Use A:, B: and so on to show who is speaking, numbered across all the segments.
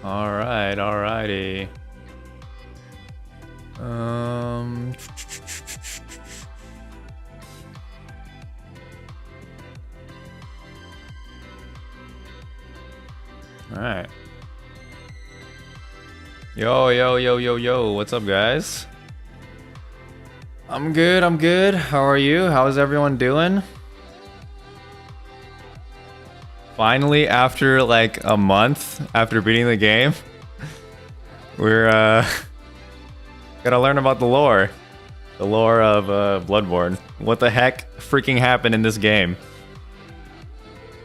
A: Alright, alrighty. Alright. Yo, yo, yo, yo, yo, what's up, guys? I'm good, I'm good. How are you? How's everyone doing? Finally, after like a month after beating the game, we're gonna learn about the lore. The lore of Bloodborne. What the heck freaking happened in this game?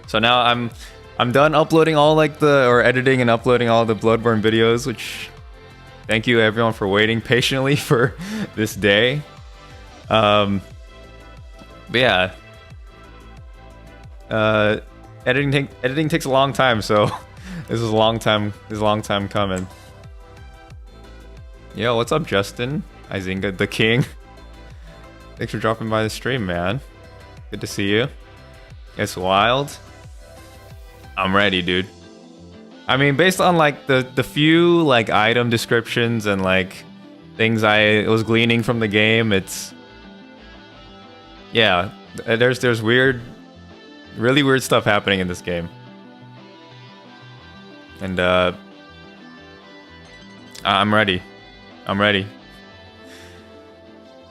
A: So now I'm done uploading all like or editing and uploading all the Bloodborne videos, which thank you everyone for waiting patiently for this day. But yeah. Editing takes a long time, so this is a long time coming. Yo, what's up, Justin? Izinga, the king. Thanks for dropping by the stream, man. Good to see you. It's wild. I'm ready, dude. I mean, based on like the few like item descriptions and like things I was gleaning from the game, it's yeah. There's really weird stuff happening in this game, and I'm ready. I'm ready.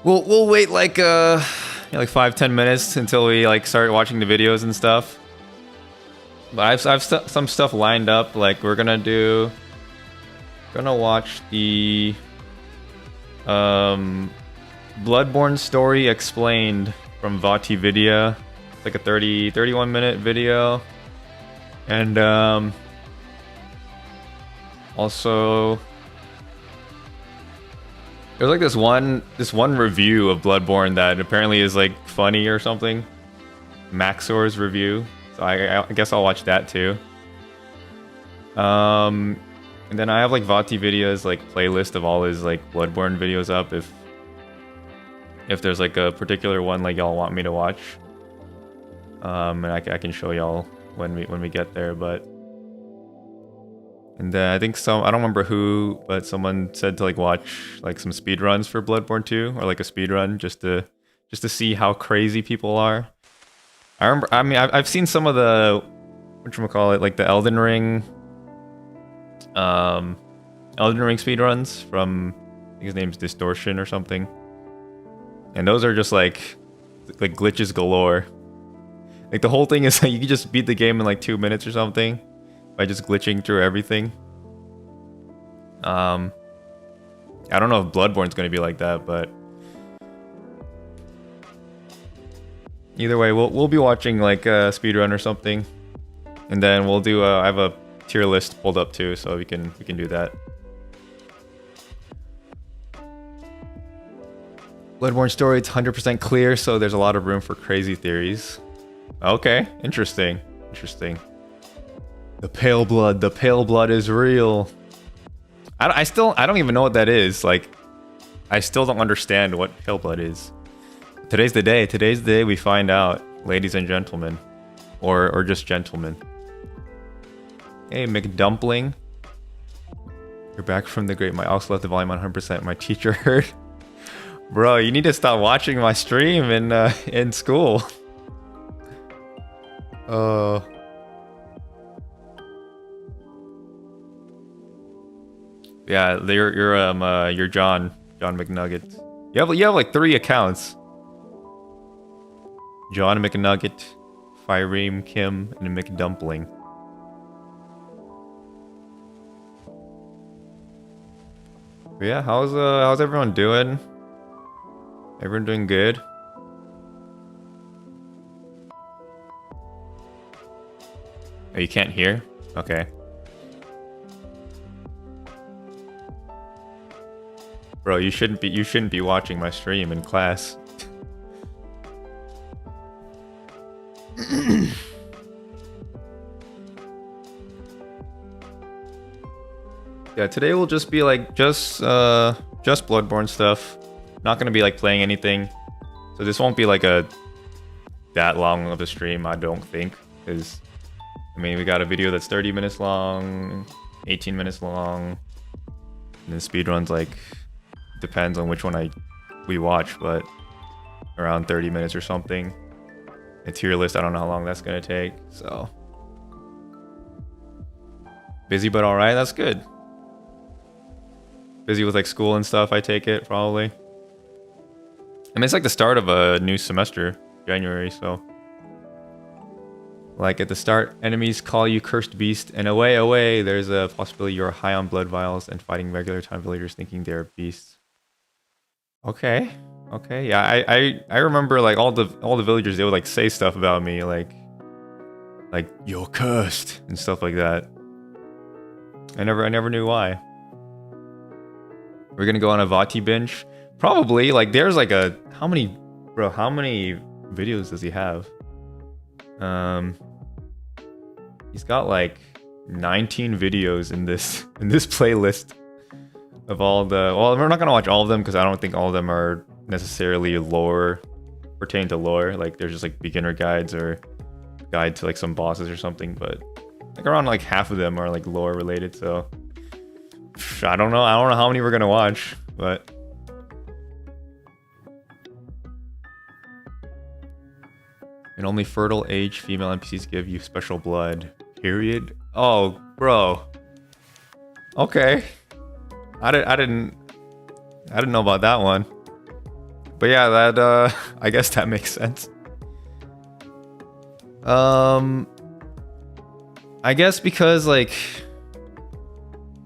A: We'll wait like 5-10 minutes until we like start watching the videos and stuff. But I've some stuff lined up. Like we're gonna watch the Bloodborne story explained from Vati Vidya. It's like a 31 minute video, and also there's like this one review of Bloodborne that apparently is like funny or something. Maxor's review. So I guess I'll watch that too. And then I have like Vati Vidya's like playlist of all his like Bloodborne videos up if there's like a particular one like y'all want me to watch. And I can show y'all when we get there, but and then I think I don't remember who, but someone said to like watch like some speedruns for Bloodborne 2 or like a speedrun just to see how crazy people are. I mean I've seen some of the whatchamacallit, like the Elden Ring speedruns from I think his name's Distortion or something. And those are just like glitches galore. Like the whole thing is like you can just beat the game in like 2 minutes or something by just glitching through everything. I don't know if Bloodborne's gonna be like that, but either way, we'll be watching like a speedrun or something, and then we'll do. I have a tier list pulled up too, so we can do that. Bloodborne story, it's 100% clear, so there's a lot of room for crazy theories. Okay, interesting. The pale blood is real. I don't even know what that is. Like, I still don't understand what pale blood is. Today's the day we find out, ladies and gentlemen, or just gentlemen. Hey, McDumpling, you're back from the great. I also left the volume on 100%. My teacher heard. Bro, you need to stop watching my stream in school. Yeah, you're John McNugget. You have like 3 accounts. John McNugget, Fireem Kim, and McDumpling. But yeah, how's everyone doing? Everyone doing good? Oh, you can't hear? Okay. Bro, you shouldn't be watching my stream in class. Yeah, today will just be like just Bloodborne stuff. Not gonna be like playing anything. So this won't be like that long of a stream, I don't think. Because I mean, we got a video that's 30 minutes long. 18 minutes long. And then speedruns, like, depends on which one we watch, but around 30 minutes or something. A tier list, I don't know how long that's gonna take, so. Busy but alright, that's good. Busy with like school and stuff, I take it, probably. I mean, it's like the start of a new semester, January, so. Like at the start, enemies call you cursed beast, and away, there's a possibility you're high on blood vials and fighting regular time villagers thinking they're beasts. Okay. Okay, yeah, I remember like all the villagers, they would like say stuff about me, like you're cursed and stuff like that. I never knew why. We're gonna go on a Vati binge? Probably. Like there's like how many videos does he have? He's got like 19 videos in this playlist of all the, well, we're not gonna watch all of them because I don't think all of them are necessarily pertain to lore. Like there's just like beginner guides or guide to like some bosses or something, but like around like half of them are like lore related, so I don't know how many we're gonna watch, but and only fertile age female NPCs give you special blood. Period. Oh, bro. Okay. I didn't know about that one. But yeah, that I guess that makes sense. I guess because like,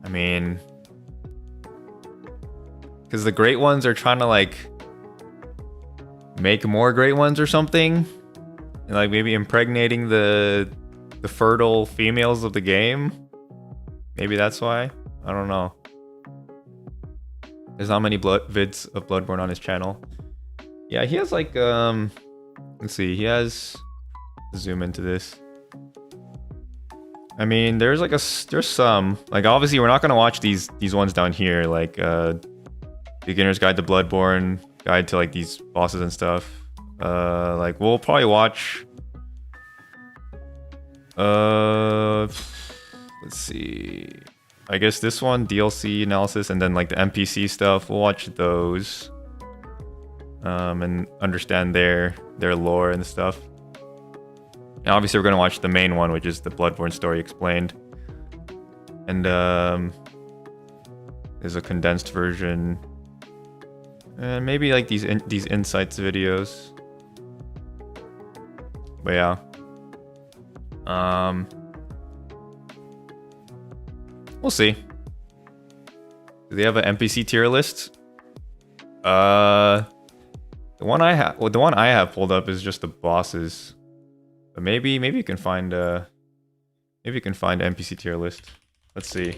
A: I mean, because the great ones are trying to like make more great ones or something, and like maybe impregnating the fertile females of the game. Maybe that's why. I don't know. There's not many vids of Bloodborne on his channel. Yeah, he has like let's see, he has, zoom into this. I mean, there's some, like obviously we're not gonna watch these ones down here, like beginner's guide to Bloodborne, guide to like these bosses and stuff. Like we'll probably watch let's see, I guess this one, DLC analysis, and then like the NPC stuff, we'll watch those and understand their lore and stuff. And obviously we're gonna watch the main one, which is the Bloodborne story explained, and there's a condensed version, and maybe like these insights videos. But yeah, we'll see. Do they have an NPC tier list? The one I have pulled up is just the bosses. But maybe you can find NPC tier list. Let's see.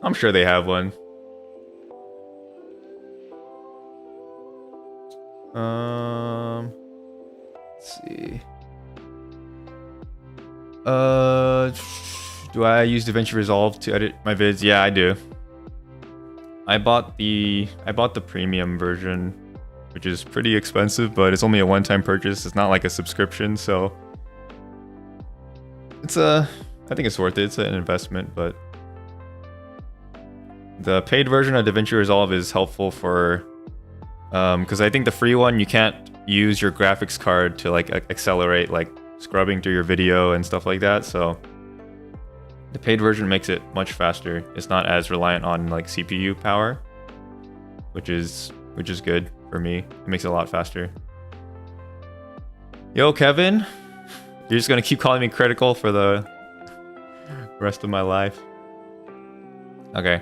A: I'm sure they have one. Let's see. Do I use DaVinci Resolve to edit my vids? Yeah, I do. I bought the premium version, which is pretty expensive, but it's only a one-time purchase. It's not like a subscription, so it's I think it's worth it. It's an investment, but the paid version of DaVinci Resolve is helpful for because I think the free one, you can't use your graphics card to like accelerate like scrubbing through your video and stuff like that, so the paid version makes it much faster. It's not as reliant on like CPU power, which is good for me. It makes it a lot faster. Yo, Kevin, you're just gonna keep calling me critical for the rest of my life. Okay.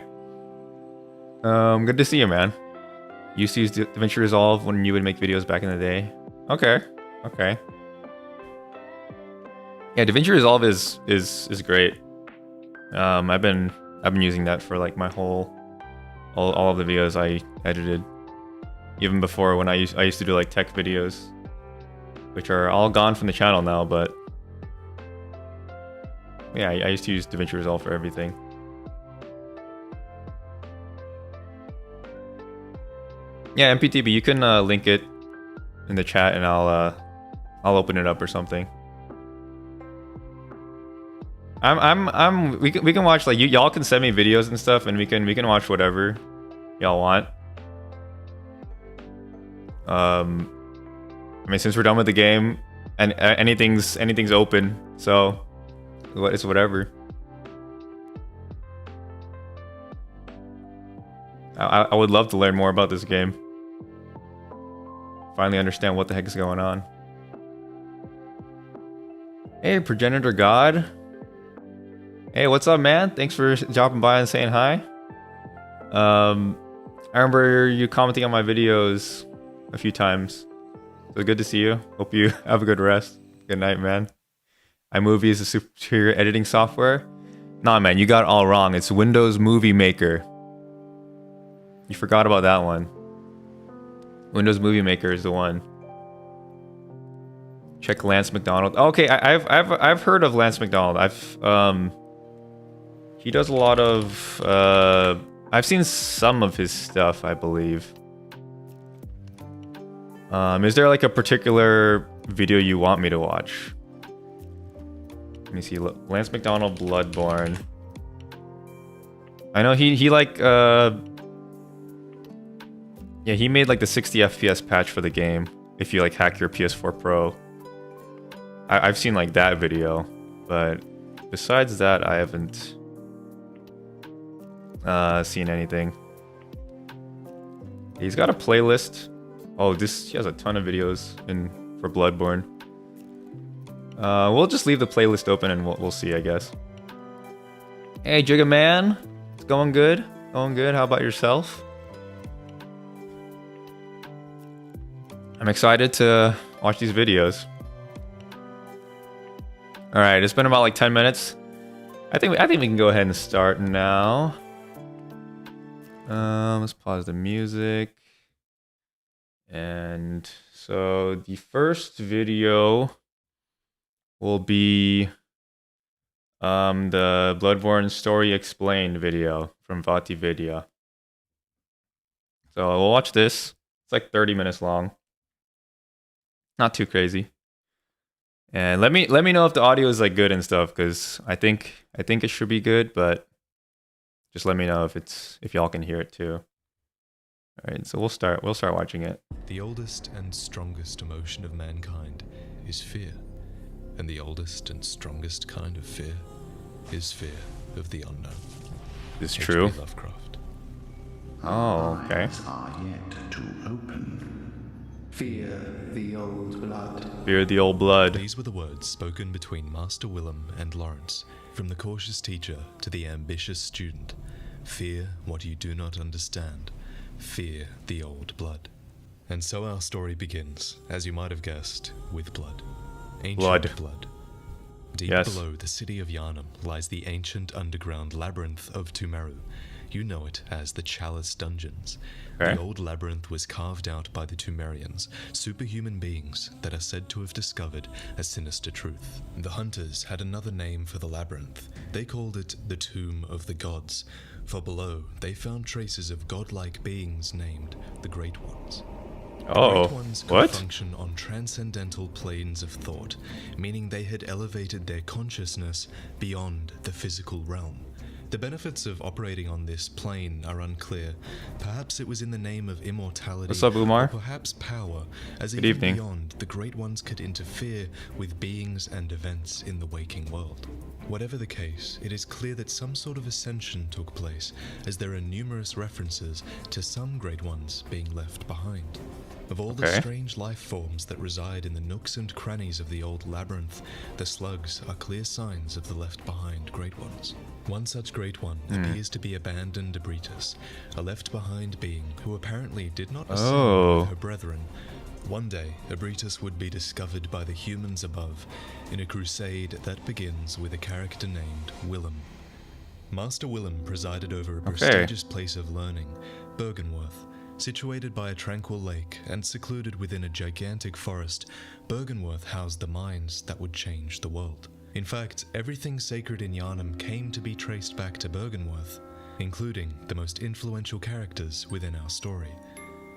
A: Good to see you, man. Used to use DaVinci Resolve when you would make videos back in the day. Okay. Okay. Yeah, DaVinci Resolve is great. I've been using that for like my all of the videos I edited. Even before, when I used to do like tech videos, which are all gone from the channel now, but yeah, I used to use DaVinci Resolve for everything. Yeah, MPTB, you can link it in the chat, and I'll open it up or something. we can watch like y'all can send me videos and stuff, and we can watch whatever y'all want. I mean, since we're done with the game, and anything's open, so it's whatever. I would love to learn more about this game. Finally understand what the heck is going on. Hey, Progenitor God. Hey, what's up, man? Thanks for dropping by and saying hi. I remember you commenting on my videos a few times. So good to see you. Hope you have a good rest. Good night, man. iMovie is a superior editing software. Nah, man, you got it all wrong. It's Windows Movie Maker. You forgot about that one. Windows Movie Maker is the one. Check Lance McDonald. Okay, I've heard of Lance McDonald. He does a lot of I've seen some of his stuff, I believe. Is there like a particular video you want me to watch? Let me see. Lance McDonald Bloodborne. I know he like yeah, he made like the 60 FPS patch for the game if you like hack your PS4 Pro. I've seen like that video, but besides that, I haven't seen anything. He's got a playlist. Oh, he has a ton of videos for Bloodborne. We'll just leave the playlist open and we'll see, I guess. Hey, Gehrman, it's going good. Going good. How about yourself? I'm excited to watch these videos. All right, it's been about like 10 minutes. I think we can go ahead and start now. Let's pause the music. And so the first video will be the Bloodborne Story Explained video from VatiVidya. So we'll watch this. It's like 30 minutes long. Not too crazy. And let me know if the audio is like good and stuff, because I think it should be good, but just let me know if y'all can hear it too. All right, so we'll start watching it.
B: The oldest and strongest emotion of mankind is fear, and the oldest and strongest kind of fear is fear of the unknown.
A: Is true.
B: Lovecraft.
A: Oh, okay.
C: Eyes are yet to open. Fear the old blood.
A: Fear the old blood.
B: These were the words spoken between Master Willem and Lawrence, from the cautious teacher to the ambitious student. Fear what you do not understand. Fear the old blood. And so our story begins, as you might have guessed, with blood. Ancient blood. Deep below the city of Yharnam lies the ancient underground labyrinth of Tumeru. You know it as the Chalice Dungeons. The old labyrinth was carved out by the Tumerians, superhuman beings that are said to have discovered a sinister truth. The hunters had another name for the labyrinth. They called it the Tomb of the Gods, for below they found traces of godlike beings named the Great Ones. The Great Ones could function on transcendental planes of thought, meaning they had elevated their consciousness beyond the physical realm. The benefits of operating on this plane are unclear. Perhaps it was in the name of immortality.
A: What's up, Umar?
B: Or perhaps power, as
A: Good
B: even
A: evening.
B: beyond, the Great Ones could interfere with beings and events in the waking world. Whatever the case, it is clear that some sort of ascension took place, as there are numerous references to some Great Ones being left behind. Of all the strange life forms that reside in the nooks and crannies of the old labyrinth, the slugs are clear signs of the left-behind Great Ones. One such Great One appears to be abandoned Ebritus, a left-behind being who apparently did not ascend with her brethren. One day, Ebritus would be discovered by the humans above, in a crusade that begins with a character named Willem. Master Willem presided over a prestigious place of learning, Byrgenwerth. Situated by a tranquil lake and secluded within a gigantic forest, Byrgenwerth housed the minds that would change the world. In fact, everything sacred in Yharnam came to be traced back to Byrgenwerth, including the most influential characters within our story.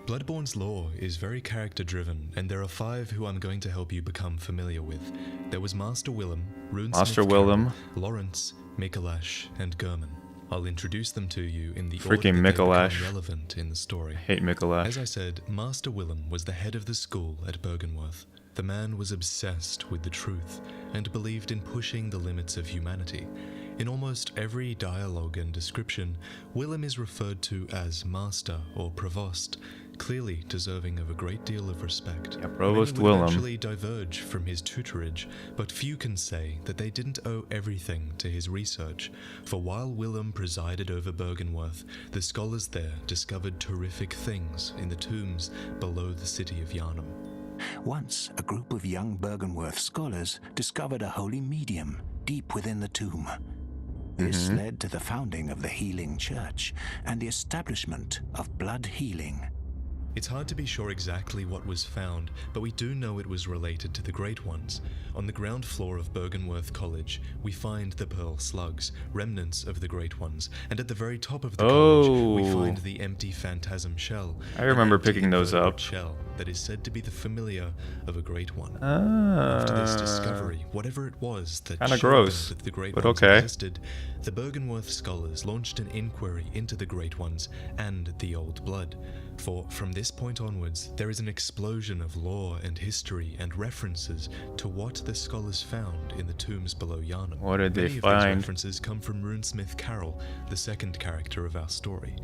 B: Bloodborne's lore is very character-driven, and there are 5 who I'm going to help you become familiar with. There was Master Willem, Runesmith
A: Master
B: Carol,
A: Willem.
B: Lawrence, Mikolash, and Gehrman. I'll introduce them to you in the
A: Freaking
B: order that they
A: Mikolash.
B: become relevant in the story.
A: Hate Mikolash.
B: As I said, Master Willem was the head of the school at Byrgenwerth. The man was obsessed with the truth and believed in pushing the limits of humanity. In almost every dialogue and description, Willem is referred to as Master or Provost, clearly deserving of a great deal of respect.
A: Yeah, Provost
B: Many would
A: Willem.
B: eventually diverge from his tutorage, but few can say that they didn't owe everything to his research, for while Willem presided over Byrgenwerth, the scholars there discovered terrific things in the tombs below the city of Yharnam.
D: Once, a group of young Byrgenwerth scholars discovered a holy medium deep within the tomb. This led to the founding of the Healing Church and the establishment of blood healing.
B: It's hard to be sure exactly what was found, but we do know it was related to the Great Ones. On the ground floor of Byrgenwerth College, we find the Pearl Slugs, remnants of the Great Ones, and at the very top of the college, we find the empty Phantasm Shell.
A: I remember
B: an empty
A: picking those
B: invertebrate
A: up.
B: shell that is said to be the familiar of a Great One.
A: Ah,
B: After this discovery, whatever it was that
A: Kinda
B: showed
A: gross,
B: them that the Great
A: but
B: Ones
A: okay.
B: existed, the Byrgenwerth scholars launched an inquiry into the Great Ones and the Old Blood. For from this point onwards, there is an explosion of lore and history and references to what the scholars found in the tombs below Yharnam.
A: What did they
B: Many of
A: find?
B: these references come from Runesmith Carol, the second character of our story.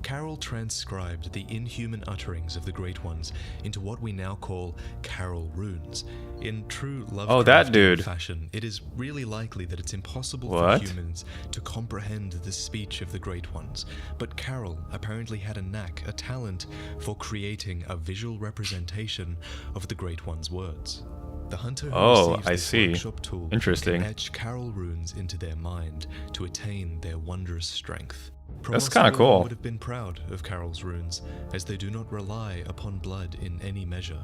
B: Carol transcribed the inhuman utterings of the Great Ones into what we now call Carol runes. In true
A: Oh, that
B: Lovecraftian
A: dude.
B: fashion, it is really likely that it's impossible
A: What?
B: for humans to comprehend the speech of the Great Ones. But Carol apparently had a knack, a talent for creating a visual representation of the Great One's words. The hunter who
A: Oh,
B: receives
A: I
B: this
A: see.
B: workshop tool
A: Interesting.
B: can etch Carol runes into their mind to attain their wondrous strength.
A: That's
B: Provost
A: kinda
B: Willem
A: cool.
B: would have been proud of Carol's runes, as they do not rely upon blood in any measure.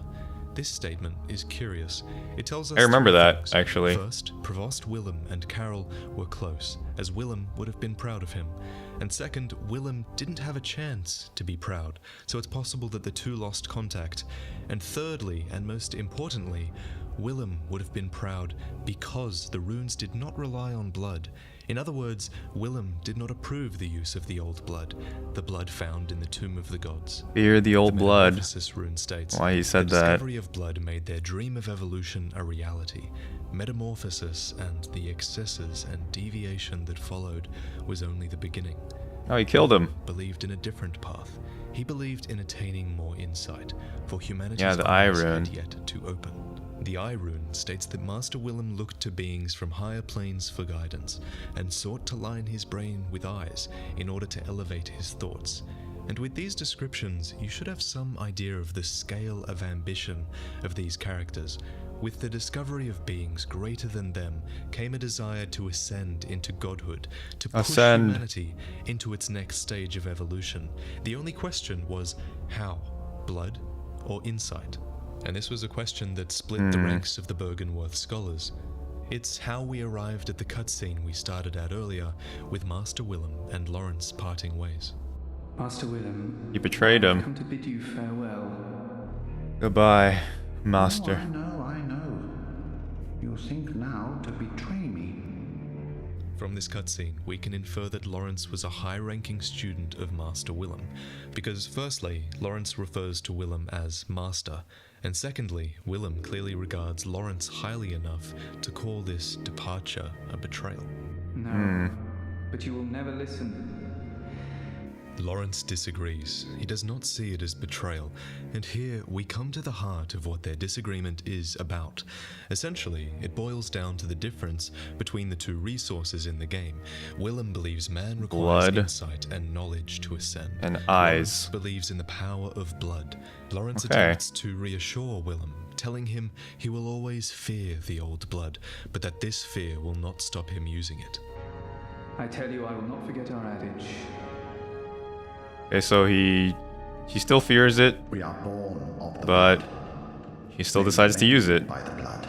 B: This statement is curious. It tells us
A: I remember
B: three
A: that,
B: things.
A: actually.
B: First, Provost Willem and Carol were close, as Willem would have been proud of him. And second, Willem didn't have a chance to be proud, so it's possible that the two lost contact. And thirdly, and most importantly, Willem would have been proud because the runes did not rely on blood. In other words, Willem did not approve the use of the Old Blood, the blood found in the Tomb of the Gods.
A: Fear the old blood.
B: Metamorphosis rune states,
A: Why he said
B: the
A: that.
B: discovery of blood made their dream of evolution a reality. Metamorphosis and the excesses and deviation that followed was only the beginning.
A: Oh, he killed him.
B: Believed in a different path. He believed in attaining more insight, for humanity's
A: Yeah, the eye
B: eyes
A: rune.
B: had yet to open. The eye rune states that Master Willem looked to beings from higher planes for guidance, and sought to line his brain with eyes in order to elevate his thoughts. And with these descriptions, you should have some idea of the scale of ambition of these characters. With the discovery of beings greater than them came a desire to ascend into godhood, to push
A: Ascend.
B: humanity into its next stage of evolution. The only question was how? Blood or insight? And this was a question that split the ranks of the Byrgenwerth scholars. It's how we arrived at the cutscene we started at earlier, with Master Willem and Lawrence parting ways.
C: Master Willem,
A: He betrayed
C: I've
A: him.
C: come to bid you farewell.
A: Goodbye,
C: Oh,
A: master.
C: I know. You think now to betray me.
B: From this cutscene, we can infer that Lawrence was a high-ranking student of Master Willem, because firstly, Lawrence refers to Willem as Master, and secondly, Willem clearly regards Lawrence highly enough to call this departure a betrayal.
C: No, but you will never listen.
B: Lawrence disagrees. He does not see it as betrayal, and here we come to the heart of what their disagreement is about. Essentially, it boils down to the difference between the two resources in the game. Willem believes man requires
A: Blood.
B: insight and knowledge to ascend.
A: And
B: Lawrence
A: eyes.
B: believes in the power of blood. Lawrence
A: Okay.
B: attempts to reassure Willem, telling him he will always fear the Old Blood, but that this fear will not stop him using it.
C: I tell you, I will not forget our adage.
A: Okay, so he still fears it,
E: We are born of the
A: but
E: blood,
A: he still decides to use it.
E: by the blood,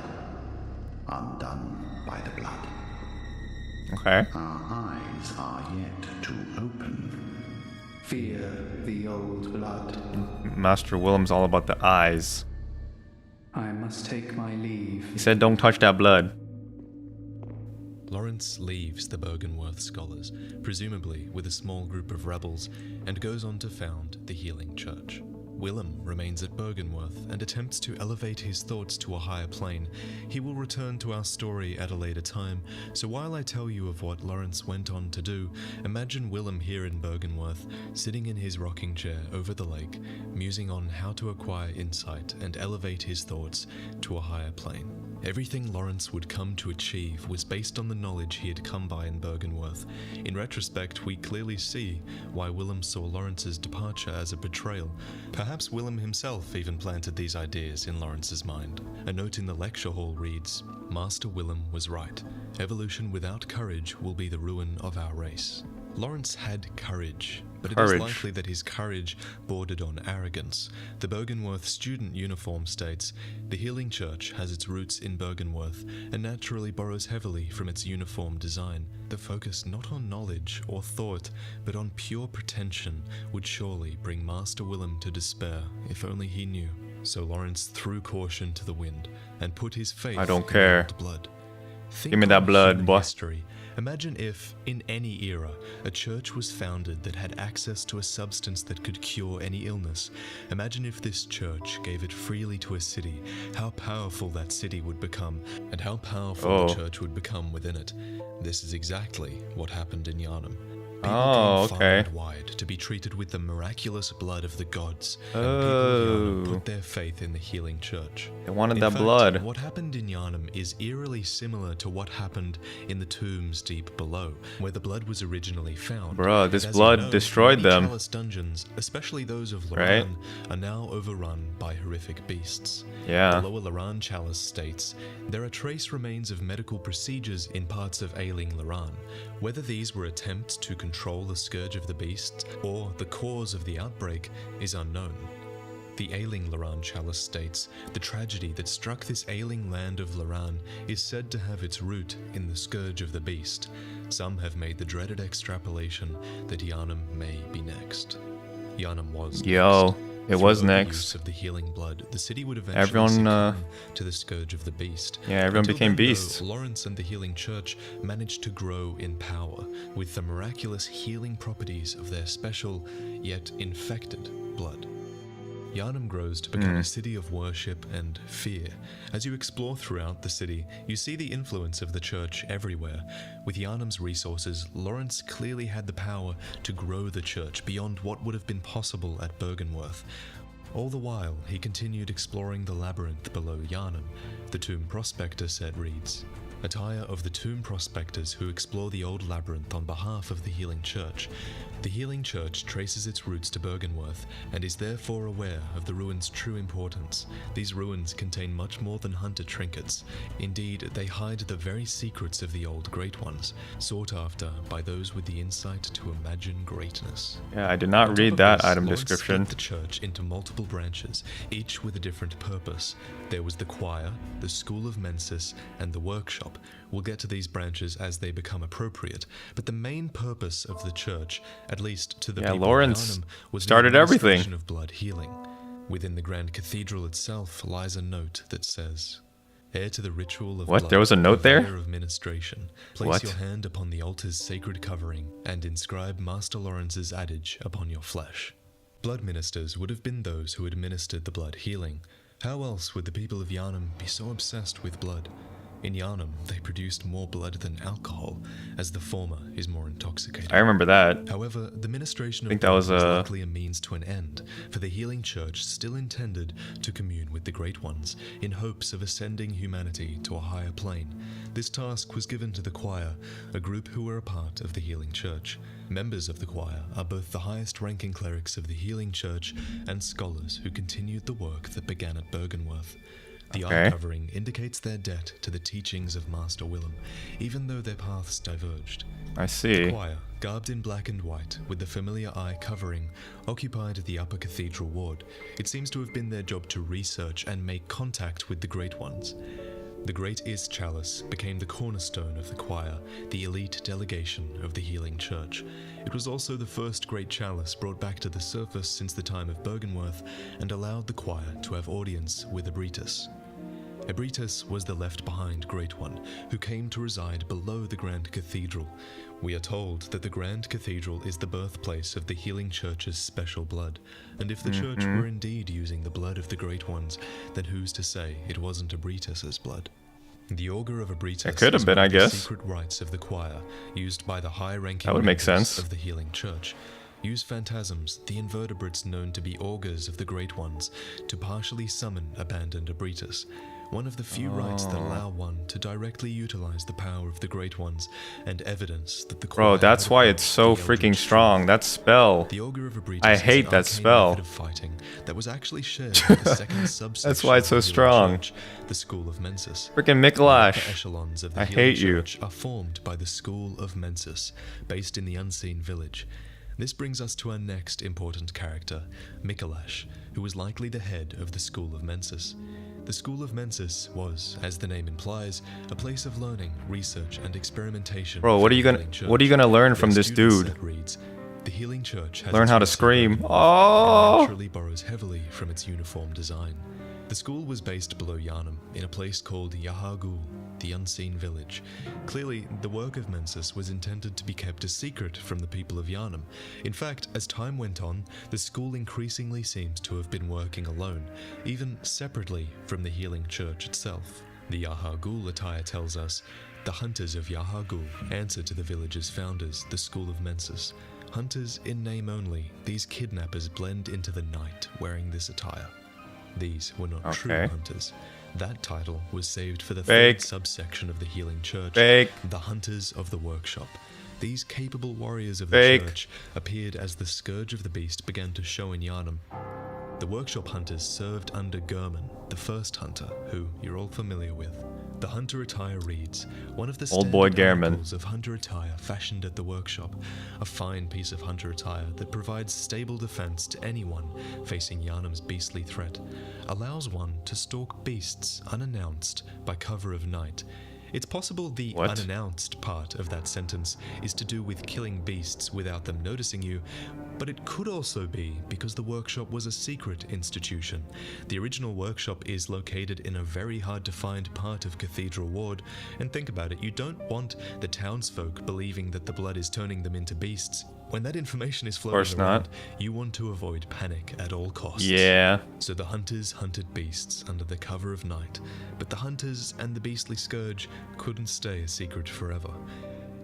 E: undone by the blood.
A: Okay.
E: Our eyes are yet to open.
C: Fear the old blood.
A: Master Willem's all about the eyes.
C: I must take my leave.
A: He said don't touch that blood.
B: Lawrence leaves the Byrgenwerth scholars, presumably with a small group of rebels, and goes on to found the Healing Church. Willem remains at Byrgenwerth and attempts to elevate his thoughts to a higher plane. He will return to our story at a later time, so while I tell you of what Lawrence went on to do, imagine Willem here in Byrgenwerth, sitting in his rocking chair over the lake, musing on how to acquire insight and elevate his thoughts to a higher plane. Everything Lawrence would come to achieve was based on the knowledge he had come by in Byrgenwerth. In retrospect, we clearly see why Willem saw Lawrence's departure as a betrayal. Perhaps Willem himself even planted these ideas in Lawrence's mind. A note in the lecture hall reads, "Master Willem was right. Evolution without courage will be the ruin of our race." Lawrence had courage, but it is likely that his courage bordered on arrogance. The Byrgenwerth student uniform states, "The Healing Church has its roots in Byrgenwerth and naturally borrows heavily from its uniform design. The focus not on knowledge or thought, but on pure pretension would surely bring Master Willem to despair if only he knew." So Lawrence threw caution to the wind and put his faith
A: I don't
B: in
A: care.
B: old blood.
A: Give me that blood,
B: human
A: boy.
B: History. Imagine if, in any era, a church was founded that had access to a substance that could cure any illness. Imagine if this church gave it freely to a city, how powerful that city would become, and how powerful the church would become within it. This is exactly what happened in Yharnam. People came far and wide to be treated with the miraculous blood of the gods, and people of Yharnam put their faith in the Healing Church.
A: They wanted
B: In
A: that
B: fact,
A: blood.
B: What happened in Yharnam is eerily similar to what happened in the tombs deep below, where the blood was originally found.
A: Bruh, this
B: And as
A: blood
B: you know,
A: destroyed
B: many
A: them.
B: Chalice dungeons, especially those of Loran,
A: Right?
B: are now overrun by horrific beasts.
A: Yeah.
B: The Lower Loran Chalice states, "There are trace remains of medical procedures in parts of ailing Loran. Whether these were attempts to control the scourge of the beasts or the cause of the outbreak is unknown." The ailing Loran Chalice states, "The tragedy that struck this ailing land of Loran is said to have its root in the scourge of the beast. Some have made the dreaded extrapolation that Yharnam may be next." Yharnam was next.
A: It was
B: Through
A: next.
B: overuse of the healing blood, the city would eventually
A: Everyone,
B: succumb to the scourge of the beast.
A: Yeah, everyone
B: Until
A: became
B: then, though,
A: beasts.
B: Lawrence and the Healing Church managed to grow in power with the miraculous healing properties of their special, yet infected, blood. Yharnam grows to become a city of worship and fear. As you explore throughout the city, you see the influence of the church everywhere. With Yharnam's resources, Lawrence clearly had the power to grow the church beyond what would have been possible at Byrgenwerth. All the while, he continued exploring the labyrinth below Yharnam. The Tomb Prospector said reads, "Attire of the Tomb Prospectors who explore the old labyrinth on behalf of the Healing Church. The Healing Church traces its roots to Byrgenwerth and is therefore aware of the ruins' true importance. These ruins contain much more than hunter trinkets. Indeed, they hide the very secrets of the old Great Ones, sought after by those with the insight to imagine greatness."
A: Yeah, I did not
B: On
A: read
B: top of
A: that
B: this,
A: item
B: Lawrence
A: description.
B: split the church into multiple branches, each with a different purpose. There was the choir, the school of Mensis, and the workshop. We'll get to these branches as they become appropriate, but the main purpose of the church, at least to the
A: Yeah,
B: people
A: Lawrence
B: of Yharnam, was
A: started
B: the
A: everything.
B: administration of blood healing. Within the grand cathedral itself lies a note that says, "Heir to the ritual of
A: What?
B: blood,
A: There was a note there?
B: purveyor of ministration. Place
A: What?
B: your hand upon the altar's sacred covering and inscribe Master Lawrence's adage upon your flesh." Blood ministers would have been those who administered the blood healing. How else would the people of Yharnam be so obsessed with blood? In Yharnam, they produced more blood than alcohol, as the former is more intoxicating.
A: I remember that.
B: However, the ministration of
A: think that
B: blood
A: was,
B: likely a means to an end, for the Healing Church still intended to commune with the Great Ones, in hopes of ascending humanity to a higher plane. This task was given to the choir, a group who were a part of the Healing Church. Members of the choir are both the highest-ranking clerics of the Healing Church and scholars who continued the work that began at Byrgenwerth. The eye covering indicates their debt to the teachings of Master Willem, even though their paths diverged.
A: I see.
B: The choir, garbed in black and white, with the familiar eye covering, occupied the upper cathedral ward. It seems to have been their job to research and make contact with the Great Ones. The Great Is Chalice became the cornerstone of the choir, the elite delegation of the Healing Church. It was also the first great chalice brought back to the surface since the time of Byrgenwerth and allowed the choir to have audience with Ebritus. Ebritus was the left-behind Great One, who came to reside below the Grand Cathedral. We are told that the Grand Cathedral is the birthplace of the Healing Church's special blood, and if the Church were indeed using the blood of the Great Ones, then who's to say it wasn't Ebritus's blood? The Augur of Ebritus
A: It could have been, I
B: the
A: guess.
B: secret rites of the choir, used by the high-ranking
A: That would make
B: members
A: sense.
B: of the Healing Church. Use phantasms, the invertebrates known to be augurs of the Great Ones, to partially summon abandoned Ebritus. One of the few rites that allow one to directly utilize the power of the Great Ones, and evidence that the
A: Bro, that's why it's so freaking strong. That spell.
B: The Augur of Ebritus
A: I
B: is
A: hate
B: an
A: that
B: arcane
A: spell.
B: method of fighting that was actually shared with the second subsection
A: That's why it's so
B: of the Healing
A: strong.
B: Church, the School of Mensis.
A: Freaking
B: The upper
A: Mikolash.
B: echelons of the
A: I
B: Healing
A: hate you.
B: Church are formed by the School of Mensis, based in the Unseen Village. This brings us to our next important character, Mikolash, who was likely the head of the School of Mensis. The School of Mensis was, as the name implies, a place of learning, research, and experimentation.
A: Bro,
B: for
A: what are
B: the
A: you gonna
B: Healing Church.
A: what are you gonna learn from
B: Their
A: this
B: student
A: dude?
B: set reads, the Healing Church has
A: Learn
B: its
A: how to
B: roots in
A: scream.
B: Burgundy,
A: Oh.
B: and naturally borrows heavily from its uniform design. The school was based below Yharnam, in a place called Yahar'gul, the Unseen Village. Clearly, the work of Mensis was intended to be kept a secret from the people of Yharnam. In fact, as time went on, the school increasingly seems to have been working alone, even separately from the Healing Church itself. The Yahar'gul attire tells us, the hunters of Yahar'gul answer to the village's founders, the School of Mensis. Hunters in name only, these kidnappers blend into the night wearing this attire. These were not true
A: Okay.
B: hunters. That title was saved for the
A: Fake.
B: third subsection of the Healing Church,
A: Fake.
B: the Hunters of the Workshop. These capable warriors of
A: Fake.
B: the Church appeared as the Scourge of the Beast began to show in Yharnam. The Workshop Hunters served under Gehrman, the first hunter, who you're all familiar with. The hunter attire reads, one of the
A: Old boy
B: standard
A: Gehrman.
B: articles of hunter attire fashioned at the workshop, a fine piece of hunter attire that provides stable defense to anyone facing Yharnam's beastly threat, allows one to stalk beasts unannounced by cover of night. It's possible the
A: What?
B: unannounced part of that sentence is to do with killing beasts without them noticing you, but it could also be because the workshop was a secret institution. The original workshop is located in a very hard to find part of Cathedral Ward, and think about it, you don't want the townsfolk believing that the blood is turning them into beasts. When that information is
A: course
B: floating
A: not.
B: around, you want to avoid panic at all costs.
A: Yeah.
B: So the hunters hunted beasts under the cover of night, but the hunters and the beastly scourge couldn't stay a secret forever.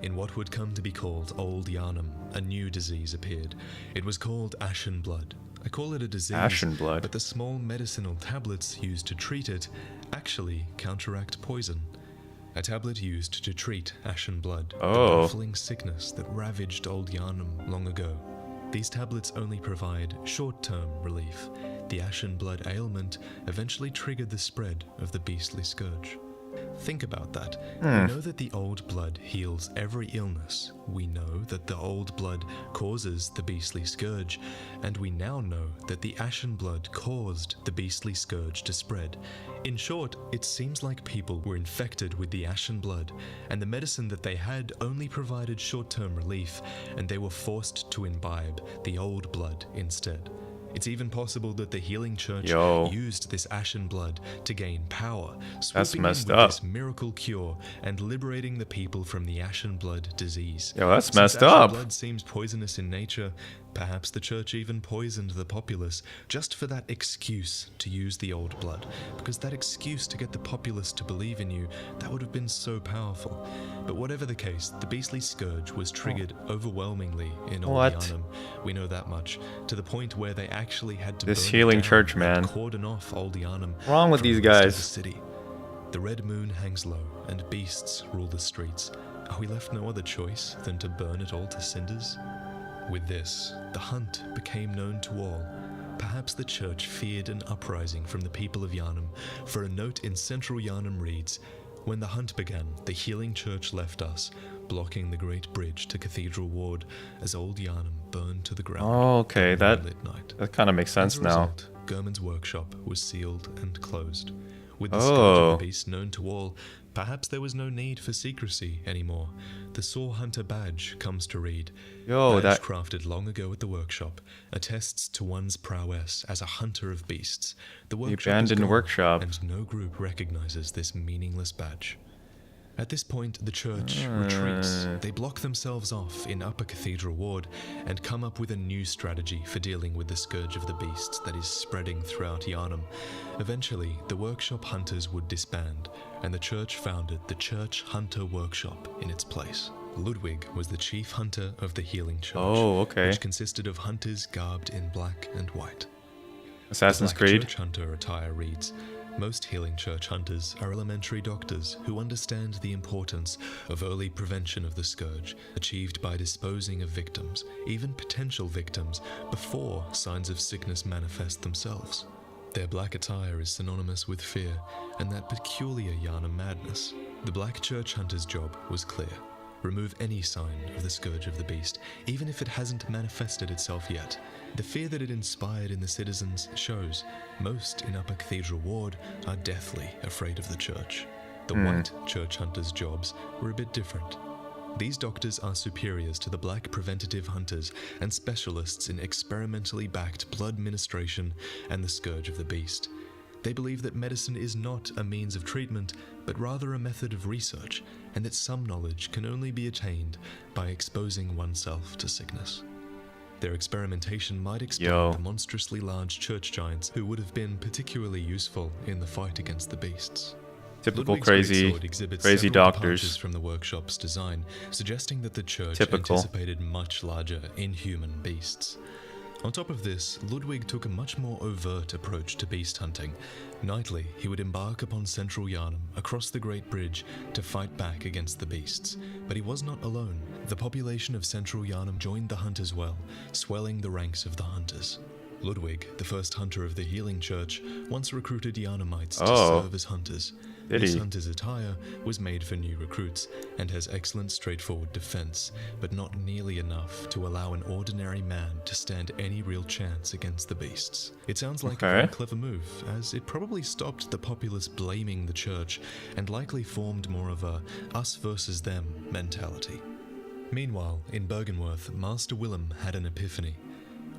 B: In what would come to be called Old Yharnam, a new disease appeared. It was called Ashen Blood. I call it a disease,
A: Ashen blood.
B: but the small medicinal tablets used to treat it actually counteract poison. A tablet used to treat Ashen Blood, the
A: Oh.
B: baffling sickness that ravaged Old Yharnam long ago. These tablets only provide short-term relief. The Ashen Blood ailment eventually triggered the spread of the beastly scourge. Think about that. We know that the old blood heals every illness. We know that the old blood causes the beastly scourge, and we now know that the ashen blood caused the beastly scourge to spread. In short, it seems like people were infected with the ashen blood, and the medicine that they had only provided short-term relief, and they were forced to imbibe the old blood instead. It's even possible that the Healing Church used this ashen blood to gain power, swooping in
A: messed
B: with
A: up.
B: this miracle cure and liberating the people from the ashen blood disease.
A: Yo, that's
B: Since
A: messed
B: ashen
A: up.
B: blood seems poisonous in nature, perhaps the church even poisoned the populace just for that excuse to use the old blood, because that excuse to get the populace to believe in you, that would have been so powerful. But whatever the case, the beastly scourge was triggered overwhelmingly in Old
A: What?
B: Yharnam. We know that much, to the point where they actually had to
A: This
B: burn it
A: Healing
B: down
A: Church,
B: and
A: man.
B: cordon off Old Yharnam
A: Wrong with
B: from
A: these
B: the rest of
A: guys.
B: the city. The red moon hangs low, and beasts rule the streets. Are we left no other choice than to burn it all to cinders? With this, the hunt became known to all. Perhaps the church feared an uprising from the people of Yharnam, for a note in central Yharnam reads, "When the hunt began, the Healing Church left us, blocking the great bridge to Cathedral Ward as Old Yharnam burned to the ground."
A: Oh, okay,
B: during
A: that
B: the moonlit night.
A: that kind of makes sense
B: As a
A: now.
B: result, Gehrman's workshop was sealed and closed. With the scourge of the beast known to all, perhaps there was no need for secrecy anymore. The Saw Hunter badge comes to read. Badge crafted long ago at the workshop, attests to one's prowess as a hunter of beasts. The
A: abandoned workshop.
B: And no group recognizes this meaningless badge. At this point, the church retreats. They block themselves off in Upper Cathedral Ward and come up with a new strategy for dealing with the scourge of the beasts that is spreading throughout Yharnam. Eventually, the workshop hunters would disband, and the church founded the Church Hunter Workshop in its place. Ludwig was the chief hunter of the Healing Church, which consisted of hunters garbed in black and white.
A: Assassin's Creed.
B: Church Hunter attire reads, most Healing Church hunters are elementary doctors who understand the importance of early prevention of the scourge, achieved by disposing of victims, even potential victims, before signs of sickness manifest themselves. Their black attire is synonymous with fear and that peculiar Yharnam madness. The Black Church Hunter's job was clear. Remove any sign of the scourge of the beast, even if it hasn't manifested itself yet. The fear that it inspired in the citizens shows. Most in Upper Cathedral Ward are deathly afraid of the church. The White Church Hunters' jobs were a bit different. These doctors are superiors to the Black Preventative Hunters and specialists in experimentally backed blood ministration and the scourge of the beast. They believe that medicine is not a means of treatment, but rather a method of research, and that some knowledge can only be attained by exposing oneself to sickness. Their experimentation might explain the monstrously large church giants who would have been particularly useful in the fight against the beasts.
A: Typical crazy doctors
B: from the workshop's design, suggesting that the church anticipated much larger inhuman beasts. On top of this, Ludwig took a much more overt approach to beast hunting. Nightly, he would embark upon central Yharnam, across the Great Bridge, to fight back against the beasts. But he was not alone. The population of central Yharnam joined the hunt as well, swelling the ranks of the hunters. Ludwig, the first hunter of the Healing Church, once recruited Yharnamites to serve as hunters. This hunter's attire was made for new recruits and has excellent straightforward defense, but not nearly enough to allow an ordinary man to stand any real chance against the beasts. It sounds like a very clever move, as it probably stopped the populace blaming the church and likely formed more of a us versus them mentality. Meanwhile, in Byrgenwerth, Master Willem had an epiphany.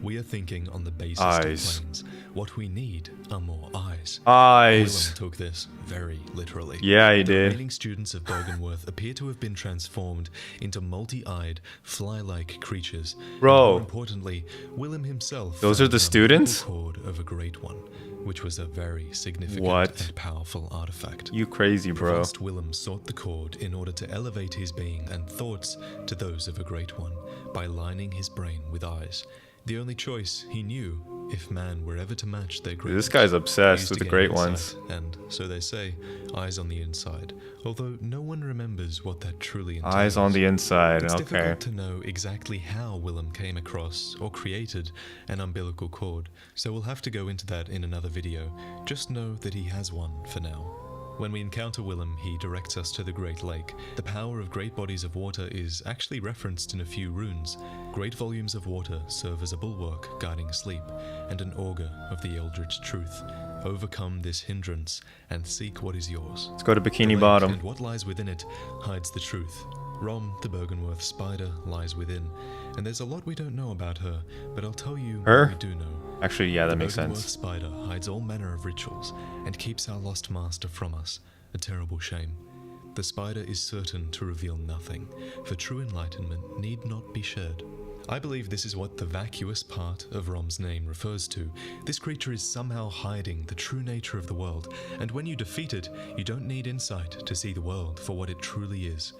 B: We are thinking on the basest of planes. What we need are more eyes. Willem took this very literally.
A: Yeah, he did.
B: The remaining students of Byrgenwerth appear to have been transformed into multi-eyed, fly-like creatures.
A: Bro.
B: More importantly, Willem himself.
A: Those are the students?
B: Cord of a great one, which was a very significant and powerful artifact.
A: You crazy, bro.
B: First, Willem sought the cord in order to elevate his being and thoughts to those of a great one by lining his brain with eyes. The only choice he knew, if man were ever to match their greatness.
A: This guy's obsessed with the great ones.
B: And, so they say, eyes on the inside. Although no one remembers what that truly entails.
A: Eyes on the inside,
B: It's difficult to know exactly how Willem came across or created an umbilical cord, so we'll have to go into that in another video. Just know that he has one for now. When we encounter Willem, he directs us to the Great Lake. The power of great bodies of water is actually referenced in a few runes. Great volumes of water serve as a bulwark guiding sleep, and an augur of the Eldritch truth. Overcome this hindrance and seek what is yours.
A: Let's go to Bikini Bottom.
B: And what lies within it hides the truth. Rom, the Byrgenwerth spider, lies within. And there's a lot we don't know about her, but I'll tell you what we do know.
A: Actually, yeah, that makes sense.
B: The Byrgenwerth spider hides all manner of rituals and keeps our lost master from us. A terrible shame. The spider is certain to reveal nothing, for true enlightenment need not be shared. I believe this is what the vacuous part of Rom's name refers to. This creature is somehow hiding the true nature of the world, and when you defeat it, you don't need insight to see the world for what it truly is.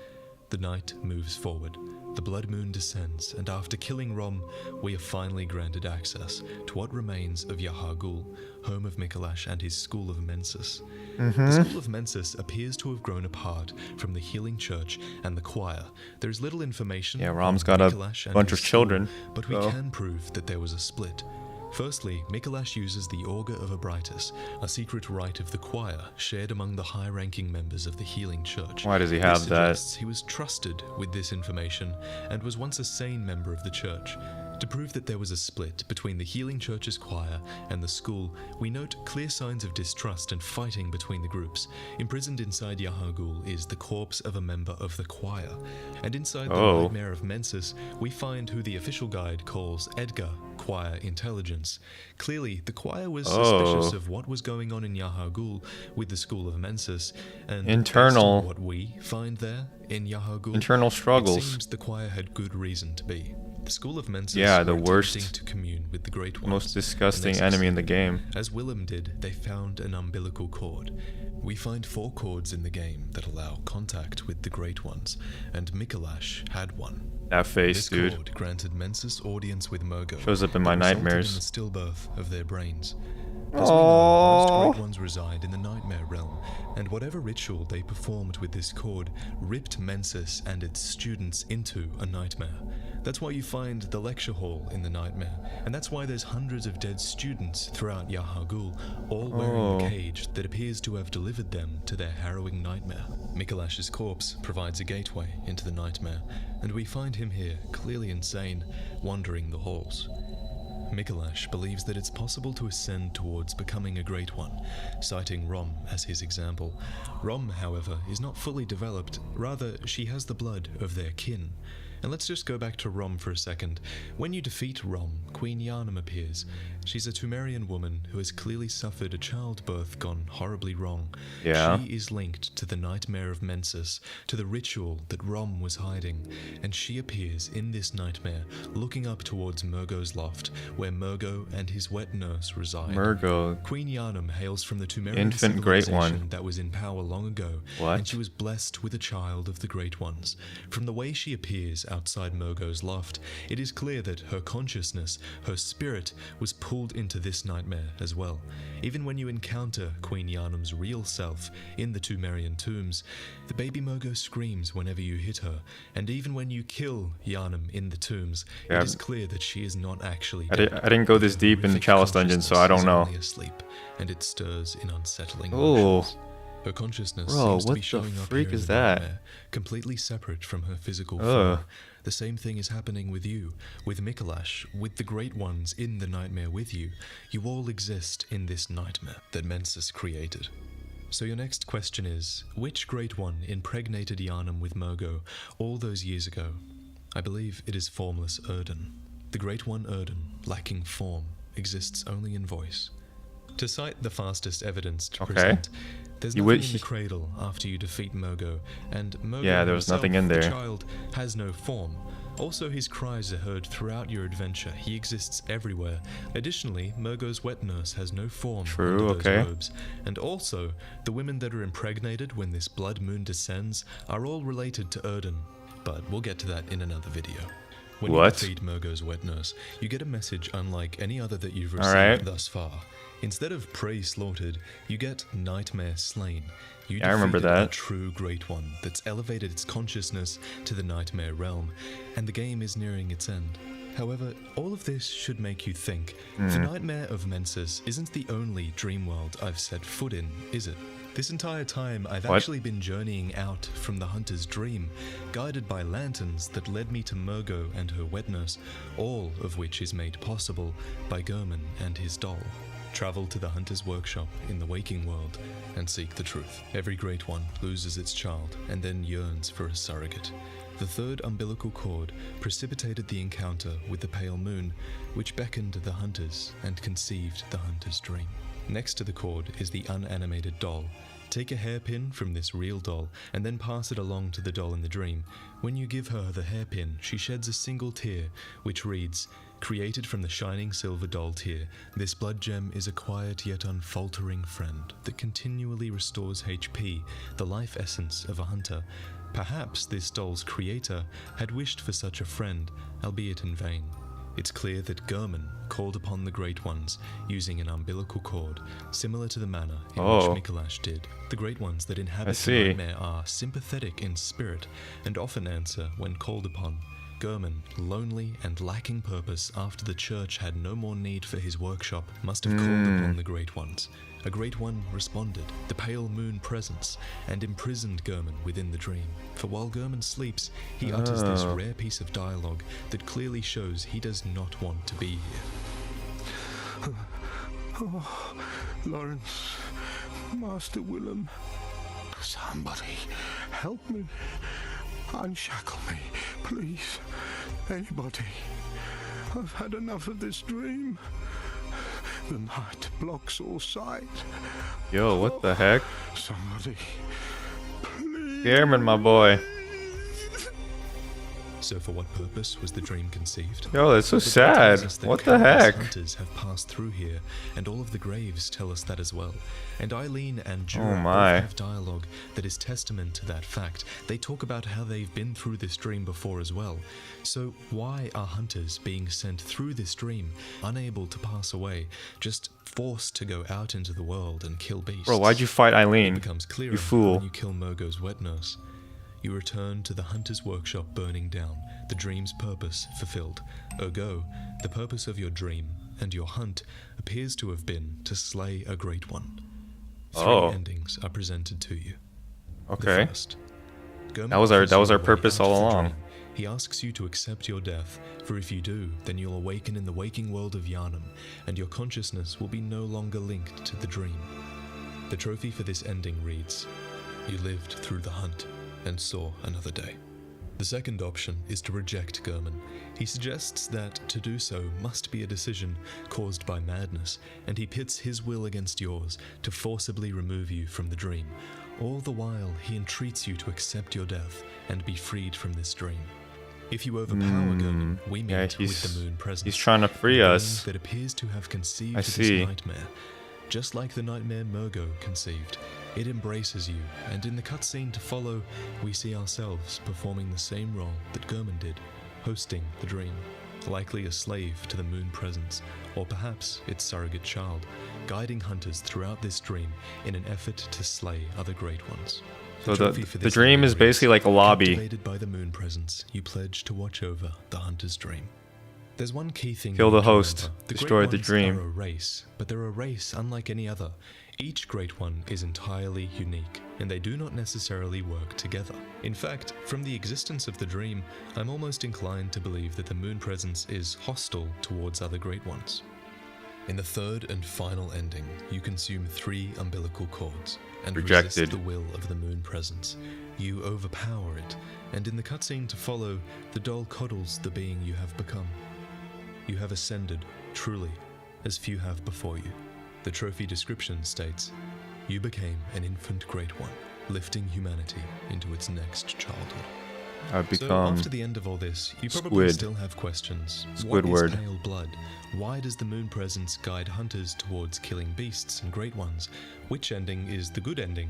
B: The night moves forward. The blood moon descends, and after killing Rom, we are finally granted access to what remains of Yahar'gul, home of Mikolash and his school of Mensis. The school of Mensis appears to have grown apart from the Healing Church and the choir. There is little information.
A: Yeah, Rom's got a bunch of children.
B: But we can prove that there was a split. Firstly, Mikolash uses the Augur of Abritus, a secret rite of the choir shared among the high-ranking members of the Healing Church.
A: Why does he have that?
B: He was trusted with this information and was once a sane member of the church. To prove that there was a split between the Healing Church's choir and the school, we note clear signs of distrust and fighting between the groups. Imprisoned inside Yahar'gul is the corpse of a member of the choir, and inside the Nightmare of Mensis, we find who the official guide calls Edgar, Choir Intelligence. Clearly, the choir was suspicious of what was going on in Yahar'gul with the School of Mensis, and
A: internal,
B: based on what we find there in Yahar'gul,
A: internal struggles.
B: It seems the choir had good reason to be. The School of Mensis
A: the
B: were
A: worst,
B: attempting to commune with the Great Ones,
A: most disgusting enemy in the game.
B: As Willem did, they found an umbilical cord. We find 4 cords in the game that allow contact with the Great Ones, and Mikolash had one.
A: That face,
B: this
A: dude.
B: Cord granted Mensis audience with Murgo.
A: Shows up in my nightmares.
B: In the stillbirth of their brains. As we know, most Great Ones reside in the Nightmare Realm, and whatever ritual they performed with this cord ripped Mensis and its students into a nightmare. That's why you find the lecture hall in the nightmare, and that's why there's hundreds of dead students throughout Yahar'gul, all wearing the cage that appears to have delivered them to their harrowing nightmare. Mikolash's corpse provides a gateway into the nightmare, and we find him here, clearly insane, wandering the halls. Mikolash believes that it's possible to ascend towards becoming a Great One, citing Rom as his example. Rom, however, is not fully developed, rather she has the blood of their kin. And let's just go back to Rom for a second. When you defeat Rom, Queen Yharnam appears. She's a Tumerian woman who has clearly suffered a childbirth gone horribly wrong.
A: Yeah.
B: She is linked to the Nightmare of Mensis, to the ritual that Rom was hiding, and she appears in this nightmare, looking up towards Murgo's loft, where Murgo and his wet nurse reside.
A: Murgo.
B: Queen Yharnam hails from the Tumerian
A: Infant Great
B: civilization
A: One.
B: that was in power long ago,
A: What?
B: and she was blessed with a child of the Great Ones. From the way she appears outside Murgo's loft, it is clear that her consciousness, her spirit, was pulled into this nightmare as well. Even when you encounter Queen Yharnam's real self in the Tumerian tombs, the baby Murgo screams whenever you hit her, and even when you kill Yharnam in the tombs, it is clear that she is not actually dead.
A: I didn't go this deep in the Chalice Dungeon, so I don't know.
B: Only asleep, and it stirs in unsettling
A: Oh.
B: emotions. Her consciousness seems to be
A: what
B: showing
A: the
B: up
A: freak
B: here in
A: is
B: the
A: that?
B: nightmare, completely separate from her physical form. The same thing is happening with you, with Mikolash, with the Great Ones in the nightmare with you. You all exist in this nightmare that Mensis created. So your next question is, which Great One impregnated Yharnam with Murgo all those years ago? I believe it is formless Erden. The Great One Erden, lacking form, exists only in voice. To cite the fastest evidence to present, there's nothing in the cradle after you defeat Murgo, and Murgo
A: there was nothing in there.
B: The child, has no form. Also, his cries are heard throughout your adventure. He exists everywhere. Additionally, Murgo's wet nurse has no form under those robes. And also, the women that are impregnated when this blood moon descends are all related to Erden. But we'll get to that in another video. When you defeat Murgo's wet nurse, you get a message unlike any other that you've received thus far. Instead of prey slaughtered, you get nightmare slain. You
A: I remember that.
B: A true Great One that's elevated its consciousness to the nightmare realm, and the game is nearing its end. However, all of this should make you think. The Nightmare of Mensis isn't the only dream world I've set foot in, is it? This entire time, I've actually been journeying out from the hunter's dream, guided by lanterns that led me to Murgo and her wet nurse, all of which is made possible by Gehrman and his doll. Travel to the hunter's workshop in the waking world and seek the truth. Every Great One loses its child and then yearns for a surrogate. The third umbilical cord precipitated the encounter with the pale moon, which beckoned the hunters and conceived the hunter's dream. Next to the cord is the unanimated doll. Take a hairpin from this real doll and then pass it along to the doll in the dream. When you give her the hairpin, she sheds a single tear, which reads, "Created from the shining silver doll tear, this blood gem is a quiet yet unfaltering friend that continually restores HP, the life essence of a hunter. Perhaps this doll's creator had wished for such a friend, albeit in vain." It's clear that Gehrman called upon the Great Ones using an umbilical cord, similar to the manner in which Mikolash did. The Great Ones that inhabit the nightmare are sympathetic in spirit and often answer when called upon. Gehrman, lonely and lacking purpose after the church had no more need for his workshop, must have called upon the Great Ones. A Great One responded, the pale moon presence, and imprisoned Gehrman within the dream. For while Gehrman sleeps, he utters this rare piece of dialogue that clearly shows he does not want to be here.
F: Oh, Lawrence, Master Willem, somebody help me. Unshackle me, please. Anybody. I've had enough of this dream. The night blocks all sight.
A: Yo, what the heck?
F: Somebody, please.
A: Gehrman, my boy.
B: So for what purpose was the dream conceived?
A: Yo, that's so
B: Well, the Bible tells
A: sad.
B: us that
A: What the
B: countless
A: heck?
B: Hunters have passed through here, and all of the graves tell us that as well. And Eileen and
A: Oh
B: Djura
A: my.
B: both have dialogue that is testament to that fact. They talk about how they've been through this dream before as well. So why are hunters being sent through this dream, unable to pass away, just forced to go out into the world and kill beasts?
A: Bro, why'd you fight Eileen?
B: It becomes clearer
A: You fool.
B: when you kill Murgo's wet nurse. You return to the hunter's workshop burning down, the dream's purpose fulfilled. Ergo, the purpose of your dream and your hunt appears to have been to slay a great one. Three endings are presented to you.
A: Okay.
B: The first, Gehrman
A: That was our
B: offers you a way
A: purpose
B: out of
A: all
B: the
A: along.
B: dream. He asks you to accept your death, for if you do, then you'll awaken in the waking world of Yharnam, and your consciousness will be no longer linked to the dream. The trophy for this ending reads, "You lived through the hunt and saw another day." The second option is to reject Gehrman. He suggests that to do so must be a decision caused by madness, and he pits his will against yours to forcibly remove you from the dream. All the while, he entreats you to accept your death and be freed from this dream. If you overpower Gehrman, we meet with the moon presence.
A: He's trying to free
B: the being
A: us.
B: that appears to have conceived
A: I
B: this
A: see.
B: nightmare. Just like the nightmare Murgo conceived, it embraces you, and in the cutscene to follow, we see ourselves performing the same role that Gehrman did, hosting the dream, likely a slave to the moon presence, or perhaps its surrogate child, guiding hunters throughout this dream in an effort to slay other great ones.
A: So
B: trophy for
A: the
B: this
A: dream
B: ending
A: is basically
B: reads,
A: like a lobby.
B: "Captivated by the moon presence, you pledge to watch over the hunter's dream." There's one key thing
A: Kill
B: you
A: the
B: need to
A: host,
B: remember. The
A: destroy
B: Great
A: the
B: Ones
A: dream.
B: are a race, but they're a race unlike any other. Each Great One is entirely unique, and they do not necessarily work together. In fact, from the existence of the dream, I'm almost inclined to believe that the moon presence is hostile towards other Great Ones. In the third and final ending, you consume 3 umbilical cords and
A: Rejected.
B: resist the will of the moon presence. You overpower it, and in the cutscene to follow, the doll coddles the being you have become. You have ascended, truly, as few have before you. The trophy description states, "You became an infant great one, lifting humanity into its next childhood."
A: I've
B: So
A: become
B: after the end of all this, you probably
A: Squid.
B: still have questions.
A: Squidward.
B: What is pale blood? Why does the moon presence guide hunters towards killing beasts and great ones? Which ending is the good ending?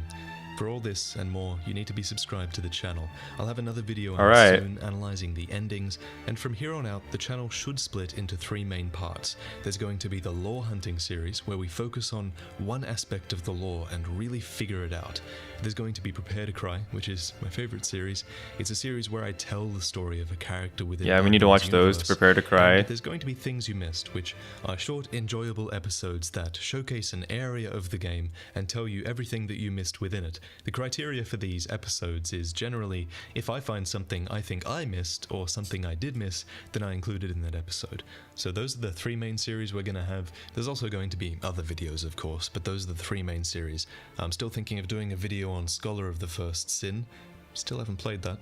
B: For all this and more, you need to be subscribed to the channel. I'll have another video on
A: Alright.
B: soon analyzing the endings, and from here on out, the channel should split into 3 main parts. There's going to be the lore hunting series, where we focus on one aspect of the lore and really figure it out. There's going to be Prepare to Cry, which is my favorite series. It's a series where I tell the story of a character within
A: Yeah,
B: the
A: we need to
B: Bloodborne's
A: watch those to
B: universe.
A: Prepare to Cry.
B: And there's going to be Things You Missed, which are short, enjoyable episodes that showcase an area of the game and tell you everything that you missed within it. The criteria for these episodes is generally, if I find something I think I missed or something I did miss, then I include it in that episode. So those are the 3 main series we're going to have. There's also going to be other videos, of course, but those are the 3 main series. I'm still thinking of doing a video on Scholar of the First Sin. Still haven't played that.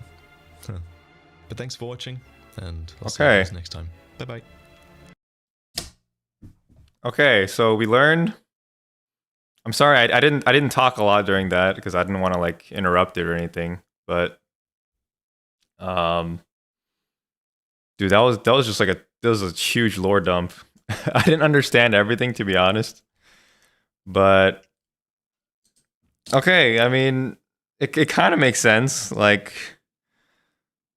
B: Huh. But thanks for watching, and I'll see you
A: Okay.
B: guys next time. Bye-bye.
A: Okay, so we learned. I'm sorry, I didn't talk a lot during that because I didn't want to like interrupt it or anything. But, dude, that was just like that was a huge lore dump. I didn't understand everything, to be honest. But okay, I mean, it kind of makes sense. Like,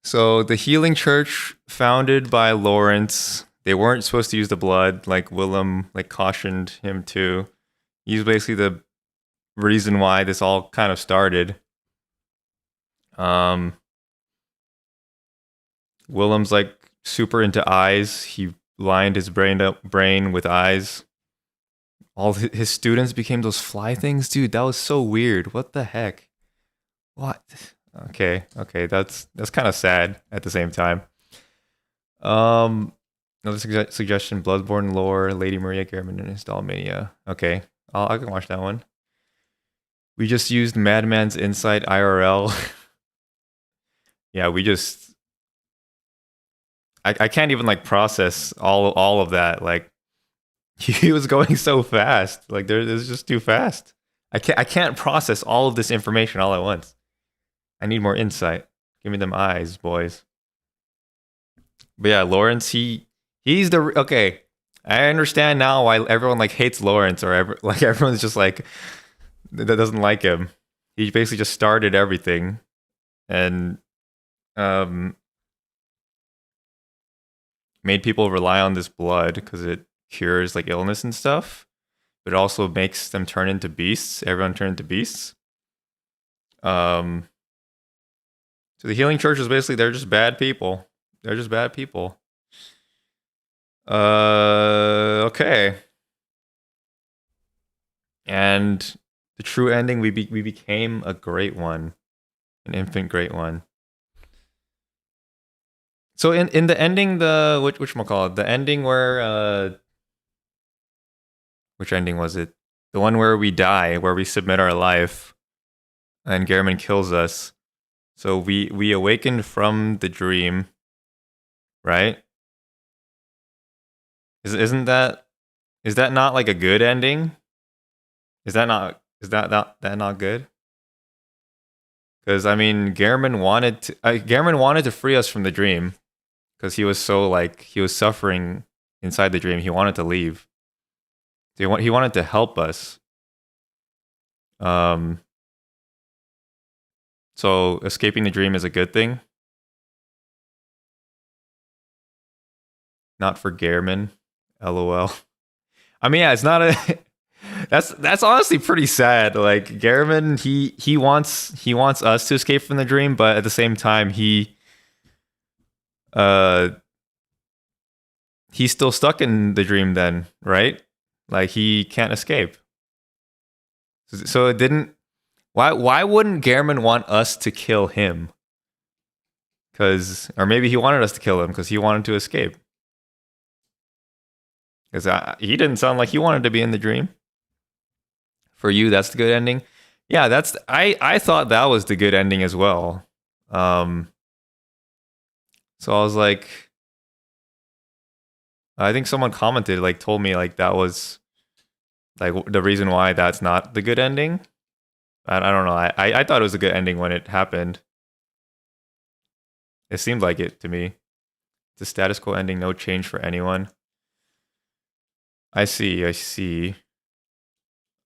A: so the healing church founded by Lawrence. They weren't supposed to use the blood, like Willem like cautioned him to. He's basically the reason why this all kind of started. Willem's like super into eyes. He lined his brain with eyes. All his students became those fly things, dude. That was so weird. What the heck? What? Okay, that's kind of sad at the same time. Another suggestion: Bloodborne lore, Lady Maria Gehrman and install Mania. Okay, I can watch that one. We just used Madman's Insight IRL. Yeah, we just. I can't even like process all of that. Like, he was going so fast. Like, it's just too fast. I can't process all of this information all at once. I need more insight. Give me them eyes, boys. But yeah, Lawrence, he's the okay. I understand now why everyone like hates Lawrence, or everyone's just like that doesn't like him. He basically just started everything, and made people rely on this blood because it cures like illness and stuff, but it also makes them turn into beasts. Everyone turn into beasts. So the Healing Church is basically, they're just bad people. They're just bad people. Okay. And the true ending, we became a great one, an infant great one. So in the ending, whatchamacallit, the ending where which ending was it? The one where we die, where we submit our life, and Gehrman kills us. So we awakened from the dream, right? Is that not like a good ending? Is that not good? Because I mean, Gehrman wanted to free us from the dream, because he was suffering inside the dream. He wanted to leave. He wanted to help us. So escaping the dream is a good thing. Not for Gehrman. LOL. I mean, yeah, it's not a. That's honestly pretty sad. Like, Gehrman, he wants us to escape from the dream, but at the same time, he's still stuck in the dream. Then, right? Like, he can't escape. So it didn't. Why wouldn't Gehrman want us to kill him? Or maybe he wanted us to kill him because he wanted to escape. Because he didn't sound like he wanted to be in the dream. For you, that's the good ending. Yeah, I thought that was the good ending as well. So I was like, I think someone commented, like, told me like that was like the reason why that's not the good ending. I don't know. I thought it was a good ending when it happened. It seemed like it to me. It's a status quo ending, no change for anyone. I see.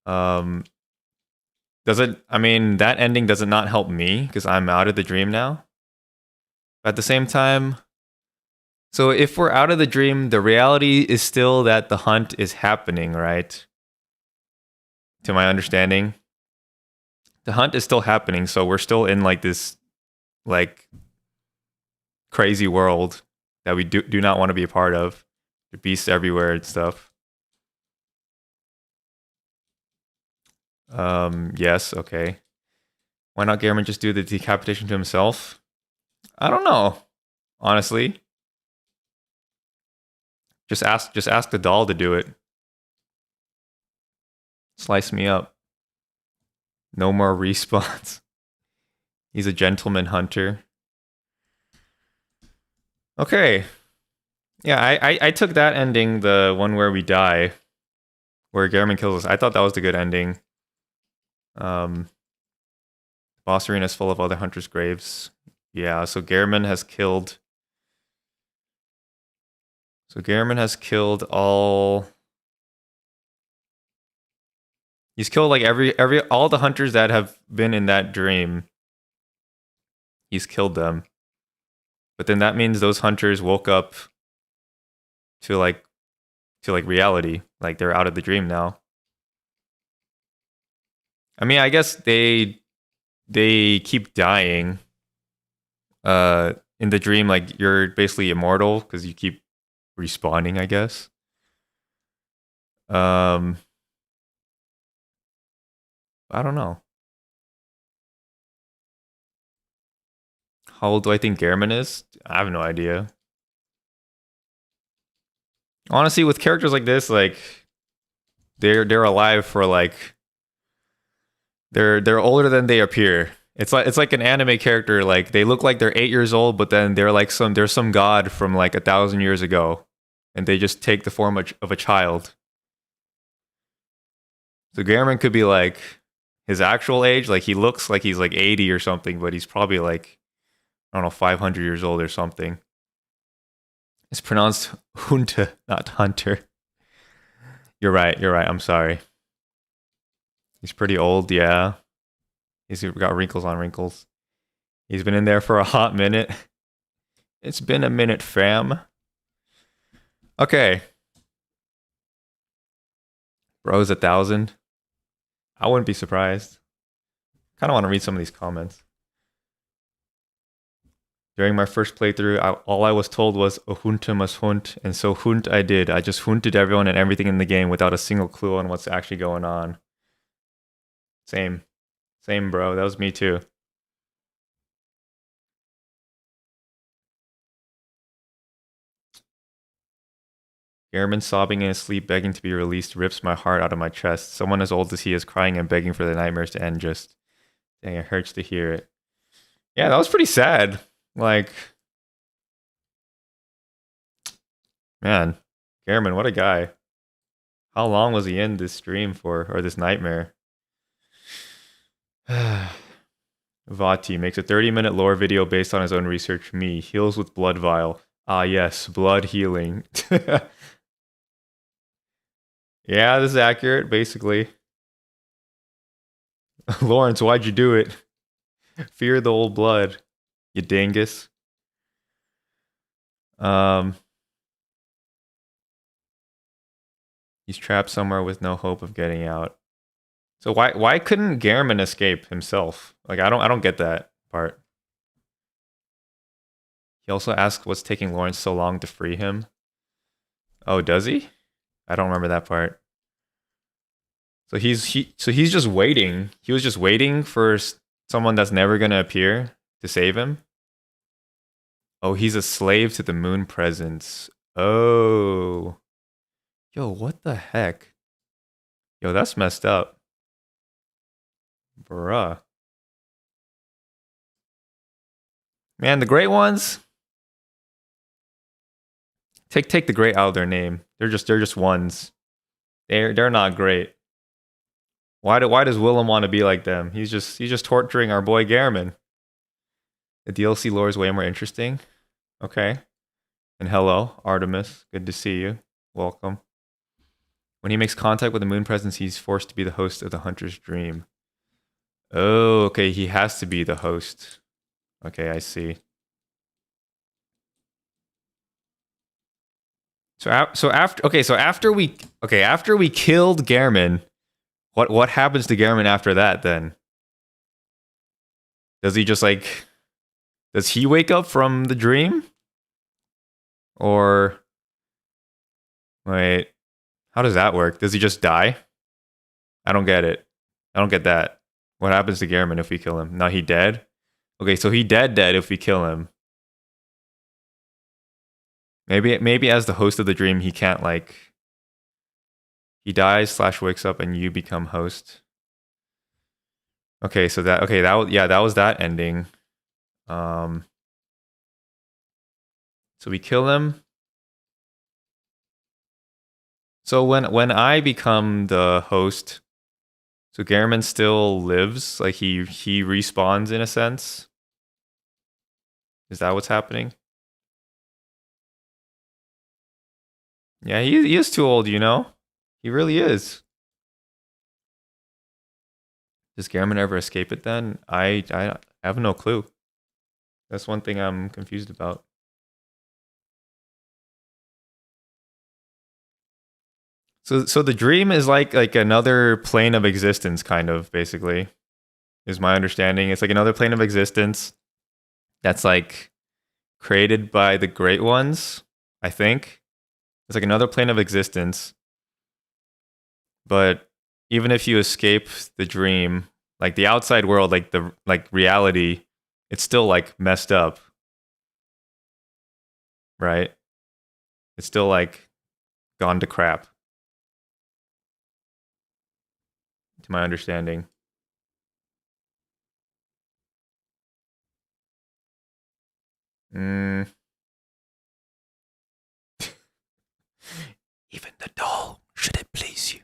A: Does it? I mean, that ending does it not help me because I'm out of the dream now? At the same time, so if we're out of the dream, the reality is still that the hunt is happening, right? To my understanding, the hunt is still happening, so we're still in like this, like, crazy world that we do not want to be a part of. The beasts everywhere and stuff. Yes, okay. Why not Gehrman just do the decapitation to himself? I don't know, honestly. Just ask the doll to do it. Slice me up. No more respawns. He's a gentleman hunter. Okay. Yeah, I took that ending, the one where we die, where Gehrman kills us. I thought that was the good ending. Boss arena is full of other hunters' graves. Yeah, so Gehrman has killed. All. He's killed like all the hunters that have been in that dream. He's killed them. But then that means those hunters woke up to reality. Like, they're out of the dream now. I mean, I guess they keep dying in in the dream, like you're basically immortal because you keep respawning, I guess. I don't know. How old do I think Gehrman is? I have no idea. Honestly, with characters like this, like they're alive for like they're older than they appear. It's like an anime character. Like they look like they're 8 years old, but then they're like there's some god from like 1,000 years ago, and they just take the form of a child. So Gehrman could be like his actual age, like he looks like he's like 80 or something, but he's probably like, I don't know, 500 years old or something. It's pronounced Hunter, not Hunter. You're right. I'm sorry. He's pretty old, yeah. He's got wrinkles on wrinkles. He's been in there for a hot minute. It's been a minute, fam. Okay. Bro's 1,000. I wouldn't be surprised. Kind of want to read some of these comments. During my first playthrough, all I was told was, "Oh, hunte must hunt," and so hunt I did. I just hunted everyone and everything in the game without a single clue on what's actually going on. Same, bro. That was me too. Gehrman sobbing in his sleep, begging to be released, rips my heart out of my chest. Someone as old as he is crying and begging for the nightmares to end. Just, dang, it hurts to hear it. Yeah, that was pretty sad. Like, man, Gehrman, what a guy. How long was he in this stream for, or this nightmare? Vati makes a 30-minute lore video based on his own research. Me, heals with blood vial. Ah, yes, blood healing. Yeah, this is accurate, basically. Lawrence, why'd you do it? Fear the old blood, you dingus. He's trapped somewhere with no hope of getting out. So why couldn't Gehrman escape himself? Like I don't get that part. He also asks what's taking Lawrence so long to free him. Oh, does he? I don't remember that part. So he's just waiting. He was just waiting for someone that's never gonna appear to save him. Oh, he's a slave to the moon presence. Oh. Yo, what the heck? Yo, that's messed up. Bruh. Man, the great ones. Take the great out of their name. They're just ones. They're not great. Why does Willem want to be like them? He's just torturing our boy Gehrman. The DLC lore is way more interesting. Okay. And hello, Artemis. Good to see you. Welcome. When he makes contact with the moon presence, he's forced to be the host of the hunter's dream. Oh, okay. He has to be the host. Okay, I see. So after we killed Gehrman, what happens to Gehrman after that then? Does he just like, does he wake up from the dream? Or wait, how does that work? Does he just die? I don't get it. I don't get that. What happens to Gehrman if we kill him? Now he dead? Okay, so he dead if we kill him. Maybe as the host of the dream, he can't like. He dies / wakes up and you become host. Okay, so that was that ending. So we kill him. So when I become the host, so Gehrman still lives, like he respawns in a sense. Is that what's happening? Yeah, he is too old, you know? He really is. Does Gehrman ever escape it then? I have no clue. That's one thing I'm confused about. So the dream is like another plane of existence, kind of, basically, is my understanding. It's like another plane of existence that's like created by the Great Ones, I think. It's like another plane of existence. But even if you escape the dream, like the outside world, like the reality, it's still like messed up. Right? It's still like gone to crap. To my understanding. Even the doll, should it please you?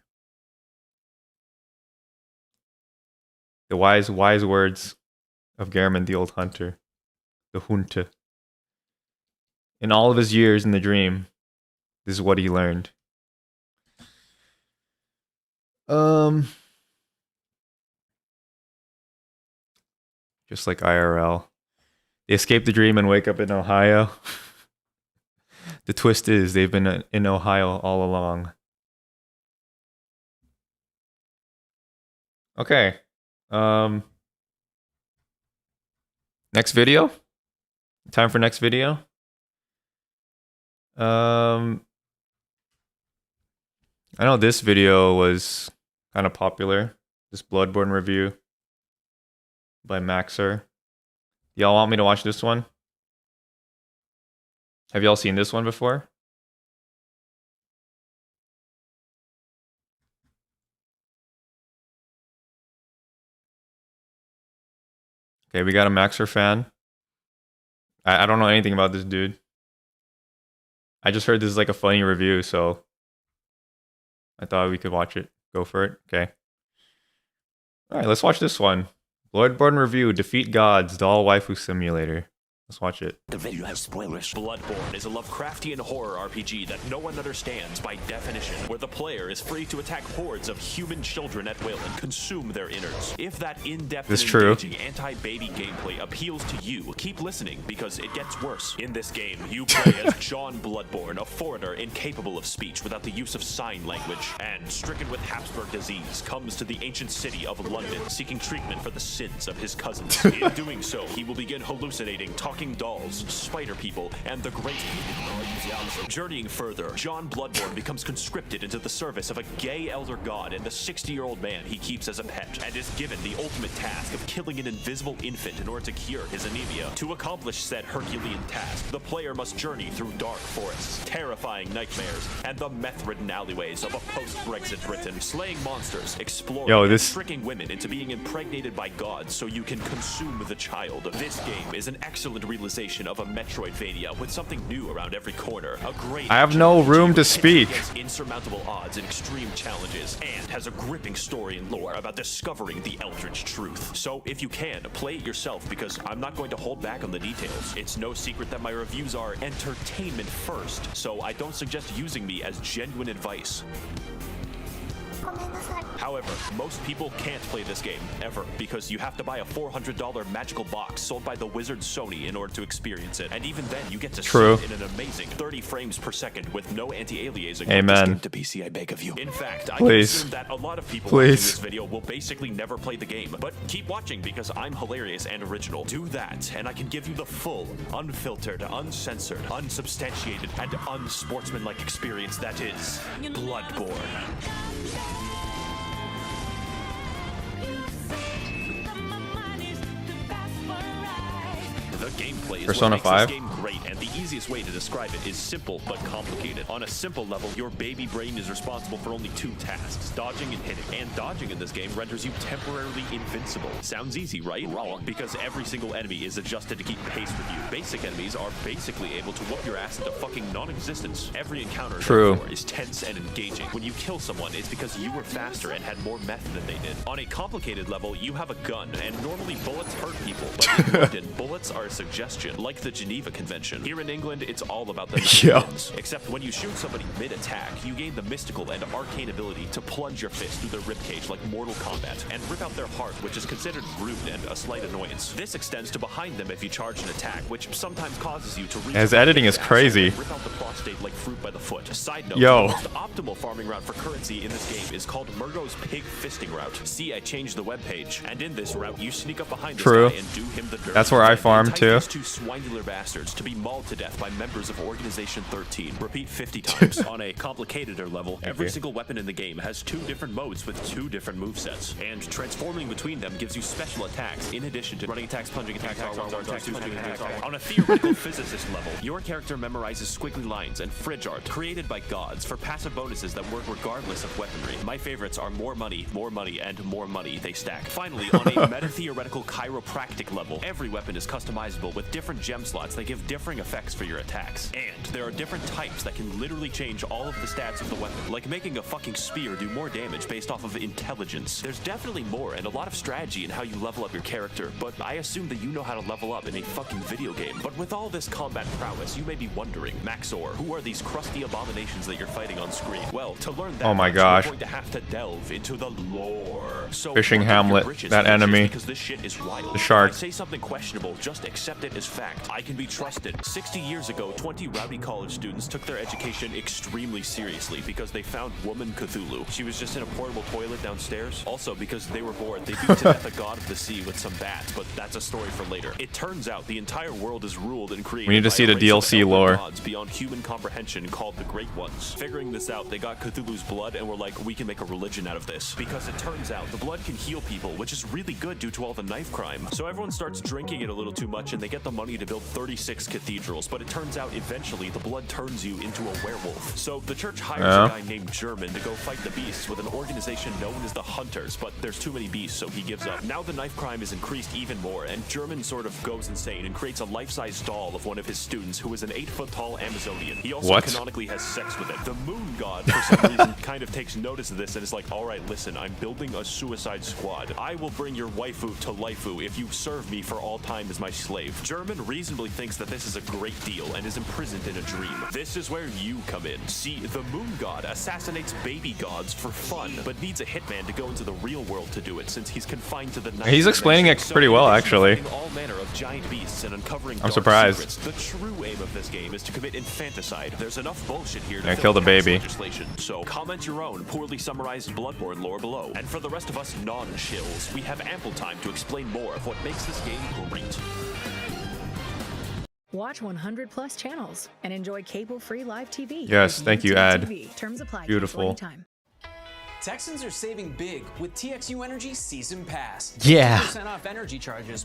A: The wise words of Gehrman, the old hunter. The Hunter. In all of his years in the dream, this is what he learned. Just like IRL. They escape the dream and wake up in Ohio. The twist is they've been in Ohio all along. Okay. Next video? Time for next video? I know this video was kind of popular. This Bloodborne review by Maxor. Y'all want me to watch this one? Have y'all seen this one before? Okay, we got a Maxor fan. I don't know anything about this dude. I just heard this is like a funny review, so I thought we could watch it. Go for it. Okay. Alright, let's watch this one. Bloodborne review, Defeat Gods, Doll Waifu Simulator. Let's watch it.
G: The video has spoilers. Bloodborne is a Lovecraftian horror RPG that no one understands by definition, where the player is free to attack hordes of human children at will and consume their innards. If that in-depth and engaging anti-baby gameplay appeals to you, keep listening because it gets worse. In this game, you play as John Bloodborne, a foreigner incapable of speech without the use of sign language, and stricken with Habsburg disease, comes to the ancient city of London, seeking treatment for the sins of his cousins. In doing so, he will begin hallucinating talking dolls, spider people, and the great journeying further, John Bloodborne becomes conscripted into the service of a gay elder god and the 60-year-old man he keeps as a pet, and is given the ultimate task of killing an invisible infant in order to cure his anemia. To accomplish said Herculean task, the player must journey through dark forests, terrifying nightmares, and the meth-ridden alleyways of a post-Brexit Britain, slaying monsters, exploring, and tricking women into being impregnated by gods so you can consume the child. This game is an excellent realization of a Metroidvania with something new around every corner. A great
A: I have no room to speak.
G: Insurmountable odds and extreme challenges, and has a gripping story and lore about discovering the eldritch truth. So if you can, play it yourself because I'm not going to hold back on the details. It's no secret that my reviews are entertainment first, so I don't suggest using me as genuine advice. However, most people can't play this game, ever, because you have to buy a $400 magical box sold by the wizard Sony in order to experience it. And even then, you get to see it in an amazing 30 frames per second with no anti-aliasing.
A: Amen.
G: To PC, I beg of you. In fact, I
A: can
G: assume that a lot of people watching this video will basically never play the game. But keep watching because I'm hilarious and original. Do that, and I can give you the full, unfiltered, uncensored, unsubstantiated, and unsportsmanlike experience that is Bloodborne. The gameplay is
A: Persona
G: what makes
A: 5.
G: this game great, and the easiest way to describe it is simple but complicated. On a simple level, your baby brain is responsible for only two tasks, dodging and hitting. And dodging in this game renders you temporarily invincible. Sounds easy, right? Wrong. Because every single enemy is adjusted to keep pace with you. Basic enemies are basically able to whoop your ass into fucking non-existence. Every encounter, therefore, is tense and engaging. When you kill someone, it's because you were faster and had more meth than they did. On a complicated level, you have a gun, and normally bullets hurt people. But in London, bullets are a suggestion, like the Geneva Convention. Here in England, it's all about the guns. Except when you shoot somebody mid-attack, you gain the mystical and arcane ability to plunge your fist through their ribcage like Mortal Kombat, and rip out their heart, which is considered rude and a slight annoyance. This extends to behind them if you charge an attack, which sometimes causes you to reach.
A: His editing is crazy.
G: Rip out the raw state like fruit by the foot. Side note,
A: Yo.
G: the most optimal farming route for currency in this game is called Murgo's Pig Fisting Route. See, I changed the webpage. And in this route, you sneak up behind this
A: True.
G: guy and do him the dirt.
A: That's where I
G: And
A: farm,
G: entice
A: too.
G: these two swinular bastards to be mauled to death by members of Organization 13. Repeat 50 times. On a complicateder level, every single weapon in the game has 2 different modes with 2 different movesets. And transforming between them gives you special attacks, in addition to running attacks, plunging attacks, R1, attacks, swinging attacks. On a theoretical physicist level, your character memorizes squiggly lines and fridge art created by gods for passive bonuses that work regardless of weaponry. My favorites are more money, and more money they stack. Finally, on a meta-theoretical chiropractic level, every weapon is customizable with different gem slots that give differing effects for your attacks. And there are different types that can literally change all of the stats of the weapon, like making a fucking spear do more damage based off of intelligence. There's definitely more and a lot of strategy in how you level up your character, but I assume that you know how to level up in a fucking video game. But with all this combat prowess, you may be wondering, Maxor, who are these crusty abominations that you're fighting on screen? Well, to learn that,
A: Oh my gosh.
G: you're going to have to delve into the lore. So
A: Fishing
G: buckle up your
A: Hamlet,
G: britches,
A: that
G: folks,
A: enemy.
G: because this shit is wild.
A: The shark.
G: If I say something questionable, just accept it as fact. I can be trusted. 60 years ago, 20 rowdy college students took their education extremely seriously because they found Woman Cthulhu. She was just in a portable toilet downstairs. Also, because they were bored, they beat to death a god of the sea with some bats, but that's a story for later. It turns out the entire world is ruled and created
A: We need to
G: by
A: see
G: a
A: the
G: race of
A: DLC
G: elder
A: lore.
G: gods beyond human comprehension called the Great Ones. Figuring this out, they got Cthulhu's blood and were like, we can make a religion out of this. Because it turns out the blood can heal people, which is really good due to all the knife crime. So everyone starts drinking it a little too much and they get the money to build 36 cathedrals, but it turns out eventually the blood turns you into a werewolf. So the church hires a guy named Gehrman to go fight the beasts with an organization known as the Hunters, but there's too many beasts, so he gives up. Now the knife crime is increased even more, and Gehrman sort of goes insane and creates a life-size doll of one of his students who is an 8-foot-tall Amazonian. He also canonically has sex with it. The moon god, for some reason, kind of takes notice of this and is like, alright, listen, I'm building a suicide squad. I will bring your waifu to laifu if you serve me for all time as my slave. Gehrman reasonably thinks that this is a great deal and is imprisoned in a dream. This is where you come in. See, the moon god assassinates baby gods for fun, but needs a hitman to go into the real world to do it since he's confined to the ninth
A: He's explaining it
G: dimension.
A: pretty well, actually.
G: Fighting all manner of giant beasts and uncovering
A: I'm
G: dark
A: surprised.
G: secrets. The true aim of this game is to commit infanticide. There's enough bullshit here to
A: Yeah,
G: fill
A: kill the
G: past
A: baby.
G: legislation. So comment your own poorly summarized Bloodborne lore below. And for the rest of us non-chills, we have ample time to explain more of what makes this game great.
H: Watch 100 plus channels and enjoy cable-free live TV.
A: Yes,
H: with
A: thank you,
H: YouTube
A: Ad.
H: TV. Terms apply.
A: Beautiful.
H: Anytime.
I: Texans are saving big with TXU Energy Season Pass.
A: Yeah.
I: 50% off energy charges.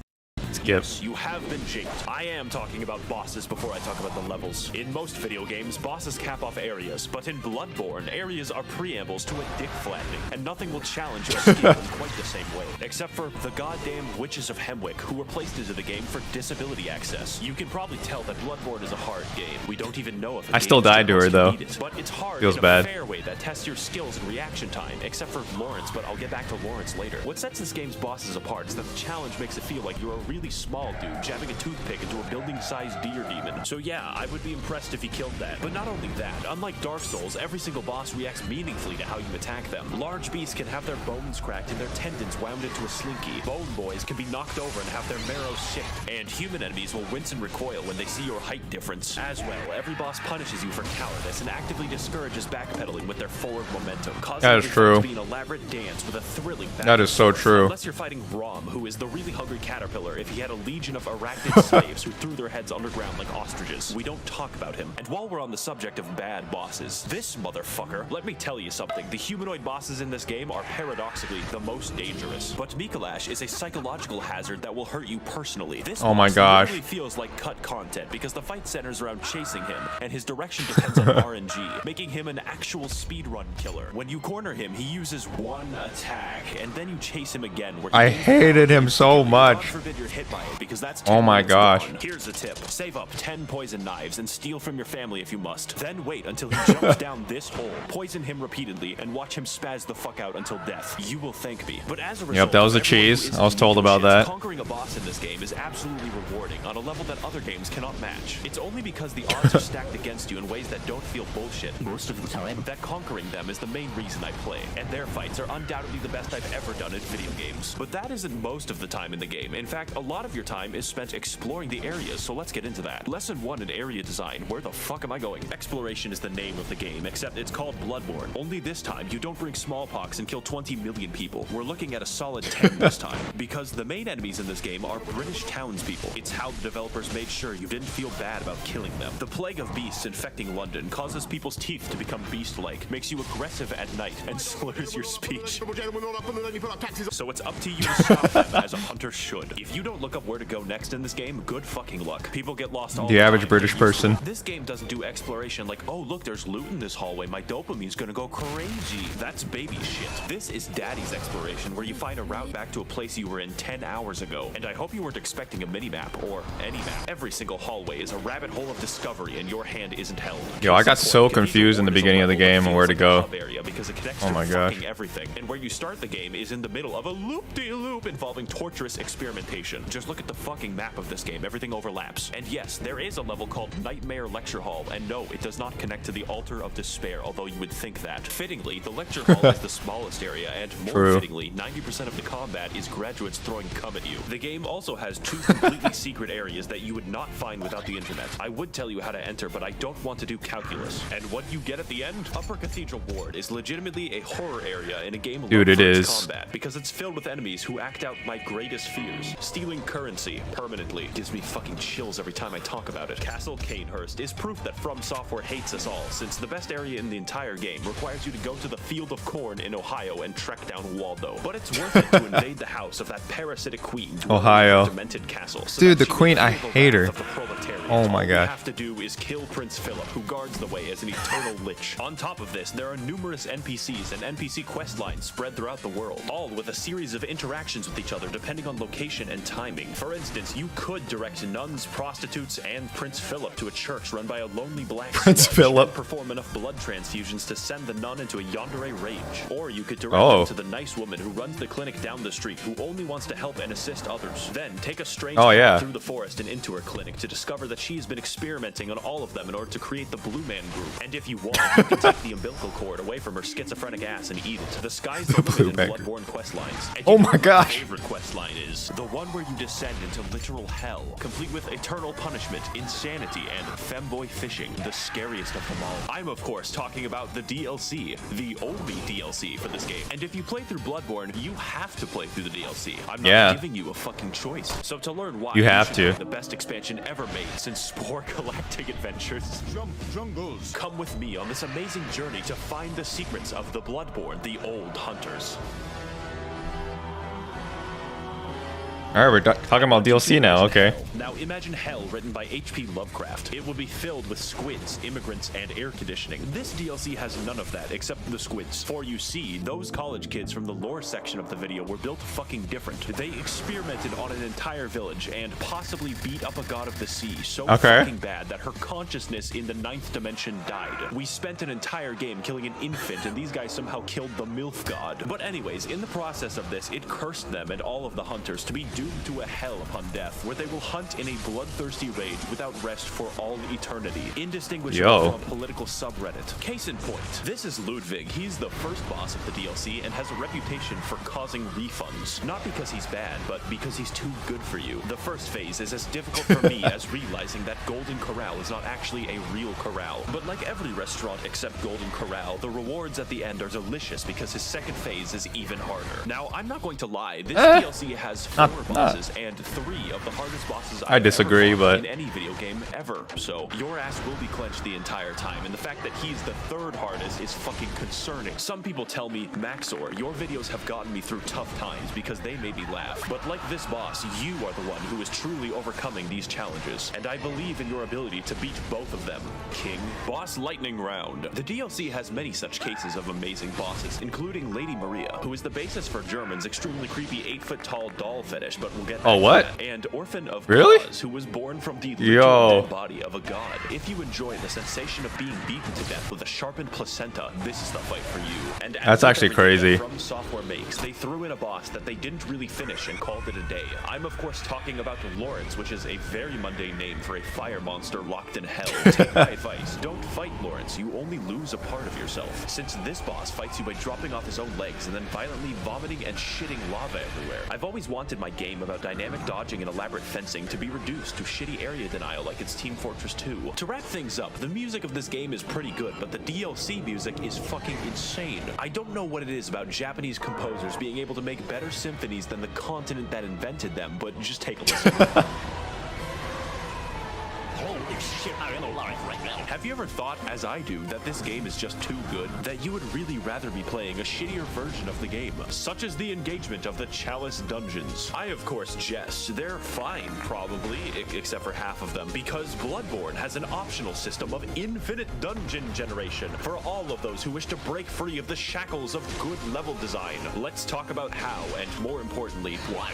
A: Skip.
G: You have been japed. I am talking about bosses before I talk about the levels. In most video games, bosses cap off areas, but in Bloodborne, areas are preambles to a dick flattening, and nothing will challenge your skill in quite the same way. Except for the goddamn Witches of Hemwick, who were placed into the game for disability access. You can probably tell that Bloodborne is a hard game. We don't even know if
A: I still died to her, though.
G: But it's hard
A: Feels
G: in
A: bad.
G: a fair way that tests your skills and reaction time, except for Lawrence, but I'll get back to Lawrence later. What sets this game's bosses apart is that the challenge makes it feel like you're a really small dude jabbing a toothpick into a building-sized deer demon. So yeah, I would be impressed if he killed that. But not only that, unlike Dark Souls, every single boss reacts meaningfully to how you attack them. Large beasts can have their bones cracked and their tendons wound into a slinky. Bone boys can be knocked over and have their marrow shipped. And human enemies will wince and recoil when they see your height difference. As well, every boss punishes you for cowardice and actively discourages backpedaling with their forward momentum, causing
A: That is
G: the
A: true.
G: to be an elaborate dance with a thrilling battle.
A: That is so true.
G: Unless you're fighting Rom, who is the really hungry caterpillar if he had a legion of arachnid slaves who threw their heads underground like ostriches. We don't talk about him. And while we're on the subject of bad bosses, this motherfucker, let me tell you something. The humanoid bosses in this game are paradoxically the most dangerous. But Mikolash is a psychological hazard that will hurt you personally. This
A: Oh my
G: boss
A: gosh.
G: literally feels like cut content because the fight centers around chasing him, and his direction depends on RNG, making him an actual speedrun killer. When you corner him, he uses one attack, and then you chase him again. Where he
A: I
G: aims
A: hated him so
G: God
A: much.
G: forbid you're hit by it, because that's
A: Oh
G: 10
A: my
G: minutes
A: gosh.
G: gone. Here's a tip. Save up 10 poison knives and steal from your family if you must. Then wait until he jumps down this hole, poison him repeatedly, and watch him spaz the fuck out until death. You will thank me. But as a result,
A: Yep, that was a
G: everyone who
A: cheese.
G: is
A: I was told about
G: shit,
A: that.
G: Conquering a boss in this game is absolutely rewarding on a level that other games cannot match. It's only because the odds are stacked against you in ways that don't feel bullshit most of the time that conquering them is the main reason I play, and their fights are undoubtedly the best I've ever done in video games. But that isn't most of the time in the game. In fact, a lot lot of your time is spent exploring the areas, so let's get into that. Lesson 1 in area design. Where the fuck am I going? Exploration is the name of the game, except it's called Bloodborne. Only this time, you don't bring smallpox and kill 20 million people. We're looking at a solid 10 this time, because the main enemies in this game are British townspeople. It's how the developers made sure you didn't feel bad about killing them. The plague of beasts infecting London causes people's teeth to become beast-like, makes you aggressive at night, and slurs your speech. So it's up to you to stop them as a hunter should. If you don't look up where to go next in this game, good fucking luck. People get lost all the
A: average
G: time.
A: British person.
G: This game doesn't do exploration like, oh look, there's loot in this hallway, my dopamine's gonna go crazy. That's baby shit. This is daddy's exploration, where you find a route back to a place you were in 10 hours ago. And I hope you weren't expecting a mini-map or any map. Every single hallway is a rabbit hole of discovery and your hand isn't held.
A: Yo, I got so confused in the beginning of the game and where to go. Oh my god.
G: Everything. And where you start the game is in the middle of a loop-de-loop involving torturous experimentation. Just look at the fucking map of this game. Everything overlaps. And yes, there is a level called Nightmare Lecture Hall, and no, it does not connect to the Altar of Despair, although you would think that. Fittingly, the Lecture Hall is the smallest area, and more fittingly, 90% of the combat is graduates throwing cum at you. The game also has 2 completely secret areas that you would not find without the internet. I would tell you how to enter, but I don't want to do calculus. And what you get at the end? Upper Cathedral Ward is legitimately a horror area in a game
A: Dude, it is.
G: combat, because it's filled with enemies who act out my greatest fears. Stealing currency permanently gives me fucking chills every time I talk about it. Castle Canehurst is proof that From Software hates us all, since the best area in the entire game requires you to go to the Field of Corn in Ohio and trek down Waldo. But it's worth it to invade the house of that parasitic queen
A: Ohio.
G: demented castle. So
A: Dude, the queen, I hate her. Oh my god.
G: All you have to do is kill Prince Philip, who guards the way as an eternal lich. On top of this, there are numerous NPCs and NPC quest lines spread throughout the world, all with a series of interactions with each other depending on location and timing. For instance, you could direct nuns, prostitutes, and Prince Philip to a church run by a lonely black
A: Prince Philip.
G: perform enough blood transfusions to send the nun into a yandere rage. Or you could direct them to the nice woman who runs the clinic down the street, who only wants to help and assist others. Then take a strange path through the forest and into her clinic to discover that she's been experimenting on all of them in order to create the Blue Man Group. And if you want, you can take the umbilical cord away from her schizophrenic ass and eat it. The sky's the limit in Bloodborne quest lines. And
A: oh my gosh.
G: My favorite quest line is the one where you descend into literal hell, complete with eternal punishment, insanity, and femboy fishing, the scariest of them all. I'm of course talking about the DLC, the only DLC for this game. And if you play through Bloodborne, you have to play through the DLC. I'm not giving you a fucking choice. So to learn why,
A: you have to.
G: The best expansion ever made since Spore Galactic Adventures.
F: Jungles.
G: Come with me on this amazing journey to find the secrets of the Bloodborne, the old hunters.
A: Alright, we're talking about DLC now, okay.
G: Now imagine hell written by H.P. Lovecraft. It would be filled with squids, immigrants, and air conditioning. This DLC has none of that except the squids. For you see, those college kids from the lore section of the video were built fucking different. They experimented on an entire village and possibly beat up a god of the sea so fucking bad that her consciousness in the 9th dimension died. We spent an entire game killing an infant and these guys somehow killed the MILF god. But anyways, in the process of this, it cursed them and all of the hunters to be doomed to a hell upon death, where they will hunt in a bloodthirsty rage without rest for all eternity, indistinguishable from a political subreddit. Case in point, this is Ludwig. He's the first boss of the DLC and has a reputation for causing refunds. Not because he's bad, but because he's too good for you. The first phase is as difficult for me as realizing that Golden Corral is not actually a real corral. But like every restaurant except Golden Corral, the rewards at the end are delicious because his second phase is even harder. Now, I'm not going to lie, this DLC has 4 bosses and 3 of the hardest bosses I've
A: disagree,
G: ever
A: but
G: in any video game ever. So your ass will be clenched the entire time, and the fact that he's the 3rd hardest is fucking concerning. Some people tell me, Maxor, your videos have gotten me through tough times because they made me laugh. But like this boss, you are the one who is truly overcoming these challenges, and I believe in your ability to beat both of them, King. Boss Lightning Round. The DLC has many such cases of amazing bosses, including Lady Maria, who is the basis for Gehrman's extremely creepy 8-foot-tall doll fetish, but we'll get
A: Oh, what?
G: And Orphan of
A: Really?
G: Cause, who was born from the
A: dead
G: body of a god. If you enjoy the sensation of being beaten to death with a sharpened placenta, this is the fight for you. And
A: that's actually crazy.
G: From Software makes, they threw in a boss that they didn't really finish and called it a day. I'm of course talking about Lawrence, which is a very mundane name for a fire monster locked in hell. Take my advice. Don't fight Lawrence. You only slowly lose a part of yourself, since this boss fights you by dropping off his own legs and then violently vomiting and shitting lava everywhere. I've always wanted my game about dynamic dodging and elaborate fencing to be reduced to shitty area denial like it's Team Fortress 2. To wrap things up, the music of this game is pretty good, but the DLC music is fucking insane. I don't know what it is about Japanese composers being able to make better symphonies than the continent that invented them, but just take a listen. Holy shit, I'm alive right now. Have you ever thought, as I do, that this game is just too good? That you would really rather be playing a shittier version of the game, such as the engagement of the Chalice dungeons? I, of course, jest. They're fine, probably, except for half of them, because Bloodborne has an optional system of infinite dungeon generation for all of those who wish to break free of the shackles of good level design. Let's talk about how, and more importantly, why.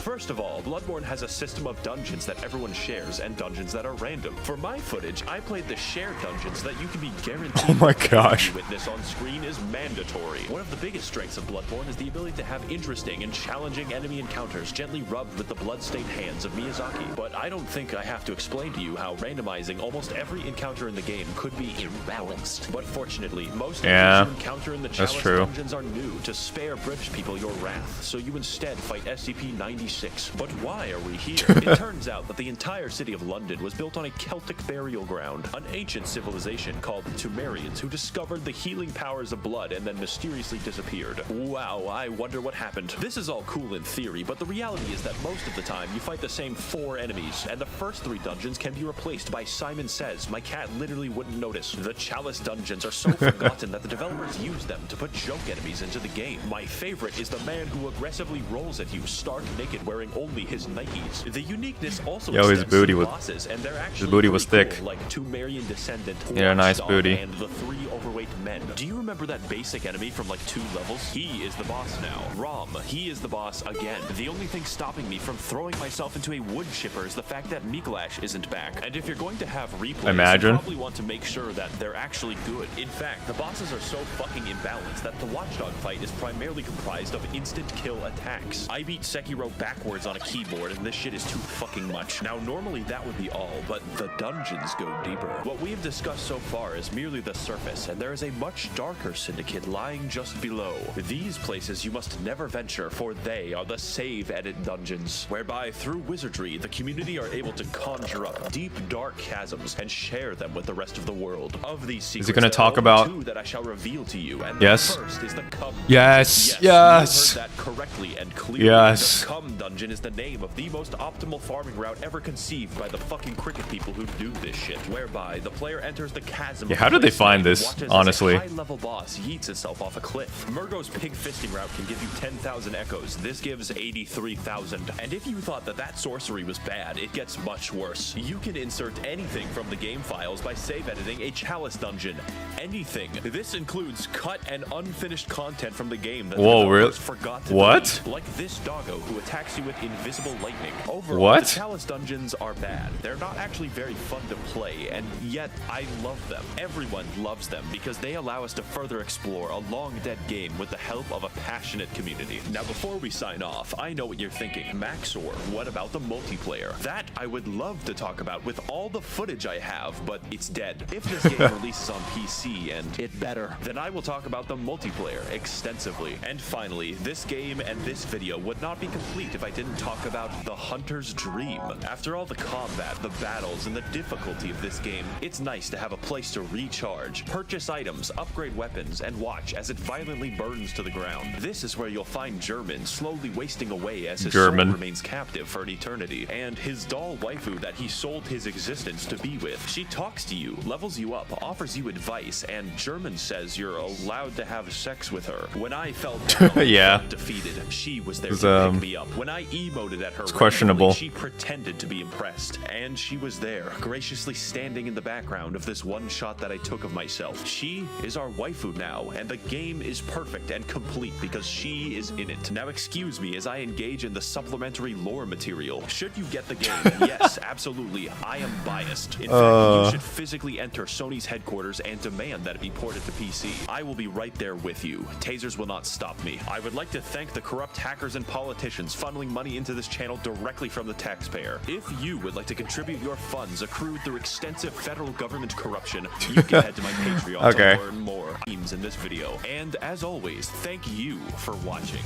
G: First of all, Bloodborne has a system of dungeons that everyone shares and dungeons that are random. For my footage, I played the shared dungeons that you can be guaranteed.
A: Oh my gosh.
G: To witness on screen is mandatory. One of the biggest strengths of Bloodborne is the ability to have interesting and challenging enemy encounters gently rubbed with the blood-stained hands of Miyazaki. But I don't think I have to explain to you how randomizing almost every encounter in the game could be imbalanced. But fortunately, most enemies you encounter in the Chalice dungeons are new to spare British people your wrath, so you instead fight SCP-96. But why are we here? It turns out that the entire city of London was built on a Celtic burial ground, an ancient civilization called the Sumerians who discovered the healing powers of blood and then mysteriously disappeared. Wow, I wonder what happened. This is all cool in theory, but the reality is that most of the time you fight the same 4 enemies, and the first 3 dungeons can be replaced by Simon Says. My cat literally wouldn't notice. The Chalice dungeons are so forgotten that the developers use them to put joke enemies into the game. My favorite is the man who aggressively rolls at you stark naked wearing only his Nikes. The uniqueness also
A: his booty was
G: bosses, and they're actually
A: his booty was
G: cool,
A: thick.
G: like Sumerian descendant,
A: Yeah, nice booty.
G: and the 3 overweight men. Do you remember that basic enemy from like 2 levels? He is the boss now. Rom, he is the boss again. The only thing stopping me from throwing myself into a wood chipper is the fact that Miklash isn't back. And if you're going to have replays, you probably want to make sure that they're actually good. In fact, the bosses are so fucking imbalanced that the Watchdog fight is primarily comprised of instant kill attacks. I beat Sekiro backwards on a keyboard, and this shit is too fucking much. Now, normally that would be all, but the dungeons go deeper. What we have discussed so far is merely the surface, and there is a much darker syndicate lying just below. These places you must never venture, for they are the save edit dungeons, whereby through wizardry, the community are able to conjure up deep, dark chasms and share them with the rest of the world. Of these secrets,
A: is it going to talk
G: there are
A: about
G: 2 that I shall reveal to you, and
A: yes,
G: the first is the Cum.
A: yes,
G: You heard that correctly and clearly.
A: yes.
G: The Cum dungeon is the name of the most optimal farming route ever conceived by the fucking cricket people who do this shit, whereby the player enters the chasm.
A: Yeah, how did they find this, honestly?
G: A high-level boss yeets itself off a cliff. Murgo's pig fisting route can give you 10,000 echoes. This gives 83,000. And if you thought that that sorcery was bad, it gets much worse. You can insert anything from the game files by save editing a Chalice dungeon. Anything. This includes cut and unfinished content from the game that
A: whoa, really?
G: Forgot to
A: What?
G: delete, like this doggo who attacks you with invisible lightning. Overall,
A: what?
G: The Chalice dungeons are bad. They're not actually very fun to play, and yet I love them. Everyone loves them because they allow us to further explore a long-dead game with the help of a passionate community. Now, before we sign off, I know what you're thinking. Maxor, what about the multiplayer? That I would love to talk about with all the footage I have, but it's dead. If this game releases on PC, and it better, then I will talk about the multiplayer extensively. And finally, this game and this video would not be complete if I didn't talk about the Hunter's Dream. After all the combat, the battles, and the difficulty of this game, it's nice to have a place to recharge, purchase items, upgrade weapons, and watch as it violently burns to the ground. This is where you'll find Gehrman slowly wasting away as his soul remains captive for an eternity, and his doll waifu that he sold his existence to be with. She talks to you, levels you up, offers you advice, and Gehrman says you're allowed to have sex with her. When I felt down,
A: yeah,
G: defeated, she was there to pick me up. When I emoted at her,
A: it's questionable.
G: She pretended to be impressed, and she was there, graciously standing in the background of this one shot that I took of myself. She is our waifu now, and the game is perfect and complete because she is in it. Now excuse me as I engage in the supplementary lore material. Should you get the game, yes, absolutely, I am biased. In fact, you should physically enter Sony's headquarters and demand that it be ported to PC. I will be right there with you. Tasers will not stop me. I would like to thank the corrupt hackers and politicians funding funneling money into this channel directly from the taxpayer. If you would like to contribute your funds accrued through extensive federal government corruption, you can head to my Patreon to learn more themes in this video. And as always, thank you for watching.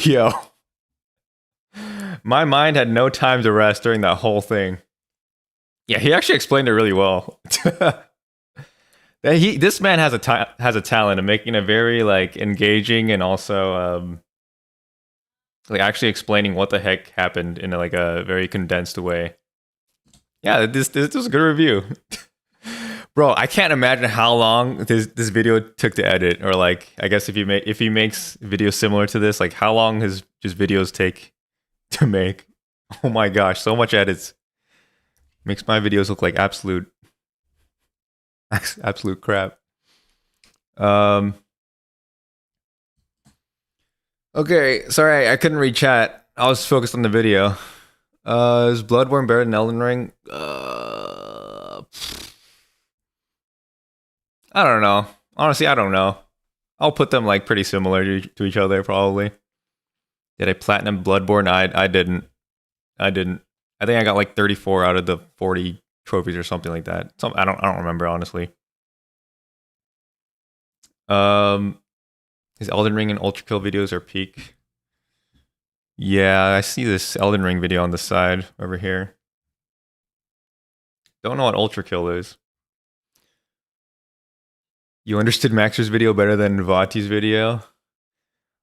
A: Yo. My mind had no time to rest during that whole thing. Yeah, he actually explained it really well. This man has a talent of making a very like engaging and also like actually explaining what the heck happened in like a very condensed way. Yeah, this was a good review. Bro, I can't imagine how long this video took to edit, or like I guess if he makes videos similar to this, like how long his videos take to make. Oh my gosh, so much edits. Makes my videos look like absolute crap. Okay, sorry, I couldn't read chat. I was focused on the video. Is Bloodborne better than Elden Ring? I don't know. Honestly, I don't know. I'll put them like pretty similar to each other probably. Did I platinum Bloodborne? I didn't. I think I got like 34 out of the 40 trophies or something like that. I don't remember honestly. His Elden Ring and Ultra Kill videos are peak. Yeah, I see this Elden Ring video on the side over here. Don't know what Ultra Kill is. You understood Maxor's video better than Vati's video?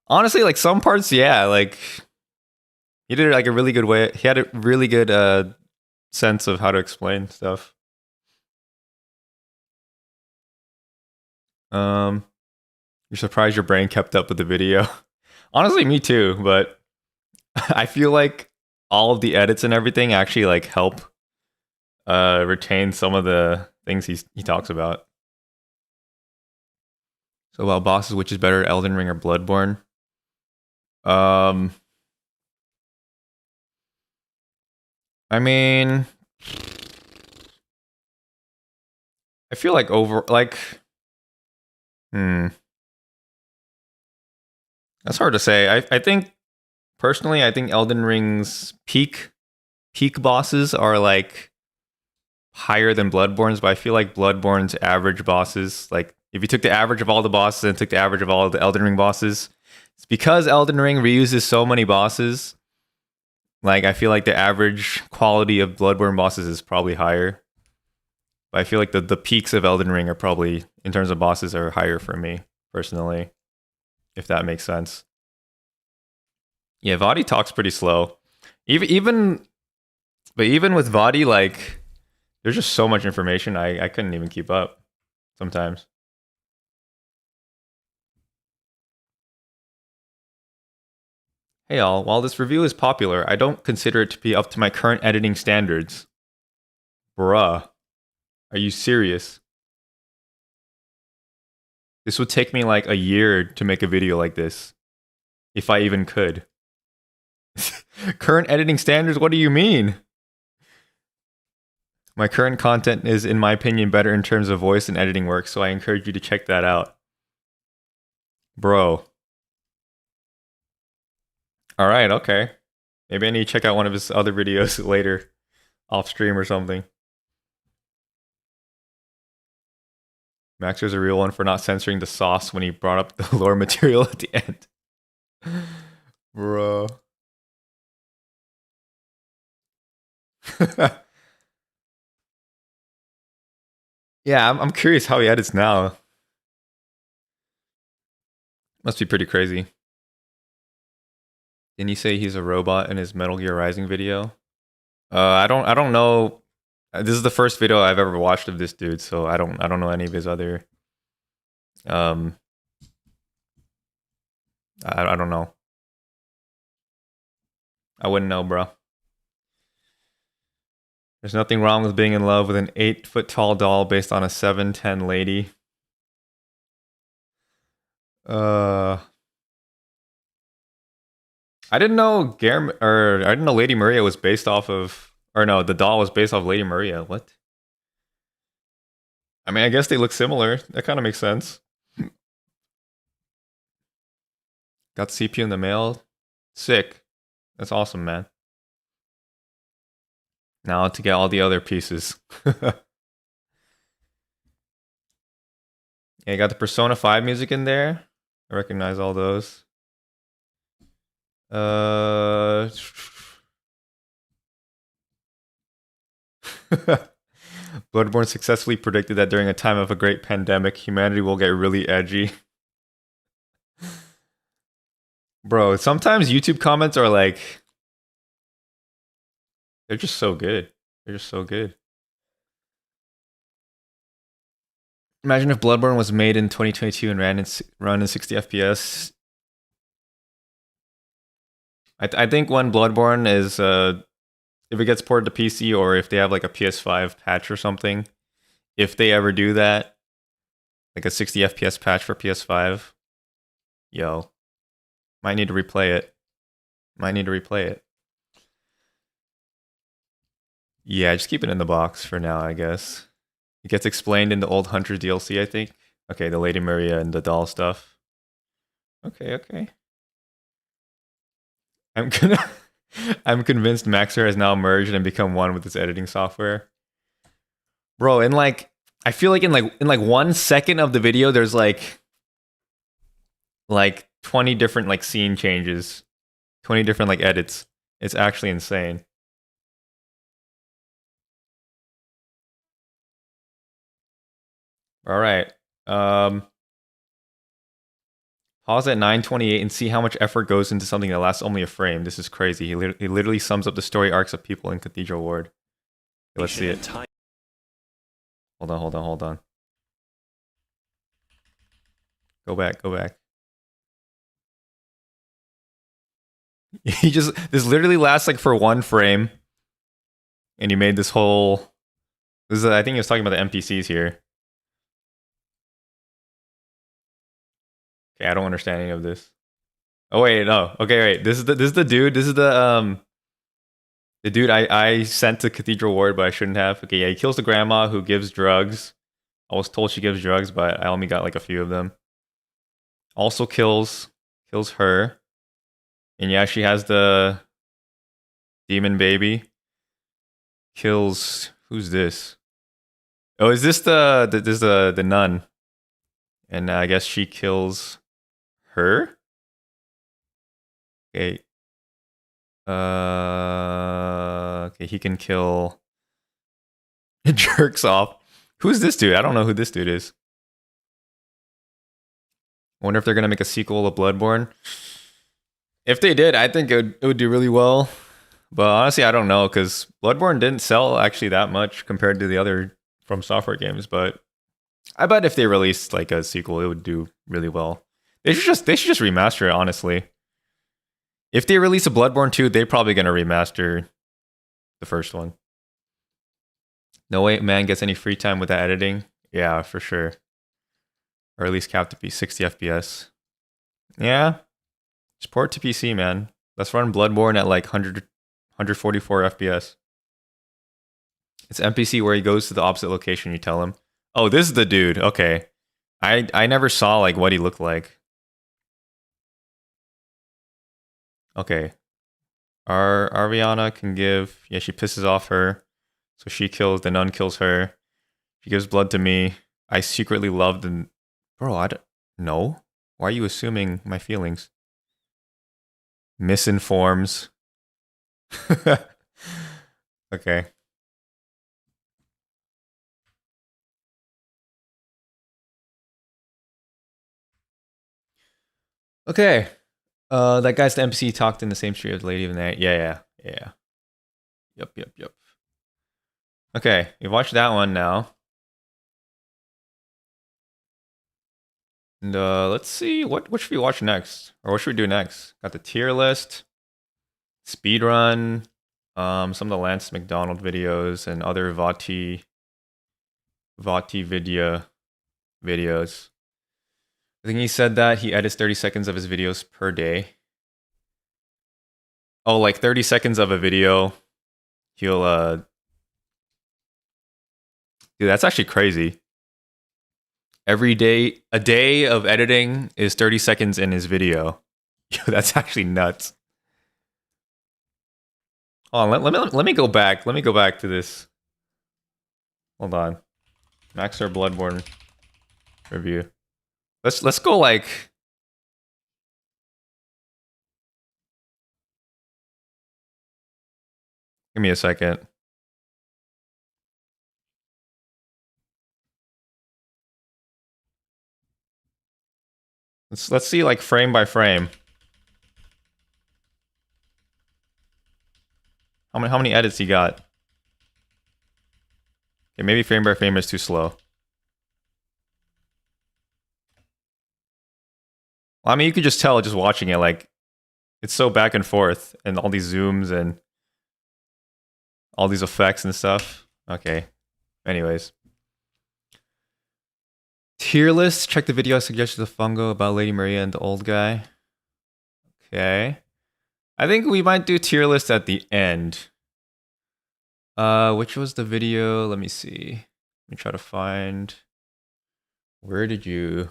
A: Honestly, like some parts, yeah, like he did it like a really good way. He had a really good sense of how to explain stuff. You're surprised your brain kept up with the video. Honestly, me too, but I feel like all of the edits and everything actually like help retain some of the things he talks about. So while bosses, which is better, Elden Ring or Bloodborne? I mean, I feel like that's hard to say. I think personally, I think Elden Ring's peak bosses are like higher than Bloodborne's, but I feel like Bloodborne's average bosses, like if you took the average of all the bosses and took the average of all the Elden Ring bosses, it's because Elden Ring reuses so many bosses. Like I feel like the average quality of Bloodborne bosses is probably higher. But I feel like the peaks of Elden Ring are probably, in terms of bosses, are higher for me, personally. If that makes sense. Yeah, Vati talks pretty slow. Even with Vati, like, there's just so much information, I couldn't even keep up sometimes. Hey all, while this review is popular, I don't consider it to be up to my current editing standards. Bruh. Are you serious? This would take me like a year to make a video like this. If I even could. Current editing standards? What do you mean? My current content is, in my opinion, better in terms of voice and editing work, so I encourage you to check that out. Bro. Alright, okay. Maybe I need to check out one of his other videos later. Off stream or something. Maxor's a real one for not censoring the sauce when he brought up the lore material at the end. Bro. Yeah, I'm curious how he edits now. Must be pretty crazy. Didn't you say he's a robot in his Metal Gear Rising video? I don't know. This is the first video I've ever watched of this dude, so I don't know any of his other. I don't know. I wouldn't know, bro. There's nothing wrong with being in love with an 8-foot tall doll based on a 7'10" lady. I didn't know Gehrman, or I didn't know Lady Maria was based off of, or no, the doll was based off Lady Maria. What? I mean, I guess they look similar. That kind of makes sense. Got the CPU in the mail. Sick. That's awesome, man. Now to get all the other pieces. Yeah, got the Persona 5 music in there. I recognize all those. Bloodborne successfully predicted that during a time of a great pandemic, humanity will get really edgy. Bro, sometimes YouTube comments are like... They're just so good. They're just so good. Imagine if Bloodborne was made in 2022 and run in 60 FPS. I think when Bloodborne is... if it gets ported to PC or if they have like a PS5 patch or something, if they ever do that, like a 60 FPS patch for PS5, yo, might need to replay it. Might need to replay it. Yeah, just keep it in the box for now, I guess. It gets explained in the Old Hunter DLC, I think. Okay, the Lady Maria and the doll stuff. Okay. I'm convinced Maxor has now merged and become one with its editing software. Bro, I feel like in 1 second of the video, there's like 20 different like scene changes, 20 different like edits. It's actually insane. All right. Pause at 9:28 and see how much effort goes into something that lasts only a frame. This is crazy. He literally sums up the story arcs of people in Cathedral Ward. Okay, let's see it. Hold on. Go back. This literally lasts like for 1 frame. And he made this whole... I think he was talking about the NPCs here. Okay, I don't understand any of this. Oh wait, no. Okay, wait. This is the dude. This is the dude I sent to Cathedral Ward, but I shouldn't have. Okay, yeah, he kills the grandma who gives drugs. I was told she gives drugs, but I only got like a few of them. Also kills her. And yeah, she has the demon baby. Kills... Who's this? Oh, is this the nun? And I guess she kills her? Okay. Okay, he can kill... It jerks off. Who's this dude? I don't know who this dude is. I wonder if they're going to make a sequel of Bloodborne. If they did, I think it would do really well. But honestly, I don't know, because Bloodborne didn't sell actually that much compared to the other From Software games. But I bet if they released like a sequel, it would do really well. They should just remaster it, honestly. If they release a Bloodborne 2, they're probably going to remaster the first one. No way man gets any free time with that editing. Yeah, for sure. Or at least cap to be 60 FPS. Yeah. Just port to PC, man. Let's run Bloodborne at like 144 FPS. It's NPC where he goes to the opposite location, you tell him. Oh, this is the dude. Okay. I never saw like what he looked like. Okay. Ariana can give... Yeah, she pisses off her. So she kills... The nun kills her. She gives blood to me. I secretly loved and... Bro, I don't... No? Why are you assuming my feelings? Misinforms. Okay. Okay. That guy's the NPC talked in the same street as the Lady of the Night. Yeah. Yep. Okay, you've watched that one now. And let's see, what should we watch next? Or what should we do next? Got the tier list, speedrun, some of the Lance McDonald videos, and other Vati videos. I think he said that he edits 30 seconds of his videos per day. Oh, like 30 seconds of a video. He'll, Dude, that's actually crazy. Every day, a day of editing is 30 seconds in his video. Yo, that's actually nuts. Oh, let me go back. Let me go back to this. Hold on. Maxor Bloodborne review. Let's go like. Give me a second. Let's see like frame by frame. How many edits you got? Okay, maybe frame by frame is too slow. Well, I mean, you could just tell just watching it, like it's so back and forth, and all these zooms and all these effects and stuff. Okay. Anyways. Tier list. Check the video I suggested to Fungo about Lady Maria and the old guy. Okay. I think we might do tier list at the end. Which was the video? Let me see. Let me try to find. Where did you?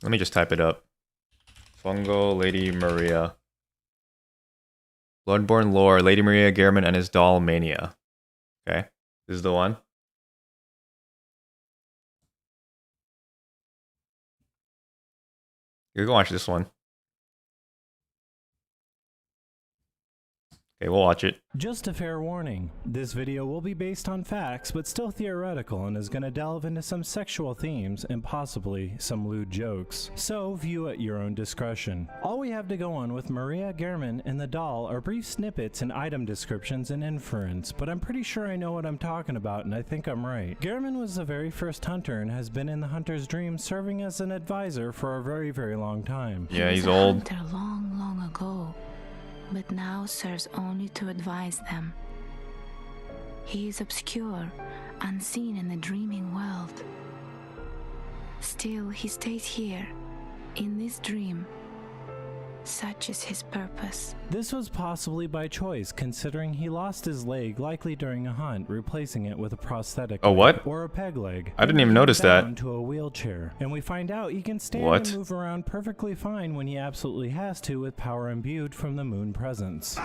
A: Let me just type it up. Fungo, Lady Maria. Bloodborne lore, Lady Maria, Gehrman, and his doll Mania. Okay, this is the one. You go watch this one. Okay, we'll watch it.
J: Just a fair warning, this video will be based on facts, but still theoretical, and is going to delve into some sexual themes and possibly some lewd jokes. So view at your own discretion. All we have to go on with Maria, Gehrman, and the doll are brief snippets and item descriptions and inference, but I'm pretty sure I know what I'm talking about, and I think I'm right. Gehrman was the very first hunter and has been in the hunter's dream, serving as an advisor for a very, very long time.
A: Yeah, he's old.
K: Hunter long ago, but now serves only to advise them. He is obscure, unseen in the dreaming world. Still, he stays here, in this dream. Such is his purpose.
J: This was possibly by choice, considering he lost his leg likely during a hunt, replacing it with a prosthetic
A: leg, what?
J: Or a peg leg.
A: I didn't even notice that.
J: Into a wheelchair, and we find out he can stand and move around perfectly fine when he absolutely has to, with power imbued from the moon presence.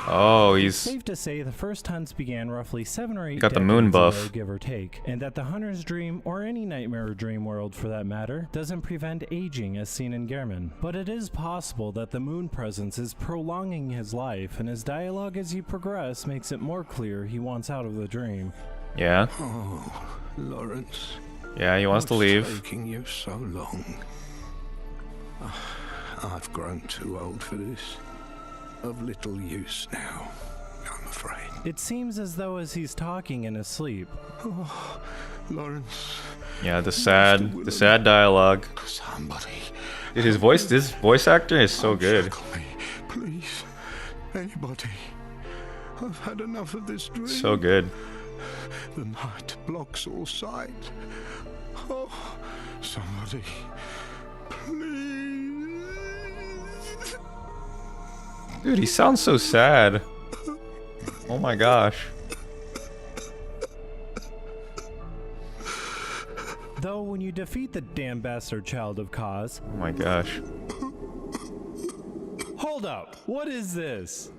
A: Oh, he's
J: safe to say the first hunts began roughly 7 or 8
A: got the moon buff,
J: ago, give or take, and that the hunter's dream, or any nightmare dream world for that matter, doesn't prevent aging as seen in Gehrman. But it is possible that the moon presence is prolonging his life, and his dialogue as you progress makes it more clear he wants out of the dream.
A: Yeah.
F: Oh, Lawrence.
A: Yeah, he wants to leave.
F: What's taking you so long? I've grown too old for this. Of little use now, I'm afraid.
J: It seems as though as he's talking in his sleep.
F: Oh, Lawrence.
A: Yeah, the sad dialogue.
F: Somebody.
A: Dude, this voice actor is so good.
F: Me, please, anybody. I've had enough of this dream.
A: So good.
F: The night blocks all sight. Oh, somebody, please.
A: Dude, he sounds so sad. Oh my gosh.
J: Though when you defeat the damn bastard child of cause...
A: Oh my gosh.
J: Hold up! What is this?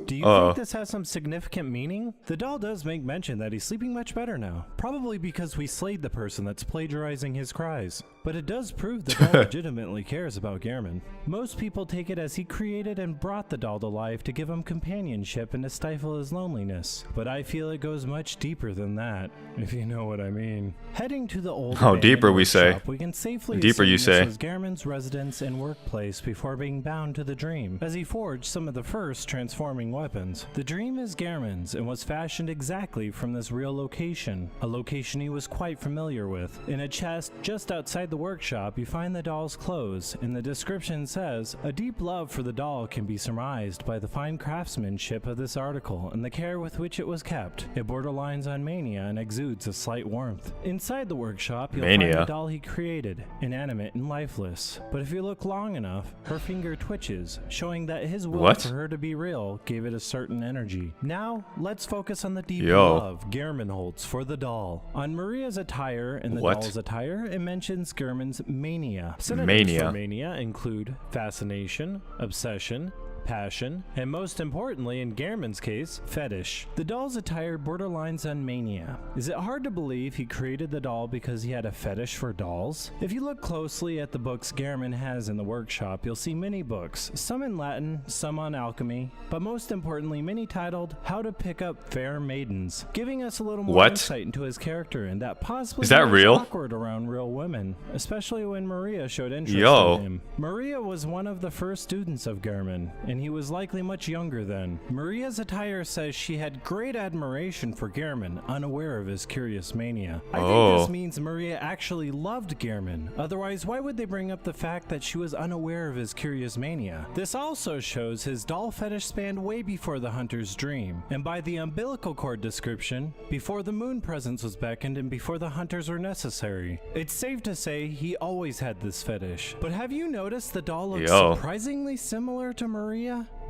J: Do you think this has some significant meaning? The doll does make mention that he's sleeping much better now, probably because we slayed the person that's plagiarizing his cries. But it does prove the doll legitimately cares about Gehrman. Most people take it as he created and brought the doll to life to give him companionship and to stifle his loneliness. But I feel it goes much deeper than that, if you know what I mean. Heading to the old
A: deeper we say.
J: We can safely
A: deeper you say.
J: This was Gehrman's residence and workplace before being bound to the dream, as he forged some of the first transforming weapons. The dream is Gehrman's and was fashioned exactly from this real location, a location he was quite familiar with, in a chest just outside Inside the workshop, you find the doll's clothes, and the description says, a deep love for the doll can be surmised by the fine craftsmanship of this article and the care with which it was kept. It borderlines on mania and exudes a slight warmth. Inside the workshop, you'll find the doll he created, inanimate and lifeless. But if you look long enough, her finger twitches, showing that his will for her to be real gave it a certain energy. Now, let's focus on the deep love Gehrman holds for the doll. On Maria's attire and the doll's attire, it mentions Gehrman's mania. Synonyms for mania include fascination, obsession, passion, and most importantly, in Gehrman's case, fetish. The doll's attire borderlines on mania. Is it hard to believe he created the doll because he had a fetish for dolls? If you look closely at the books Gehrman has in the workshop, you'll see many books, some in Latin, some on alchemy, but most importantly, many titled How to Pick Up Fair Maidens, giving us a little more insight into his character and that possibly awkward around real women, especially when Maria showed interest in him. Maria was one of the first students of Gehrman, and he was likely much younger then. Maria's attire says she had great admiration for Gehrman, unaware of his curious mania. I think this means Maria actually loved Gehrman. Otherwise, why would they bring up the fact that she was unaware of his curious mania? This also shows his doll fetish spanned way before the hunter's dream, and by the umbilical cord description, before the moon presence was beckoned and before the hunters were necessary. It's safe to say he always had this fetish. But have you noticed the doll looks surprisingly similar to Maria?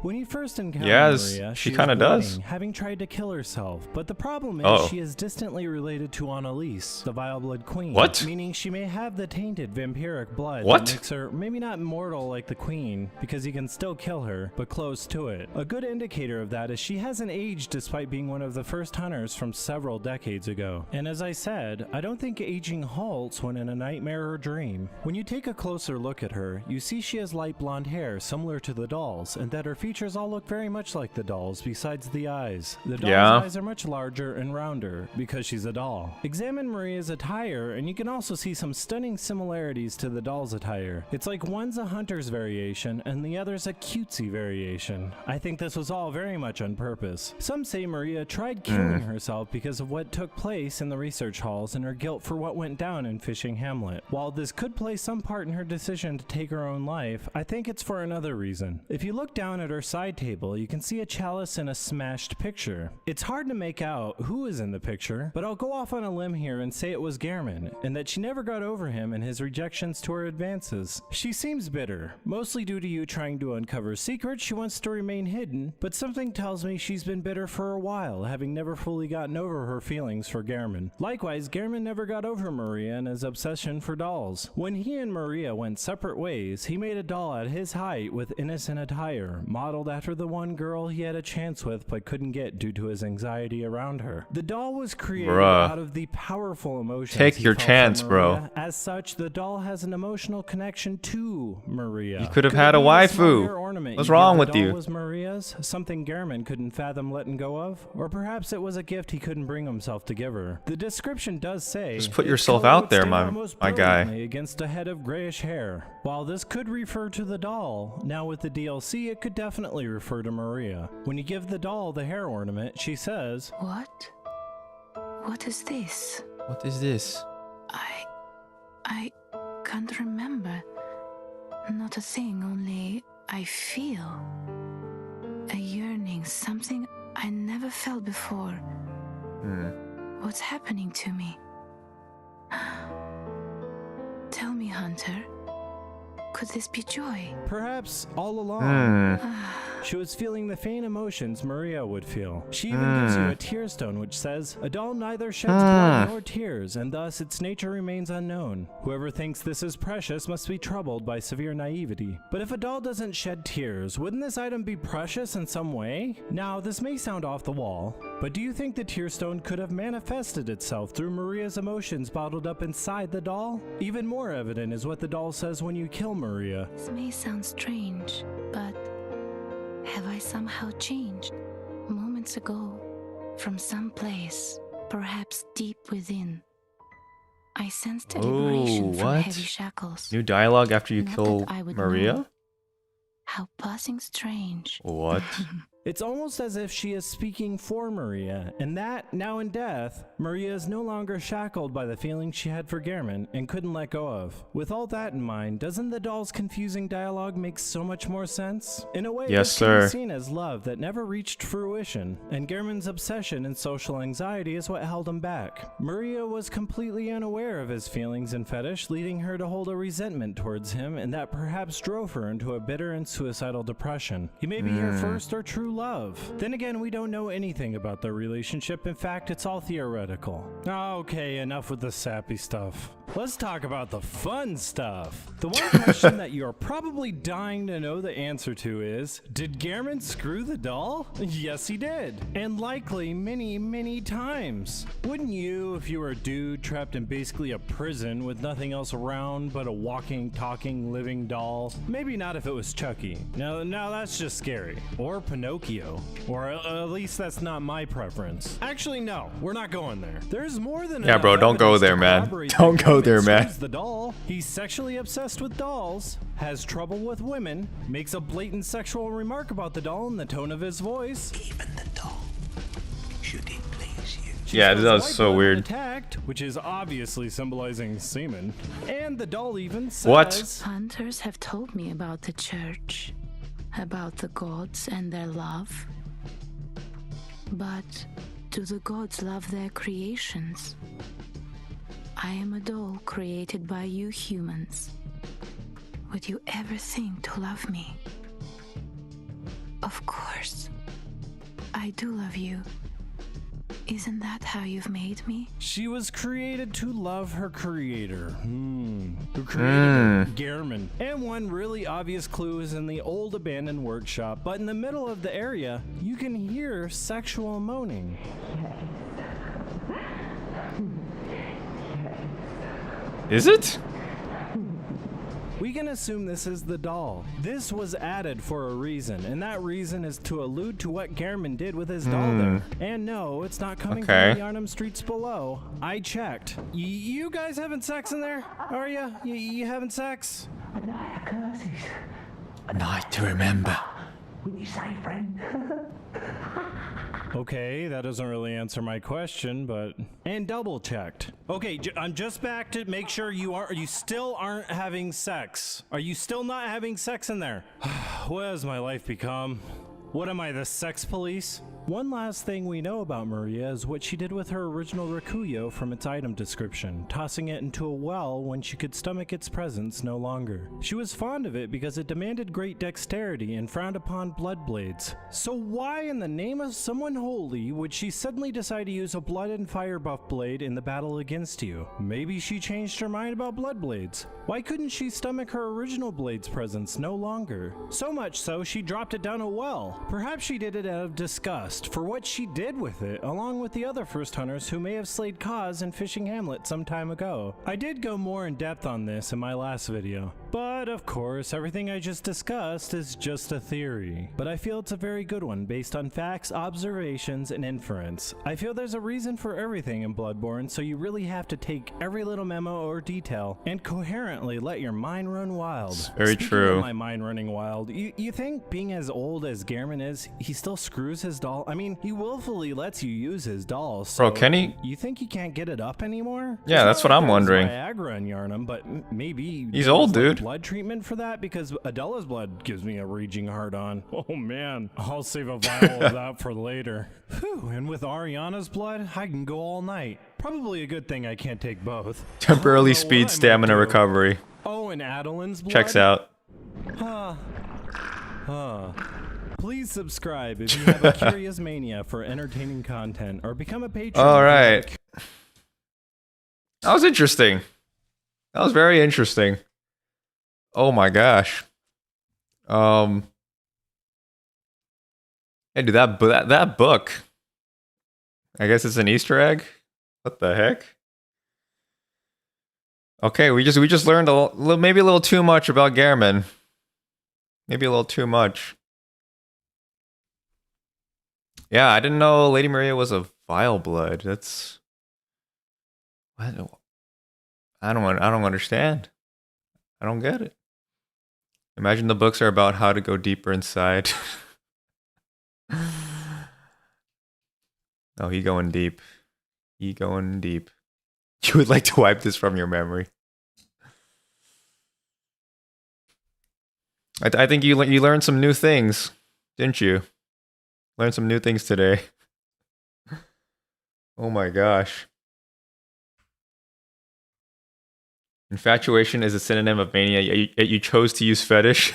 J: When you first encounter Maria,
A: she kind of does,
J: having tried to kill herself. But the problem is she is distantly related to Annalise, the vile blood queen. Meaning she may have the tainted vampiric blood that makes her maybe not immortal like the queen, because he can still kill her, but close to it. A good indicator of that is she hasn't aged despite being one of the first hunters from several decades ago. And as I said, I don't think aging halts when in a nightmare or dream. When you take a closer look at her, you see she has light blonde hair similar to the doll's, and that her features all look very much like the doll's besides the eyes. The doll's eyes are much larger and rounder because she's a doll. Examine Maria's attire and you can also see some stunning similarities to the doll's attire. It's like one's a hunter's variation and the other's a cutesy variation. I think this was all very much on purpose. Some say Maria tried killing herself because of what took place in the research halls and her guilt for what went down in Fishing Hamlet. While this could play some part in her decision to take her own life, I think it's for another reason. If you look down at her side table, you can see a chalice and a smashed picture. It's hard to make out who is in the picture, but I'll go off on a limb here and say it was Gehrman, and that she never got over him and his rejections to her advances. She seems bitter, mostly due to you trying to uncover secrets she wants to remain hidden, but something tells me she's been bitter for a while, having never fully gotten over her feelings for Gehrman. Likewise, Gehrman never got over Maria and his obsession for dolls. When he and Maria went separate ways, he made a doll at his height with innocent attire, modeled after the one girl he had a chance with but couldn't get due to his anxiety around her. The doll was created out of the powerful emotions.
A: Take your chance, bro.
J: As such, the doll has an emotional connection to Maria.
A: You could have had a waifu. What's wrong with you?
J: Was Maria's, something Gehrman couldn't fathom letting go of, or perhaps it was a gift he couldn't bring himself to give her. The description does say,
A: just put yourself out there, my guy.
J: Against a head of grayish hair. While this could refer to the doll, now with the DLC it could definitely refer to Maria. When you give the doll the hair ornament, she says,
K: "What? What is this?
A: What is this?
K: I can't remember. Not a thing, only I feel a yearning, something I never felt before. What's happening to me? Tell me, Hunter. Could this be joy?
J: Perhaps all along. She was feeling the faint emotions Maria would feel. She even gives you a tear stone which says, a doll neither sheds blood nor tears, and thus its nature remains unknown. Whoever thinks this is precious must be troubled by severe naivety. But if a doll doesn't shed tears, wouldn't this item be precious in some way? Now, this may sound off the wall, but do you think the tear stone could have manifested itself through Maria's emotions bottled up inside the doll? Even more evident is what the doll says when you kill Maria.
K: This may sound strange, but have I somehow changed? Moments ago, from some place, perhaps deep within, I sensed a liberation from heavy shackles.
A: New dialogue after you kill Maria?
K: How passing strange.
A: What?
J: It's almost as if she is speaking for Maria, and that, now in death, Maria is no longer shackled by the feelings she had for Gehrman and couldn't let go of. With all that in mind, doesn't the doll's confusing dialogue make so much more sense? In a way,
A: Yes,
J: this can be
A: sir.
J: seen as love that never reached fruition, and Gehrman's obsession and social anxiety is what held him back. Maria was completely unaware of his feelings and fetish, leading her to hold a resentment towards him, and that perhaps drove her into a bitter and suicidal depression. He may be her first or true love. Then again, we don't know anything about their relationship. In fact, it's all theoretical. Okay, enough with the sappy stuff. Let's talk about the fun stuff. The one question that you're probably dying to know the answer to is, did Gehrman screw the doll? Yes, he did. And likely many, many times. Wouldn't you if you were a dude trapped in basically a prison with nothing else around but a walking, talking, living doll? Maybe not if it was Chucky. Now that's just scary. Or Pinocchio. Or at least that's not my preference. Actually, no, we're not going there. There's more than
A: Yeah, bro, don't go there, man. Don't go there, man.
J: The doll. He's sexually obsessed with dolls, has trouble with women, makes a blatant sexual remark about the doll in the tone of his voice.
D: Even the doll, should it please you.
A: Yeah, that was so weird.
J: Attacked, which is obviously symbolizing semen. And the doll even says,
A: What?
K: Hunters have told me about the church, about the gods and their love. But do the gods love their creations? I am a doll created by you humans. Would you ever think to love me? Of course. I do love you. Isn't that how you've made me?
J: She was created to love her creator. Who created her? Gehrman. And one really obvious clue is in the old abandoned workshop, but in the middle of the area, you can hear sexual moaning.
A: Is it?
J: We can assume this is the doll. This was added for a reason, and that reason is to allude to what Gehrman did with his doll there. And no, it's not coming from the Arnhem streets below. I checked. You guys having sex in there? Are ya? You having sex?
C: A night of curses.
A: A night to remember.
C: Will you say, friend?
J: Okay, that doesn't really answer my question, but... And double checked. Okay, I'm just back to make sure you still aren't having sex. Are you still not having sex in there? What has my life become? What am I, the sex police? One last thing we know about Maria is what she did with her original Rakuyo from its item description, tossing it into a well when she could stomach its presence no longer. She was fond of it because it demanded great dexterity and frowned upon blood blades. So why in the name of someone holy would she suddenly decide to use a blood and fire buff blade in the battle against you? Maybe she changed her mind about blood blades. Why couldn't she stomach her original blade's presence no longer? So much so she dropped it down a well. Perhaps she did it out of disgust for what she did with it, along with the other first hunters who may have slayed Kaz in Fishing Hamlet some time ago. I did go more in depth on this in my last video, but of course everything I just discussed is just a theory. But I feel it's a very good one based on facts, observations, and inference. I feel there's a reason for everything in Bloodborne, so you really have to take every little memo or detail and coherently let your mind run wild.
A: Very
J: Speaking
A: true.
J: of my mind running wild, you think being as old as Gehrman is, he still screws his doll? I mean, he willfully lets you use his doll, so
A: Bro, can he?
J: you think he can't get it up anymore?
A: Yeah, that's what I'm wondering.
J: Viagra in Yarnum, but maybe
A: He's old,
J: there's, like,
A: dude.
J: blood treatment for that, because Adela's blood gives me a raging hard on. Oh man, I'll save a vial of that for later. Whew, and with Ariana's blood, I can go all night. Probably a good thing I can't take both.
A: Temporarily
J: I don't know what I
A: speed
J: might
A: stamina
J: do.
A: recovery.
J: Oh, and Adeline's blood?
A: Checks out.
J: Please subscribe if you have a curious mania for entertaining content, or become a patron.
A: All
J: if you
A: right.
J: like.
A: That was interesting. That was very interesting. Oh my gosh. Hey, dude, that book. I guess it's an Easter egg. What the heck? Okay, we just learned maybe a little too much about Gehrman. Maybe a little too much. Yeah, I didn't know Lady Maria was a vile blood. That's I don't understand. I don't get it. Imagine the books are about how to go deeper inside. Oh, he going deep. He going deep. You would like to wipe this from your memory. I think you learned some new things, didn't you? Learned some new things today. Oh my gosh. Infatuation is a synonym of mania, yet you chose to use fetish.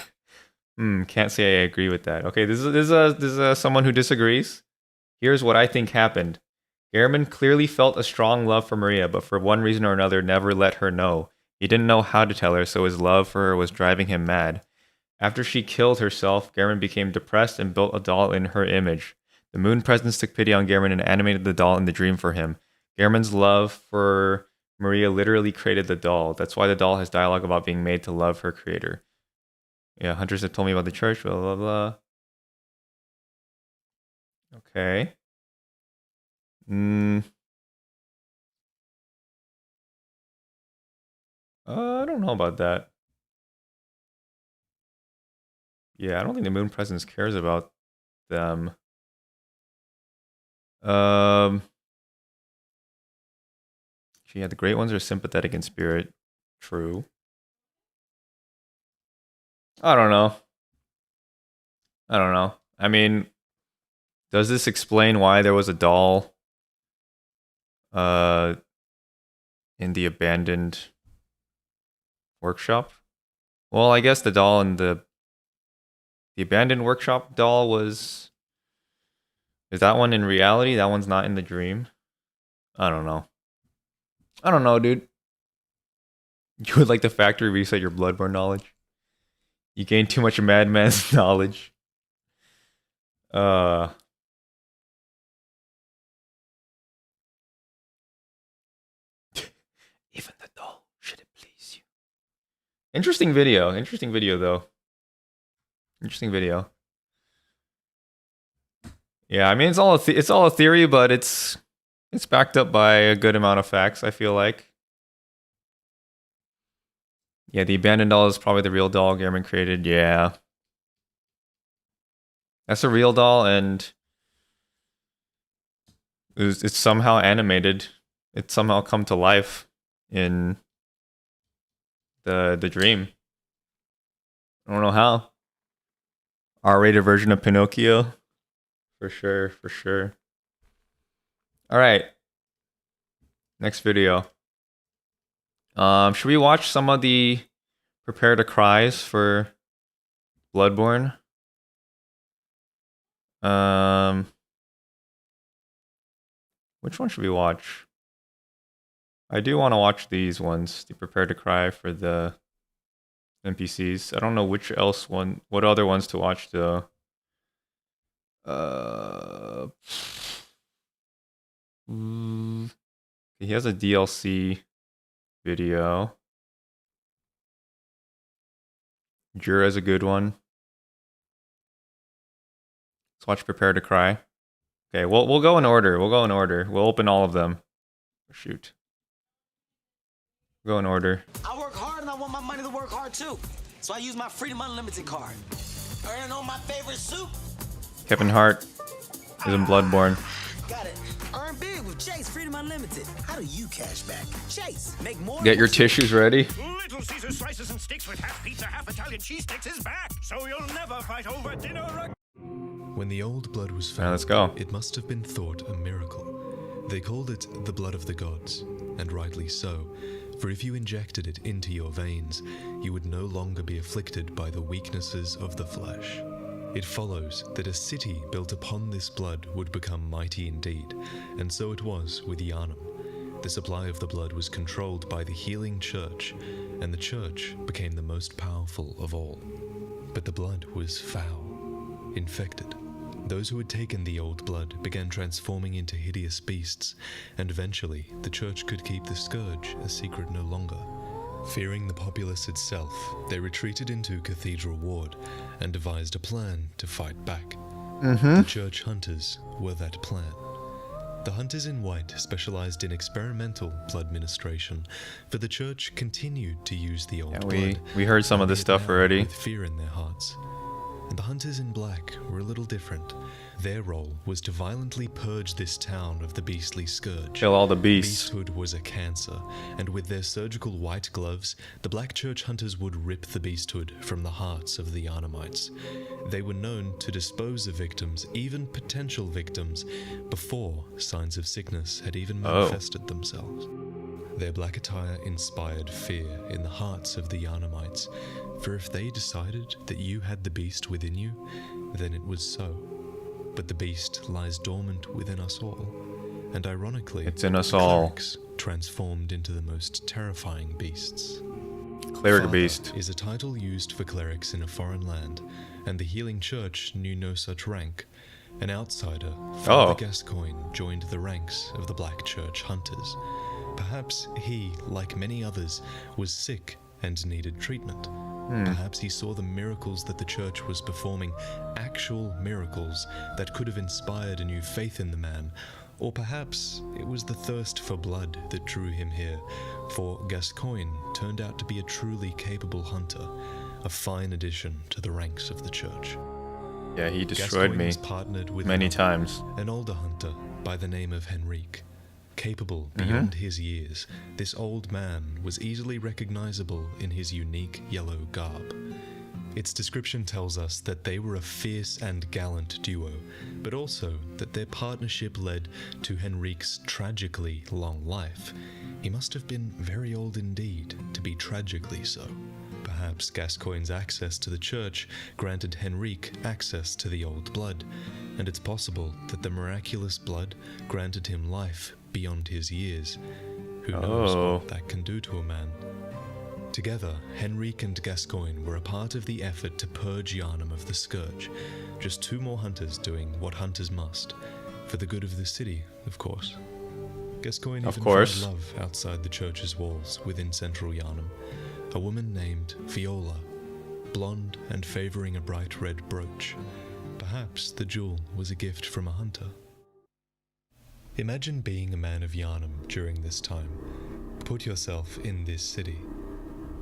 A: Can't say I agree with that. Okay, this is someone who disagrees. Here's what I think happened. Gehrman clearly felt a strong love for Maria, but for one reason or another never let her know. He didn't know how to tell her, so his love for her was driving him mad. After she killed herself, Gehrman became depressed and built a doll in her image. The moon presence took pity on Gehrman and animated the doll in the dream for him. Gehrman's love for Maria literally created the doll. That's why the doll has dialogue about being made to love her creator. Yeah, hunters have told me about the church, blah, blah, blah. Okay. I don't know about that. Yeah, I don't think the moon presence cares about them. Yeah, the great ones are sympathetic in spirit. True. I don't know. I mean, does this explain why there was a doll in the abandoned workshop? Well, I guess the doll in the abandoned workshop doll was... Is that one in reality? That one's not in the dream? I don't know. I don't know, dude. You would like the factory reset your Bloodborne knowledge? You gained too much madman's knowledge. Even the doll, should it please you? Interesting video though. Interesting video. Yeah, I mean it's all a theory, but it's backed up by a good amount of facts, I feel like. Yeah, the abandoned doll is probably the real doll Gehrman created. Yeah. That's a real doll, and it's somehow animated. It's somehow come to life in the dream. I don't know how. R-rated version of Pinocchio. For sure. Alright. Next video. Should we watch some of the Prepare to Cries for Bloodborne? Which one should we watch? I do want to watch these ones, the Prepare to Cry for the NPCs. I don't know what other ones to watch though. He has a DLC video. Djura is a good one. Let's watch Prepare to Cry. Okay, we'll go in order. We'll open all of them. Shoot. We'll go in order.
L: I work hard and I want my money to work hard too. So I use my Freedom Unlimited card. Earning on my favorite soup.
A: Kevin Hart is in Bloodborne.
L: Got it. Earn big with Chase Freedom Unlimited. How do you cash back? Chase, make more.
A: Get your tissues ready.
M: Little Caesar slices and sticks with half pizza, half Italian cheese sticks is back, so you'll never fight over dinner.
B: When the old blood was found,
A: let's go.
B: It must have been thought a miracle. They called it the blood of the gods, and rightly so, for if you injected it into your veins, you would no longer be afflicted by the weaknesses of the flesh. It follows that a city built upon this blood would become mighty indeed, and so it was with Gehrman. The supply of the blood was controlled by the healing church, and the church became the most powerful of all. But the blood was foul, infected. Those who had taken the old blood began transforming into hideous beasts, and eventually the church could keep the scourge a secret no longer. Fearing the populace itself, they retreated into Cathedral Ward and devised a plan to fight back. The church hunters were that plan. The hunters in white specialized in experimental blood ministration, for the church continued to use the old blood.
A: We heard some of this stuff already.
B: With fear in their hearts. And the hunters in black were a little different. Their role was to violently purge this town of the beastly scourge.
A: Kill all the beasts.
B: Beasthood was a cancer, and with their surgical white gloves, the Black Church hunters would rip the beasthood from the hearts of the Yarnamites. They were known to dispose of victims, even potential victims, before signs of sickness had even manifested themselves. Their black attire inspired fear in the hearts of the Yarnamites, for if they decided that you had the beast within you, then it was so. But the beast lies dormant within us all, and ironically,
A: it's in us all.
B: Clerics transformed into the most terrifying beasts.
A: Cleric
B: Father
A: beast
B: is a title used for clerics in a foreign land, and the Healing Church knew no such rank. An outsider, Father Gascoigne, joined the ranks of the Black Church hunters. Perhaps he, like many others, was sick and needed treatment. Perhaps he saw the miracles that the church was performing, actual miracles that could have inspired a new faith in the man. Or perhaps it was the thirst for blood that drew him here, for Gascoigne turned out to be a truly capable hunter, a fine addition to the ranks of the church.
A: Yeah, he destroyed
B: Gascoigne
A: me
B: was partnered with
A: many times.
B: An older hunter by the name of Henrique. Capable beyond his years, this old man was easily recognizable in his unique yellow garb. Its description tells us that they were a fierce and gallant duo, but also that their partnership led to Henrique's tragically long life. He must have been very old indeed to be tragically so. Perhaps Gascoigne's access to the church granted Henrique access to the old blood, and it's possible that the miraculous blood granted him life beyond his years. Who knows what that can do to a man? Together, Henrique and Gascoigne were a part of the effort to purge Yharnam of the scourge. Just two more hunters doing what hunters must, for the good of the city, of course. Gascoigne even found love outside the church's walls within central Yharnam. A woman named Viola, blonde and favoring a bright red brooch. Perhaps the jewel was a gift from a hunter. Imagine being a man of Yharnam during this time. Put yourself in this city.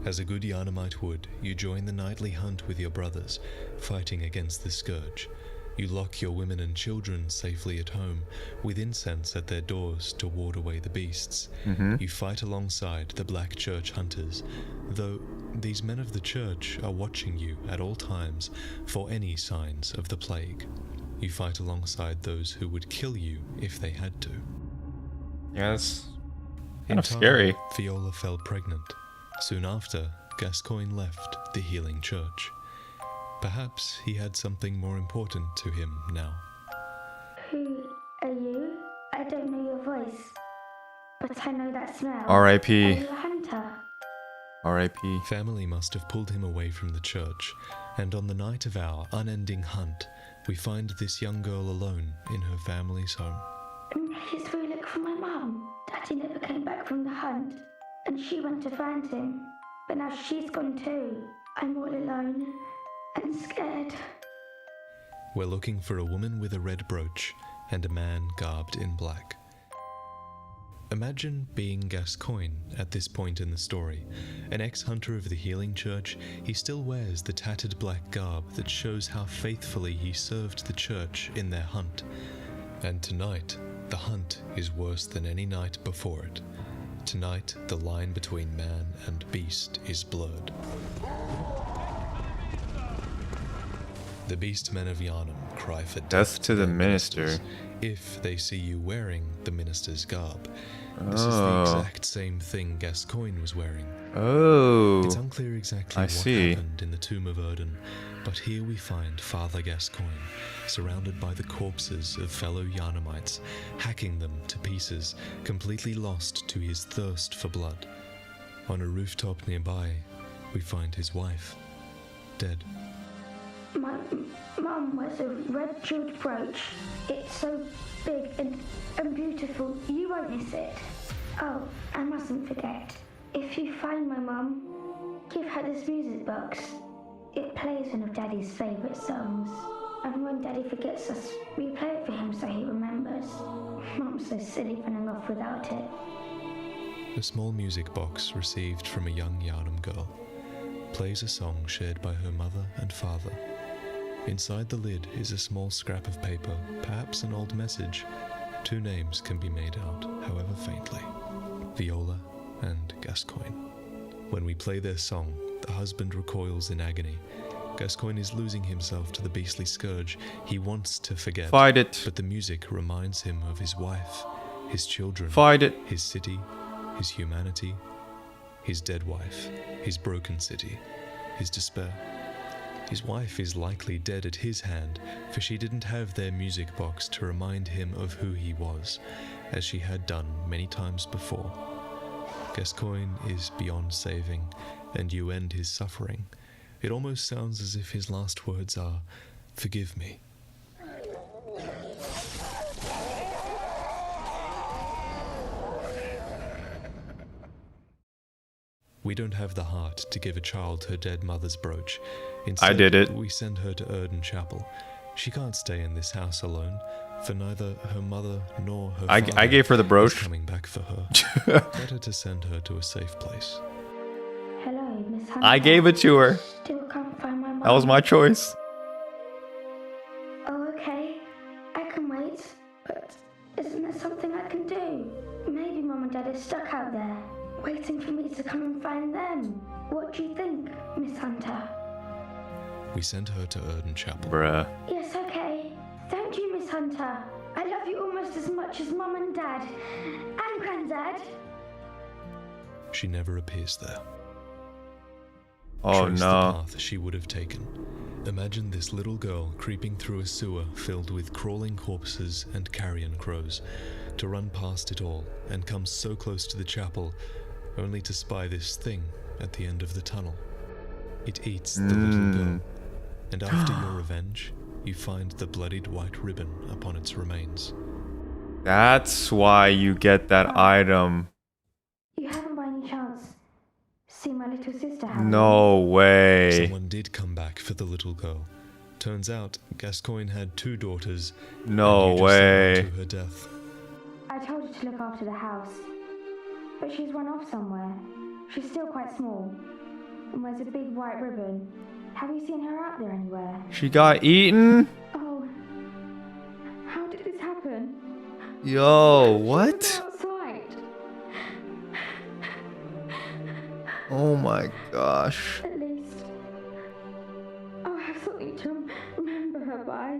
B: As a good Yharnamite would, you join the nightly hunt with your brothers, fighting against the scourge. You lock your women and children safely at home, with incense at their doors to ward away the beasts. You fight alongside the Black Church hunters, though these men of the church are watching you at all times for any signs of the plague. You fight alongside those who would kill you if they had to.
A: Yeah, that's kind of scary.
B: Viola fell pregnant. Soon after, Gascoigne left the Healing Church. Perhaps he had something more important to him now.
N: Who are you? I don't know your voice, but I know that smell.
A: R.I.P.
N: Are you a hunter?
A: R.I.P.
B: Family must have pulled him away from the church, and on the night of our unending hunt, we find this young girl alone in her family's home.
N: She's really looking for my mum. Daddy never came back from the hunt, and she went to find him, but now she's gone too. I'm all alone and scared.
B: We're looking for a woman with a red brooch and a man garbed in black. Imagine being Gascoigne at this point in the story. An ex-hunter of the Healing Church, he still wears the tattered black garb that shows how faithfully he served the church in their hunt. And tonight, the hunt is worse than any night before it. Tonight, the line between man and beast is blurred. The beastmen of Yharnam cry for
A: death to the minister
B: if they see you wearing the minister's garb. This is the exact same thing Gascoigne was wearing. It's unclear exactly what happened in the tomb of Erden, but here we find Father Gascoigne, surrounded by the corpses of fellow Yharnamites, hacking them to pieces, completely lost to his thirst for blood. On a rooftop nearby, we find his wife, dead.
N: My mum wears a red jeweled brooch. It's so big and beautiful. You won't miss it. Oh, I mustn't forget. If you find my mum, give her this music box. It plays one of Daddy's favourite songs. And when Daddy forgets us, we play it for him so he remembers. Mum's so silly running off without it.
B: A small music box received from a young Yharnam girl plays a song shared by her mother and father. Inside the lid is a small scrap of paper, perhaps an old message. 2 names can be made out, however faintly. Viola and Gascoigne. When we play their song, the husband recoils in agony. Gascoigne is losing himself to the beastly scourge. He wants to forget.
A: Fight it.
B: But the music reminds him of his wife, his children,
A: Fight it.
B: his city, his humanity, his dead wife, his broken city, his despair. His wife is likely dead at his hand, for she didn't have their music box to remind him of who he was, as she had done many times before. Gascoigne is beyond saving, and you end his suffering. It almost sounds as if his last words are, "Forgive me." We don't have the heart to give a child her dead mother's brooch. Instead,
A: I did it.
B: We send her to Erden Chapel. She can't stay in this house alone, for neither her mother nor her father
A: I gave her the brooch.
B: is coming back for her. Better to send her to a safe place.
N: Hello, Miss Hunter.
A: I gave it to her.
N: Still can't find my mum.
A: That was my choice.
N: Oh, okay. I can wait. But isn't there something I can do? Maybe Mum and Dad are stuck out there, waiting for me to come and find them. What do you think, Miss Hunter?
B: We send her to Erden Chapel.
A: Bruh.
N: Yes, okay. Thank you, Miss Hunter. I love you almost as much as Mum and Dad. And Granddad.
B: She never appears there.
A: Oh
B: Trace
A: no.
B: the path she would have taken. Imagine this little girl creeping through a sewer filled with crawling corpses and carrion crows, to run past it all and come so close to the chapel, only to spy this thing at the end of the tunnel. It eats the little girl, and after your revenge, you find the bloodied white ribbon upon its remains.
A: That's why you get that item.
N: You haven't by any chance seen my little sister, have you?
A: No way.
B: Someone did come back for the little girl. Turns out Gascoigne had 2 daughters.
A: No
B: and you just
A: way.
B: sent her to her death.
N: I told her to look after the house, but she's run off somewhere. She's still quite small, and wears a big white ribbon. Have you seen her out there anywhere?
A: She got eaten?
N: Oh, how did this happen?
A: Yo, what?
N: She was outside.
A: Oh my gosh.
N: At least I'll have something to remember her by.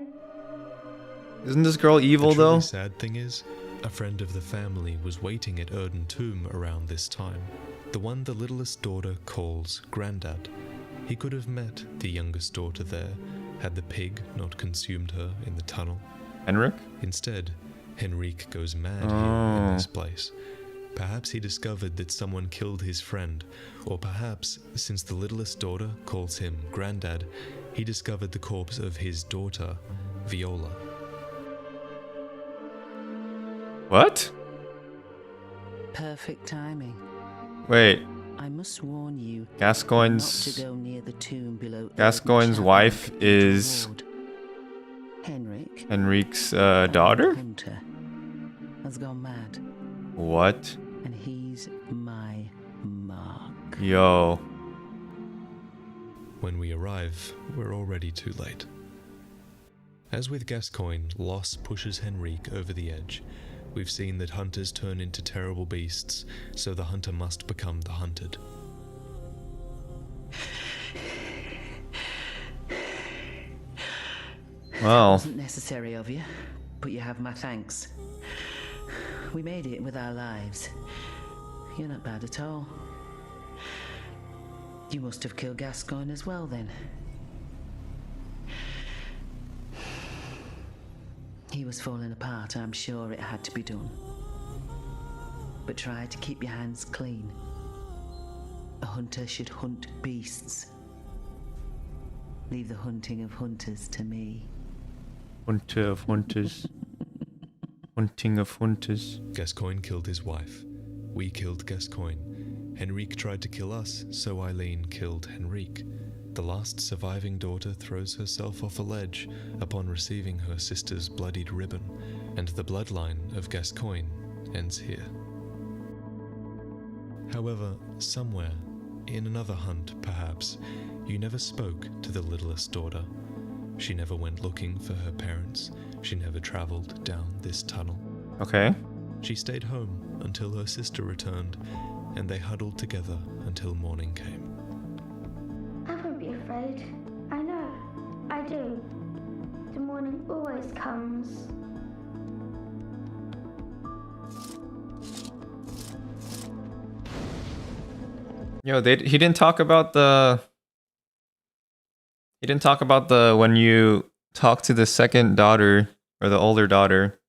A: Isn't this girl evil
B: The truly
A: though?
B: sad thing is, a friend of the family was waiting at Erden Tomb around this time. The one the littlest daughter calls Grandad. He could have met the youngest daughter there, had the pig not consumed her in the tunnel.
A: Henrik?
B: Instead, Henrik goes mad here in this place. Perhaps he discovered that someone killed his friend, or perhaps, since the littlest daughter calls him Grandad, he discovered the corpse of his daughter, Viola.
A: What?
O: Perfect timing.
A: Wait.
O: I must warn you
A: Gascoigne's
O: not to go near the tomb below.
A: Gascoigne's wife is
O: Henrik.
A: Henrik's daughter?
O: Hunter has gone mad.
A: What?
O: And he's my mark.
A: Yo.
B: When we arrive, we're already too late. As with Gascoigne, loss pushes Henrik over the edge. We've seen that hunters turn into terrible beasts, so the hunter must become the hunted.
A: Well.
O: It wasn't necessary of you, but you have my thanks. We made it with our lives. You're not bad at all. You must have killed Gascoigne as well, then. He was falling apart, I'm sure it had to be done. But try to keep your hands clean. A hunter should hunt beasts. Leave the hunting of hunters to me.
A: Hunter of hunters. Hunting of hunters.
B: Gascoigne killed his wife. We killed Gascoigne. Henrik tried to kill us, so Eileen killed Henrik. The last surviving daughter throws herself off a ledge upon receiving her sister's bloodied ribbon, and the bloodline of Gascoigne ends here. However, somewhere, in another hunt perhaps, you never spoke to the littlest daughter. She never went looking for her parents. She never traveled down this tunnel.
A: Okay.
B: She stayed home until her sister returned, and they huddled together until morning came.
N: I won't be afraid. I know. I do. The morning always comes.
A: Yo, he didn't talk about the... He didn't talk about the... When you talk to the second daughter, or the older daughter,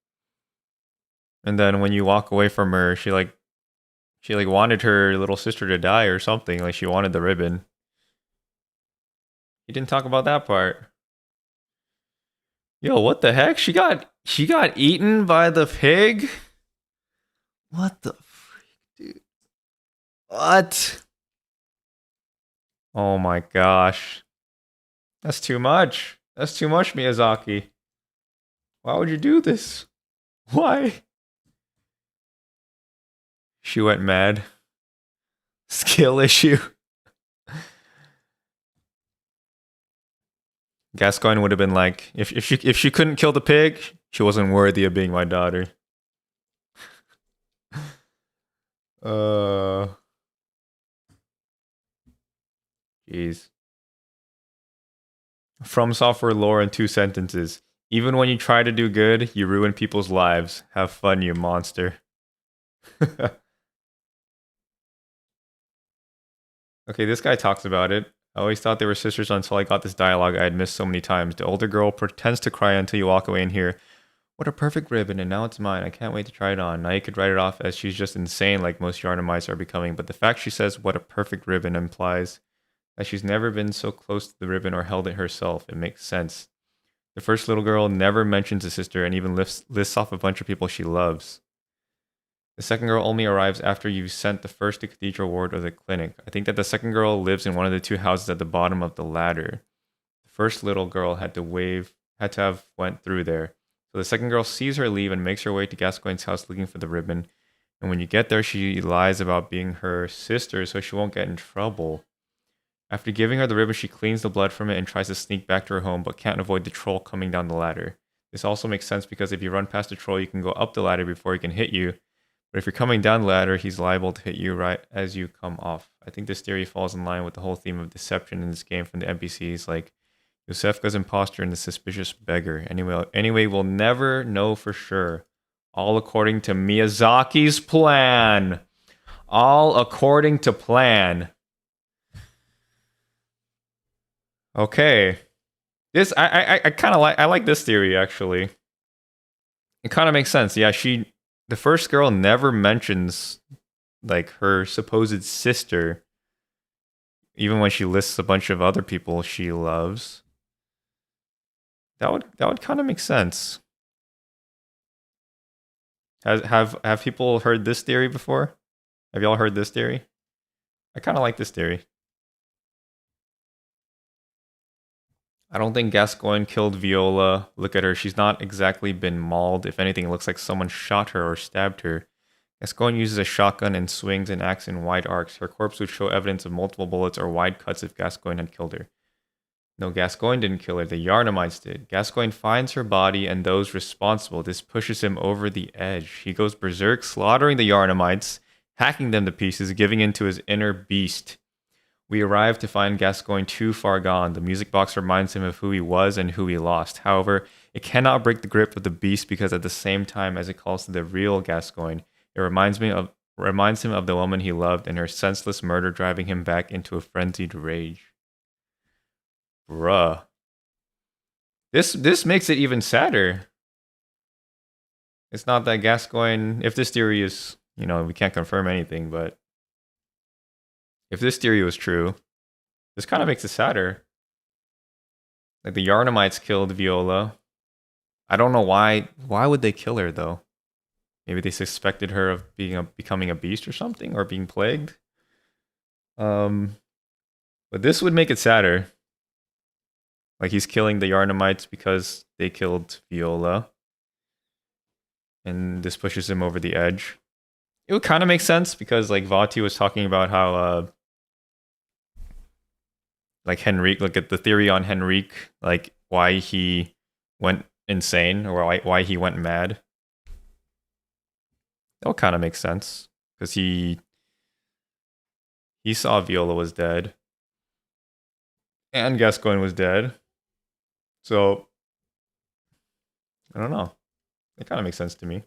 A: and then when you walk away from her, she wanted her little sister to die or something. Like, she wanted the ribbon. He didn't talk about that part. Yo, what the heck? She got eaten by the pig? What the freak, dude? What? Oh my gosh. That's too much. That's too much, Miyazaki. Why would you do this? Why? She went mad. Skill issue. Gascoigne would have been like, if she couldn't kill the pig, she wasn't worthy of being my daughter. Jeez. From Software lore in 2 sentences. Even when you try to do good, you ruin people's lives. Have fun, you monster. Okay, this guy talks about it. I always thought they were sisters until I got this dialogue I had missed so many times. The older girl pretends to cry until you walk away and hear, "What a perfect ribbon, and now it's mine. I can't wait to try it on." Now you could write it off as she's just insane like most Yarnamites are becoming, but the fact she says, "What a perfect ribbon," implies that she's never been so close to the ribbon or held it herself. It makes sense. The first little girl never mentions a sister and even lists off a bunch of people she loves. The second girl only arrives after you've sent the first to Cathedral Ward or the clinic. I think that the second girl lives in one of the 2 houses at the bottom of the ladder. The first little girl had to have went through there. So the second girl sees her leave and makes her way to Gascoigne's house looking for the ribbon. And when you get there, she lies about being her sister so she won't get in trouble. After giving her the ribbon, she cleans the blood from it and tries to sneak back to her home, but can't avoid the troll coming down the ladder. This also makes sense because if you run past the troll, you can go up the ladder before he can hit you. But if you're coming down the ladder, he's liable to hit you right as you come off. I think this theory falls in line with the whole theme of deception in this game from the NPCs, like Yosefka's imposter and the suspicious beggar. Anyway, we'll never know for sure. All according to Miyazaki's plan. All according to plan. Okay. This I kind of like this theory actually. It kind of makes sense. Yeah, the first girl never mentions like her supposed sister, even when she lists a bunch of other people she loves. That would kind of make sense. Have people heard this theory before? Have y'all heard this theory? I kind of like this theory. I don't think Gascoigne killed Viola. Look at her. She's not exactly been mauled. If anything, it looks like someone shot her or stabbed her. Gascoigne uses a shotgun and swings an axe in wide arcs. Her corpse would show evidence of multiple bullets or wide cuts if Gascoigne had killed her. No, Gascoigne didn't kill her. The Yarnamites did. Gascoigne finds her body and those responsible. This pushes him over the edge. He goes berserk, slaughtering the Yarnamites, hacking them to pieces, giving into his inner beast. We arrive to find Gascoigne too far gone. The music box reminds him of who he was and who he lost. However, it cannot break the grip of the beast because at the same time as it calls to the real Gascoigne, it reminds him of the woman he loved and her senseless murder driving him back into a frenzied rage. Bruh. This makes it even sadder. It's not that Gascoigne, if this theory is, we can't confirm anything, but if this theory was true, this kind of makes it sadder. Like the Yarnamites killed Viola. I don't know why. Why would they kill her though? Maybe they suspected her of becoming a beast or something, or being plagued. But this would make it sadder. Like he's killing the Yarnamites because they killed Viola, and this pushes him over the edge. It would kind of make sense because like Vati was talking about how like Henrique, look at the theory on Henrique, like why he went insane or why he went mad. That kind of makes sense because he saw Viola was dead and Gascoigne was dead. So I don't know. It kind of makes sense to me.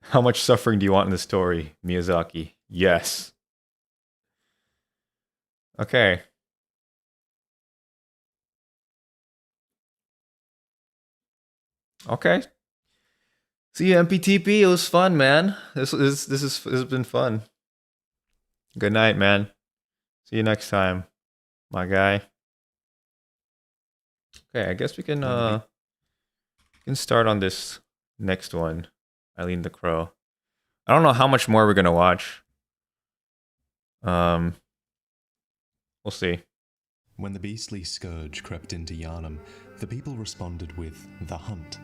A: How much suffering do you want in the story, Miyazaki? Yes. Okay. Okay. See you, MPTP. It was fun, man. This has been fun. Good night, man. See you next time, my guy. Okay, I guess we can start on this next one, Eileen the Crow. I don't know how much more we're gonna watch. We'll see.
B: When the beastly scourge crept into Yharnam, the people responded with the hunt.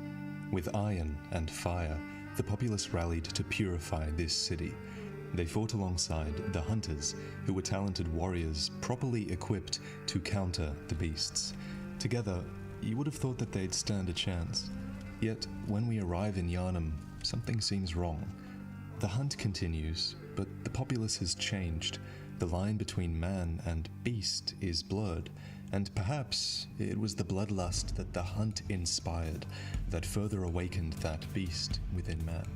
B: With iron and fire, the populace rallied to purify this city. They fought alongside the hunters, who were talented warriors properly equipped to counter the beasts. Together, you would have thought that they'd stand a chance. Yet, when we arrive in Yharnam, something seems wrong. The hunt continues, but the populace has changed. The line between man and beast is blurred, and perhaps it was the bloodlust that the hunt inspired that further awakened that beast within man.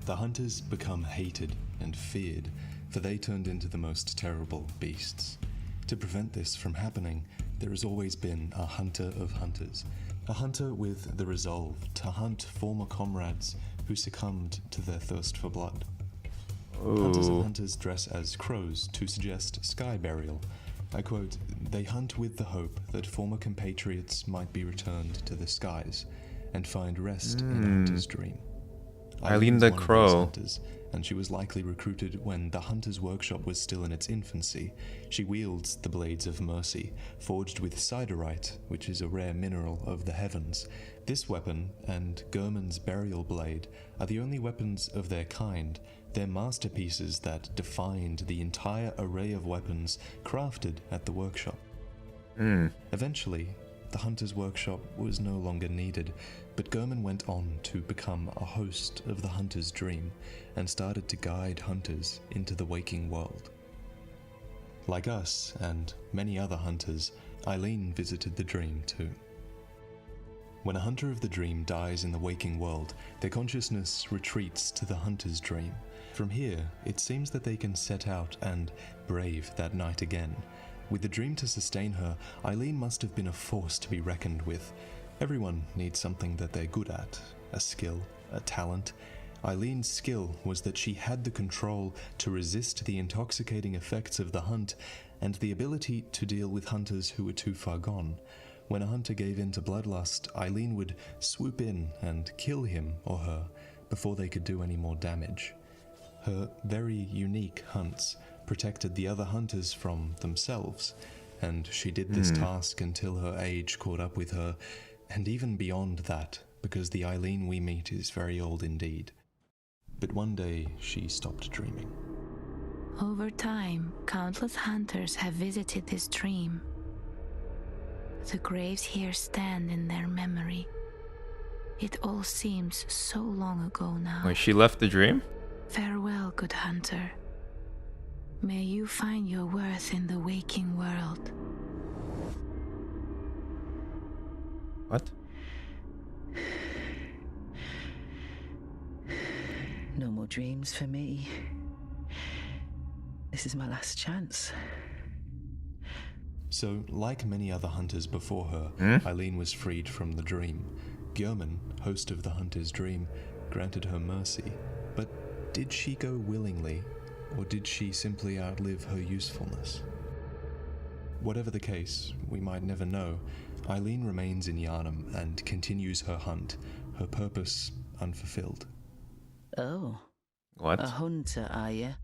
B: The hunters become hated and feared, for they turned into the most terrible beasts. To prevent this from happening, there has always been a hunter of hunters, a hunter with the resolve to hunt former comrades who succumbed to their thirst for blood. Hunters and hunters dress as crows to suggest sky burial. I quote, "They hunt with the hope that former compatriots might be returned to the skies and find rest in a hunter's dream."
A: Eileen the Crow.
B: Hunters, and she was likely recruited when the Hunter's Workshop was still in its infancy. She wields the Blades of Mercy, forged with siderite, which is a rare mineral of the heavens. This weapon, and Gehrman's Burial Blade, are the only weapons of their kind. They're masterpieces that defined the entire array of weapons crafted at the workshop. Eventually, the Hunter's Workshop was no longer needed, but Gehrman went on to become a host of the Hunter's Dream and started to guide hunters into the waking world. Like us and many other hunters, Eileen visited the dream too. When a hunter of the dream dies in the waking world, their consciousness retreats to the hunter's dream. From here, it seems that they can set out and brave that night again. With the dream to sustain her, Eileen must have been a force to be reckoned with. Everyone needs something that they're good at, a skill, a talent. Eileen's skill was that she had the control to resist the intoxicating effects of the hunt and the ability to deal with hunters who were too far gone. When a hunter gave in to bloodlust, Eileen would swoop in and kill him or her before they could do any more damage. Her very unique hunts protected the other hunters from themselves, and she did this task until her age caught up with her, and even beyond that, because the Eileen we meet is very old indeed. But one day she stopped dreaming.
K: Over time, countless hunters have visited this dream. The graves here stand in their memory. It all seems so long ago now.
A: Wait, she left the dream?
K: Farewell, good hunter. May you find your worth in the waking world.
A: What?
O: No more dreams for me. This is my last chance.
B: So, like many other hunters before her, Eileen was freed from the dream. Gehrman, host of the Hunter's Dream, granted her mercy. But did she go willingly, or did she simply outlive her usefulness? Whatever the case, we might never know. Eileen remains in Yharnam and continues her hunt, her purpose unfulfilled.
O: Oh.
A: What?
O: A hunter, are you?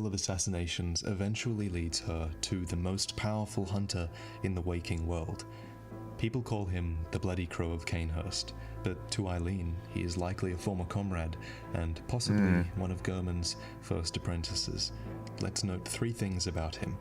B: of assassinations eventually leads her to the most powerful hunter in the waking world. People call him the Bloody Crow of Canehurst, but to Eileen, he is likely a former comrade and possibly one of Gehrman's first apprentices. Let's note 3 things about him.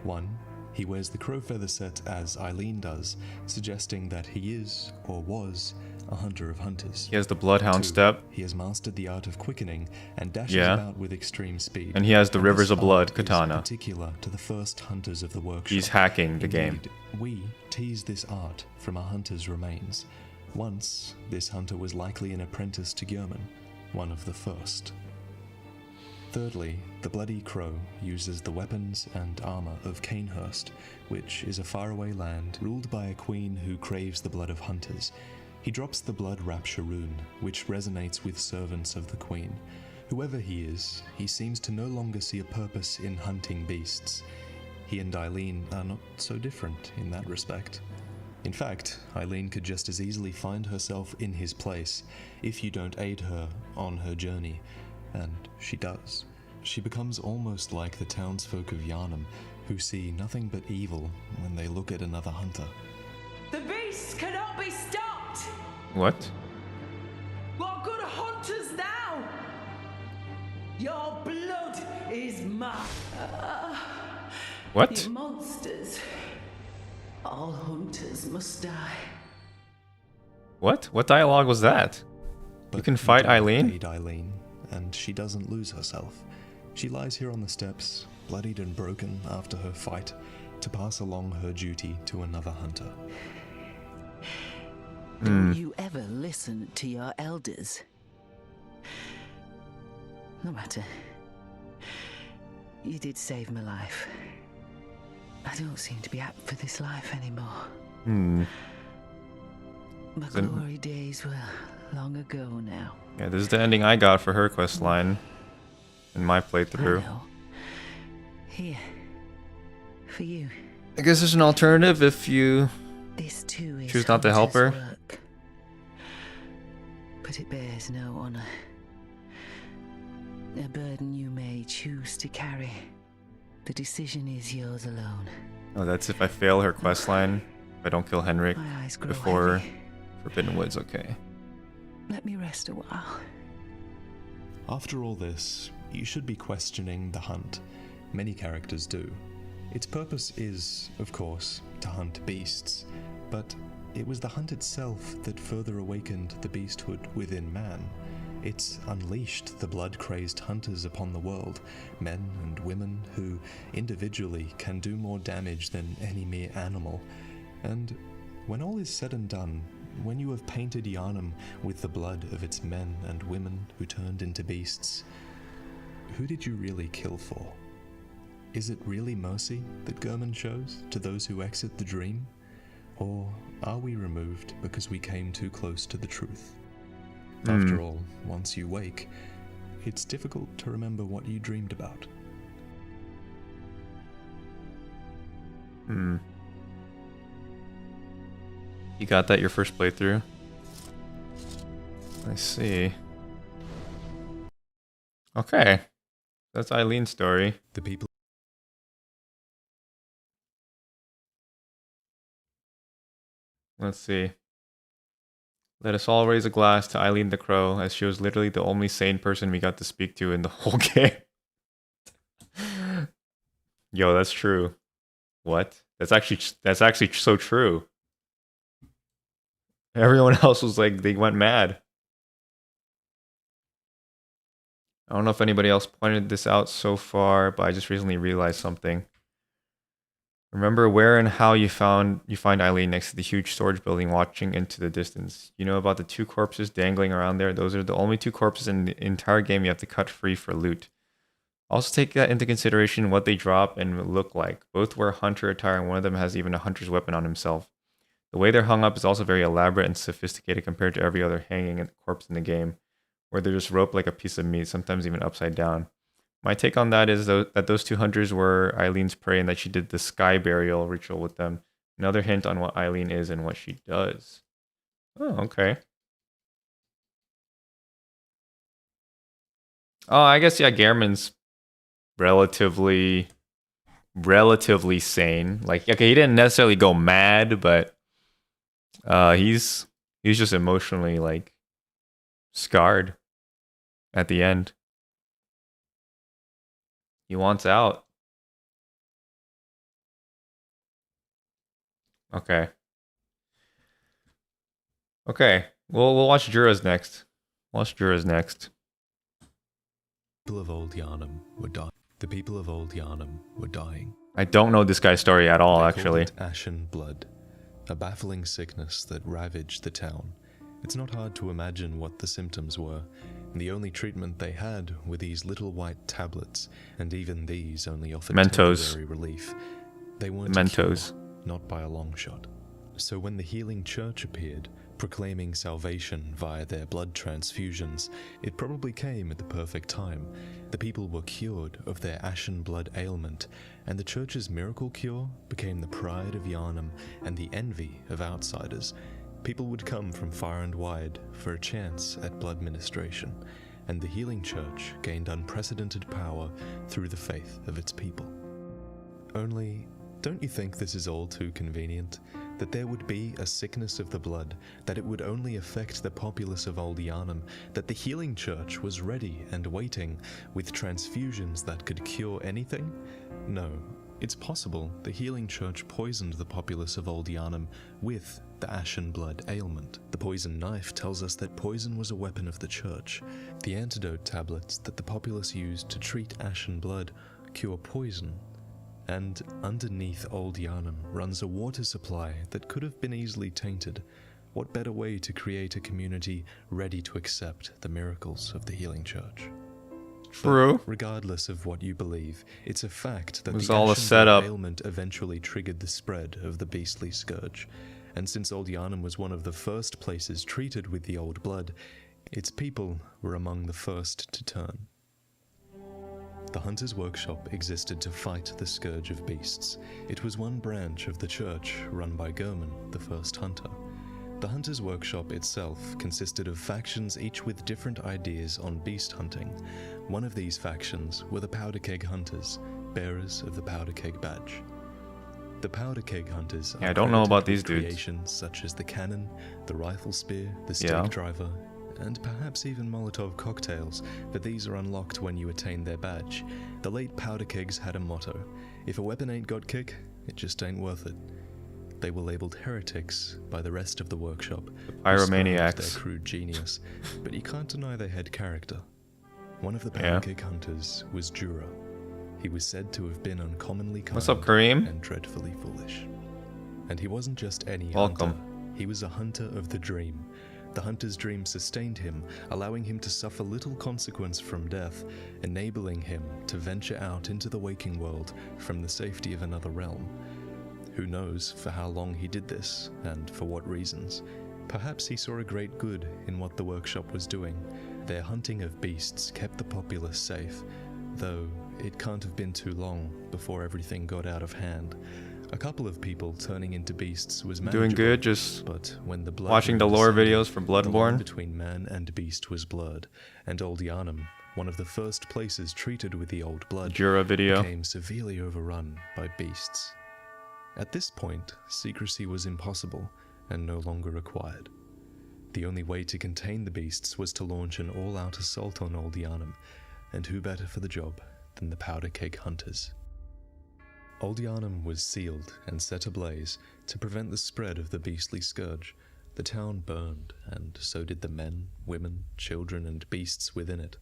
B: 1. He wears the crow feather set as Eileen does, suggesting that he is, or was, a hunter of hunters.
A: He has the bloodhound
B: 2.
A: step.
B: He has mastered the art of quickening and dashes about with extreme speed.
A: And he has the Rivers of Blood
B: Is
A: katana.
B: particular to the first hunters of the workshop.
A: He's hacking the game.
B: We tease this art from a hunter's remains. Once, this hunter was likely an apprentice to Gehrman, one of the first. Thirdly, the Bloody Crow uses the weapons and armor of Canehurst, which is a faraway land ruled by a queen who craves the blood of hunters. He drops the Blood Rapture rune, which resonates with servants of the queen. Whoever he is, he seems to no longer see a purpose in hunting beasts. He and Eileen are not so different in that respect. In fact, Eileen could just as easily find herself in his place if you don't aid her on her journey, and she does. She becomes almost like the townsfolk of Gehrman, who see nothing but evil when they look at another hunter.
P: The beasts cannot be stopped!
A: What?
P: What good hunters now? Your blood is mine.
A: What?
P: You monsters. All hunters must die.
A: What? What dialogue was that? You can fight Eileen?
B: Aid Eileen, and she doesn't lose herself. She lies here on the steps, bloodied and broken after her fight, to pass along her duty to another hunter.
O: Don't you ever listen to your elders? No matter. You did save my life. I don't seem to be apt for this life anymore. My glory days were long ago now.
A: Yeah, this is the ending I got for her quest line in my playthrough.
O: I know. Here. For you.
A: I guess there's an alternative if you
O: This too is
A: choose not to help her.
O: work. But it bears no honor. A burden you may choose to carry. The decision is yours alone.
A: Oh, that's if I fail her quest line. If I don't kill Henrik
O: My eyes grow
A: before
O: heavy.
A: Forbidden Woods, okay.
O: Let me rest a while.
B: After all this, you should be questioning the hunt. Many characters do. Its purpose is, of course, to hunt beasts, but it was the hunt itself that further awakened the beasthood within man. It's unleashed the blood-crazed hunters upon the world, men and women who, individually, can do more damage than any mere animal. And when all is said and done, when you have painted Gehrman with the blood of its men and women who turned into beasts, who did you really kill for? Is it really mercy that Gehrman shows to those who exit the dream? Or are we removed because we came too close to the truth? After all, once you wake, it's difficult to remember what you dreamed about.
A: You got that your first playthrough? I see. Okay. That's Eileen's story.
B: The people.
A: Let's see. Let us all raise a glass to Eileen the Crow, as she was literally the only sane person we got to speak to in the whole game. Yo, that's true. What? That's actually so true. Everyone else was like, they went mad. I don't know if anybody else pointed this out so far, but I just recently realized something. Remember where and how you find Eileen next to the huge storage building watching into the distance. You know about the 2 corpses dangling around there? Those are the only 2 corpses in the entire game you have to cut free for loot. Also take that into consideration what they drop and look like. Both wear hunter attire and one of them has even a hunter's weapon on himself. The way they're hung up is also very elaborate and sophisticated compared to every other hanging corpse in the game, where they're just roped like a piece of meat, sometimes even upside down. My take on that is that those 2 hunters were Eileen's prey and that she did the sky burial ritual with them. Another hint on what Eileen is and what she does. Oh, okay. Oh, I guess, yeah, Gehrman's relatively sane. Like, okay, he didn't necessarily go mad, but he's just emotionally like scarred at the end. He wants out. Okay. Okay. We'll watch Djura's next. Watch Djura's next.
B: People of Old Yharnam were dying. The people of Old Yharnam were dying.
A: I don't know this guy's story at all, actually.
B: Called it ashen blood, a baffling sickness that ravaged the town. It's not hard to imagine what the symptoms were. The only treatment they had were these little white tablets, and even these only offered temporary relief. They weren't
A: Mentos.
B: a cure, not by a long shot. So when the healing church appeared, proclaiming salvation via their blood transfusions, it probably came at the perfect time. The people were cured of their ashen blood ailment, and the church's miracle cure became the pride of Yharnam and the envy of outsiders. People would come from far and wide for a chance at blood ministration, and the healing church gained unprecedented power through the faith of its people. Only, don't you think this is all too convenient? That there would be a sickness of the blood, that it would only affect the populace of Old Yharnam, that the healing church was ready and waiting with transfusions that could cure anything? No, it's possible the healing church poisoned the populace of Old Yharnam with the ashen blood ailment. The poison knife tells us that poison was a weapon of the church. The antidote tablets that the populace used to treat ashen blood cure poison. And underneath Old Yharnam runs a water supply that could have been easily tainted. What better way to create a community ready to accept the miracles of the healing church?
A: True.
B: But regardless of what you believe, it's a fact that
A: it was
B: the
A: all a
B: ashen
A: setup.
B: blood ailment eventually triggered the spread of the beastly scourge. And since Old Yharnam was one of the first places treated with the old blood, its people were among the first to turn. The Hunter's Workshop existed to fight the Scourge of Beasts. It was one branch of the church run by Gehrman, the first hunter. The Hunter's Workshop itself consisted of factions, each with different ideas on beast hunting. One of these factions were the Powder Keg Hunters, bearers of the Powder Keg Badge. The Powder Keg Hunters
A: I don't know about these dudes.
B: Creations such as the cannon, the rifle spear, the stake driver, and perhaps even Molotov cocktails, but these are unlocked when you attain their badge. The late Powder Kegs had a motto: if a weapon ain't got kick, it just ain't worth it. They were labeled heretics by the rest of the workshop.
A: Pyromaniacs.
B: Their crude genius, but you can't deny they had character. One of the Powder Keg hunters was Djura. He was said to have been uncommonly kind.
A: What's up, Kareem?
B: And dreadfully foolish. And he wasn't just any
A: Welcome.
B: hunter. He was a hunter of the dream. The hunter's dream sustained him, allowing him to suffer little consequence from death, enabling him to venture out into the waking world from the safety of another realm. Who knows for how long he did this, and for what reasons. Perhaps he saw a great good in what the workshop was doing. Their hunting of beasts kept the populace safe, though it can't have been too long before everything got out of hand. A couple of people turning into beasts was manageable.
A: Doing good, just
B: but when the blood
A: watching the lore videos for
B: the line
A: Bloodborne.
B: between man and beast was blurred, and Old Yharnam, one of the first places treated with the old blood,
A: Djura video.
B: became severely overrun by beasts. At this point, secrecy was impossible and no longer required. The only way to contain the beasts was to launch an all-out assault on Old Yharnam, and who better for the job than the Powder Keg Hunters? Old Yharnam was sealed and set ablaze to prevent the spread of the beastly scourge. The town burned, and so did the men, women, children, and beasts within it.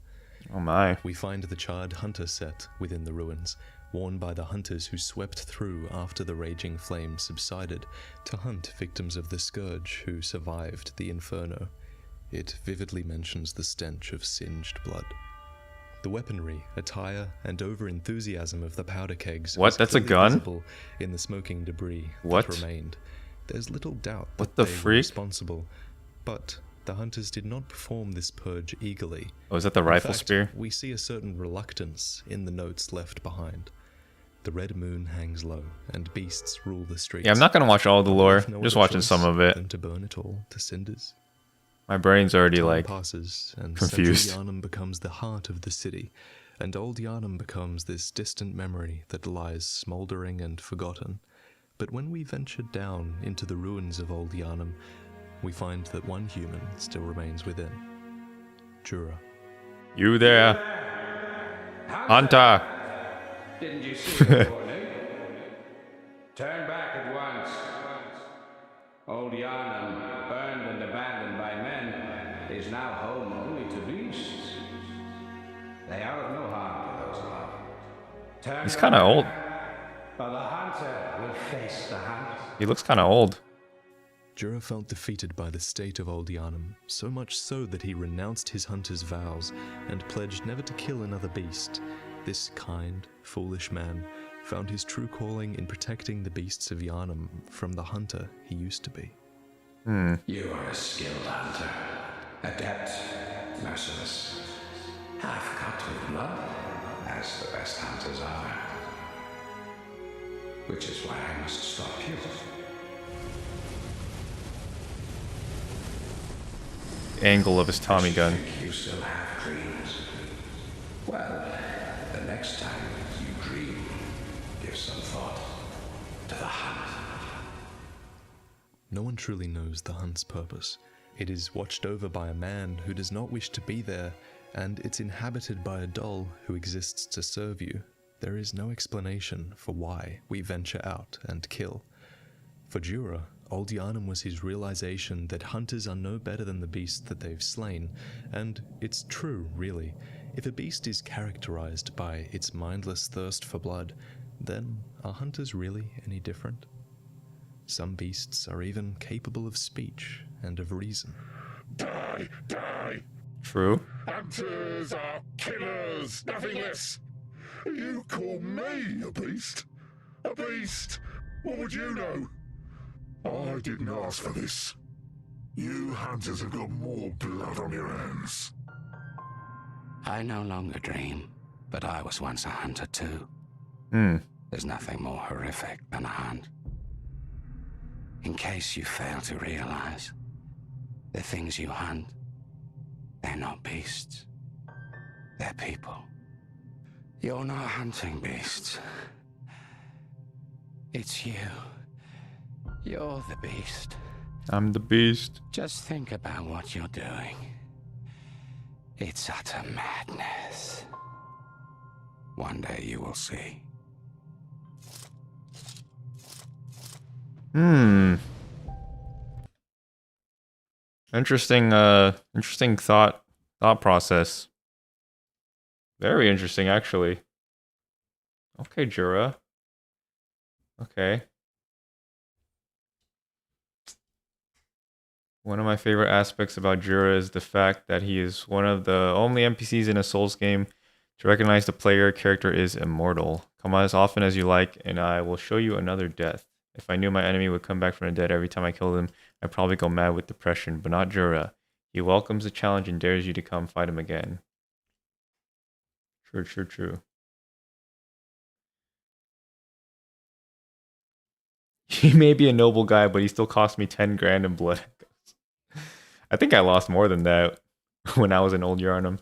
A: Oh my.
B: We find the charred hunter set within the ruins, worn by the hunters who swept through after the raging flames subsided to hunt victims of the scourge who survived the inferno. It vividly mentions the stench of singed blood. The weaponry, attire, and over-enthusiasm of the powder kegs
A: What?
B: was
A: That's a
B: clearly
A: gun?
B: visible in the smoking debris
A: What?
B: that remained. There's little doubt
A: What
B: that
A: the
B: they were
A: freak?
B: responsible, but the hunters did not perform this purge eagerly.
A: Oh, is that the
B: In
A: rifle
B: fact,
A: spear?
B: We see a certain reluctance in the notes left behind. The red moon hangs low, and beasts rule the streets.
A: Yeah, I'm not gonna watch all the lore.
B: No
A: Just
B: other
A: watching
B: choice
A: some of it.
B: than to burn it all to cinders.
A: My brain's already
B: Time
A: like
B: passes, and
A: confused.
B: Central Yharnam becomes the heart of the city, and Old Yharnam becomes this distant memory that lies smouldering and forgotten. But when we venture down into the ruins of Old Yharnam, we find that one human still remains within. Djura.
A: You there? Hunter!
Q: Didn't you see the warning? Turn back at once. Old Yharnam, burned and abandoned by men, is now home only to beasts. They are of no harm to those alive. Turn
A: He's kind of old.
Q: or the hunter will face the hunt.
A: He looks kind of old.
B: Djura felt defeated by the state of Old Yharnam, so much so that he renounced his hunter's vows and pledged never to kill another beast. This kind, foolish man found his true calling in protecting the beasts of Yharnam from the hunter he used to be.
C: You are a skilled hunter, adept, merciless, half cut with blood, as the best hunters are. Which is why I must stop you.
A: Angle of his Tommy gun.
C: You still have dreams. Well, the next time you dream, give some thought to the hunt.
B: No one truly knows the hunt's purpose. It is watched over by a man who does not wish to be there, and it's inhabited by a doll who exists to serve you. There is no explanation for why we venture out and kill. For Djura, Old Yharnam was his realization that hunters are no better than the beast that they've slain, and it's true, really. If a beast is characterized by its mindless thirst for blood, then are hunters really any different? Some beasts are even capable of speech and of reason.
R: Die, die!
A: True.
R: Hunters are killers, nothing less! You call me a beast? A beast? What would you know? I didn't ask for this. You hunters have got more blood on your hands.
C: I no longer dream, but I was once a hunter too. There's nothing more horrific than a hunt. In case you fail to realize, the things you hunt, they're not beasts. They're people. You're not hunting beasts. It's you. You're the beast.
A: I'm the beast.
C: Just think about what you're doing. It's utter madness. One day you will see.
A: Interesting thought process. Very interesting, actually. Okay, Djura. Okay. One of my favorite aspects about Djura is the fact that he is one of the only NPCs in a Souls game to recognize the player character is immortal. Come as often as you like, and I will show you another death. If I knew my enemy would come back from the dead every time I killed him, I'd probably go mad with depression, but not Djura. He welcomes the challenge and dares you to come fight him again. True. He may be a noble guy, but he still cost me 10 grand in blood. I think I lost more than that when I was in Old Yharnam.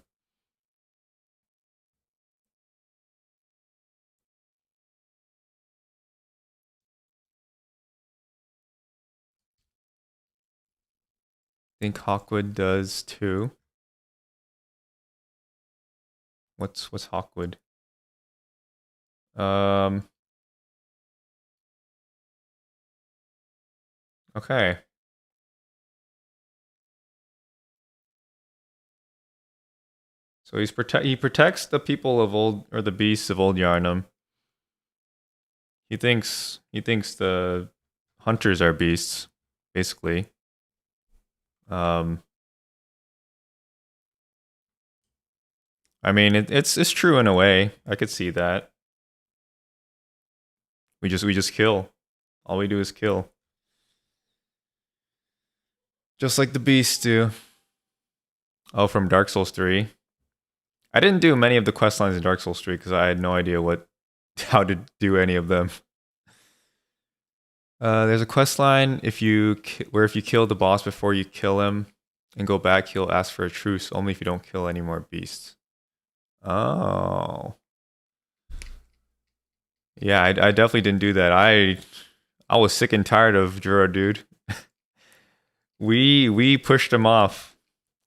A: I think Hawkwood does too. What's Hawkwood? Okay. So he protects the people of the beasts of Old Yharnam. He thinks the hunters are beasts, basically. I mean, it's true in a way. I could see that. We just kill. All we do is kill. Just like the beasts do. Oh, from Dark Souls 3. I didn't do many of the quest lines in Dark Souls 3 because I had no idea how to do any of them. There's a quest line where if you kill the boss before you kill him and go back, he'll ask for a truce only if you don't kill any more beasts. Oh. Yeah, I definitely didn't do that. I was sick and tired of Djura, dude. We pushed him off.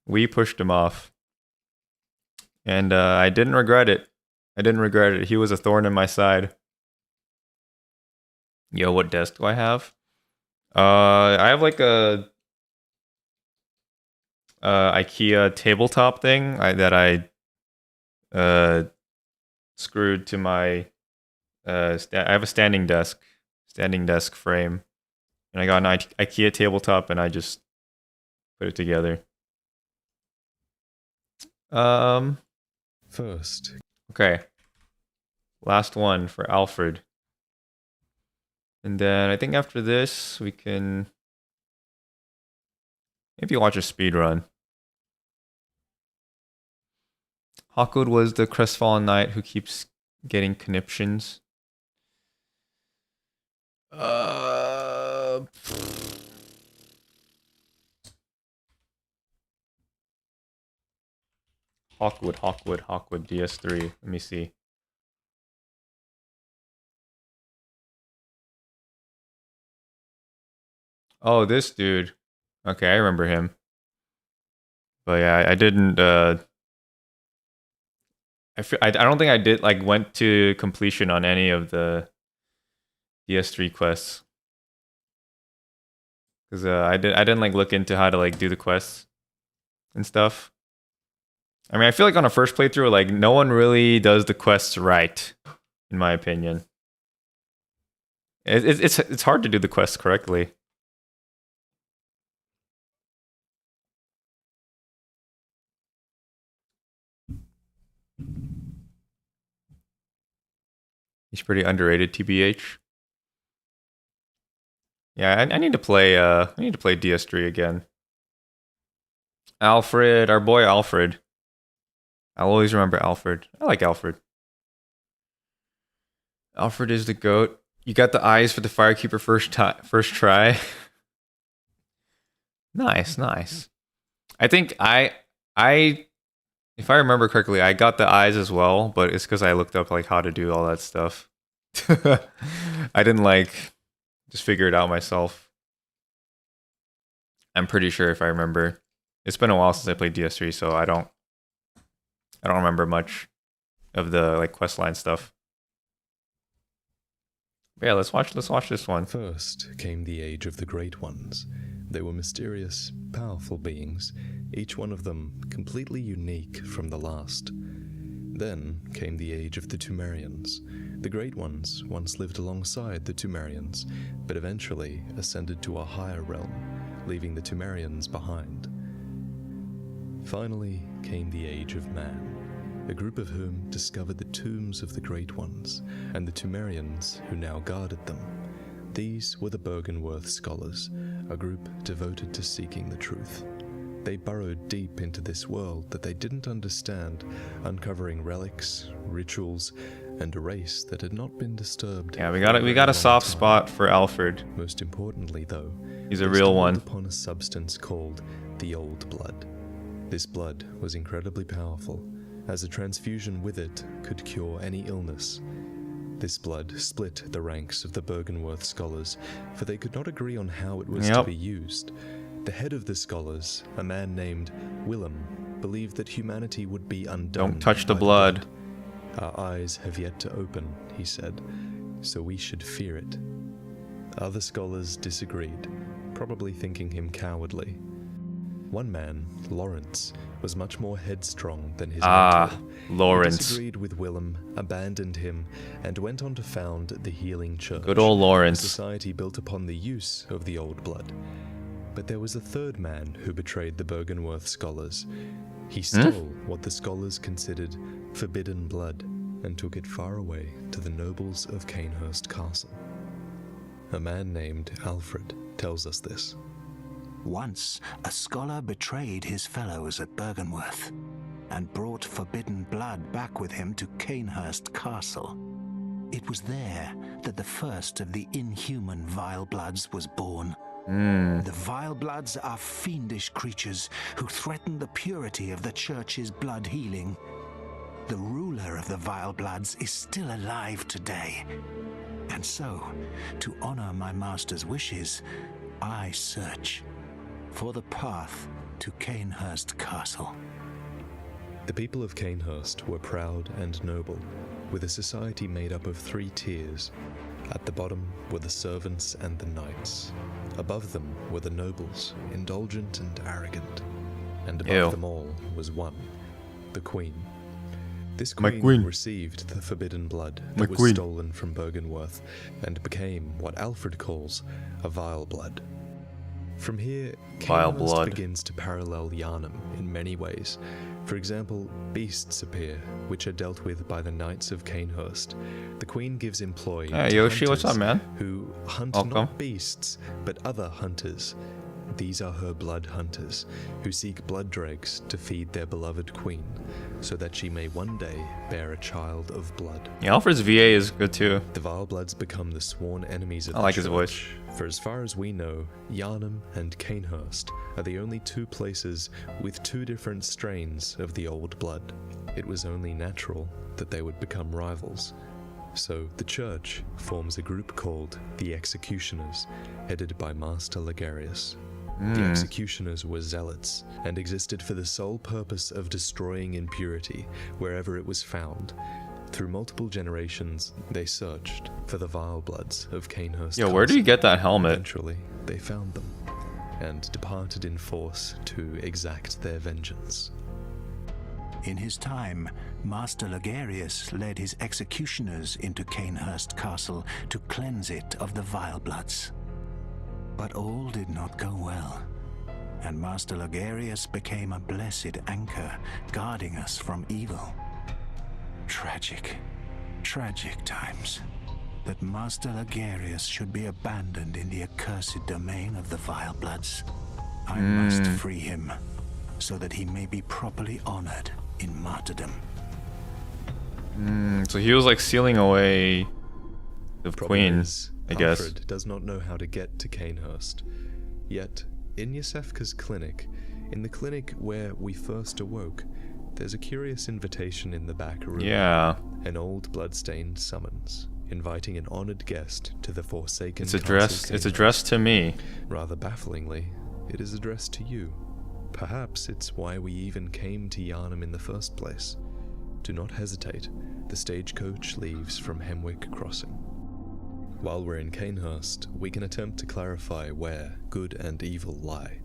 A: We pushed him off. And I didn't regret it. I didn't regret it. He was a thorn in my side. Yo, what desk do I have? I have like a IKEA tabletop thing that I screwed to my I have a standing desk frame, and I got an IKEA tabletop, and I just put it together.
B: First.
A: Okay. Last one for Alfred. And then I think after this, we can maybe watch a speed run. Hawkwood was the crestfallen knight who keeps getting conniptions. Hawkwood, DS3. Let me see. Oh, this dude. Okay, I remember him. But yeah, I didn't. I don't think I did went to completion on any of the DS3 quests. Because I didn't look into how to do the quests and stuff. I mean, I feel like on a first playthrough, no one really does the quests right, in my opinion. It's hard to do the quests correctly. He's pretty underrated, TBH. Yeah, I need to play DS3 again. Alfred, our boy Alfred. I'll always remember Alfred. I like Alfred. Alfred is the GOAT. You got the eyes for the Firekeeper first try. Nice. I think if I remember correctly, I got the eyes as well, but it's because I looked up how to do all that stuff. I didn't just figure it out myself. I'm pretty sure if I remember. It's been a while since I played DS3, so I don't remember much of the questline stuff. But yeah, let's watch this one.
B: First came the age of the Great Ones. They were mysterious, powerful beings, each one of them completely unique from the last. Then came the age of the Tumerians. The Great Ones once lived alongside the Tumerians, but eventually ascended to a higher realm, leaving the Tumerians behind. Finally came the age of man, a group of whom discovered the tombs of the Great Ones, and the Tumerians who now guarded them. These were the Byrgenwerth Scholars, a group devoted to seeking the truth. They burrowed deep into this world that they didn't understand, uncovering relics, rituals, and a race that had not been disturbed.
A: Yeah, we got a soft spot for Alfred.
B: Most importantly, though,
A: he's a real one.
B: Upon a substance called the Old Blood. This blood was incredibly powerful, as a transfusion with it could cure any illness. This blood split the ranks of the Byrgenwerth Scholars, for they could not agree on how it was to be used. The head of the Scholars, a man named Willem, believed that humanity would be undone.
A: Don't touch the blood.
B: Our eyes have yet to open, he said, so we should fear it. Other scholars disagreed, probably thinking him cowardly. One man, Lawrence, was much more headstrong than his mentor.
A: Lawrence.
B: He disagreed with Willem, abandoned him, and went on to found the Healing Church.
A: Good old Lawrence.
B: A society built upon the use of the old blood. But there was a third man who betrayed the Byrgenwerth Scholars. He stole what the scholars considered forbidden blood and took it far away to the nobles of Cainhurst Castle. A man named Alfred tells us this.
D: Once, a scholar betrayed his fellows at Byrgenwerth and brought forbidden blood back with him to Cainhurst Castle. It was there that the first of the inhuman Vile Bloods was born. The Vile Bloods are fiendish creatures who threaten the purity of the Church's blood healing. the ruler of the Vile Bloods is still alive today. And so, to honor my master's wishes, I search for the path to Canehurst Castle.
B: The people of Canehurst were proud and noble, with a society made up of 3 tiers. At the bottom were the servants and the knights. Above them were the nobles, indulgent and arrogant. And above them all was one, the Queen. This queen received the forbidden blood that was stolen from Byrgenwerth and became what Alfred calls a vile blood. From here, Canehurst begins to parallel Yharnam in many ways. For example, beasts appear, which are dealt with by the Knights of Canehurst. The Queen gives employ to
A: Yoshi,
B: hunters
A: what's up, man?
B: Who hunt not beasts, but other hunters. These are her blood hunters, who seek blood dregs to feed their beloved queen, so that she may one day bear a child of blood.
A: Yeah, Alfred's VA is good too.
B: The Vile Bloods become the sworn enemies of
A: I like his voice.
B: For as far as we know, Yharnam and Canehurst are the only 2 places with 2 different strains of the old blood. It was only natural that they would become rivals. So the church forms a group called the Executioners, headed by Master Ligarius. The Executioners were zealots and existed for the sole purpose of destroying impurity wherever it was found. Through multiple generations, they searched for the Vile Bloods of Canehurst.
A: Yo, where did you get that helmet?
B: Eventually, they found them and departed in force to exact their vengeance.
D: In his time, Master Ligarius led his executioners into Canehurst Castle to cleanse it of the Vile Bloods. But all did not go well, and Master Ligarius became a blessed anchor, guarding us from evil. Tragic, tragic times, that Master Ligarius should be abandoned in the accursed domain of the Vile Bloods. I must free him, so that he may be properly honored in martyrdom.
A: So he was like sealing away the Queen, I guess.
B: Alfred does not know how to get to Canehurst. Yet, in Yosefka's clinic, in the clinic where we first awoke, there's a curious invitation in the back room.
A: Yeah.
B: An old bloodstained summons, inviting an honored guest to the Forsaken
A: It's addressed to me.
B: Rather bafflingly, it is addressed to you. Perhaps it's why we even came to Yharnam in the first place. Do not hesitate. The stagecoach leaves from Hemwick Crossing. While we're in Canehurst, we can attempt to clarify where good and evil lie.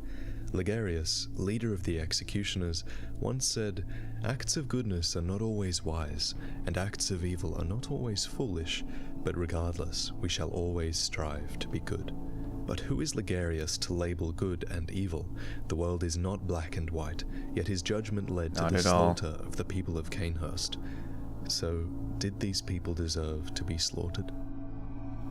B: Ligarius, leader of the Executioners, once said, "Acts of goodness are not always wise, and acts of evil are not always foolish, but regardless, we shall always strive to be good." But who is Ligarius to label good and evil? The world is not black and white, yet his judgment led to the slaughter of the people of Canehurst. So, did these people deserve to be slaughtered?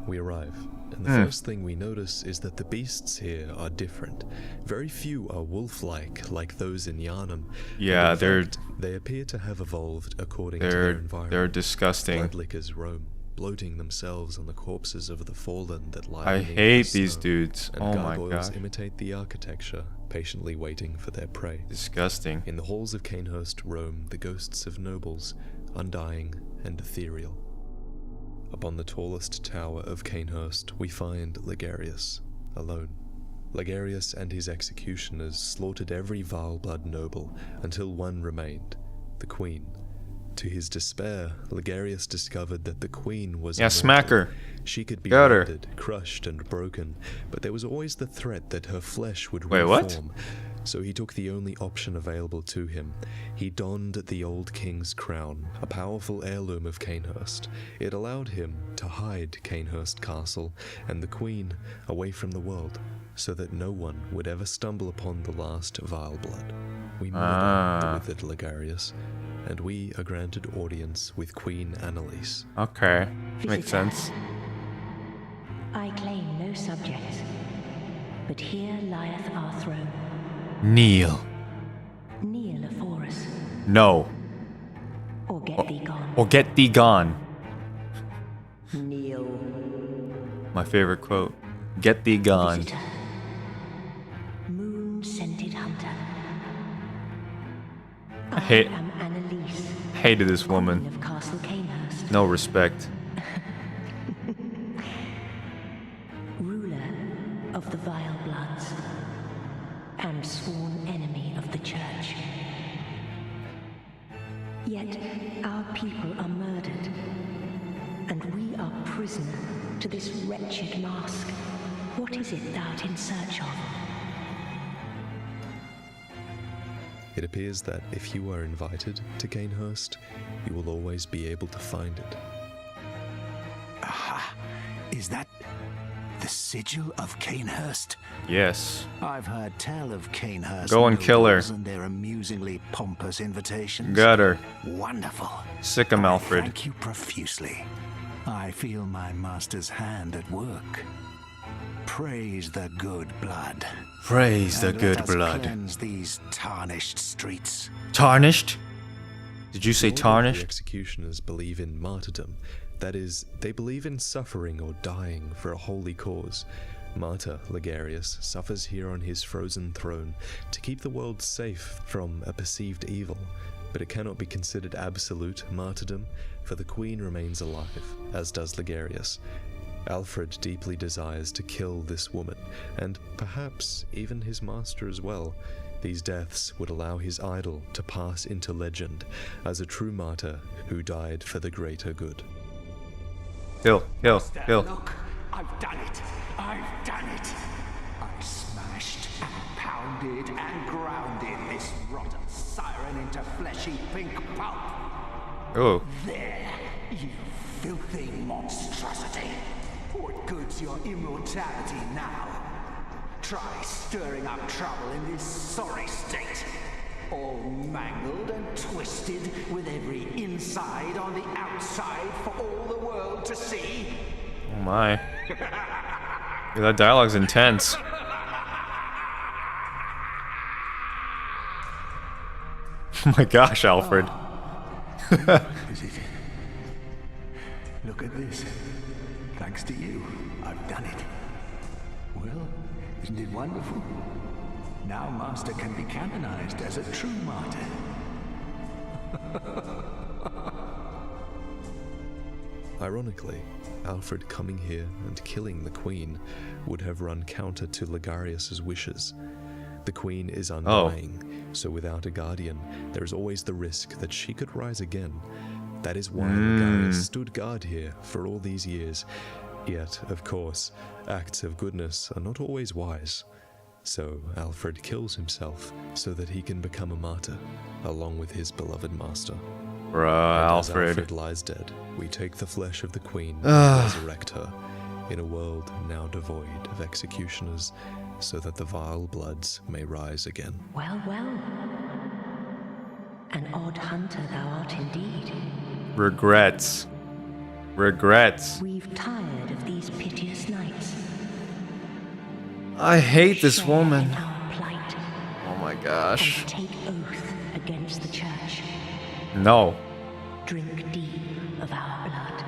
B: We arrive, and the first thing we notice is that the beasts here are different. Very few are wolf-like, like those in Yharnam.
A: Yeah,
B: they appear to have evolved according to their environment.
A: They're disgusting.
B: Bloodlickers roam, bloating themselves on the corpses of the fallen that lie
A: I
B: beneath
A: hate
B: the
A: these
B: snow,
A: dudes.
B: and
A: Oh my
B: gargoyles
A: god.
B: imitate the architecture, patiently waiting for their prey.
A: Disgusting.
B: In the halls of Canehurst roam the ghosts of nobles, undying and ethereal. Upon the tallest tower of Canehurst, we find Ligarius, alone. Ligarius and his executioners slaughtered every Vile Blood noble until one remained, the Queen. To his despair, Ligarius discovered that the Queen was immortal.
A: smack her.
B: She could be
A: Got her.
B: wounded, crushed, and broken, but there was always the threat that her flesh would
A: Wait,
B: reform.
A: what?
B: So he took the only option available to him. He donned the old king's crown, a powerful heirloom of Canehurst. It allowed him to hide Canehurst Castle and the Queen away from the world, so that no one would ever stumble upon the last Vile Blood. We murder the withered Ligarius, and we are granted audience with Queen Annalise.
A: Okay, makes sense.
S: I claim no subjects, but here lieth our throne.
A: Kneel.
S: Kneel afore us,
A: No.
S: or get thee gone.
A: Or get thee gone.
S: Kneel.
A: My favorite quote. Get thee gone.
S: Visitor. Moon-scented hunter.
A: I hate
S: am Annalise.
A: hated this woman.
S: Of Castle Canehurst.
A: No respect.
S: Ruler of the Vile Bloods. And sworn enemy of the Church. Yet our people are murdered. And we are prisoner to this wretched mask. What is it thou art in search of?
B: It appears that if you are invited to Canehurst, you will always be able to find it.
D: Aha! Is that the sigil of Canehurst?
A: Yes.
D: I've heard tell of Canehurst.
A: Go and kill her.
D: And their amusingly pompous invitations.
A: Got her.
D: Wonderful.
A: Sick 'em, Alfred.
D: Thank you profusely. I feel my master's hand at work. Praise the good blood.
A: Praise the
D: And
A: good
D: let us
A: blood.
D: Cleanse these tarnished streets.
A: Tarnished? Did you say
B: All of
A: tarnished?
B: The executioners believe in martyrdom. That is, they believe in suffering or dying for a holy cause. Martyr Ligarius suffers here on his frozen throne to keep the world safe from a perceived evil, but it cannot be considered absolute martyrdom, for the Queen remains alive, as does Ligarius. Alfred deeply desires to kill this woman, and perhaps even his master as well. These deaths would allow his idol to pass into legend as a true martyr who died for the greater good.
A: Kill.
L: Look, I've done it. I've done it. I smashed and pounded and grounded this rotten siren into fleshy pink pulp.
A: Oh.
L: There, you filthy monstrosity. What good's your immortality now? Try stirring up trouble in this sorry state. All mangled and twisted, with every inside on the outside for all the world to see.
A: Oh my. Yeah, that dialogue's intense. Oh my gosh, Alfred.
D: Is it? Look at this. Thanks to you, I've done it. Well, isn't it wonderful? Now Master can be canonized as a true martyr.
B: Ironically, Alfred coming here and killing the Queen would have run counter to Ligarius's wishes. The Queen is undying, so without a guardian, there is always the risk that she could rise again. That is why Ligarius stood guard here for all these years. Yet, of course, acts of goodness are not always wise. So Alfred kills himself so that he can become a martyr, along with his beloved master.
A: Bruh,
B: And
A: Alfred.
B: As Alfred lies dead, we take the flesh of the Queen and resurrect her in a world now devoid of executioners, so that the vile bloods may rise again.
S: Well, well. An odd hunter thou art indeed.
A: Regrets. Regrets.
S: We've tired of these piteous nights.
A: I hate this
S: Share
A: woman.
S: in our plight.
A: Oh my gosh.
S: And take oath against the Church.
A: No.
S: Drink deep of our blood.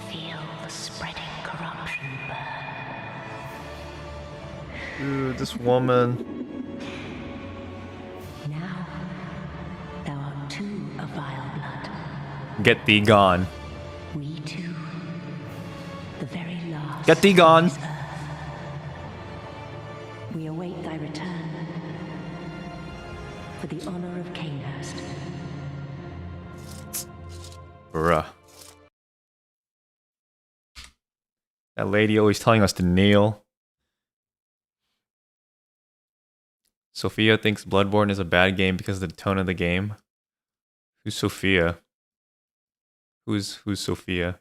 S: Feel the spreading corruption burn.
A: Dude, this woman.
S: Now, thou art too a vile blood.
A: Get thee gone.
S: We too, the very last.
A: Get thee gone.
S: We await thy return for the honor of Canehurst.
A: Bruh. That lady always telling us to kneel. Sophia thinks Bloodborne is a bad game because of the tone of the game. Who's Sophia? Who's Sophia?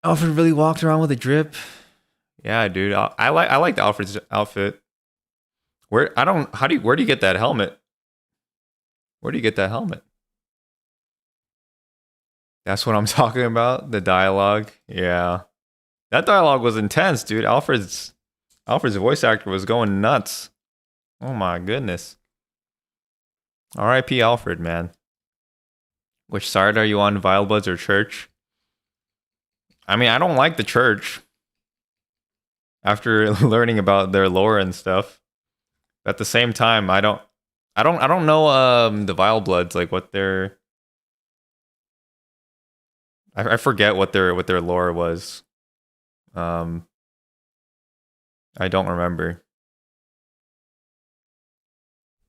A: Alfred really walked around with a drip. Yeah, dude. I like Alfred's outfit. Where do you get that helmet? Where do you get that helmet? That's what I'm talking about. The dialogue. Yeah. That dialogue was intense, dude. Alfred's voice actor was going nuts. Oh my goodness. R.I.P. Alfred, man. Which side are you on, Vile Bloods or Church? I mean, I don't like the Church. After learning about their lore and stuff. At the same time, I I don't know the Vile Bloods, like what their I forget what their lore was. I don't remember.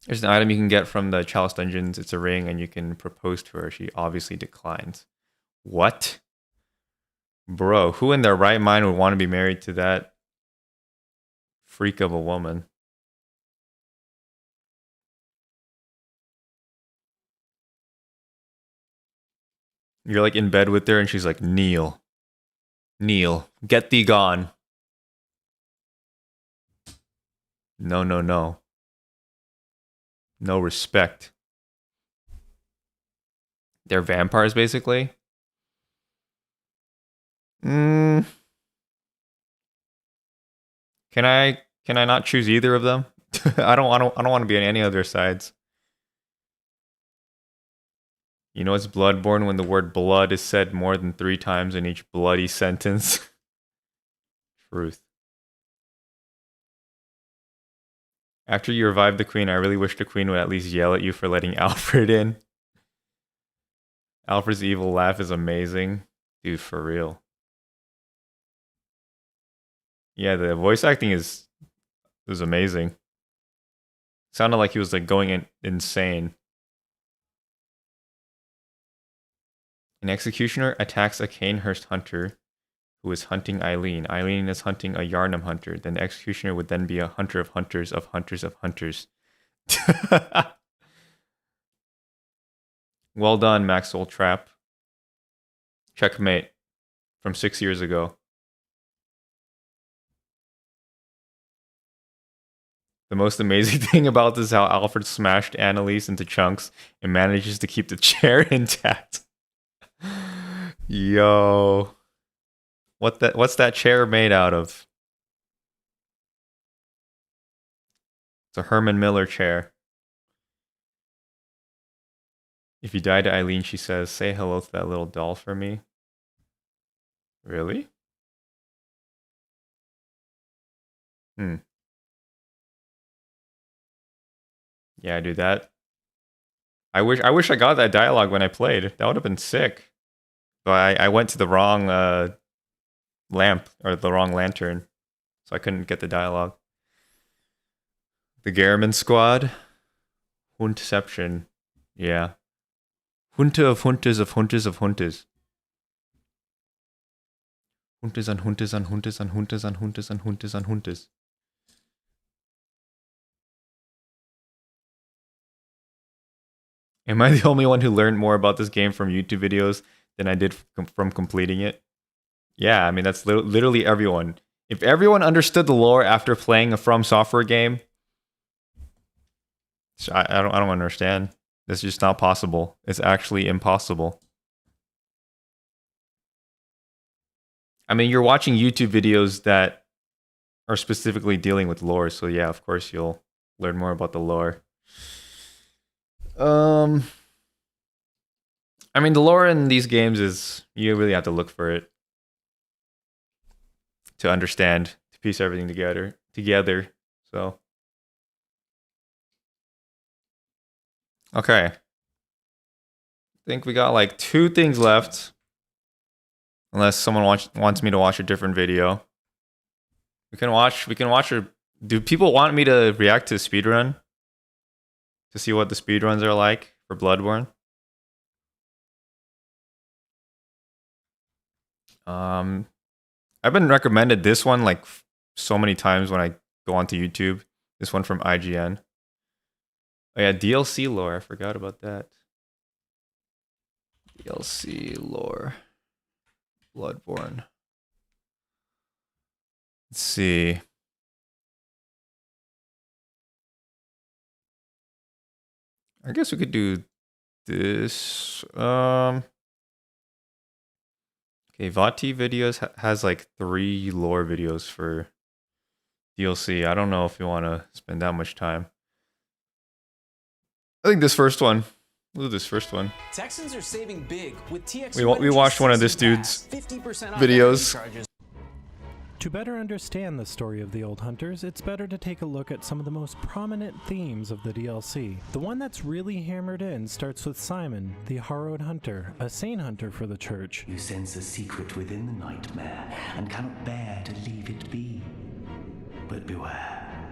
A: There's an item you can get from the Chalice Dungeons. It's a ring, and you can propose to her. She obviously declines. What? Bro, who in their right mind would want to be married to that freak of a woman? You're like in bed with her, and she's like, kneel. Kneel. Get thee gone. No, no, no. No respect. They're vampires, basically. Can I not choose either of them? I don't want to be on any of their sides. You know it's Bloodborne when the word blood is said more than 3 times in each bloody sentence. Truth. After you revive the queen, I really wish the queen would at least yell at you for letting Alfred in. Alfred's evil laugh is amazing. Dude, for real. Yeah, the voice acting was amazing. Sounded like he was like going insane. An executioner attacks a Canehurst hunter who is hunting Eileen. Eileen is hunting a Yarnum hunter. Then the executioner would then be a hunter of hunters of hunters of hunters. Well done, Maxor Trap. Checkmate from 6 years ago. The most amazing thing about this is how Alfred smashed Annalise into chunks and manages to keep the chair intact. Yo. What's that chair made out of? It's a Herman Miller chair. If you die to Eileen, she says, say hello to that little doll for me. Really? Yeah, dude, that. I wish I got that dialogue when I played. That would have been sick. But I went to the wrong lamp, or the wrong lantern, so I couldn't get the dialogue. The Gehrman squad. Huntception. Yeah. Hunte of Hunters of Hunters of Hunters. Hunters an Hunters an Hunters an Hunters an Hunters an Hunters an Hunters. Am I the only one who learned more about this game from YouTube videos than I did from completing it? Yeah, I mean, that's literally everyone. If everyone understood the lore after playing a From Software game, I don't understand. It's just not possible. It's actually impossible. I mean, you're watching YouTube videos that are specifically dealing with lore, so yeah, of course you'll learn more about the lore. I mean, the lore in these games is, you really have to look for it to understand, to piece everything together. So, okay. I think we got like 2 things left, unless someone wants me to watch a different video. We can watch. Do people want me to react to speedrun? To see what the speedruns are like for Bloodborne? I've been recommended this one like so many times when I go onto YouTube. This one from IGN. Oh yeah, DLC lore. I forgot about that. DLC lore. Bloodborne. Let's see. I guess we could do this. Okay, Vati videos has like 3 lore videos for DLC. I don't know if you want to spend that much time. I think this first one. We'll do this first one.
I: Texans are saving big with TX.
A: We watched one of this dude's videos.
J: To better understand the story of the old hunters, it's better to take a look at some of the most prominent themes of the DLC. The one that's really hammered in starts with Simon, the Harrowed Hunter, a sane hunter for the church.
T: You sense a secret within the nightmare and cannot bear to leave it be. But beware,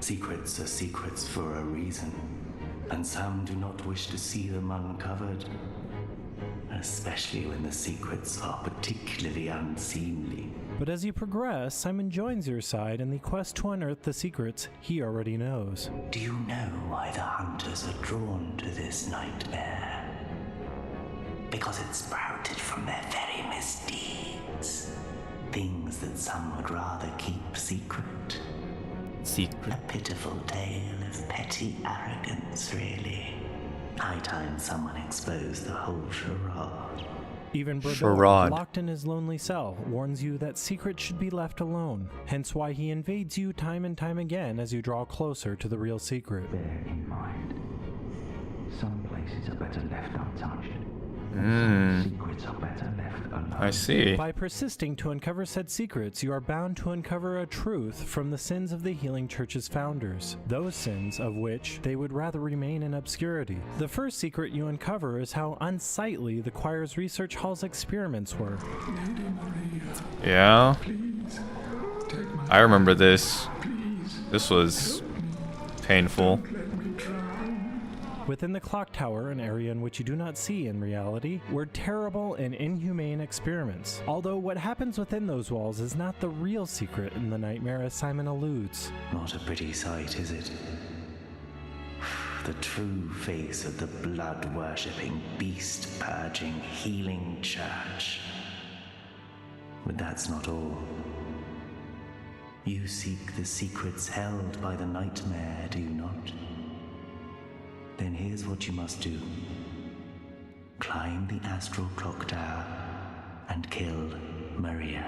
T: secrets are secrets for a reason, and some do not wish to see them uncovered, especially when the secrets are particularly unseemly.
J: But as you progress, Simon joins your side in the quest to unearth the secrets he already knows.
T: Do you know why the hunters are drawn to this nightmare? Because it sprouted from their very misdeeds. Things that some would rather keep secret. A pitiful tale of petty arrogance, really. High time someone exposed the whole charade.
J: Even Brodor, locked in his lonely cell, warns you that secrets should be left alone, hence why he invades you time and time again as you draw closer to the real secret.
E: Bear in mind, some places are better left untouched. Secrets are better left alone.
A: I see.
J: By persisting to uncover said secrets, you are bound to uncover a truth from the sins of the Healing Church's founders, those sins of which they would rather remain in obscurity. The first secret you uncover is how unsightly the choir's research hall's experiments were.
A: Yeah. I remember this. This was painful.
J: Within the clock tower, an area in which you do not see in reality, were terrible and inhumane experiments. Although what happens within those walls is not the real secret in the nightmare, as Simon alludes.
T: Not a pretty sight, is it? The true face of the blood-worshipping, beast-purging, healing church. But that's not all. You seek the secrets held by the nightmare, do you not? Then here's what you must do. Climb the astral clock tower and kill Maria.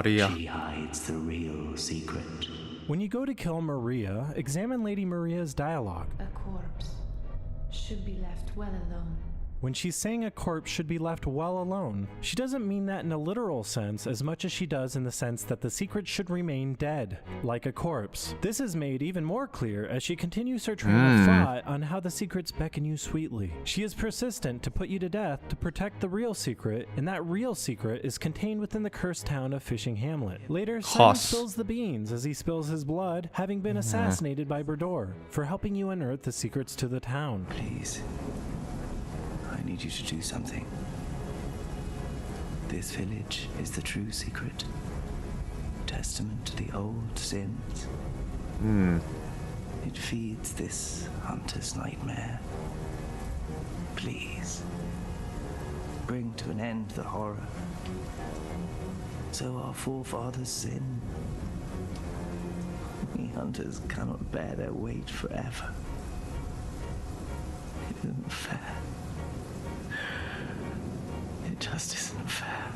T: She hides the real secret.
J: When you go to kill Maria, examine Lady Maria's dialogue.
K: A corpse should be left well alone.
J: When she's saying a corpse should be left well alone, she doesn't mean that in a literal sense as much as she does in the sense that the secret should remain dead, like a corpse. This is made even more clear as she continues her train of thought on how the secrets beckon you sweetly. She is persistent to put you to death to protect the real secret, and that real secret is contained within the cursed town of Fishing Hamlet. Later, Simon spills the beans as he spills his blood, having been assassinated by Brodor, for helping you unearth the secrets to the town.
T: Please. I need you to do something. This village is the true secret. Testament to the old sins. It feeds this hunter's nightmare. Please, bring to an end the horror. So our forefathers sinned. We hunters cannot bear their weight forever. It isn't fair. It just isn't fair.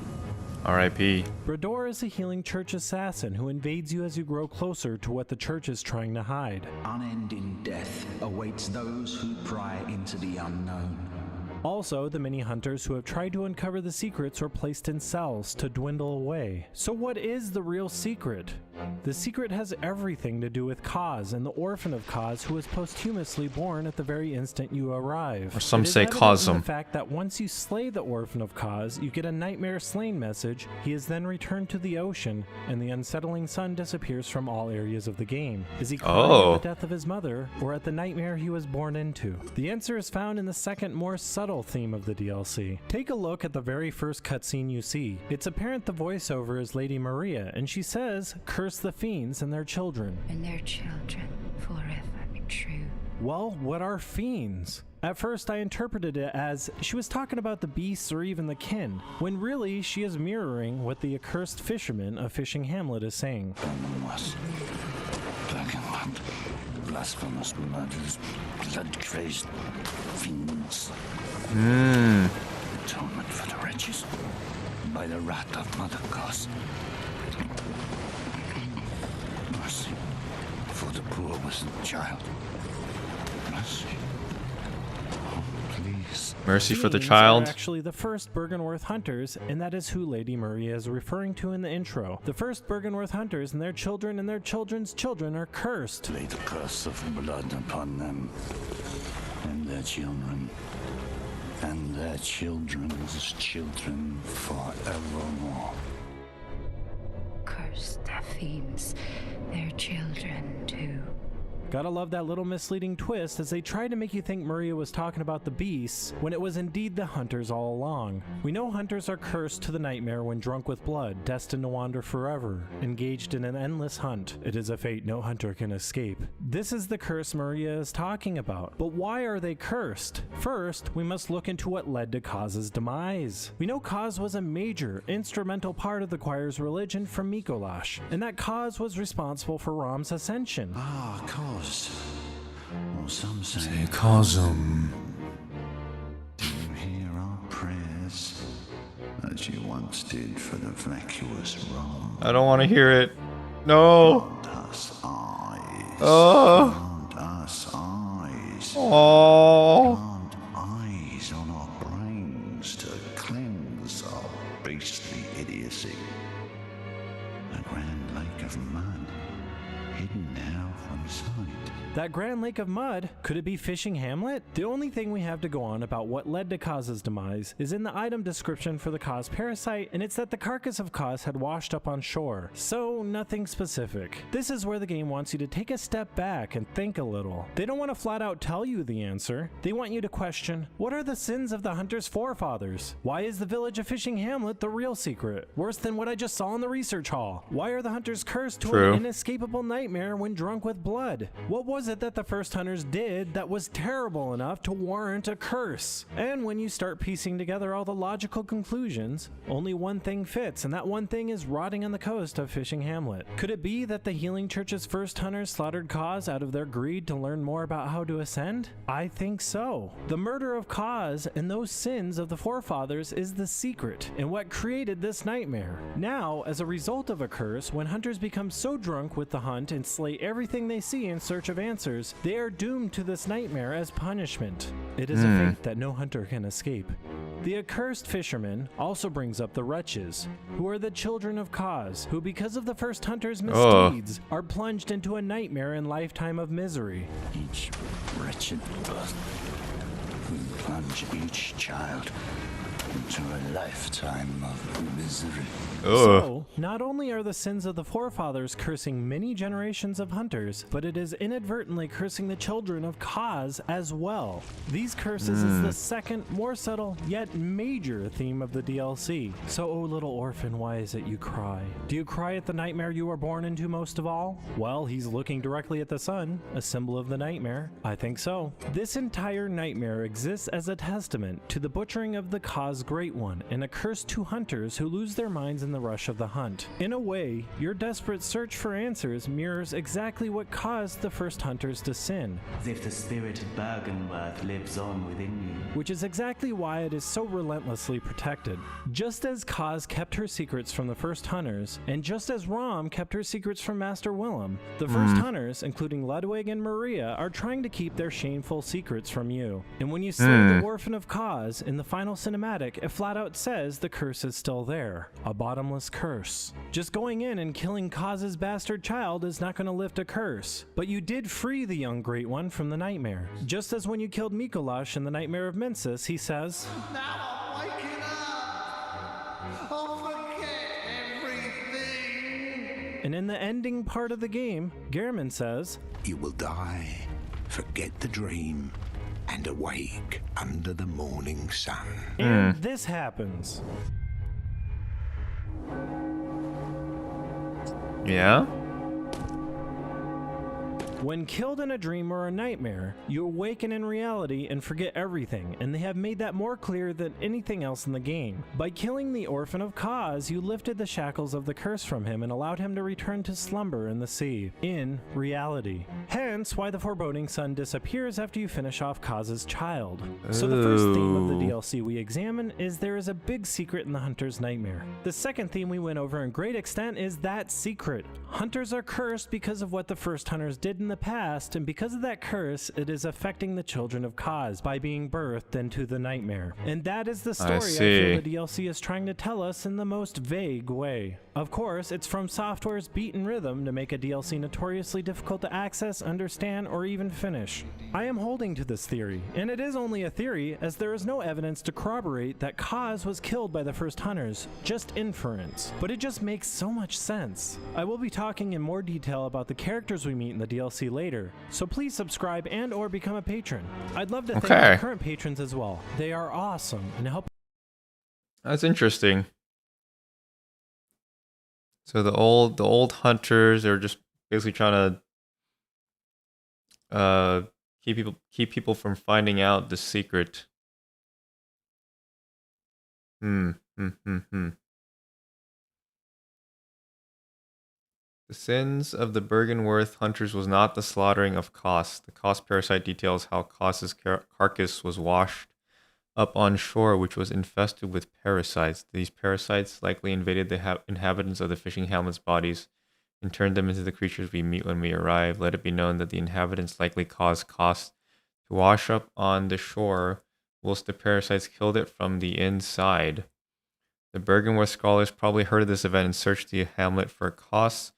A: R.I.P.
J: Brodor is a Healing Church assassin who invades you as you grow closer to what the church is trying to hide.
E: Unending death awaits those who pry into the unknown.
J: Also, the many hunters who have tried to uncover the secrets were placed in cells to dwindle away. So what is the real secret? The secret has everything to do with Kaz and the orphan of Kaz, who was posthumously born at the very instant you arrive.
A: Or some say Kazum.
J: The fact that once you slay the orphan of Kaz, you get a nightmare slain message. He is then returned to the ocean, and the unsettling sun disappears from all areas of the game. Is he crying at the death of his mother, or at the nightmare he was born into? The answer is found in the second, more subtle theme of the DLC. Take a look at the very first cutscene you see. It's apparent the voiceover is Lady Maria, and she says, "Curse the fiends and their children."
K: And their children forever true.
J: Well, what are fiends? At first I interpreted it as she was talking about the beasts or even the kin, when really she is mirroring what the accursed fisherman of Fishing Hamlet is saying.
L: Dragonland, blasphemous murders, blood-crazed fiends. Atonement for the wretches, by the wrath of Mother Goss. Mercy for the poor innocent child. Mercy. Oh, please.
A: Mercy for the
J: Fiends
A: child.
J: are actually the first Byrgenwerth hunters, and that is who Lady Maria is referring to in the intro. The first Byrgenwerth hunters and their children and their children's children are cursed.
L: Lay the curse of blood upon them, and their children, and their children's children forevermore.
K: Curse the fiends, their children too.
J: Gotta love that little misleading twist as they tried to make you think Maria was talking about the beasts when it was indeed the hunters all along. We know hunters are cursed to the nightmare when drunk with blood, destined to wander forever, engaged in an endless hunt. It is a fate no hunter can escape. This is the curse Maria is talking about. But why are they cursed? First, we must look into what led to Kaz's demise. We know Kaz was a major, instrumental part of the choir's religion from Mikolash, and that Kaz was responsible for Rom's ascension.
L: Ah, Kaz. Or some say
A: Kazum.
L: Do you hear our prayers as you once did for the vacuous Rom?
A: I don't want to hear it. No.
L: Grant us eyes.
A: Oh.
L: Grant us eyes.
A: Oh.
L: Grant eyes on our brains to cleanse our beastly idiocy. A grand lake of mud hidden now from sight.
J: That Grand Lake of Mud, could it be Fishing Hamlet? The only thing we have to go on about what led to Kaz's demise is in the item description for the Kaz parasite, and it's that the carcass of Kaz had washed up on shore. So, nothing specific. This is where the game wants you to take a step back and think a little. They don't want to flat out tell you the answer. They want you to question, what are the sins of the hunter's forefathers? Why is the village of Fishing Hamlet the real secret? Worse than what I just saw in the research hall. Why are the hunters cursed to an inescapable nightmare when drunk with blood? What was it that the first hunters did that was terrible enough to warrant a curse? And when you start piecing together all the logical conclusions, only one thing fits, and that one thing is rotting on the coast of Fishing Hamlet. Could it be that the Healing Church's first hunters slaughtered Kaz out of their greed to learn more about how to ascend? I think so. The murder of Kaz and those sins of the forefathers is the secret and what created this nightmare. Now, as a result of a curse, when hunters become so drunk with the hunt and slay everything they see in search of answers, they are doomed to this nightmare as punishment. It is a fate that no hunter can escape. The accursed fisherman also brings up the wretches, who are the children of Kaz, who because of the first hunter's misdeeds are plunged into a nightmare and lifetime of misery.
L: Each wretched birth will plunge each child into a lifetime of misery.
J: So, not only are the sins of the forefathers cursing many generations of hunters, but it is inadvertently cursing the children of Kaz as well. These curses is the second, more subtle, yet major theme of the DLC. So, oh little orphan, why is it you cry? Do you cry at the nightmare you were born into most of all? Well, he's looking directly at the sun, a symbol of the nightmare. I think so. This entire nightmare exists as a testament to the butchering of the Kaz Great One, and a curse to hunters who lose their minds in the rush of the hunt. In a way, your desperate search for answers mirrors exactly what caused the first hunters to sin.
T: As if the spirit of Byrgenwerth lives on within you.
J: Which is exactly why it is so relentlessly protected. Just as Kaz kept her secrets from the first hunters, and just as Rom kept her secrets from Master Willem, the first hunters, including Ludwig and Maria, are trying to keep their shameful secrets from you. And when you slay the Orphan of Kaz in the final cinematic, it flat out says the curse is still there. A bottomless curse. Just going in and killing Kaz's bastard child is not going to lift a curse. But you did free the young Great One from the nightmare. Just as when you killed Mikolash in the Nightmare of Mensis, he says,
M: Now I'm waking up. I'll forget everything.
J: And in the ending part of the game, Gehrman says,
D: You will die, forget the dream, and awake under the morning sun.
J: And this happens.
A: Yeah?
J: When killed in a dream or a nightmare, you awaken in reality and forget everything, and they have made that more clear than anything else in the game. By killing the Orphan of Kaz, you lifted the shackles of the curse from him and allowed him to return to slumber in the sea, in reality. Hence, why the foreboding sun disappears after you finish off Kaz's child. So the first theme of the DLC we examine is there is a big secret in the Hunter's nightmare. The second theme we went over in great extent is that secret. Hunters are cursed because of what the first hunters did in in the past, and because of that curse, it is affecting the children of Kaz by being birthed into the nightmare. And that is the story I feel the DLC is trying to tell us in the most vague way. Of course, it's From Software's beaten rhythm to make a DLC notoriously difficult to access, understand, or even finish. I am holding to this theory, and it is only a theory, as there is no evidence to corroborate that Kaz was killed by the first hunters, just inference. But it just makes so much sense. I will be talking in more detail about the characters we meet in the DLC later, so please subscribe and or become a patron. I'd love to thank my current patrons as well. They are awesome and help.
A: That's interesting. So the old hunters are just basically trying to keep people from finding out the secret. The sins of the Bergenworth hunters was not the slaughtering of Kos. The Kos parasite details how Kos's carcass was washed up on shore, which was infested with parasites. These parasites likely invaded the inhabitants of the fishing hamlet's bodies and turned them into the creatures we meet when we arrive. Let it be known that the inhabitants likely caused Kos to wash up on the shore, whilst the parasites killed it from the inside. The Bergenworth scholars probably heard of this event and searched the hamlet for Kos,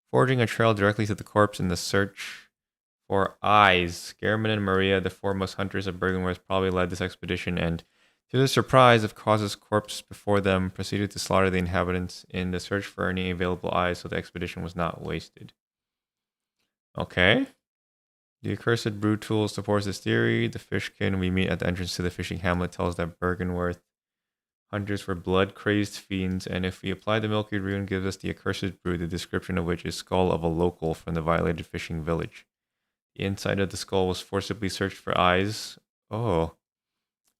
A: forging a trail directly to the corpse in the search for eyes. Gehrman and Maria, the foremost hunters of Bergenworth, probably led this expedition and, to the surprise of Kos's corpse before them, proceeded to slaughter the inhabitants in the search for any available eyes, so the expedition was not wasted. Okay. The accursed brew tool supports this theory. The fishkin we meet at the entrance to the fishing hamlet tells that Bergenworth hunters were blood-crazed fiends, and if we apply the Milky Rune, gives us the accursed brew, the description of which is skull of a local from the violated fishing village. The inside of the skull was forcibly searched for eyes. Oh.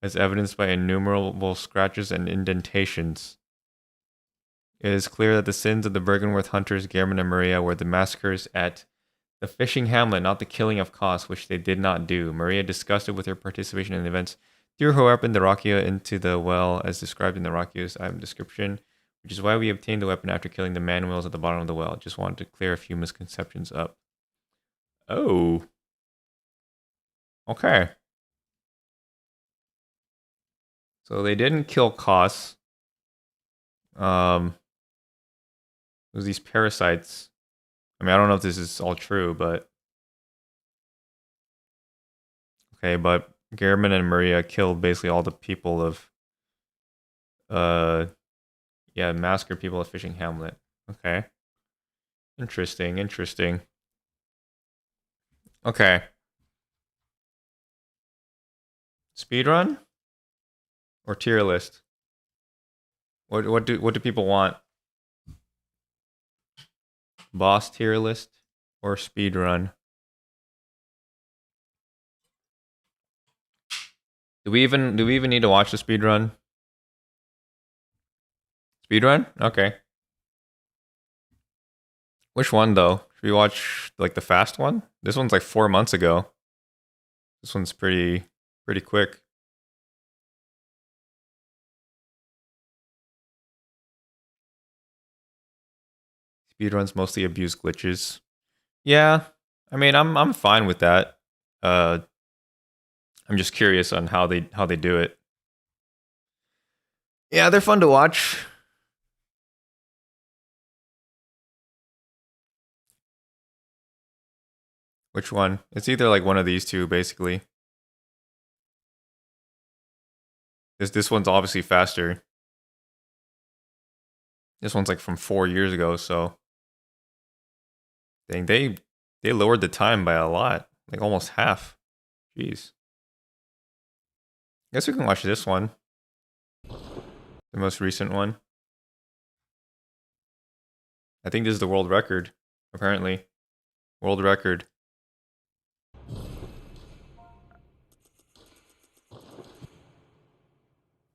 A: As evidenced by innumerable scratches and indentations. It is clear that the sins of the Bergenworth hunters, Gehrman and Maria, were the massacres at the fishing hamlet, not the killing of Kos, which they did not do. Maria, disgusted with her participation in the events, threw her weapon, the Rakia, into the well, as described in the Rakia's item description, which is why we obtained the weapon after killing the man whales at the bottom of the well. Just wanted to clear a few misconceptions up. Oh. Okay. So they didn't kill Kos. It was these parasites. I mean, I don't know if this is all true, but... Okay, but Gehrman and Maria killed basically all the people of... massacred people of Fishing Hamlet. Okay. Interesting, interesting. Okay. Speedrun? Or tier list? What do people want? Boss tier list or speedrun? Do we even need to watch the speedrun? Speedrun? Okay. Which one though? Should we watch like the fast one? This one's like 4 months ago. This one's pretty quick. Speedruns mostly abuse glitches. Yeah, I mean, I'm fine with that. I'm just curious on how they do it. Yeah, they're fun to watch. Which one? It's either like one of these two, basically. This one's obviously faster. This one's like from 4 years ago, so. Dang, they lowered the time by a lot. Like almost half. Jeez. Guess we can watch this one. The most recent one. I think this is the world record, apparently. World record.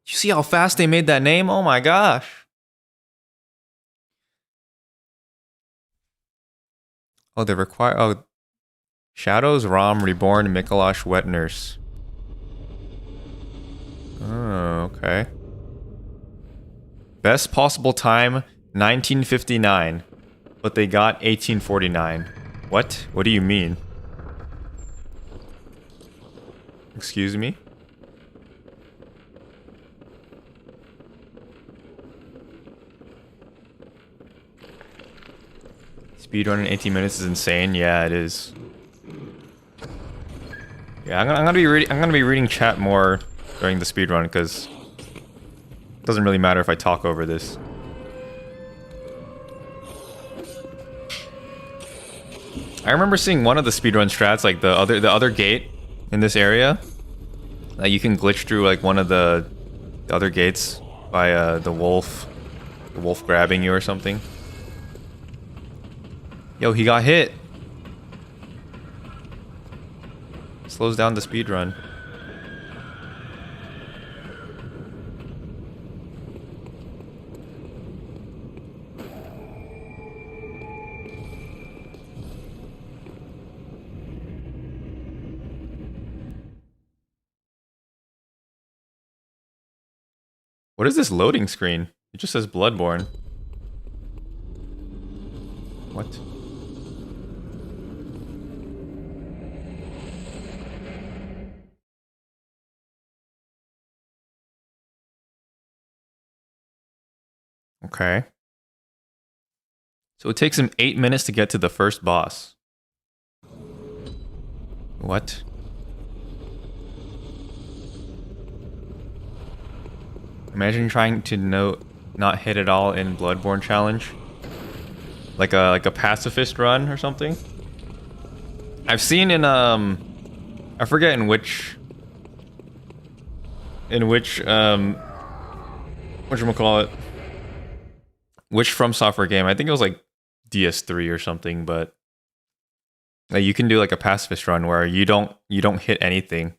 A: You see how fast they made that name? Oh my gosh. Oh, they require... Oh. Shadows, Rom, Reborn, Mikolash, Wet Nurse. Oh, okay. Best possible time, 1959. But they got 1849. What? What do you mean? Excuse me. Speedrun in 18 minutes is insane. Yeah, it is. Yeah, I'm gonna be reading chat more during the speedrun because it doesn't really matter if I talk over this. I remember seeing one of the speedrun strats, like the other gate in this area. Like you can glitch through like one of the other gates by the wolf grabbing you or something. Yo, he got hit. Slows down the speedrun. What is this loading screen? It just says Bloodborne. What? Okay. So it takes him 8 minutes to get to the first boss. What? Imagine trying to not hit it all in Bloodborne challenge. Like a pacifist run or something. I've seen in I forget in which whatchamacallit, which From Software game. I think it was like DS3 or something, but like you can do like a pacifist run where you don't hit anything.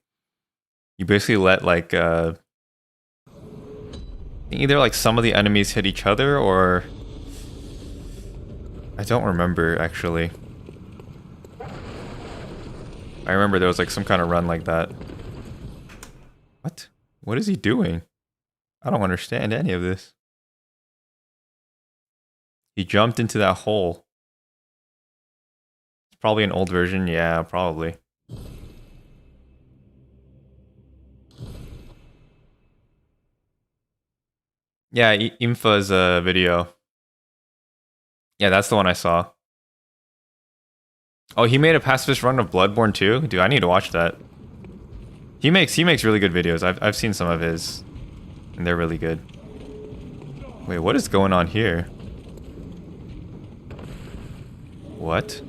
A: You basically let like either like some of the enemies hit each other, or I don't remember actually. I remember there was like some kind of run like that. What? What is he doing? I don't understand any of this. He jumped into that hole. It's probably an old version. Yeah, probably. Yeah, Infa's video. Yeah, that's the one I saw. Oh, he made a pacifist run of Bloodborne too? Dude, I need to watch that. He makes really good videos. I've seen some of his, and they're really good. Wait, what is going on here? What?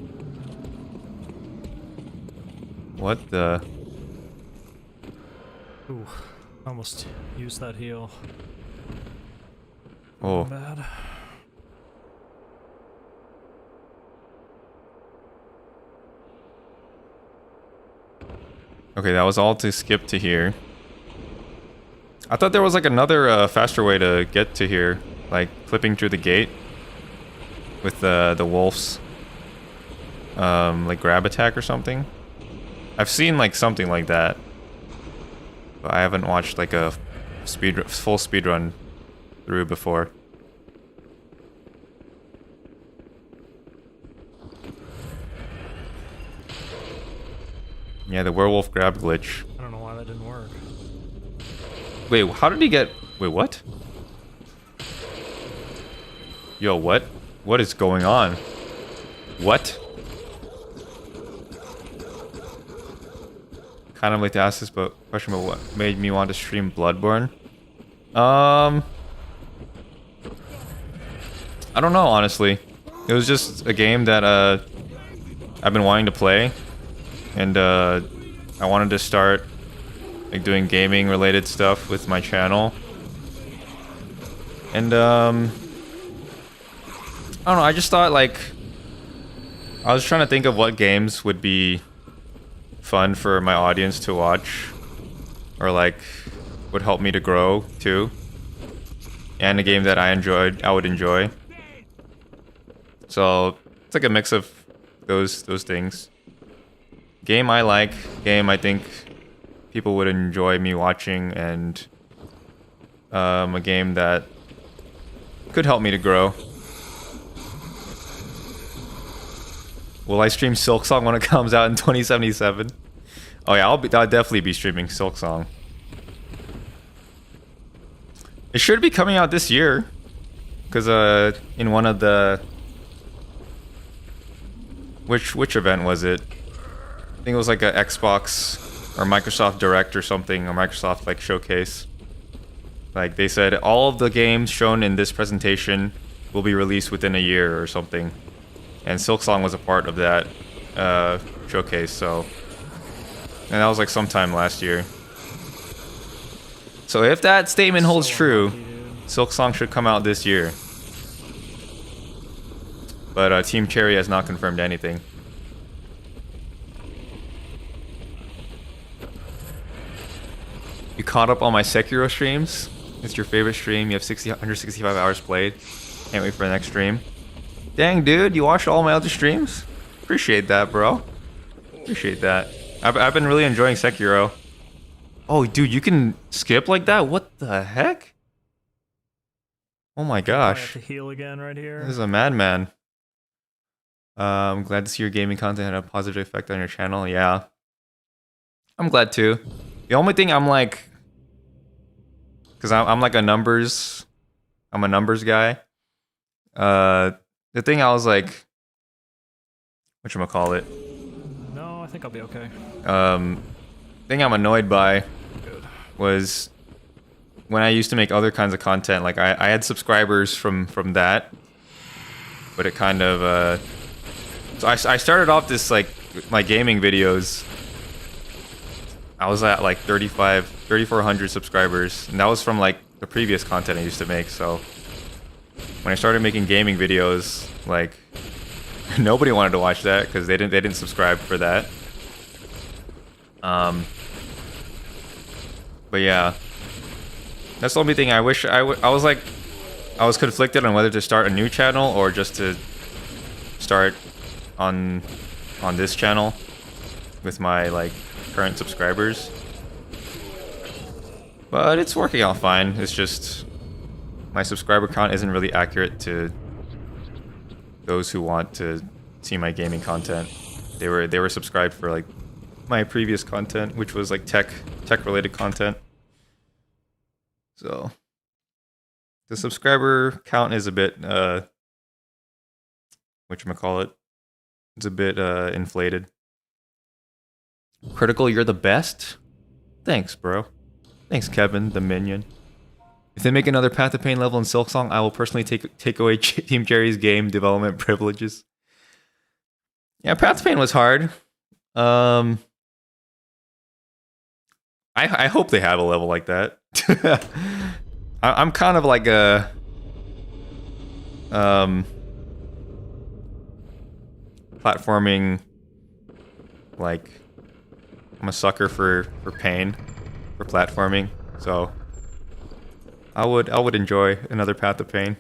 A: What the?
U: Ooh, almost used that heal.
A: Oh.
U: Bad.
A: Okay, that was all to skip to here. I thought there was like another faster way to get to here, like clipping through the gate with the wolves, like grab attack or something. I've seen like something like that, but I haven't watched like a full speedrun through before. Yeah, the werewolf grab glitch.
U: I don't know why that didn't work.
A: Wait, how did he get... Wait, what? Yo, what? What is going on? What? Kind of like to ask this, but question about what made me want to stream Bloodborne? I don't know, honestly. It was just a game that I've been wanting to play, and I wanted to start like doing gaming related stuff with my channel. And I don't know, I just thought like I was trying to think of what games would be fun for my audience to watch, or like would help me to grow too, and a game that I would enjoy. So it's like a mix of those things. Game I like, game I think people would enjoy me watching, and a game that could help me to grow. Will I stream Silksong when it comes out in 2077? Oh yeah, I'll definitely be streaming Silksong. It should be coming out this year, because in one of the which event was it? I think it was like a Xbox or Microsoft Direct or something, or Microsoft like showcase. Like they said, all of the games shown in this presentation will be released within a year or something, and Silksong was a part of that showcase. So, and that was like sometime last year. So if that statement holds true, Silksong should come out this year. But Team Cherry has not confirmed anything. You caught up on my Sekiro streams? It's your favorite stream. You have 165 hours played. Can't wait for the next stream. Dang, dude, you watched all my other streams? Appreciate that, bro. Appreciate that. I've been really enjoying Sekiro. Oh, dude, you can skip like that? What the heck? Oh my gosh.
H: I have to heal again right here.
A: This is a madman. I'm glad to see your gaming content had a positive effect on your channel. Yeah. I'm glad too. The only thing I'm like... Because I'm like a numbers... I'm a numbers guy. The thing I was like... Whatchamacallit?
H: No, I think I'll be okay.
A: Thing I'm annoyed by was when I used to make other kinds of content. Like I had subscribers from that, but it kind of so I started off this like my gaming videos. I was at like 3,400 subscribers, and that was from like the previous content I used to make. So when I started making gaming videos, like nobody wanted to watch that because they didn't subscribe for that. But yeah, that's the only thing I wish I was like, I was conflicted on whether to start a new channel or just to start on this channel with my like current subscribers. But it's working out fine. It's just my subscriber count isn't really accurate to those who want to see my gaming content. They were subscribed for like my previous content, which was like tech related content. So the subscriber count is a bit whatchamacallit, it's a bit inflated. Critical, you're the best? Thanks, bro. Thanks, Kevin, the minion. If they make another Path of Pain level in Silksong, I will personally take away Team Cherry's game development privileges. Yeah, Path of Pain was hard. I hope they have a level like that. I'm kind of like a platforming, like I'm a sucker for pain, for platforming. So I would enjoy another Path of Pain,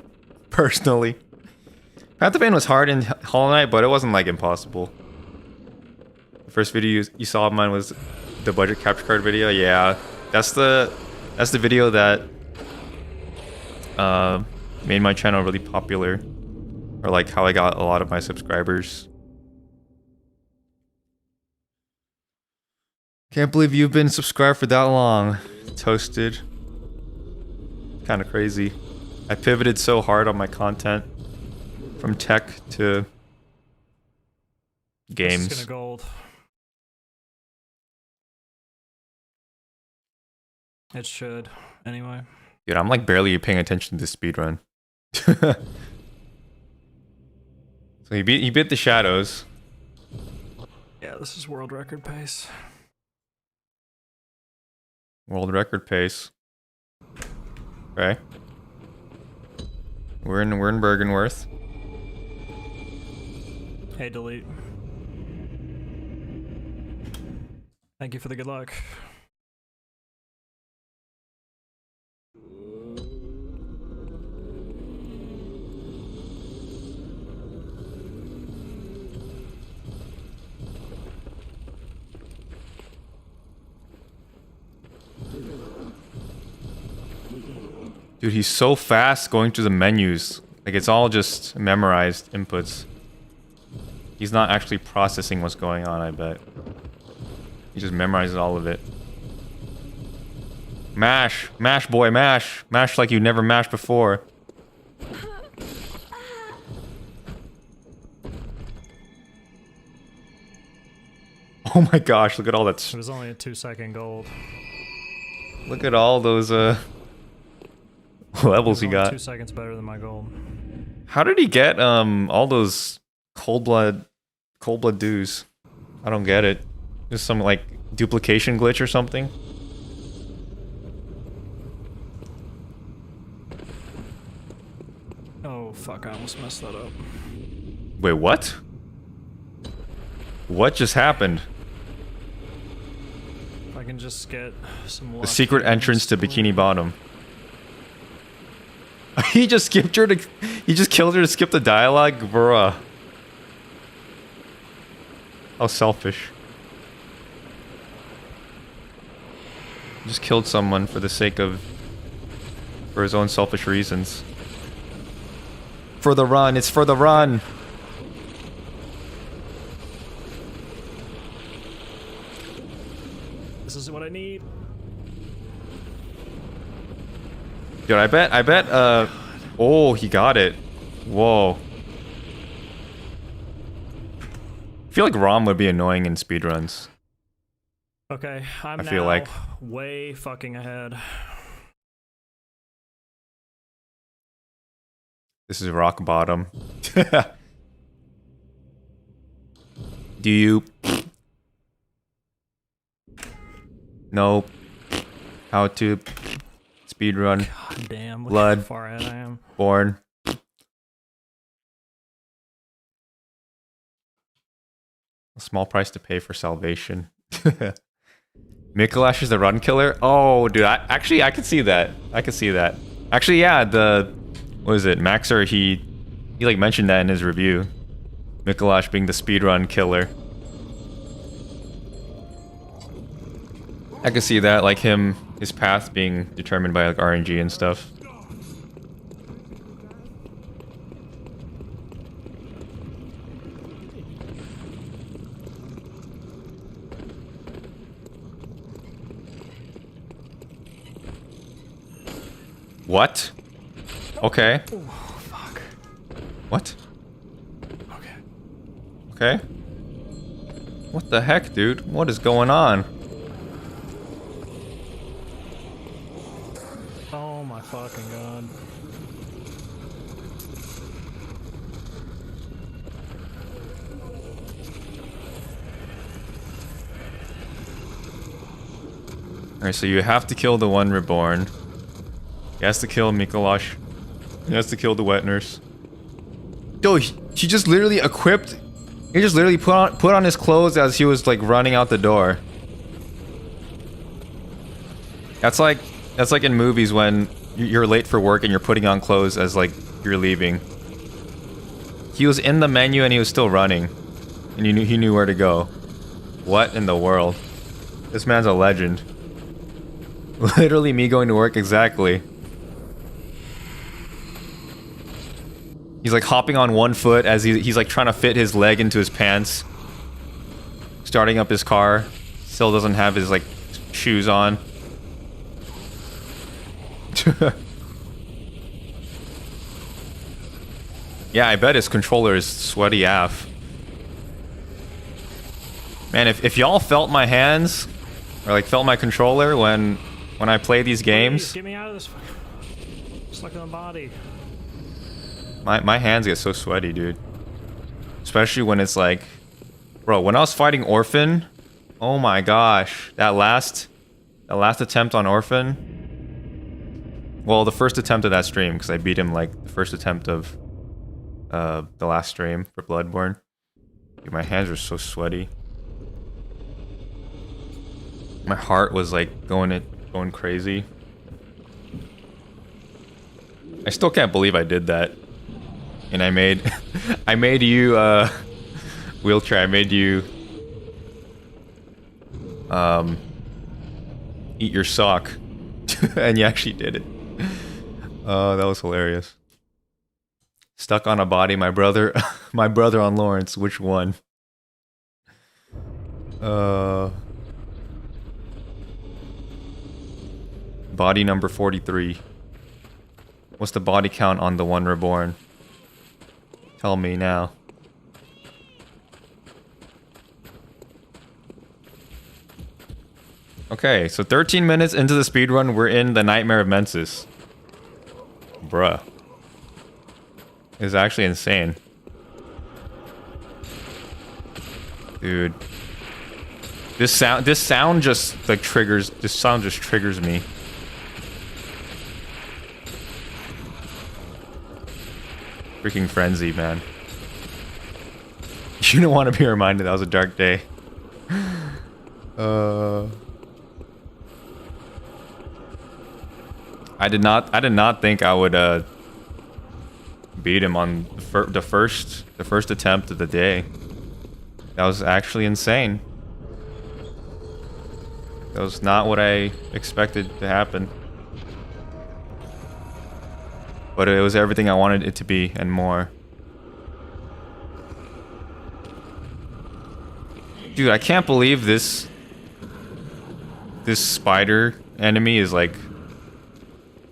A: personally. Path of Pain was hard in Hollow Knight, but it wasn't like impossible. The first video you saw of mine was the budget capture card video. Yeah, that's the video that made my channel really popular, or like how I got a lot of my subscribers. Can't believe you've been subscribed for that long. Toasted. Kind of crazy. I pivoted so hard on my content from tech to games.
H: Skin of gold. It should, anyway.
A: Dude, I'm like barely paying attention to this speedrun. So he beat the shadows.
H: Yeah, this is world record pace.
A: World record pace. Okay. We're in Bergenworth.
H: Hey, delete. Thank you for the good luck.
A: Dude, he's so fast going through the menus. Like, it's all just memorized inputs. He's not actually processing what's going on, I bet. He just memorizes all of it. Mash! Mash, boy, mash! Mash like you never mashed before. Oh my gosh, look at all that.
H: It was only a 2-second gold.
A: Look at all those levels he got.
H: 2 seconds better than my gold.
A: How did he get all those cold blood dues? I don't get it. Just some like duplication glitch or something.
H: Oh fuck, I almost messed that up.
A: Wait, what? What just happened?
H: If I can just get some luck.
A: The secret entrance to Bikini Bottom. He just skipped her to... He just killed her to skip the dialogue? Bruh. How selfish. He just killed someone for the sake of... For his own selfish reasons. For the run, it's for the run!
H: This is what I need.
A: Dude, I bet, oh, he got it. Whoa. I feel like ROM would be annoying in speedruns.
H: Okay, I
A: feel like
H: way fucking ahead.
A: This is rock bottom. Do you... Nope. How to... Speedrun.
H: God damn, look
A: Blood.
H: how far ahead I am.
A: Born. A small price to pay for salvation. Mikolash is the run killer? Oh, dude, I can see that. I can see that. Actually, yeah, what is it? Maxor, he like mentioned that in his review. Mikolash being the speedrun killer. I can see that, like his path being determined by like RNG and stuff. What? Okay.
H: Oh, fuck.
A: What?
H: Okay.
A: Okay. What the heck, dude? What is going on?
H: Oh my fucking god.
A: Alright, so you have to kill the one reborn. He has to kill Mikolash. He has to kill the wet nurse. Yo, he just literally equipped... He just literally put on his clothes as he was like running out the door. That's like in movies when you're late for work and you're putting on clothes as like you're leaving. He was in the menu and he was still running. And he knew where to go. What in the world? This man's a legend. Literally me going to work, exactly. He's like hopping on one foot as he's like trying to fit his leg into his pants. Starting up his car. Still doesn't have his like shoes on. Yeah, I bet his controller is sweaty AF. Man, if y'all felt my hands, or like felt my controller when I play these games...
H: Please, get me out of this. Stuck in the body.
A: My hands get so sweaty, dude. Especially when it's like... Bro, when I was fighting Orphan... Oh my gosh. That last attempt on Orphan... Well, the first attempt of that stream, because I beat him like the first attempt of the last stream for Bloodborne. Dude, my hands were so sweaty. My heart was like going crazy. I still can't believe I did that. And I made you wheelchair, I made you eat your sock. And you actually did it. Oh, that was hilarious. Stuck on a body, my brother on Lawrence, which one? Body number 43. What's the body count on the one reborn? Tell me now. Okay, so 13 minutes into the speedrun, we're in the Nightmare of Mensis. Bruh. It's actually insane. Dude. This sound just like triggers, this sound just triggers me. Freaking frenzy, man. You don't want to be reminded that was a dark day. I did not think I would beat him on the first attempt of the day. That was actually insane. That was not what I expected to happen. But it was everything I wanted it to be and more. Dude, I can't believe this spider enemy is like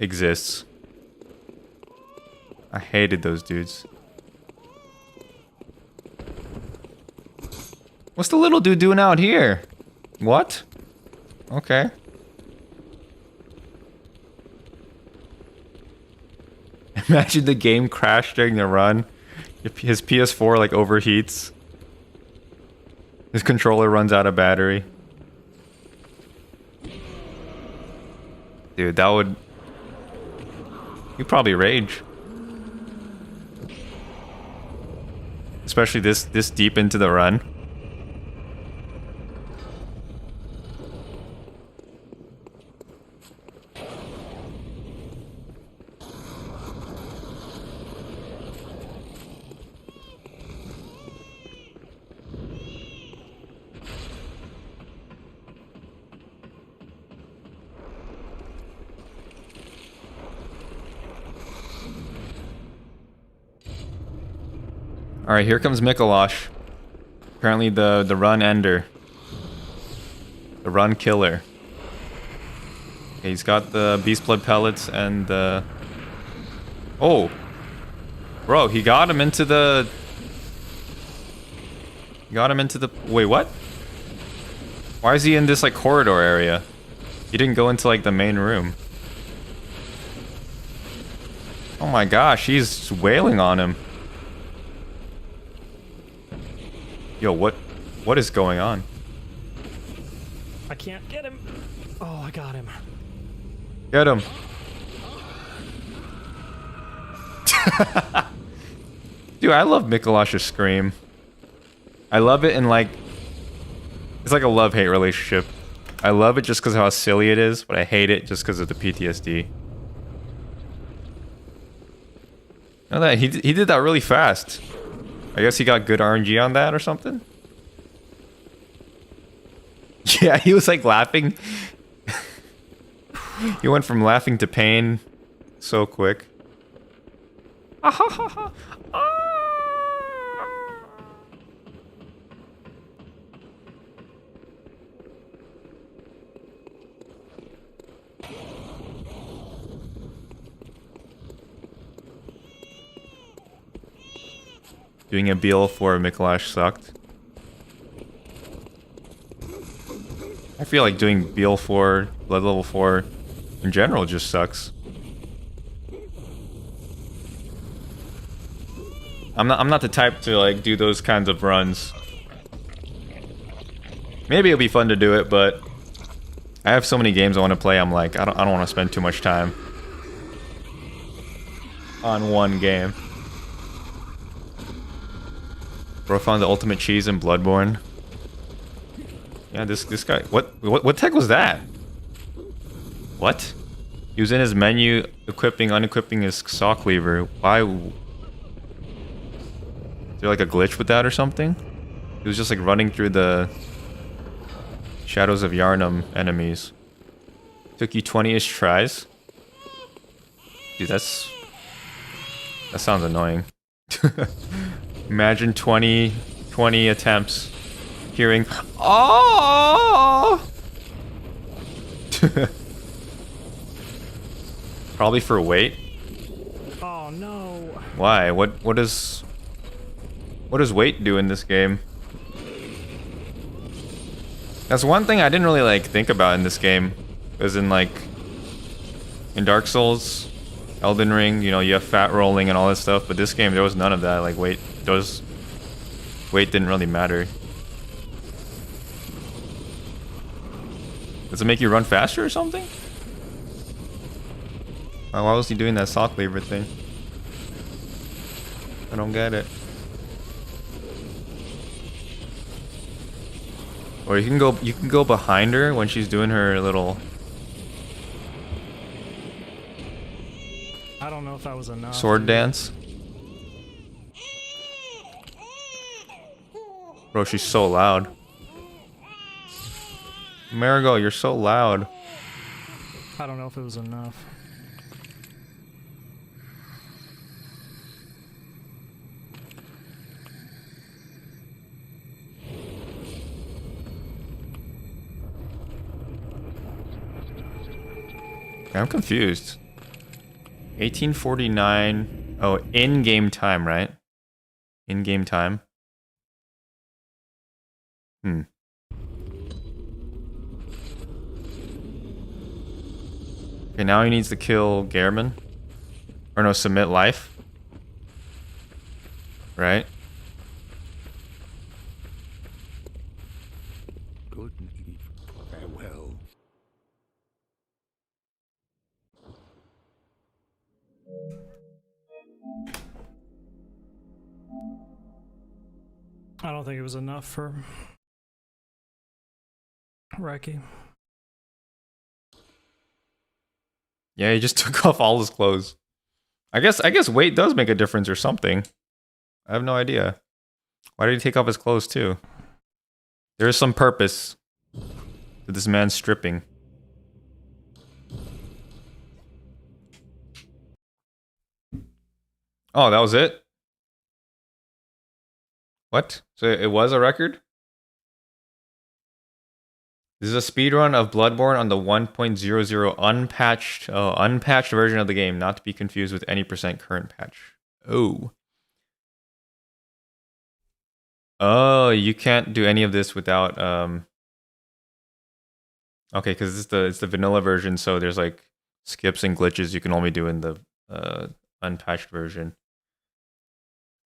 A: exists. I hated those dudes. What's the little dude doing out here? What? Okay. Imagine the game crashed during the run. His PS4 like overheats. His controller runs out of battery. Dude, that would... You'd probably rage. Especially this deep into the run. Alright, here comes Mikolash. Apparently the run ender. The run killer. Okay, he's got the beast blood pellets and the... Oh! Bro, he got him into the... Wait, what? Why is he in this like corridor area? He didn't go into like the main room. Oh my gosh, he's wailing on him. Yo, what is going on?
H: I can't get him. Oh, I got him.
A: Get him. Dude, I love Mikolash's scream. I love it in like... It's like a love-hate relationship. I love it just because of how silly it is, but I hate it just because of the PTSD. Know that he did that really fast. I guess he got good RNG on that or something. Yeah, he was like laughing. He went from laughing to pain so quick. Doing a BL for Mikolash sucked. I feel like doing BL4, Blood Level 4, in general just sucks. I'm not the type to like do those kinds of runs. Maybe it'll be fun to do it, but I have so many games I want to play. I'm like, I don't want to spend too much time on one game. Bro found the ultimate cheese in Bloodborne. Yeah, this guy. What the heck was that? What? He was in his menu, unequipping his saw cleaver. Why? Is there like a glitch with that or something? He was just like running through the Shadows of Yharnam enemies. Took you 20-ish tries. Dude, that sounds annoying. Imagine 20 attempts hearing oh Probably for weight.
H: Oh no.
A: Why? What does weight do in this game? That's one thing I didn't really like think about in this game. Because in Dark Souls, Elden Ring, you know, you have fat rolling and all this stuff, but this game there was none of that. Like weight didn't really matter. Does it make you run faster or something? Oh, why was he doing that sock lever thing? I don't get it. Or you can go behind her when she's doing her little.
H: I don't know if that was enough.
A: Sword dance. Bro, she's so loud. Marigold, you're so loud.
H: I don't know if it was enough.
A: I'm confused. 1849. Oh, in-game time, right? In-game time. Okay, now he needs to kill Gehrman. Or no, submit life. Right?
F: Good eve. Farewell.
H: I don't think it was enough for Reki.
A: Yeah, he just took off all his clothes. I guess weight does make a difference or something. I have no idea. Why did he take off his clothes too? There is some purpose to this man stripping. Oh, that was it? What? So it was a record? This is a speedrun of Bloodborne on the 1.00 unpatched version of the game, not to be confused with any % current patch. Oh. Oh, you can't do any of this without okay, because it's the vanilla version, so there's like skips and glitches you can only do in the unpatched version.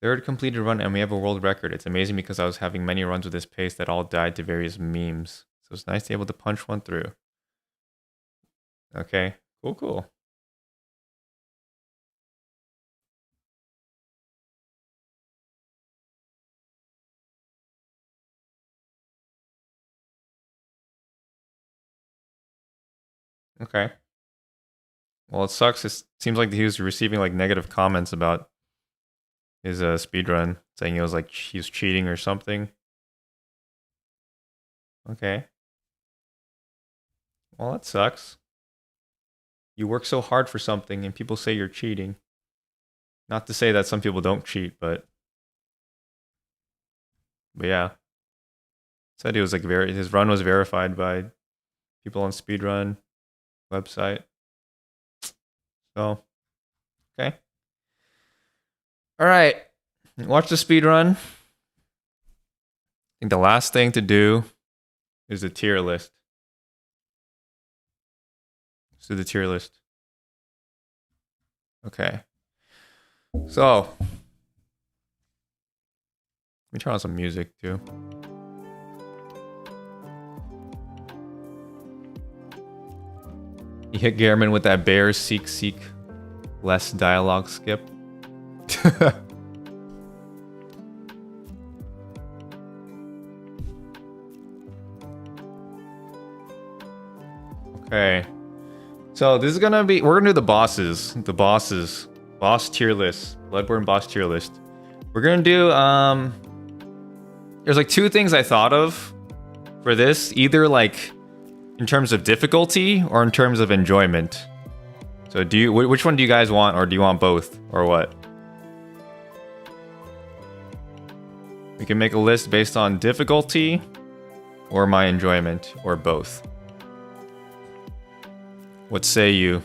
A: Third completed run, and we have a world record. It's amazing because I was having many runs with this pace that all died to various memes. So it's nice to be able to punch one through. Okay, cool. Okay. Well, it sucks. It seems like he was receiving like negative comments about his speedrun, saying he was cheating or something. Okay. Well, that sucks. You work so hard for something and people say you're cheating. Not to say that some people don't cheat, but yeah. Said he was like his run was verified by people on speedrun website. So, okay. All right. Watch the speedrun. I think the last thing to do is the tier list. Let's do the tier list. Okay. So, let me turn on some music too. You hit Gehrman with that bear seek less dialogue skip. Okay. So this is gonna be, we're gonna do the bosses. Boss tier list. Bloodborne boss tier list. We're gonna do, there's like two things I thought of for this. Either like in terms of difficulty or in terms of enjoyment. So which one do you guys want, or do you want both, or what? We can make a list based on difficulty or my enjoyment, or both. What say you?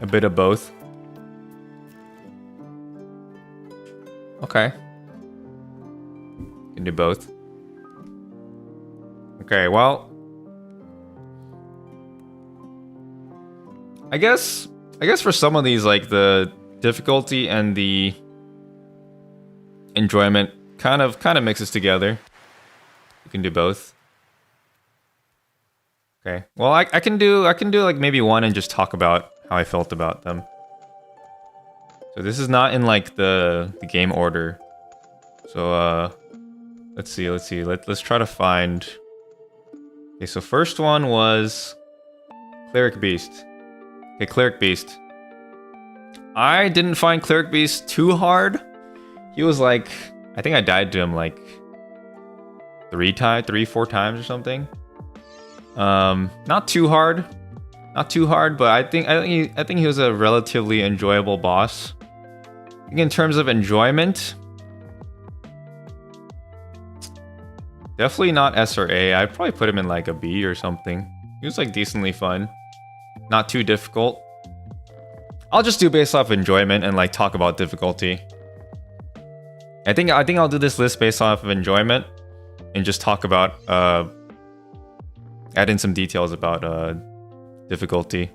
A: A bit of both. Okay. Can do both. Okay, well, I guess for some of these, like, the difficulty and the enjoyment kind of mixes together. You can do both. Okay. Well, I can do like maybe one and just talk about how I felt about them. So this is not in like the game order. So let's see. Let's try to find. Okay, so first one was Cleric Beast. Okay, Cleric Beast. I didn't find Cleric Beast too hard. He was like, I think I died to him like 4 times or something. Not too hard, but I think he was a relatively enjoyable boss. I think in terms of enjoyment, definitely not S or A. I'd probably put him in like a B or something. He was like decently fun, not too difficult. I'll just do based off enjoyment and like talk about difficulty. I think I'll do this list based off of enjoyment and just talk about add in some details about difficulty.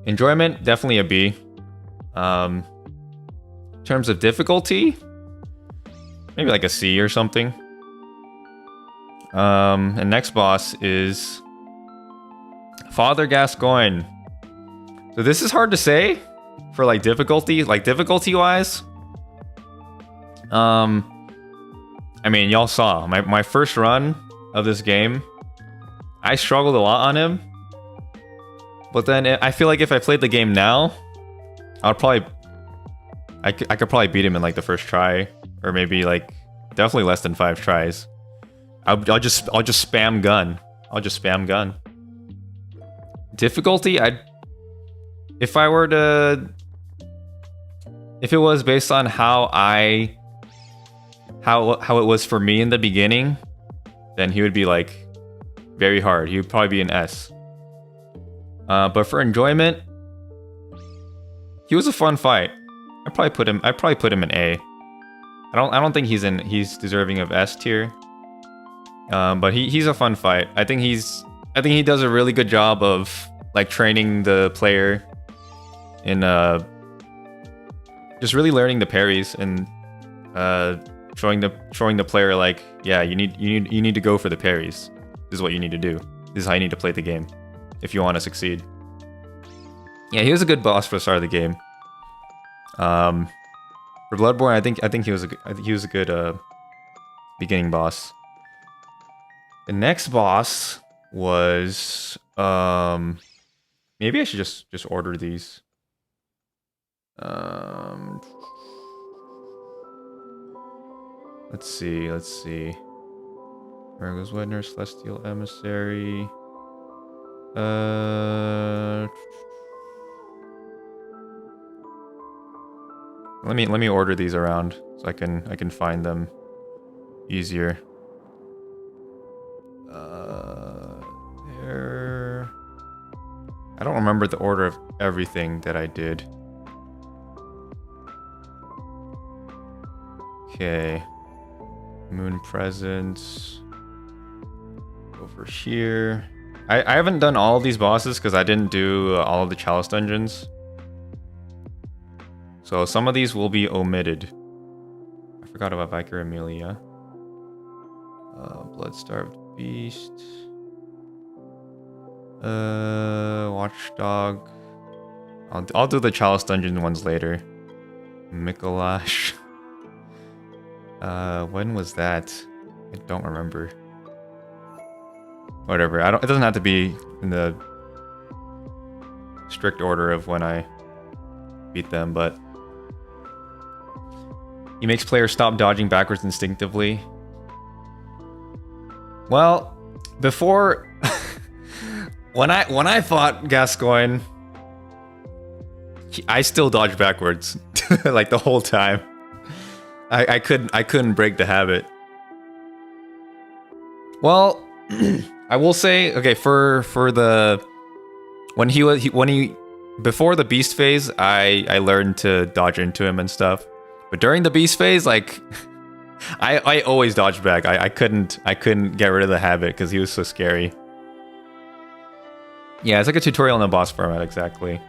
A: Enjoyment, definitely a B. In terms of difficulty, maybe like a C or something. And next boss is Father Gascoigne. So this is hard to say for like difficulty wise. I mean, y'all saw my first run of this game. I struggled a lot on him, but then I feel like if I played the game now, I could probably beat him in like the first try, or maybe like definitely less than 5 tries. I'll just spam gun. Difficulty, if it was based on how it was for me in the beginning, then he would be like very hard. He would probably be an S. But for enjoyment, he was a fun fight. I'd probably put him in A. I don't think he's deserving of S tier. But he's a fun fight. I think he does a really good job of like training the player in just really learning the parries and showing the player like, yeah, you need to go for the parries. This is what you need to do. This is how you need to play the game if you want to succeed. Yeah, he was a good boss for the start of the game. For Bloodborne, I think he was a good beginning boss. The next boss was maybe I should just order these. Let's see. Virgo's Wedner, Celestial Emissary. Let me order these around so I can find them easier. There. I don't remember the order of everything that I did. Okay. Moon Presence. Over here. I haven't done all of these bosses because I didn't do all of the Chalice dungeons. So some of these will be omitted. I forgot about Vicar Amelia. Blood-Starved Beast. Watchdog. I'll do the Chalice dungeon ones later. Mikolash. When was that? I don't remember. Whatever. It doesn't have to be in the strict order of when I beat them, but he makes players stop dodging backwards instinctively. Well, before when I fought Gascoigne, I still dodged backwards like the whole time. I couldn't break the habit. Well, I will say, okay, for the when he before the beast phase, I learned to dodge into him and stuff. But during the beast phase, like I always dodged back. I couldn't get rid of the habit because he was so scary. Yeah, it's like a tutorial in the boss format, exactly.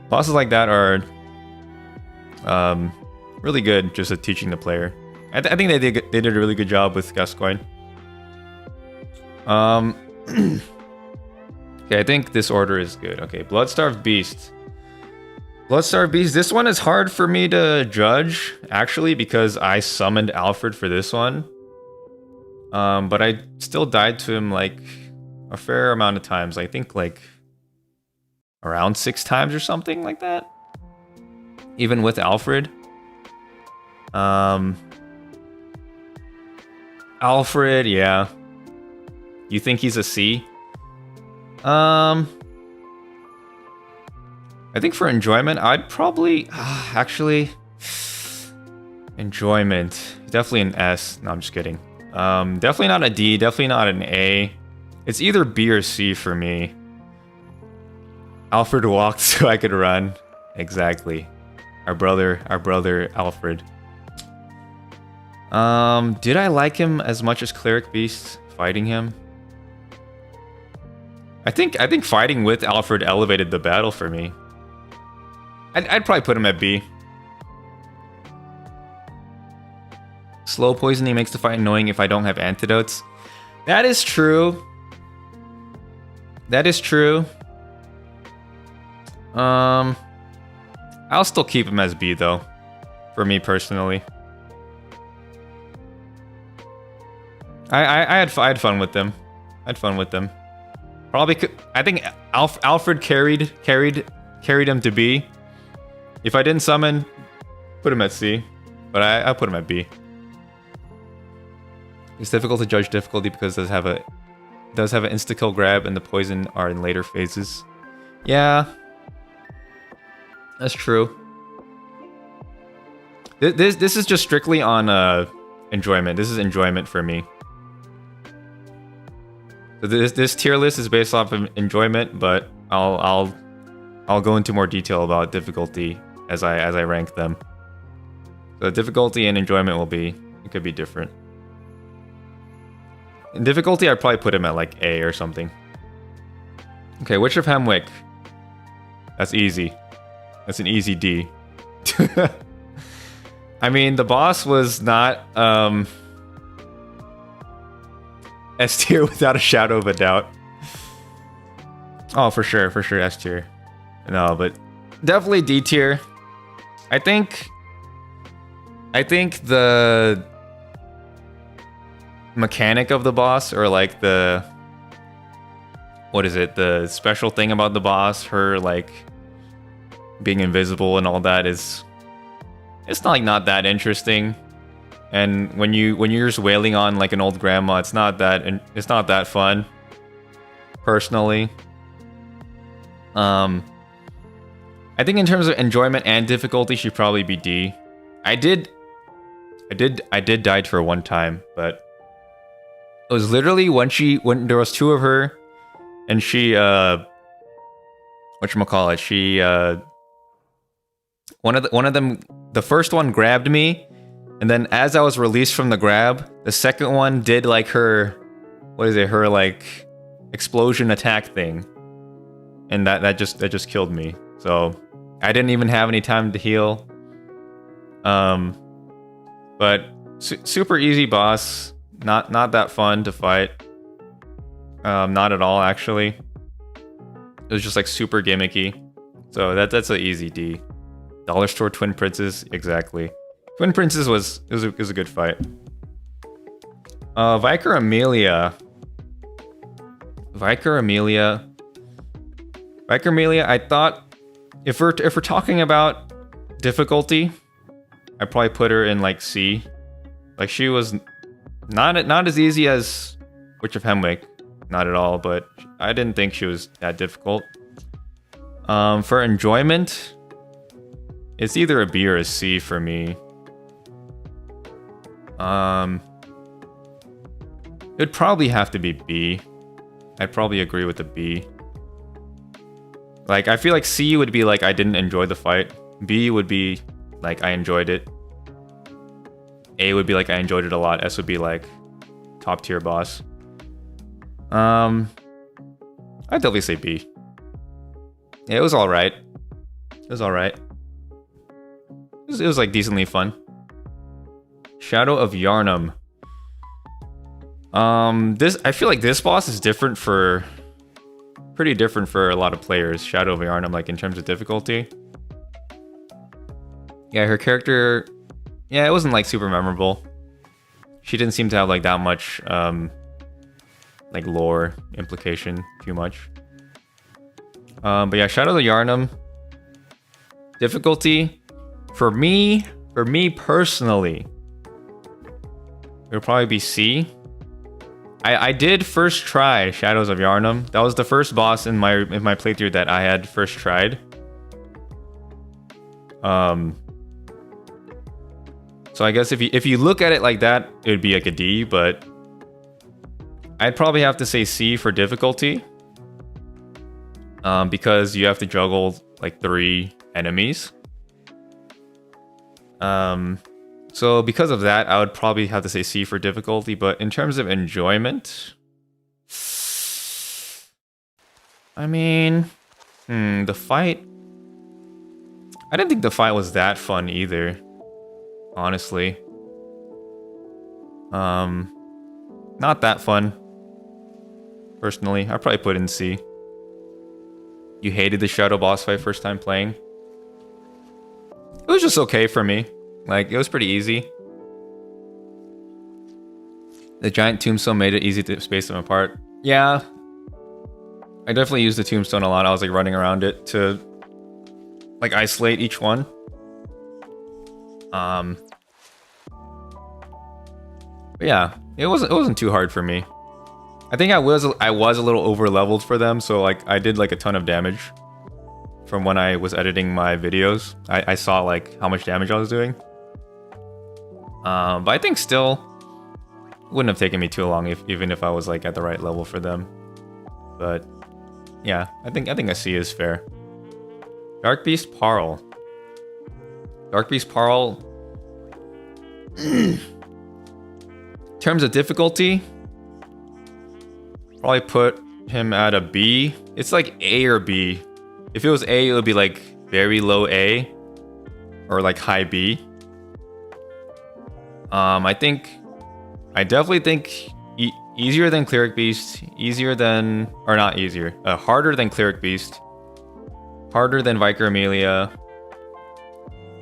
A: Bosses like that are really good just at teaching the player. I think they did a really good job with Gascoigne. Okay, I think this order is good. Okay, Bloodstarved Beast. Bloodstarved Beast, this one is hard for me to judge, actually, because I summoned Alfred for this one. But I still died to him, like, a fair amount of times. I think, like, around 6 times or something like that. Even with Alfred. Alfred, yeah. You think he's a C? I think for enjoyment, I'd probably actually enjoyment. Definitely an S. No, I'm just kidding. Definitely not a D. Definitely not an A. It's either B or C for me. Alfred walked so I could run. Exactly. Our brother Alfred. Did I like him as much as Cleric Beast fighting him? I think fighting with Alfred elevated the battle for me. I'd probably put him at B. Slow poisoning makes the fight annoying if I don't have antidotes. That is true. That is true. I'll still keep him as B though, for me personally. I had fun with them. I had fun with them. Probably could, I think Alfred carried him to B. If I didn't summon, put him at C, but I put him at B. It's difficult to judge difficulty because it does have an insta-kill grab and the poison are in later phases. Yeah, that's true. This is just strictly on enjoyment. This is enjoyment for me. So this tier list is based off of enjoyment, but I'll go into more detail about difficulty as I rank them. So difficulty and enjoyment could be different. In difficulty, I'd probably put him at like A or something. Okay, Witch of Hemwick. That's easy. That's an easy D. I mean, the boss was not S tier without a shadow of a doubt. Oh, for sure, S tier. No, but definitely D tier. I think the mechanic of the boss, or like the the special thing about the boss, her like being invisible and all that, it's not that interesting. And when you're just wailing on like an old grandma, it's not that fun. Personally, I think in terms of enjoyment and difficulty, she'd probably be D. I did die to her one time, but it was literally when there was 2 of her, and she whatchamacallit, she one of them, the first one grabbed me, and then as I was released from the grab, the second one did like her like explosion attack thing, and that just killed me. So I didn't even have any time to heal. But super easy boss, not that fun to fight. Not at all, actually. It was just like super gimmicky. So that's an easy D. Dollar Store Twin Princes, exactly. Twin Princes was a good fight. Vicar Amelia, I thought if we're talking about difficulty, I'd probably put her in like C. Like she was not as easy as Witch of Hemwick, not at all, but I didn't think she was that difficult. For enjoyment, it's either a B or a C for me. It'd probably have to be B. I'd probably agree with the B. Like, I feel like C would be like, I didn't enjoy the fight. B would be like, I enjoyed it. A would be like, I enjoyed it a lot. S would be like, top tier boss. I'd definitely say B. Yeah, it was alright. It was alright. It was like decently fun. Shadow of Yharnam. I feel like this boss is different for... pretty different for a lot of players. Shadow of Yharnam, like in terms of difficulty. Yeah, her character... yeah, it wasn't like super memorable. She didn't seem to have like that much like lore implication too much. But yeah, Shadow of Yharnam difficulty for me personally, it would probably be C. I did first try Shadows of Yharnam. That was the first boss in my playthrough that I had first tried. So I guess if you look at it like that, it would be like a D, but I'd probably have to say C for difficulty. Because you have to juggle like 3 enemies. So because of that, I would probably have to say C for difficulty, but in terms of enjoyment, I mean, the fight, I didn't think the fight was that fun either, honestly. Not that fun, personally. I'd probably put in C. You hated the shadow boss fight first time playing? It was just okay for me. Like, it was pretty easy. The giant tombstone made it easy to space them apart. Yeah. I definitely used the tombstone a lot. I was like running around it to like isolate each one. But yeah, it wasn't too hard for me. I think I was a little over leveled for them, so like I did like a ton of damage from when I was editing my videos. I saw like how much damage I was doing. But I think still wouldn't have taken me too long even if I was like at the right level for them. But yeah, I think a C is fair. Dark Beast Parl. Dark Beast Parl. In terms of difficulty, probably put him at a B. It's like A or B. If it was A, it would be like very low A or like high B. I definitely think easier than Cleric Beast, harder than Cleric Beast, harder than Vicar Amelia,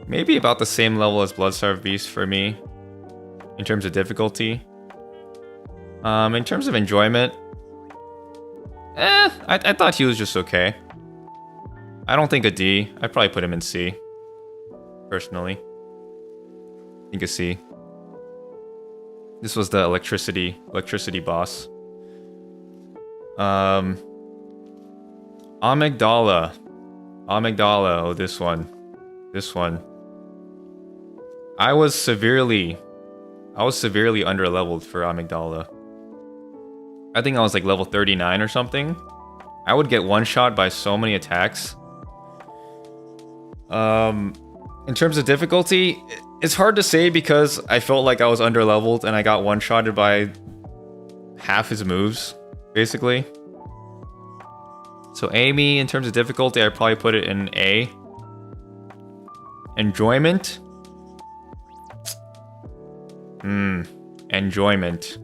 A: maybe about the same level as Bloodstarved Beast for me in terms of difficulty. In terms of enjoyment, I thought he was just okay. I don't think a D. I'd probably put him in C, personally. I think a C. This was the electricity boss. Amygdala. Oh, this one. I was severely underleveled for Amygdala. I think I was like level 39 or something. I would get one-shot by so many attacks. In terms of difficulty, it's hard to say because I felt like I was underleveled and I got one-shotted by half his moves, basically. So Amy, in terms of difficulty, I'd probably put it in A. Enjoyment? Enjoyment.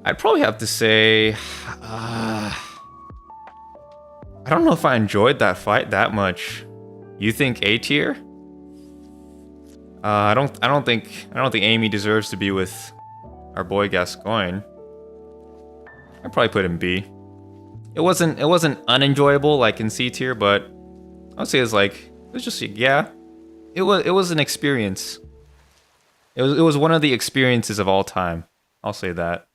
A: I'd probably have to say... I don't know if I enjoyed that fight that much. You think A tier? I don't think Amy deserves to be with our boy Gascoigne. I'd probably put him B. It wasn't unenjoyable like in C tier, but I would say it was just, yeah. It was an experience. It was one of the experiences of all time. I'll say that.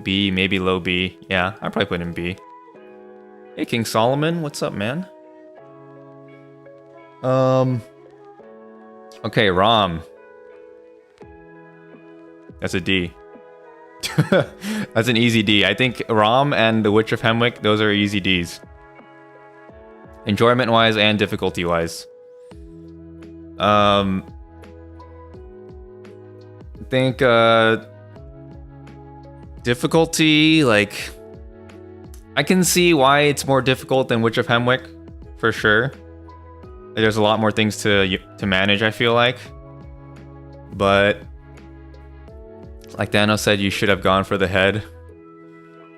A: B, maybe low B. Yeah, I'd probably put him B. Hey, King Solomon, what's up, man? Okay, Rom. That's a D. That's an easy D. I think Rom and the Witch of Hemwick, those are easy Ds. Enjoyment-wise and difficulty-wise. I think difficulty, like, I can see why it's more difficult than Witch of Hemwick, for sure. There's a lot more things to manage, I feel like. But like Dano said, you should have gone for the head.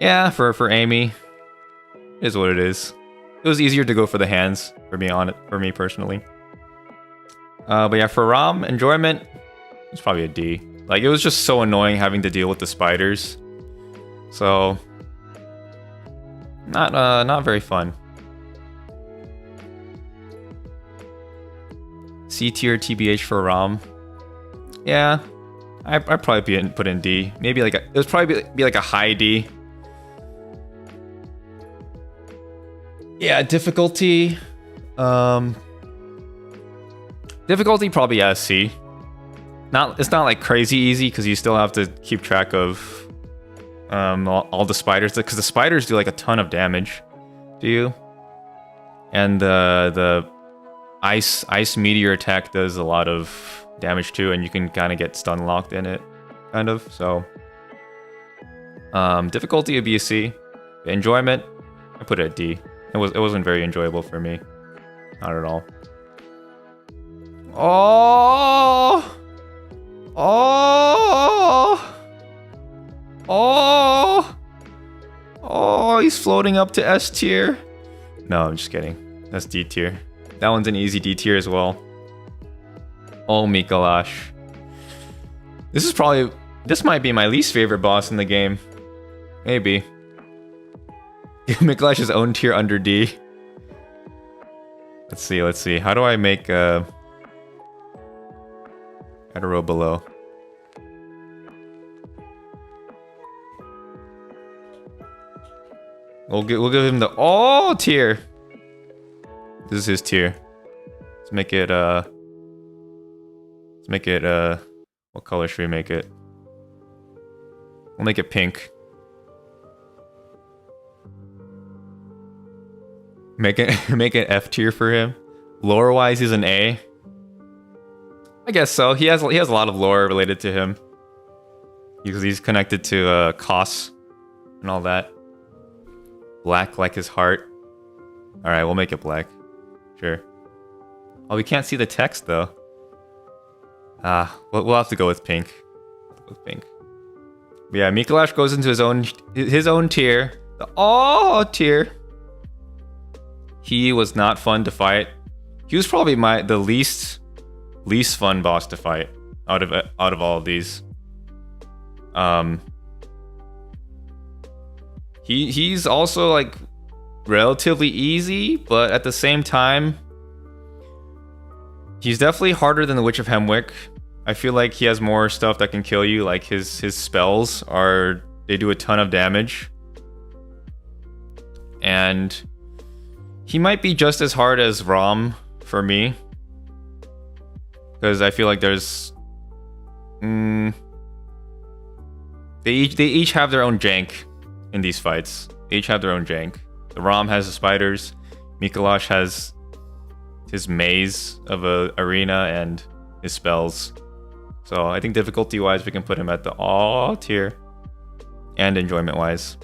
A: Yeah, for Amy, it is what it is. It was easier to go for the hands, for me personally. But yeah, for Rom, enjoyment, it's probably a D. Like, it was just so annoying having to deal with the spiders. So, not very fun. C tier TBH for Rom. Yeah, I'd probably put in D. Maybe like it would probably be like a high D. Yeah, difficulty. Difficulty probably C. It's not like crazy easy because you still have to keep track of all the spiders, because the spiders do like a ton of damage to you, and the ice meteor attack does a lot of damage too, and you can kind of get stun locked in it, kind of. So difficulty would be a C. Enjoyment, I put it at D. It wasn't very enjoyable for me, not at all. Oh, he's floating up to S tier. No, I'm just kidding. That's D tier. That one's an easy D tier as well. Oh, Mikolash. This might be my least favorite boss in the game. Maybe. Mikolash's own tier under D. Let's see. How do I make add a row below? We'll give him the tier. This is his tier. Let's make it what color should we make it? We'll make it pink. Make it F tier for him. Lore wise, he's an A. I guess so. He has a lot of lore related to him, because he's connected to Kos and all that. Black like his heart. All right, we'll make it black. Sure. Oh, we can't see the text though. We'll have to go with pink. But yeah, Mikolash goes into his own tier. The tier. He was not fun to fight. He was probably the least fun boss to fight out of all of these. He's also like relatively easy, but at the same time, he's definitely harder than the Witch of Hemwick. I feel like he has more stuff that can kill you. Like his spells they do a ton of damage, and he might be just as hard as Rom for me, because I feel like there's they each have their own jank in these fights. They each have their own jank. The Rom has the spiders. Mikolash has his maze of a arena and his spells. So I think difficulty wise we can put him at the tier, and enjoyment wise.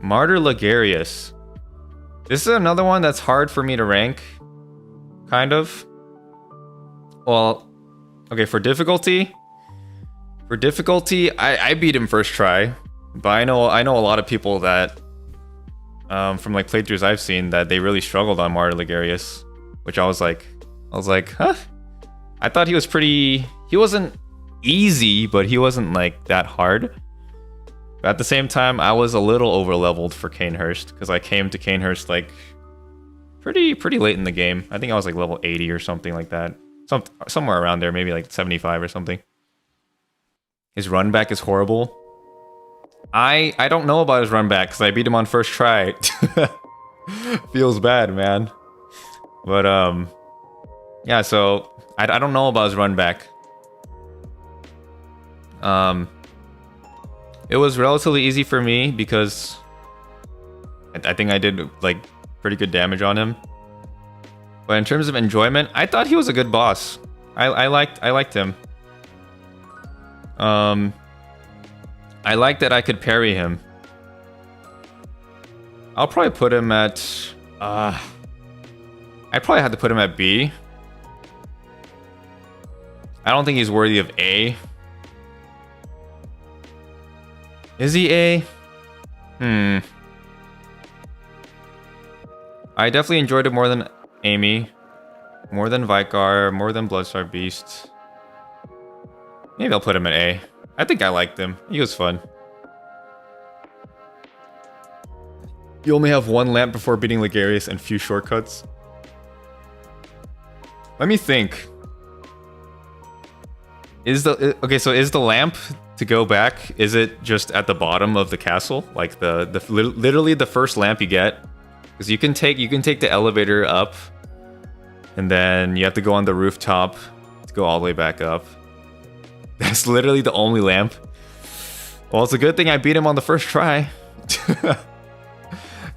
A: Martyr Ligarius. This is another one that's hard for me to rank, kind of. Well, okay, for difficulty, I beat him first try, but I know a lot of people that from like playthroughs I've seen that they really struggled on Martyr Ligarius, which I was like, huh? I thought he wasn't easy, but he wasn't like that hard. But at the same time, I was a little over-leveled for Cainhurst, because I came to Cainhurst like pretty late in the game. I think I was like level 80 or something like that. Somewhere around there, maybe like 75 or something. His run back is horrible. I don't know about his run back because I beat him on first try. Feels bad, man. But yeah, so I don't know about his run back. It was relatively easy for me because I think I did like pretty good damage on him. But in terms of enjoyment, I thought he was a good boss. I liked him. I liked that I could parry him. I'll probably put him at I probably had to put him at B. I don't think he's worthy of A. Is he A? I definitely enjoyed it more than Amy, more than Vicar, more than Bloodstar Beast. Maybe I'll put him at A. I think I liked him. He was fun. You only have one lamp before beating Ligarius and few shortcuts. Let me think. Is the lamp to go back? Is it just at the bottom of the castle, like literally the first lamp you get? Because you can take the elevator up, and then you have to go on the rooftop to go all the way back up. That's literally the only lamp. Well, it's a good thing I beat him on the first try.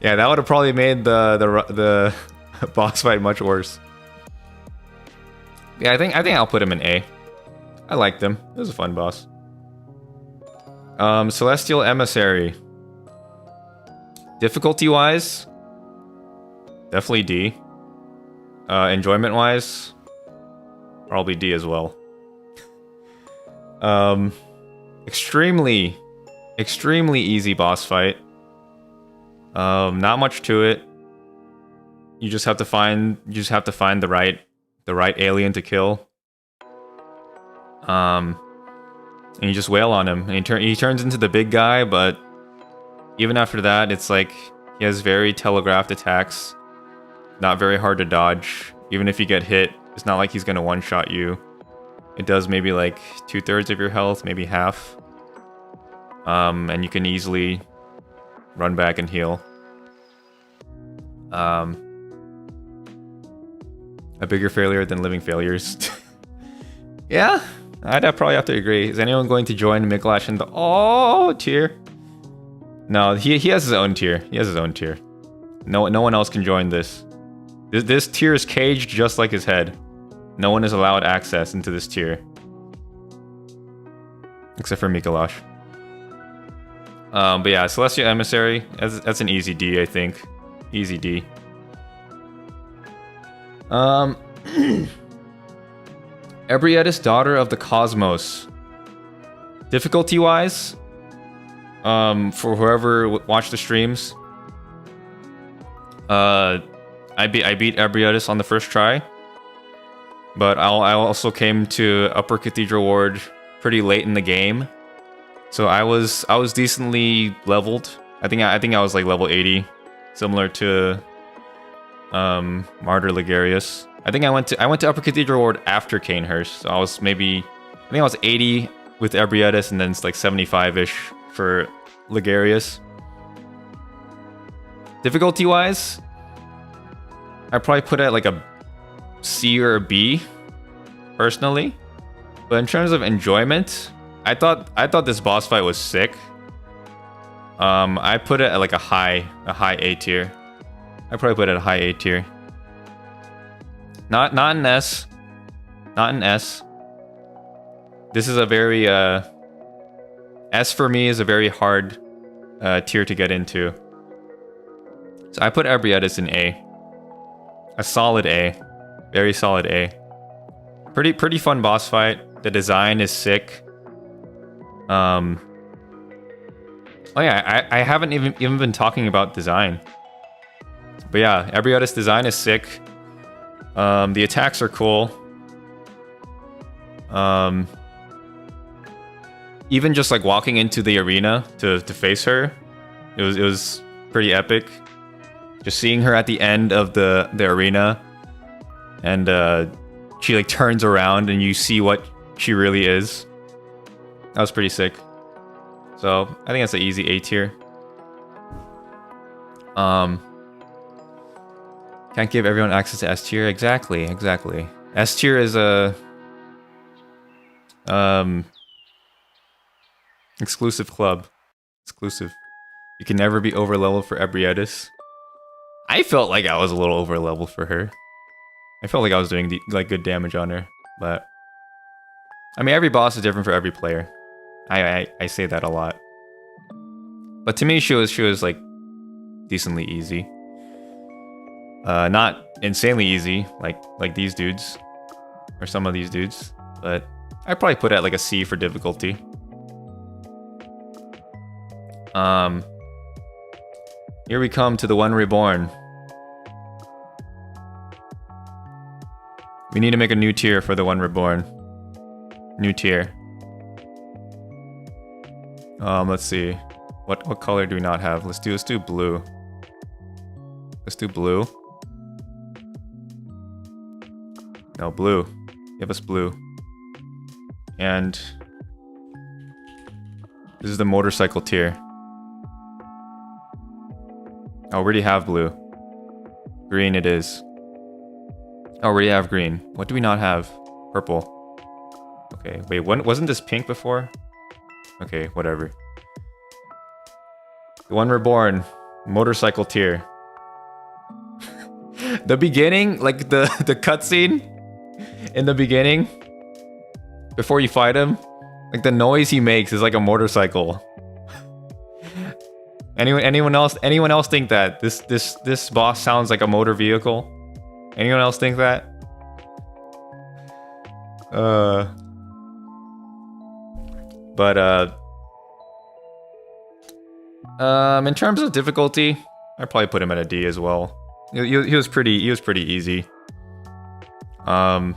A: Yeah, that would have probably made the boss fight much worse. Yeah, I think I'll put him in A. I liked him. It was a fun boss. Celestial Emissary. Difficulty-wise, definitely D. Enjoyment-wise, probably D as well. Extremely easy boss fight. Not much to it. You just have to find the right alien to kill. And you just wail on him. And he turns into the big guy, but even after that, it's like he has very telegraphed attacks. Not very hard to dodge. Even if you get hit, it's not like he's gonna one-shot you. It does maybe like 2/3 of your health, maybe half. And you can easily run back and heal. A bigger failure than living failures. Yeah, I'd probably have to agree. Is anyone going to join Miklash in the tier? No, he has his own tier. He has his own tier. No one else can join this. This tier is caged just like his head. No one is allowed access into this tier. Except for Mikolash. But yeah, Celestial Emissary, that's an easy D, I think. Easy D. Ebrietis, Daughter of the Cosmos. Difficulty-wise, for whoever watched the streams, I beat Ebrietis on the first try. But I also came to Upper Cathedral Ward pretty late in the game. So I was decently leveled. I think I was like level 80, similar to Martyr Ligarius. I think I went to Upper Cathedral Ward after Canehurst. So I think I was 80 with Ebrietis, and then it's like 75-ish for Ligarius. Difficulty wise, I probably put it at like a C or a B, personally. But in terms of enjoyment, I thought this boss fight was sick. I put it at like a high A tier. I probably put it at a high A tier. Not an S. Not an S. This is a very S for me is a very hard tier to get into. So I put Ebrietis in A. A solid A. Very solid A. Pretty fun boss fight. The design is sick. Oh yeah, I haven't even been talking about design. But yeah, Ebrietis' design is sick. The attacks are cool. Even just like walking into the arena to face her, it was pretty epic. Just seeing her at the end of the arena, and she like turns around and you see what she really is. That was pretty sick. So I think that's an easy A tier. Can't give everyone access to S tier. Exactly. S tier is a Exclusive club. Exclusive. You can never be over leveled for Ebrietis. I felt like I was a little over leveled for her. I felt like I was doing like good damage on her, but I mean every boss is different for every player. I say that a lot. But to me she was like decently easy. Not insanely easy like these dudes or some of these dudes, but I'd probably put it at like a C for difficulty. Here we come to the One Reborn. We need to make a new tier for the One Reborn. New tier. Let's see. What color do we not have? Let's do blue. Let's do blue. No, blue. Give us blue. And this is the motorcycle tier. I already have blue. Green it is. I already have green. What do we not have? Purple. Okay, wait, wasn't this pink before? Okay, whatever. The One Reborn. Motorcycle tier. The beginning, like the cutscene in the beginning, before you fight him, like the noise he makes is like a motorcycle. Anyone else think that this boss sounds like a motor vehicle? Anyone else think that? In terms of difficulty, I'd probably put him at a D as well. He was pretty easy. But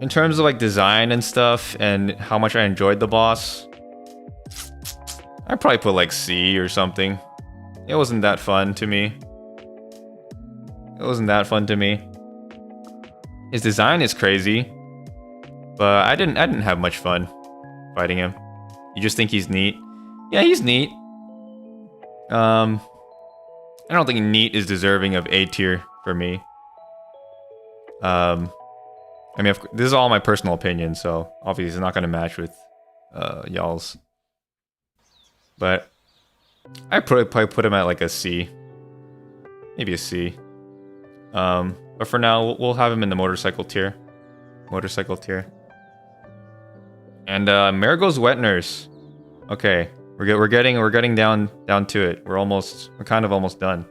A: in terms of like design and stuff and how much I enjoyed the boss, I'd probably put like C or something. It wasn't that fun to me. His design is crazy, but I didn't have much fun fighting him. You just think he's neat? Yeah, he's neat. I don't think neat is deserving of A tier for me. I mean, this is all my personal opinion, so obviously it's not going to match with y'all's. But I'd probably put him at like a C. Maybe a C. But for now, we'll have him in the motorcycle tier. And Marigold's Wet Nurse. Okay, we're getting down to it. We're kind of almost done.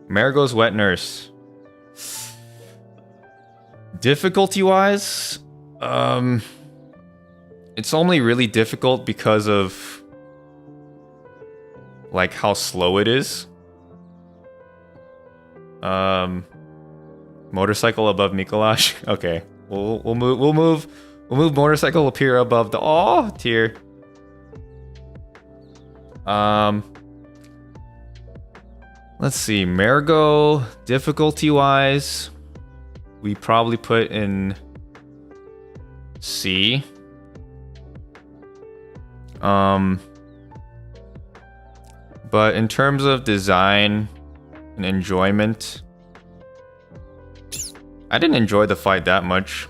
A: Marigold's Wet Nurse. Difficulty-wise, it's only really difficult because of like how slow it is. Motorcycle above Mikolash. Okay, we'll move motorcycle up here above the tier. Let's see, Marigold difficulty wise, we probably put in C. But in terms of design and enjoyment, I didn't enjoy the fight that much.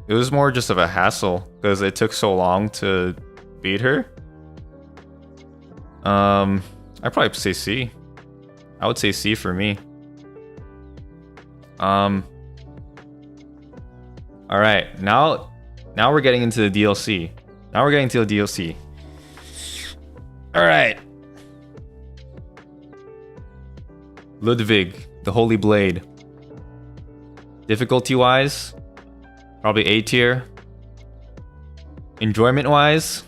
A: It was more just of a hassle because it took so long to beat her. I'd probably say C. I would say C for me. Alright, now we're getting into the DLC. Alright. Ludwig, the Holy Blade. Difficulty wise, probably A tier. Enjoyment wise,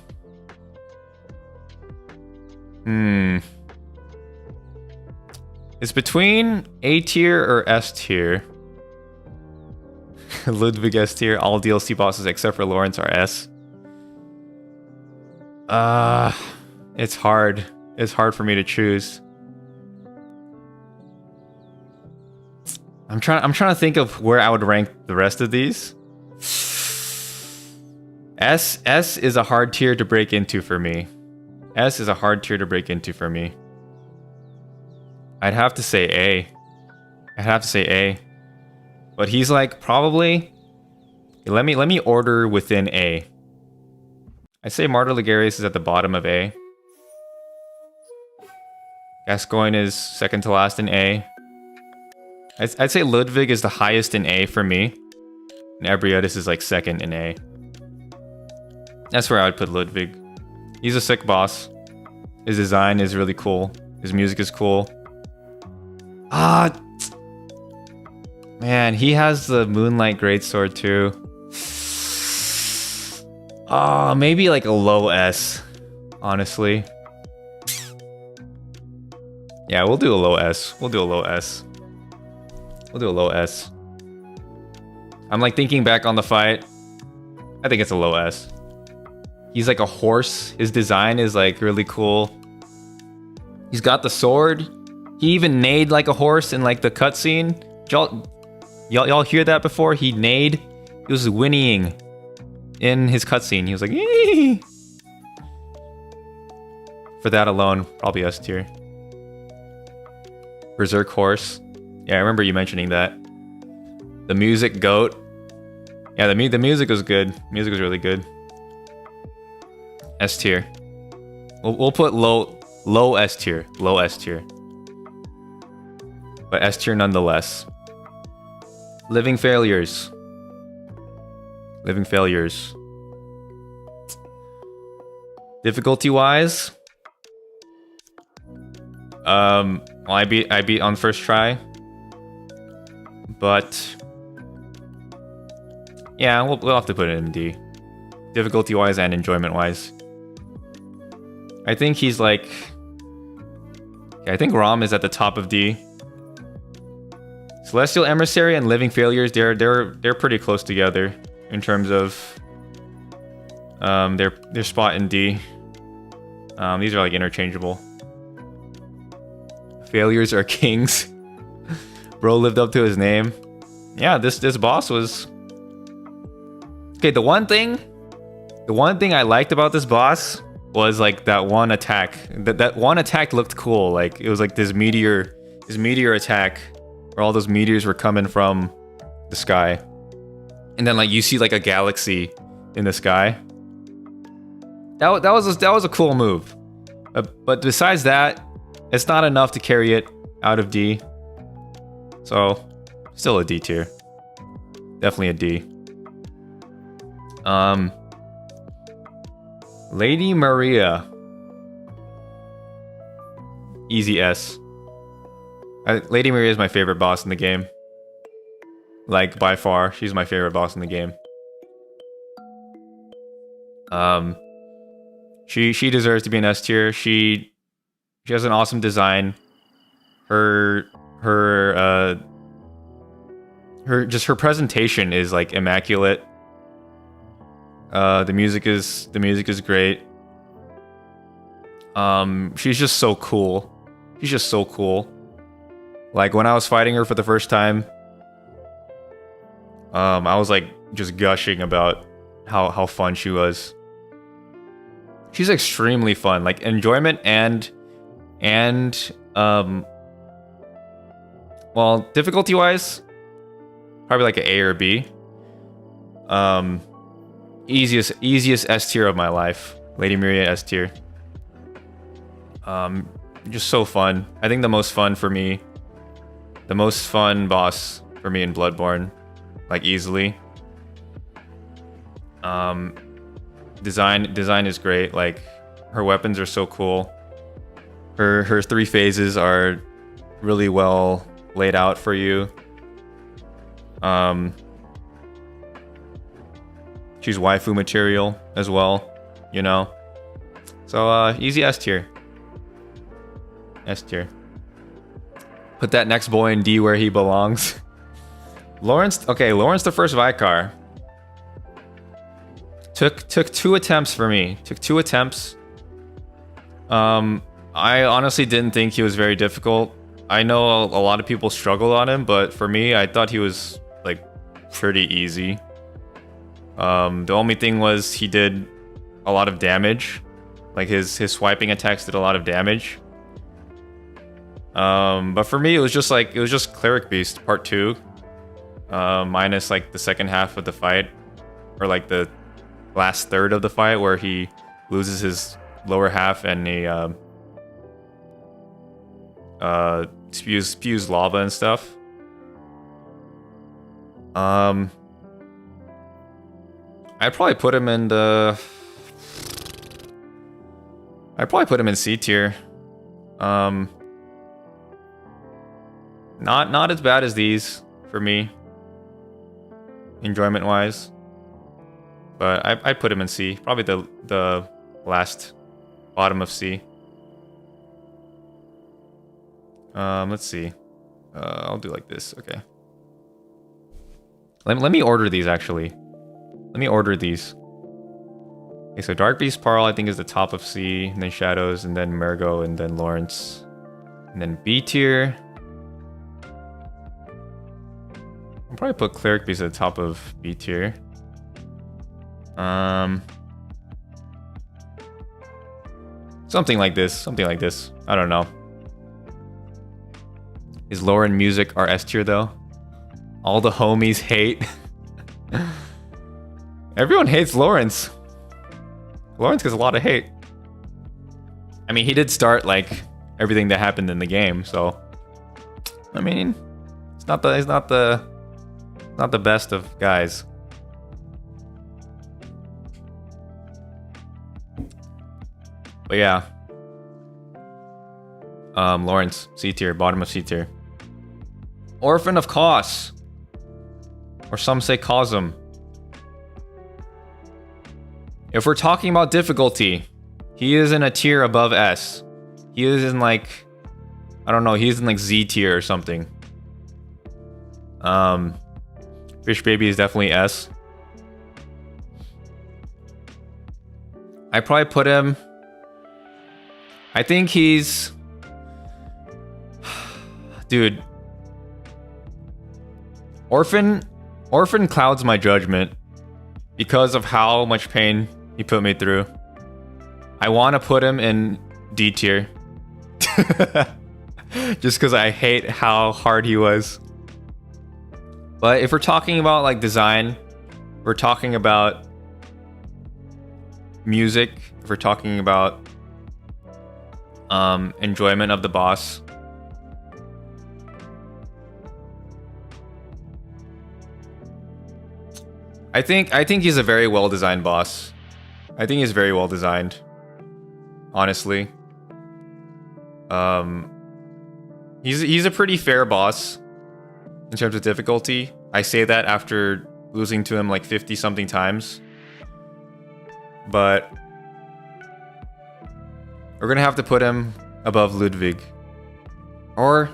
A: it's between A tier or S tier. Ludwig S tier. All DLC bosses except for Lawrence are S. It's hard. It's hard for me to choose. I'm trying to think of where I would rank the rest of these. S is a hard tier to break into for me. I'd have to say A. But he's like probably, let me order within A. I'd say Martyr Ligarius is at the bottom of A. Gascoigne is second to last in A. I'd say Ludwig is the highest in A for me. And Ebrietas is like second in A. That's where I would put Ludwig. He's a sick boss. His design is really cool. His music is cool. Man, he has the Moonlight Greatsword too. Maybe like a low S, honestly. Yeah, we'll do a low S. We'll do a low S. We'll do a low S. I'm like thinking back on the fight. I think it's a low S. He's like a horse. His design is like really cool. He's got the sword. He even neighed like a horse in like the cutscene. Y'all hear that before? He neighed. He was whinnying in his cutscene. He was like, ee! For that alone, probably S tier. Berserk horse. Yeah, I remember you mentioning that. The music goat. Yeah, the music was good. Music was really good. S tier. We'll put low S tier. Low S tier. But S tier nonetheless. Living Failures. Living Failures. Difficulty wise. Well, I beat on first try. But yeah, we'll have to put it in D. Difficulty wise and enjoyment wise. I think he's like, I think Rom is at the top of D. Celestial Emissary and Living Failures, they're pretty close together in terms of their spot in D. These are like interchangeable. Failures are kings. Bro lived up to his name. Yeah, this boss was okay. The one thing I liked about this boss was like that one attack. That one attack looked cool. Like it was like this meteor attack where all those meteors were coming from the sky, and then like you see like a galaxy in the sky. That was a cool move. But besides that, it's not enough to carry it out of D. So still a D tier. Definitely a D. Lady Maria. Easy S. Lady Maria is my favorite boss in the game. Like, by far, she's my favorite boss in the game. She deserves to be an S tier. She has an awesome design. Her presentation is like immaculate. The music is great. She's just so cool. She's just so cool. Like when I was fighting her for the first time, I was like just gushing about how fun she was. She's extremely fun. Like enjoyment and well, difficulty wise, probably like an A or B. Easiest S tier of my life. Lady Maria S tier. Just so fun. I think the most fun for me. The most fun boss for me in Bloodborne. Like easily. Design is great. Like her weapons are so cool. Her 3 phases are really well laid out for you. She's waifu material as well, you know. So easy S tier. S tier. Put that next boy in D where he belongs. Lawrence the First Vicar. Took 2 attempts for me. Took 2 attempts. I honestly didn't think he was very difficult. I know a lot of people struggled on him, but for me, I thought he was like pretty easy. The only thing was he did a lot of damage. Like his swiping attacks did a lot of damage. But for me, it was just Cleric Beast Part 2. Minus like the second half of the fight. Or like the last third of the fight where he loses his lower half and he spews lava and stuff. I'd probably put him in the... I'd probably put him in C tier. Not as bad as these for me, enjoyment wise. But I'd put him in C. Probably the last bottom of C. Let's see. I'll do like this. Okay. Let me order these actually. Let me order these. Okay, so Dark Beast Parl I think is the top of C, and then Shadows, and then Mergo, and then Lawrence, and then B tier. I'll probably put Cleric Beast at the top of B tier. Something like this. Something like this. I don't know. Is Lauren music our S tier though? All the homies hate. Everyone hates Lawrence. Lawrence gets a lot of hate. I mean, he did start like everything that happened in the game, so I mean, it's not the best of guys. But yeah. Lawrence, C tier, bottom of C tier. Orphan of Cos. Or some say Cosm. If we're talking about difficulty, he is in a tier above S. He is in like, I don't know, he's in like Z tier or something. Fish Baby is definitely S. I probably put him, I think he's, dude, Orphan clouds my judgment because of how much pain he put me through. I want to put him in D tier. Just because I hate how hard he was. But if we're talking about like design, we're talking about music, if we're talking about enjoyment of the boss, I think he's a very well designed boss. I think he's very well designed. Honestly. He's a pretty fair boss in terms of difficulty. I say that after losing to him like 50 something times. But we're gonna have to put him above Ludwig. Or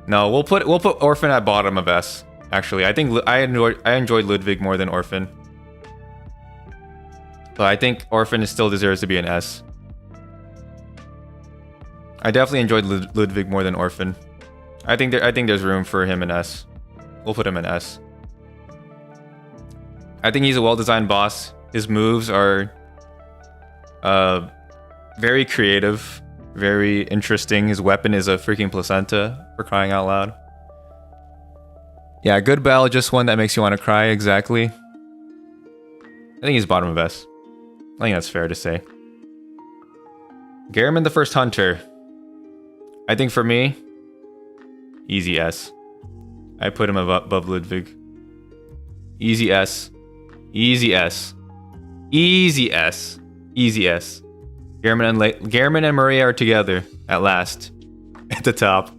A: no, we'll put Orphan at bottom of S. Actually, I think I enjoyed Ludwig more than Orphan. But I think Orphan still deserves to be an S. I definitely enjoyed Ludwig more than Orphan. I think there's room for him in S. We'll put him in S. I think he's a well-designed boss. His moves are very creative, very interesting. His weapon is a freaking placenta, for crying out loud. Yeah, good bell, just one that makes you want to cry, exactly. I think he's bottom of S. I think that's fair to say. Gehrman the First Hunter. I think for me, easy S. I put him above Ludwig. Easy S. Easy S. Easy S. Easy S. Gehrman and Maria are together at last. At the top.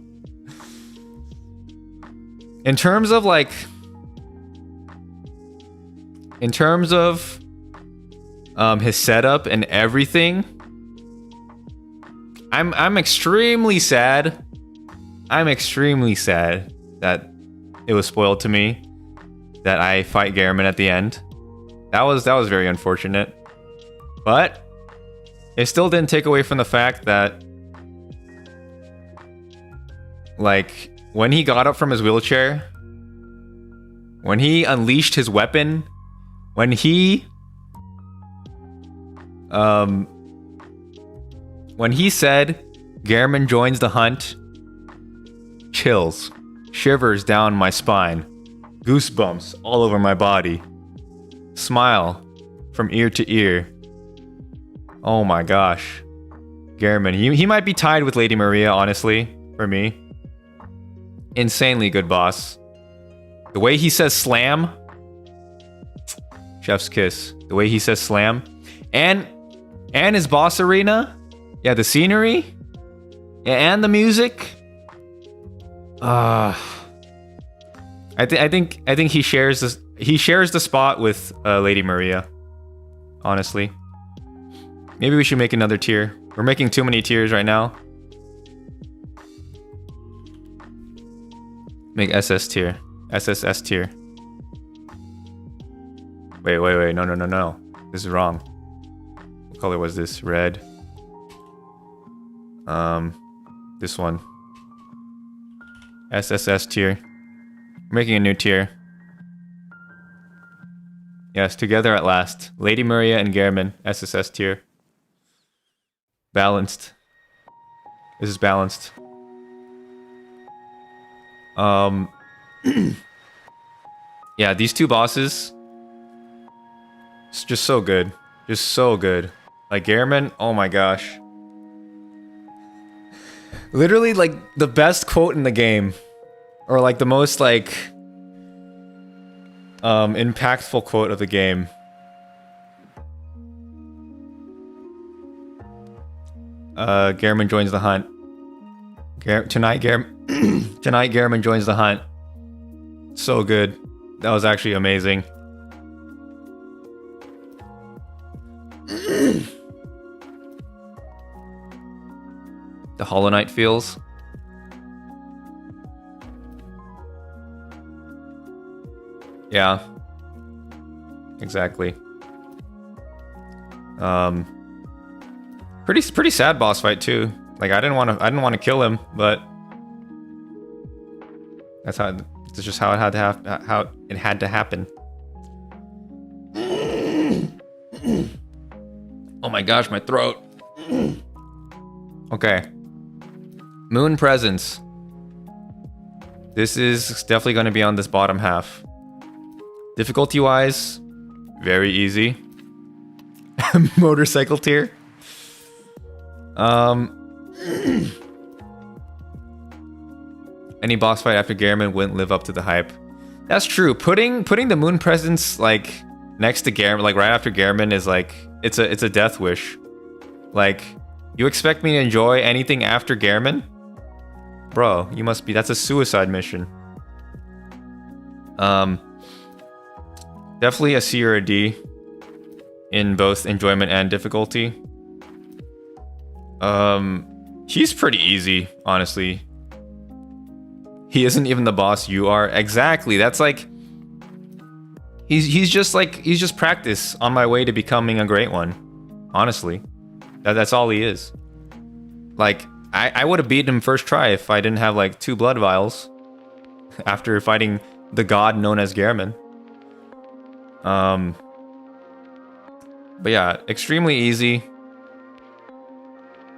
A: In terms of like... In terms of his setup and everything, I'm extremely sad. I'm extremely sad that it was spoiled to me that I fight Gehrman at the end. That was very unfortunate. But it still didn't take away from the fact that, like, when he got up from his wheelchair, when he unleashed his weapon, when he said Gehrman joins the hunt, chills, shivers down my spine, goosebumps all over my body, smile from ear to ear. Oh my gosh. Gehrman, he might be tied with Lady Maria, honestly, for me. Insanely good boss. The way he says slam. Chef's kiss. The way he says slam. And his boss arena. Yeah, the scenery. Yeah, and the music. I think he shares this. He shares the spot with Lady Maria. Honestly, maybe we should make another tier. We're making too many tiers right now. Make SS tier, SSS tier. Wait, no. This is wrong. What color was this? Red. This one. SSS tier. We're making a new tier. Yes, together at last. Lady Maria and Gehrman, SSS tier. Balanced. This is balanced. Yeah, these two bosses. It's just so good. Just so good. Like Gehrman, oh my gosh. Literally like the best quote in the game. Or like the most like impactful quote of the game. Gehrman joins the hunt. Tonight Gehrman joins the hunt. So good. That was actually amazing. The Hollow Knight feels. Yeah. Exactly. Pretty sad boss fight too. Like I didn't want to kill him, but that's just how it had to happen. Oh my gosh, my throat. Okay. Moon Presence. This is definitely going to be on this bottom half. Difficulty-wise, very easy. Motorcycle tier. Any boss fight after Gehrman wouldn't live up to the hype. That's true. Putting the Moon Presence like next to Gehrman, like right after Gehrman, is like it's a death wish. Like, you expect me to enjoy anything after Gehrman? Bro, you must be. That's a suicide mission. Definitely a C or a D in both enjoyment and difficulty. He's pretty easy, honestly. He isn't even the boss you are. Exactly. That's like he's just practice on my way to becoming a great one. Honestly. That's all he is. Like, I would have beaten him first try if I didn't have like 2 blood vials after fighting the god known as Gehrman. But yeah, extremely easy.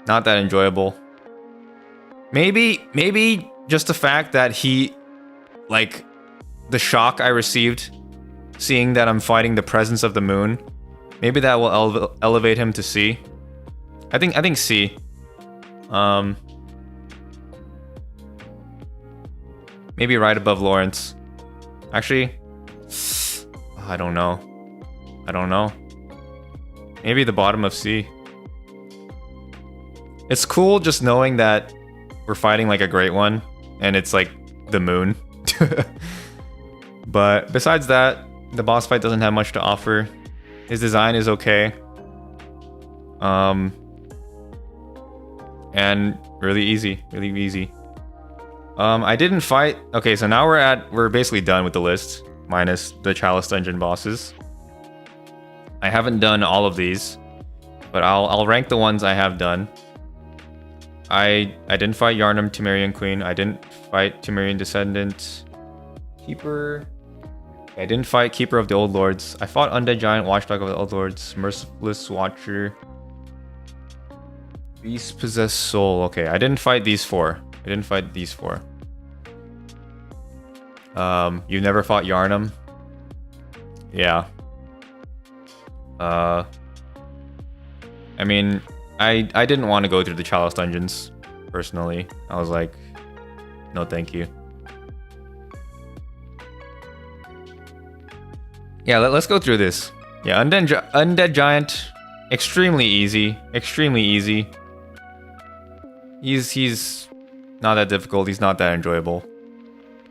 A: Not that enjoyable. Maybe just the fact that he, like, the shock I received seeing that I'm fighting the presence of the moon, maybe that will elevate him to C. I think C. Maybe right above Lawrence. Actually, I don't know. Maybe the bottom of C. It's cool just knowing that we're fighting like a great one, and it's like the moon. But besides that, the boss fight doesn't have much to offer. His design is okay. And really easy. I didn't fight. Okay, so now we're basically done with the list, minus the Chalice Dungeon bosses. I haven't done all of these, but I'll rank the ones I have done. I didn't fight Yharnam, Temerian Queen. I didn't fight Temerian Descendant. Keeper. I didn't fight Keeper of the Old Lords. I fought Undead Giant, Watchdog of the Old Lords, Merciless Watcher, Beast Possessed Soul. Okay, I didn't fight these 4. You never fought Yharnam? Yeah. I mean, I didn't want to go through the Chalice dungeons, personally. I was like, no thank you. Yeah, let's go through this. Yeah, Undead Giant, extremely easy. Extremely easy. He's not that difficult. He's not that enjoyable.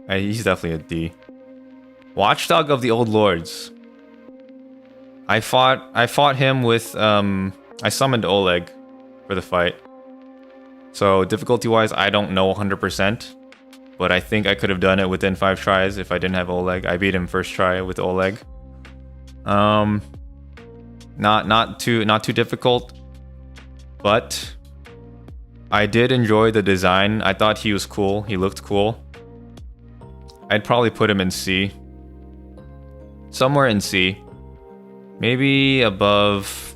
A: He's definitely a D. Watchdog of the Old Lords. I fought him with I summoned Oleg for the fight. So difficulty wise, I don't know 100%, but I think I could have done it within 5 tries if I didn't have Oleg. I beat him first try with Oleg. Not too difficult, but I did enjoy the design. I thought he was cool. He looked cool. I'd probably put him in C. Somewhere in C. Maybe above...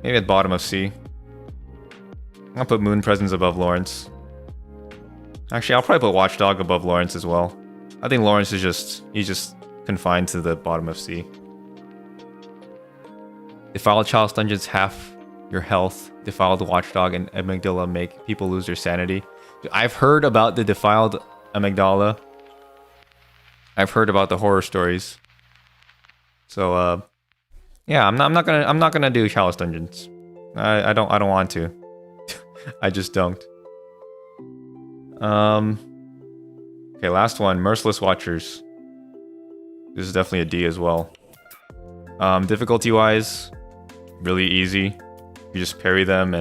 A: Maybe at bottom of C. I'll put Moon Presence above Lawrence. Actually, I'll probably put Watchdog above Lawrence as well. I think Lawrence is he's just confined to the bottom of C. Defiled Chalice Dungeons half your health. Defiled Watchdog and Amygdala make people lose their sanity. I've heard about the Defiled Amygdala. I've heard about the horror stories. So yeah, I'm not gonna do Chalice Dungeons. I don't want to. I just don't. Okay, last one, Merciless Watchers. This is definitely a D as well. Difficulty wise, really easy. You just parry them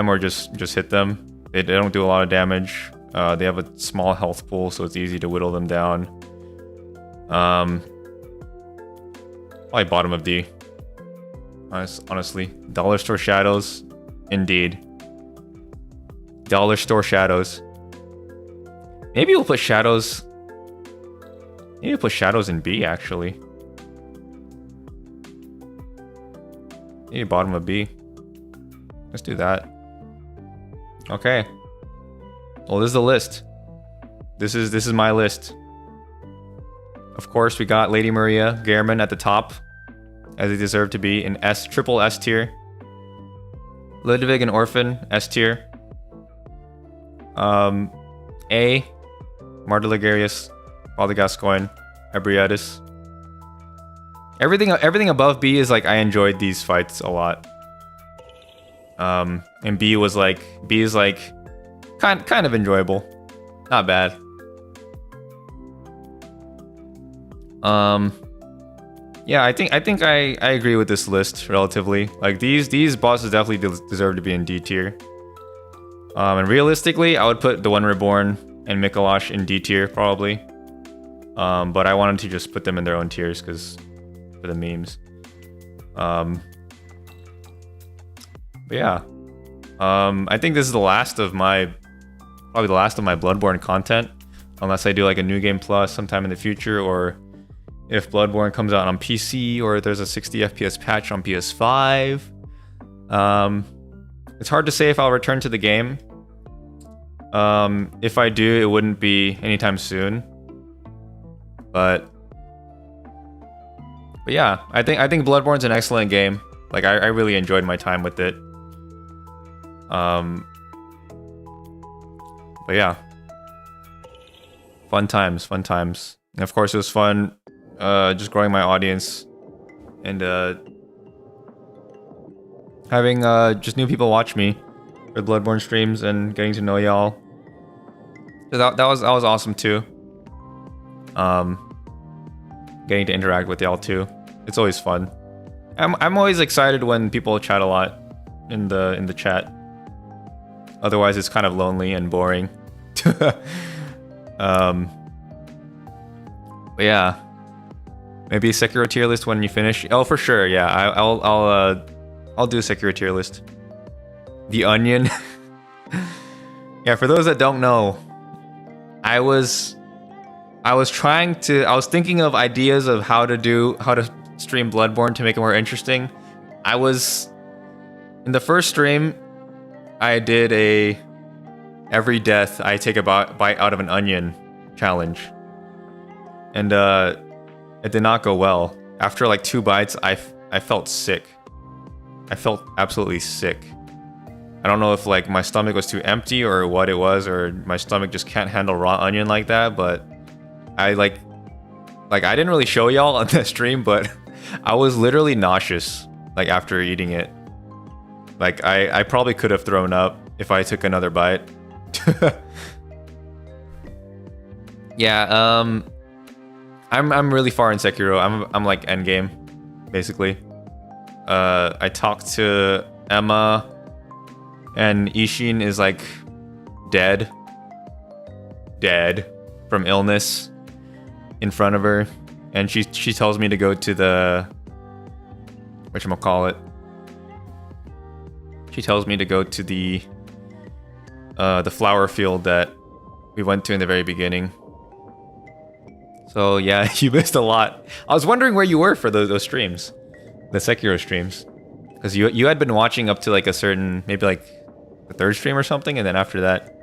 A: or just hit them. They don't do a lot of damage. They have a small health pool, so it's easy to whittle them down. Probably bottom of D. Honestly. Dollar Store Shadows. Indeed. Dollar Store Shadows. Maybe we'll put Shadows... Maybe we'll put Shadows in B, actually. Maybe bottom of B. Let's do that. Okay. Well, this is the list. This is my list. Of course, we got Lady Maria, Gehrman at the top, as they deserve to be in triple S tier. Ludwig and Orphan, S tier. A, Marta Ligarius, Father Gascoigne, Ebrietis. Everything above B is like I enjoyed these fights a lot. And B is like kind of enjoyable, not bad. Yeah, I think I agree with this list relatively. Like these bosses definitely deserve to be in D tier. And realistically, I would put the One Reborn and Mikolash in D tier probably. But I wanted to just put them in their own tiers because for the memes. But yeah, I think this is probably the last of my Bloodborne content, unless I do like a New Game Plus sometime in the future, or if Bloodborne comes out on PC, or there's a 60 FPS patch on PS5. It's hard to say if I'll return to the game. If I do, it wouldn't be anytime soon. But yeah, I think Bloodborne's an excellent game. Like I really enjoyed my time with it. But yeah, fun times. And of course, it was fun just growing my audience and having just new people watch me for Bloodborne streams and getting to know y'all. So that was awesome too. Getting to interact with y'all too. It's always fun. I'm always excited when people chat a lot in the chat. Otherwise, it's kind of lonely and boring. But yeah, maybe a Sekiro tier list when you finish. Oh, for sure. Yeah, I'll do a Sekiro tier list. The Onion. Yeah, for those that don't know, I was thinking of ideas of how to stream Bloodborne to make it more interesting. In the first stream, I did a every death I take a bite out of an onion challenge. and it did not go well. After like 2 bites, I felt sick. I felt absolutely sick. I don't know if like my stomach was too empty or what it was, or my stomach just can't handle raw onion like that, but I like I didn't really show y'all on the stream, but I was literally nauseous like after eating it. Like I probably could have thrown up if I took another bite. Yeah, I'm really far in Sekiro. I'm like endgame, basically. I talked to Emma, and Ishin is like dead from illness in front of her, and she tells me to go to the whatchamacallit. She tells me to go to the flower field that we went to in the very beginning. So yeah, you missed a lot. I was wondering where you were for those streams, the Sekiro streams, because you had been watching up to like a certain, maybe like the 3rd stream or something, and then after that,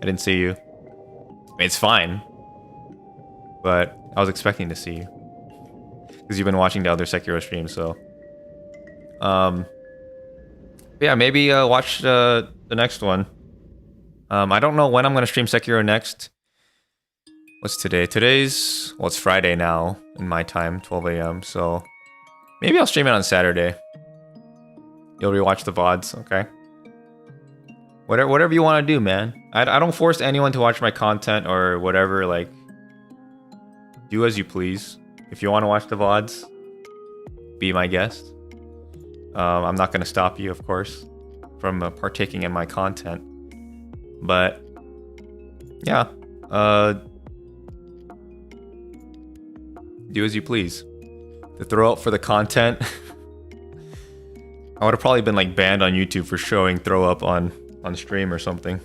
A: I didn't see you. I mean, it's fine, but I was expecting to see you because you've been watching the other Sekiro streams. So, yeah, maybe watch the next one. I don't know when I'm gonna stream Sekiro next. What's today? Well, it's Friday now in my time, 12 a.m. So maybe I'll stream it on Saturday. You'll rewatch the VODs, okay? Whatever you want to do, man. I don't force anyone to watch my content or whatever. Like, do as you please. If you want to watch the VODs, be my guest. I'm not gonna stop you, of course, from partaking in my content. But yeah, do as you please. To throw up for the content, I would have probably been like banned on YouTube for showing throw up on stream or something.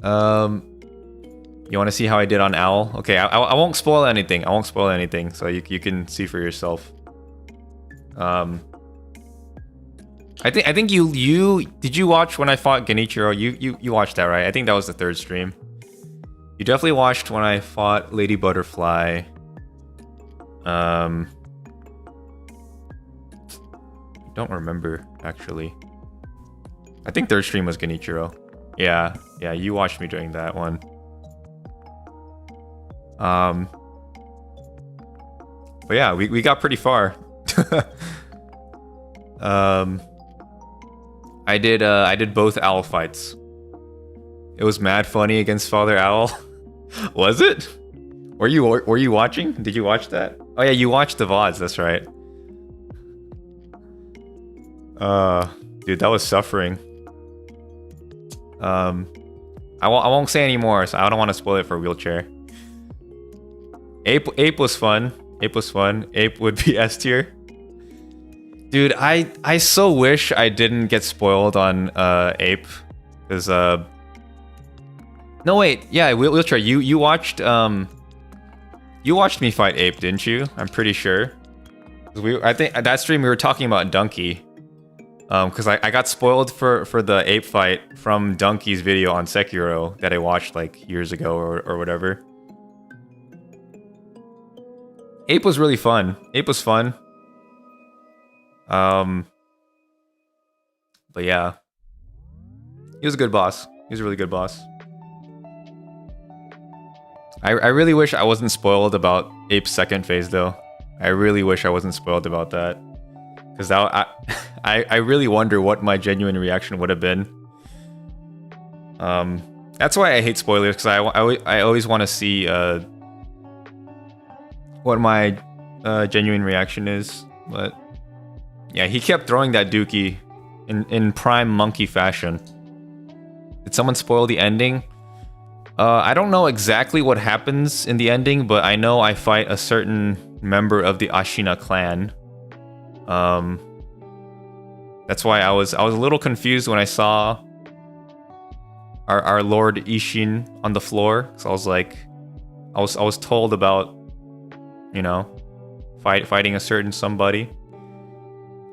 A: You want to see how I did on Owl? Okay, I won't spoil anything. I won't spoil anything, so you can see for yourself. I think you did you watch when I fought Genichiro? You watched that, right? I think that was the 3rd stream. You definitely watched when I fought Lady Butterfly. Don't remember actually. I think 3rd stream was Genichiro. Yeah, you watched me during that one. But yeah, we got pretty far. I did both owl fights. It was mad funny against Father Owl. Was it? Were you watching? Did you watch that? Oh yeah, you watched the VODs, that's right. Dude, that was suffering. I won't say any more, so I don't want to spoil it for Wheelchair. Ape was fun. Ape was fun. Ape would be S tier. Dude, I so wish I didn't get spoiled on Ape, because no wait, yeah, Wheelchair, you watched me fight Ape, didn't you? I'm pretty sure. I think at that stream we were talking about Donkey. Because I got spoiled for the Ape fight from Donkey's video on Sekiro that I watched like years ago or whatever. Ape was really fun. Ape was fun. But yeah. He was a good boss. He was a really good boss. I really wish I wasn't spoiled about Ape's 2nd phase though. I really wish I wasn't spoiled about that. Because I really wonder what my genuine reaction would have been. That's why I hate spoilers, because I always want to see what my genuine reaction is. But yeah, he kept throwing that dookie in prime monkey fashion. Did someone spoil the ending? I don't know exactly what happens in the ending, but I know I fight a certain member of the Ashina clan. That's why I was a little confused when I saw our Lord Ishin on the floor. So I was like, I was told about, you know, fighting a certain somebody.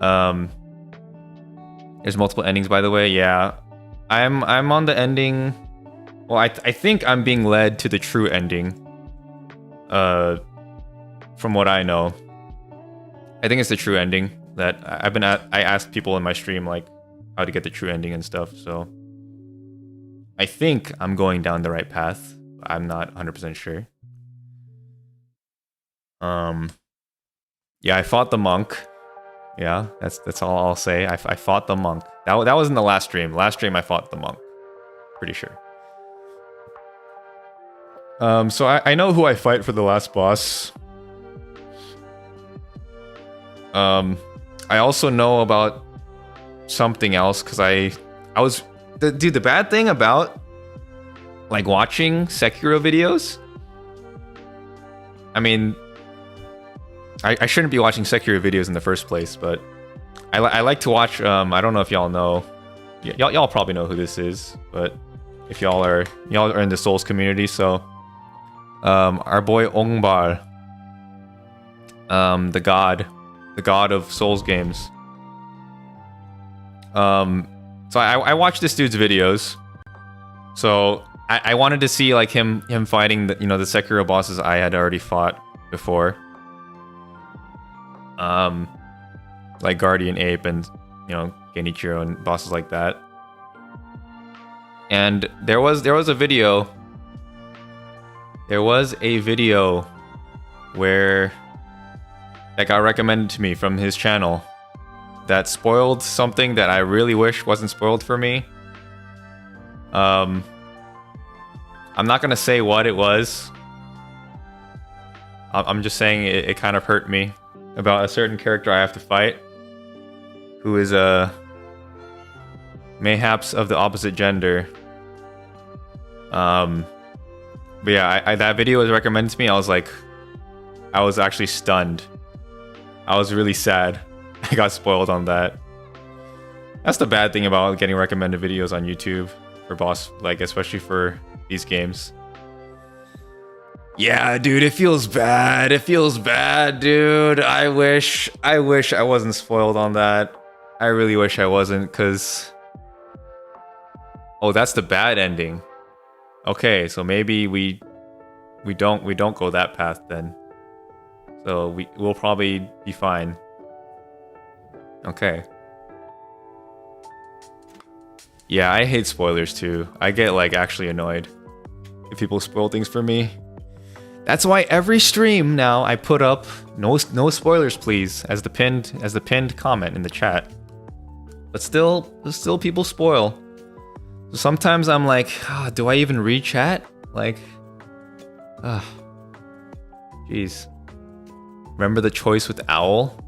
A: There's multiple endings, by the way. Yeah, I'm on the ending. Well, I think I'm being led to the true ending from what I know. I think it's the true ending that I asked people in my stream like how to get the true ending and stuff. So I think I'm going down the right path. I'm not 100% sure. Yeah, I fought the monk. Yeah, that's all I'll say. I fought the monk. That wasn't the last stream. Last stream I fought the monk. Pretty sure. So I know who I fight for the last boss. I also know about something else because I was dude. The bad thing about like watching Sekiro videos, I mean, I shouldn't be watching Sekiro videos in the first place, but I like to watch. I don't know if y'all know. Y'all probably know who this is, but if y'all are in the Souls community, so our boy Ongbar, the god of Souls games. So I watched this dude's videos. So I wanted to see like him fighting the the Sekiro bosses I had already fought before. Like Guardian Ape and Genichiro and bosses like that. And there was a video. There was a video where that got recommended to me from his channel that spoiled something that I really wish wasn't spoiled for me. I'm not gonna say what it was. I'm just saying it kind of hurt me about a certain character I have to fight, who is mayhaps of the opposite gender. But yeah, that video was recommended to me. I was actually stunned. I was really sad. I got spoiled on that. That's the bad thing about getting recommended videos on YouTube for boss, like especially for these games. Yeah, dude, it feels bad. It feels bad, dude. I wish I wasn't spoiled on that. I really wish I wasn't, cause oh, that's the bad ending. Okay, so maybe we don't go that path then. So we'll probably be fine. Okay. Yeah, I hate spoilers too. I get like actually annoyed if people spoil things for me. That's why every stream now I put up no spoilers please as the pinned comment in the chat. But still people spoil. So sometimes I'm like, do I even read chat? Like, jeez. Remember the choice with Owl?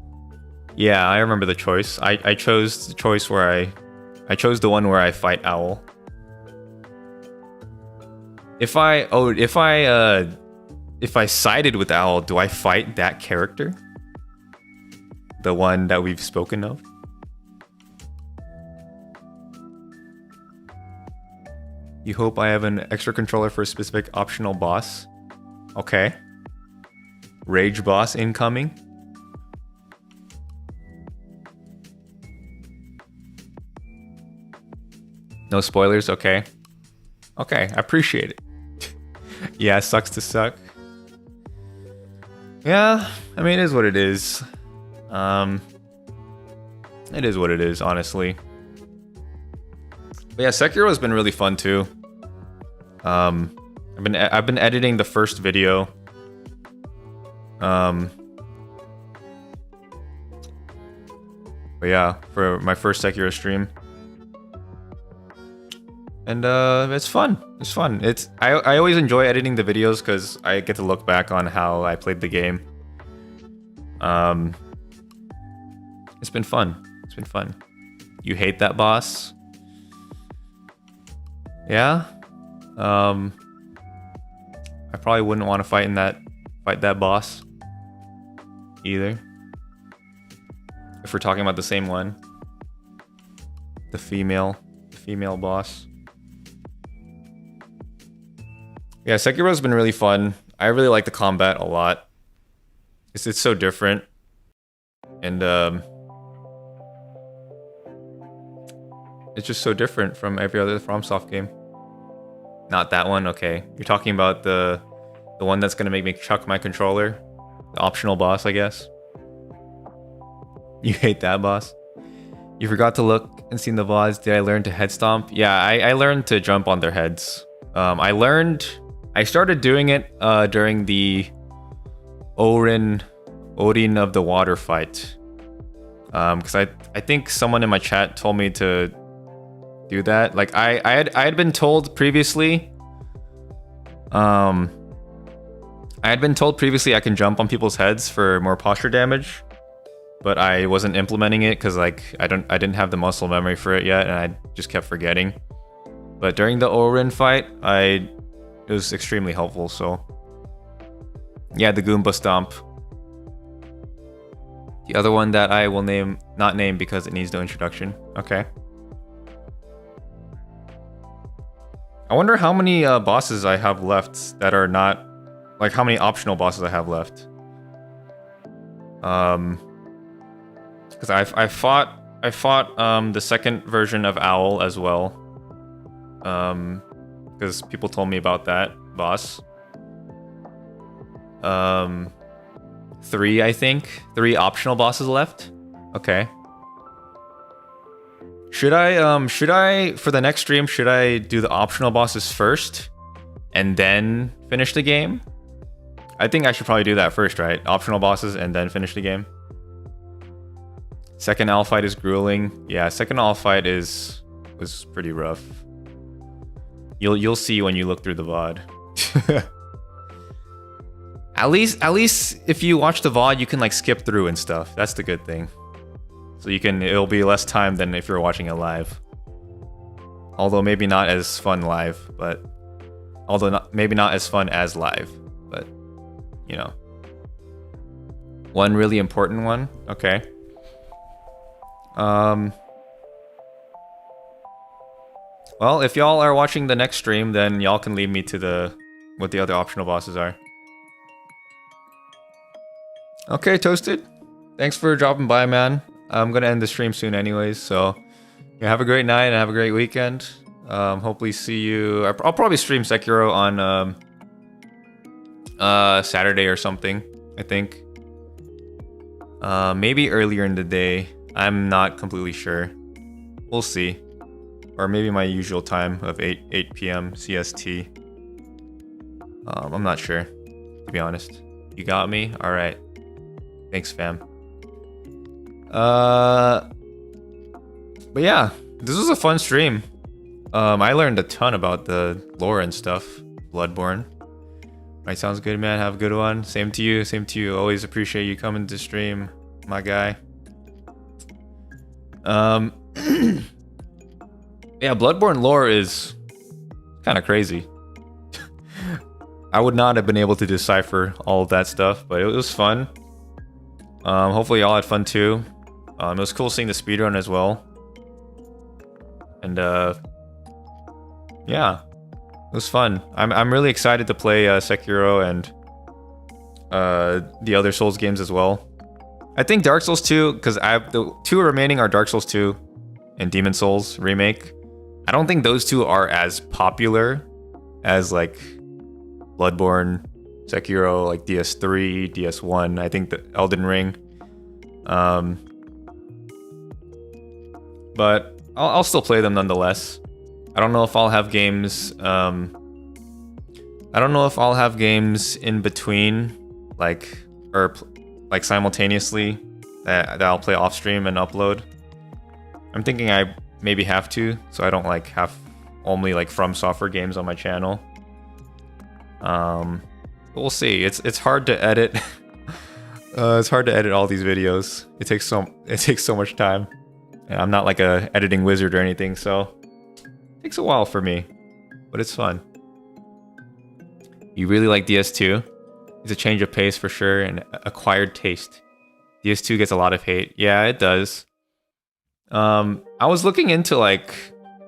A: Yeah, I remember the choice. I chose the choice where I chose the one where I fight Owl. If I sided with Owl, do I fight that character? The one that we've spoken of? You hope I have an extra controller for a specific optional boss. Okay. Rage boss incoming. No spoilers, okay. Okay, I appreciate it. Yeah, sucks to suck. Yeah, I mean, it is what it is. It is what it is, honestly. But yeah, Sekiro has been really fun too. I've been editing the first video. But yeah, for my first Sekiro stream. And it's fun. It's fun. I always enjoy editing the videos because I get to look back on how I played the game. It's been fun. It's been fun. You hate that boss? Yeah. I probably wouldn't want to fight that boss either. If we're talking about the same one. The female boss. Yeah, Sekiro's been really fun. I really like the combat a lot. It's so different. And it's just so different from every other FromSoft game. Not that one, okay. You're talking about the The one that's gonna make me chuck my controller. The optional boss, I guess. You hate that boss? You forgot to look and see the VODs. Did I learn to head stomp? Yeah, I learned to jump on their heads. I started doing it during the Odin of the Water fight. Because I think someone in my chat told me to do that. Like I had been told previously. I had been told previously I can jump on people's heads for more posture damage, but I wasn't implementing it because like I didn't have the muscle memory for it yet, and I just kept forgetting. But during the Orin fight, it was extremely helpful. So yeah, the Goomba Stomp. The other one that I will not name because it needs no introduction. Okay. I wonder how many bosses I have left that are not, like how many optional bosses I have left. Because I fought the second version of Owl as well. Because people told me about that boss. 3, I think. 3 optional bosses left. Okay. Should I for the next stream, should I do the optional bosses first and then finish the game? I think I should probably do that first, right? Optional bosses and then finish the game. Second owl fight is grueling. Yeah, second owl fight was pretty rough. You'll see when you look through the VOD. At least if you watch the VOD, you can like skip through and stuff. That's the good thing. So it'll be less time than if you're watching it live. Although maybe not as fun live, but maybe not as fun as live, but you know. One really important one. Okay. Well, if y'all are watching the next stream, then y'all can lead me to what the other optional bosses are. Okay, Toasted. Thanks for dropping by, man. I'm gonna end the stream soon anyways, so yeah, have a great night and have a great weekend. Hopefully see you. I'll probably stream Sekiro on Saturday or something, I think. Maybe earlier in the day. I'm not completely sure. We'll see. Or maybe my usual time of 8 p.m. CST. I'm not sure, to be honest. You got me? Alright. Thanks, fam. But yeah, this was a fun stream. I learned a ton about the lore and stuff. Bloodborne. Right, sounds good, man. Have a good one. Same to you. Same to you. Always appreciate you coming to stream, my guy. Yeah, Bloodborne lore is kind of crazy. I would not have been able to decipher all of that stuff, but it was fun. Hopefully y'all had fun too. It was cool seeing the speedrun as well. And yeah, it was fun. I'm really excited to play Sekiro and the other Souls games as well. I think Dark Souls 2, because the 2 remaining are Dark Souls 2 and Demon Souls Remake. I don't think those 2 are as popular as like Bloodborne, Sekiro, like DS3, DS1. I think the Elden Ring. But I'll still play them nonetheless. I don't know if I'll have games. I don't know if I'll have games in between, like simultaneously that I'll play off stream and upload. I'm thinking I maybe have to, so I don't like have only like From Software games on my channel. But we'll see. It's hard to edit. It's hard to edit all these videos. It takes so much time. And I'm not like a editing wizard or anything, so it takes a while for me, but it's fun. You really like DS2? It's a change of pace for sure, and acquired taste. DS2 gets a lot of hate. Yeah, it does. I was looking into like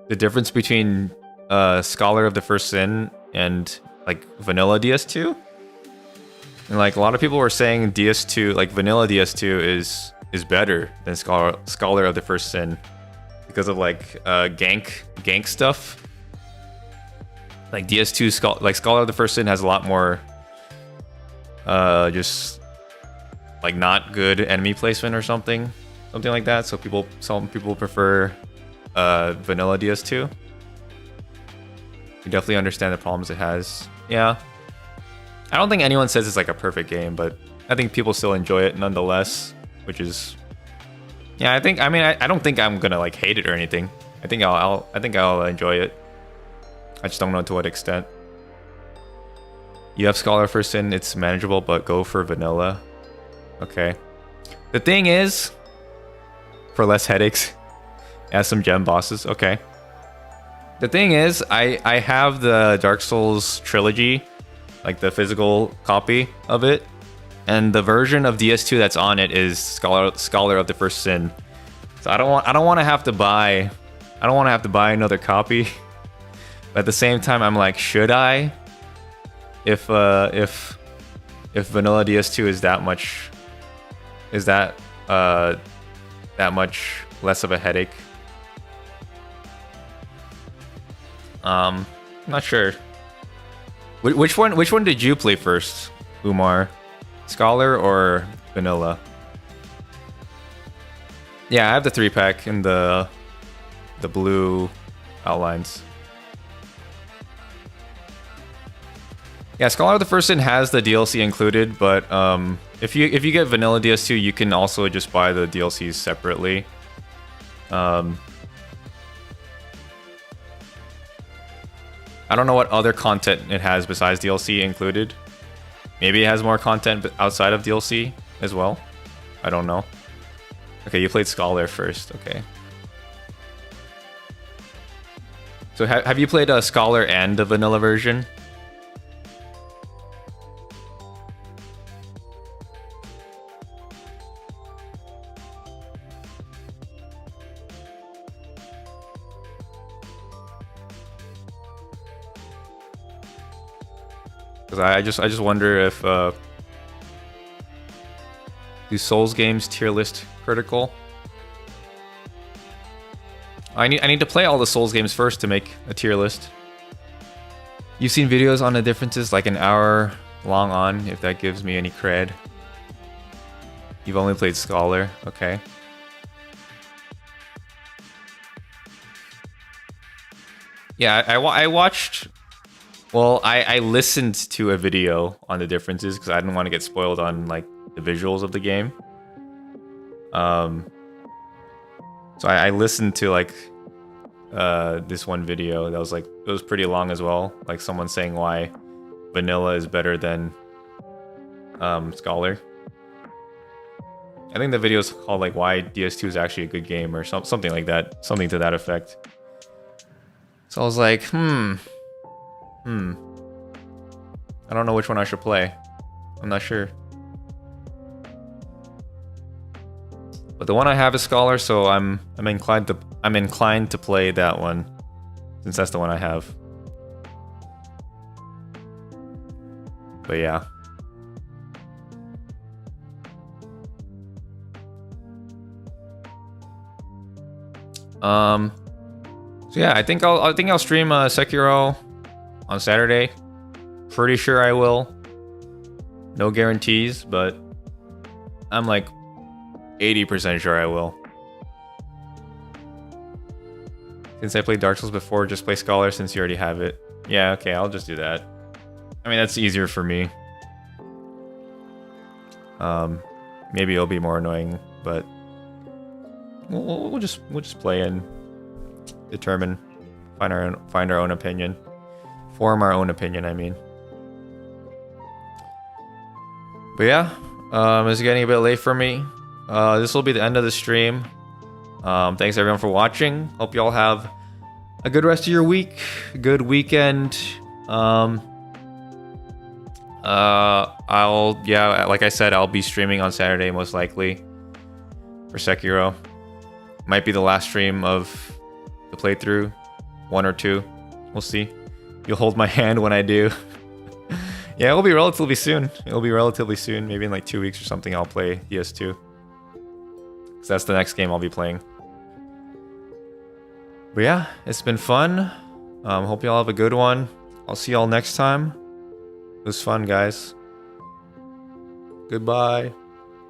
A: the difference between Scholar of the First Sin and like vanilla DS2. And like a lot of people were saying DS2, like vanilla DS2 is better than Scholar of the First Sin because of like gank stuff. Like DS2 Scholar of the First Sin has a lot more just like not good enemy placement or something like that. So some people prefer vanilla DS2. You definitely understand the problems it has. Yeah, I don't think anyone says it's like a perfect game, but I think people still enjoy it nonetheless, which is, yeah, I don't think I'm gonna like hate it or anything. I think I'll enjoy it. I just don't know to what extent. You have Scholar First Sin, it's manageable, but go for vanilla. Okay. The thing is, for less headaches, add some gem bosses. Okay. The thing is, I have the Dark Souls trilogy, like the physical copy of it, and the version of DS2 that's on it is Scholar of the First Sin. So I don't want to have to buy another copy. But at the same time, I'm like, should I? If vanilla DS2 is that much less of a headache. Not sure. Which one did you play first, Umar? Scholar or vanilla? Yeah, I have the 3-pack in the blue outlines. Yeah, Scholar of the First Sin has the DLC included, but if you get vanilla DS2, you can also just buy the DLCs separately. I don't know what other content it has besides DLC included. Maybe it has more content outside of DLC as well. I don't know. Okay, you played Scholar first. Okay. So have you played a Scholar and the vanilla version? Because I just wonder if do Souls games tier list critical? I need to play all the Souls games first to make a tier list. You've seen videos on the differences, like an hour long on, if that gives me any cred. You've only played Scholar, okay. Yeah, I watched. Well, I listened to a video on the differences because I didn't want to get spoiled on like the visuals of the game. So I listened to like this one video that was like, it was pretty long as well. Like someone saying why vanilla is better than Scholar. I think the video is called like why DS2 is actually a good game or something like that, something to that effect. So I was like, I don't know which one I should play. I'm not sure. But the one I have is Scholar, so I'm inclined to play that one, since that's the one I have. But yeah. So yeah, I think I'll stream Sekiro on Saturday. Pretty sure I will. No guarantees, but I'm like 80% sure I will. Since I played Dark Souls before, just play Scholar since you already have it. Yeah, okay, I'll just do that. I mean, that's easier for me. Maybe it'll be more annoying, but we'll just play and determine, find our own opinion, form our own opinion. I mean. But yeah, it's getting a bit late for me. This will be the end of the stream. Thanks everyone for watching. Hope you all have a good rest of your week, good weekend. Like I said, I'll be streaming on Saturday most likely for Sekiro. Might be the last stream of the playthrough, 1 or 2. We'll see. You'll hold my hand when I do. Yeah, it'll be relatively soon. Maybe in like 2 weeks or something, I'll play DS2. Because that's the next game I'll be playing. But yeah, it's been fun. Hope y'all have a good one. I'll see y'all next time. It was fun, guys. Goodbye.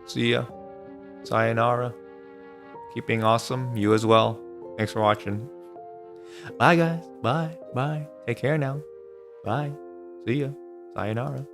A: See ya. Sayonara. Keep being awesome. You as well. Thanks for watching. Bye, guys. Bye. Bye. Take care now. Bye. See ya. Sayonara.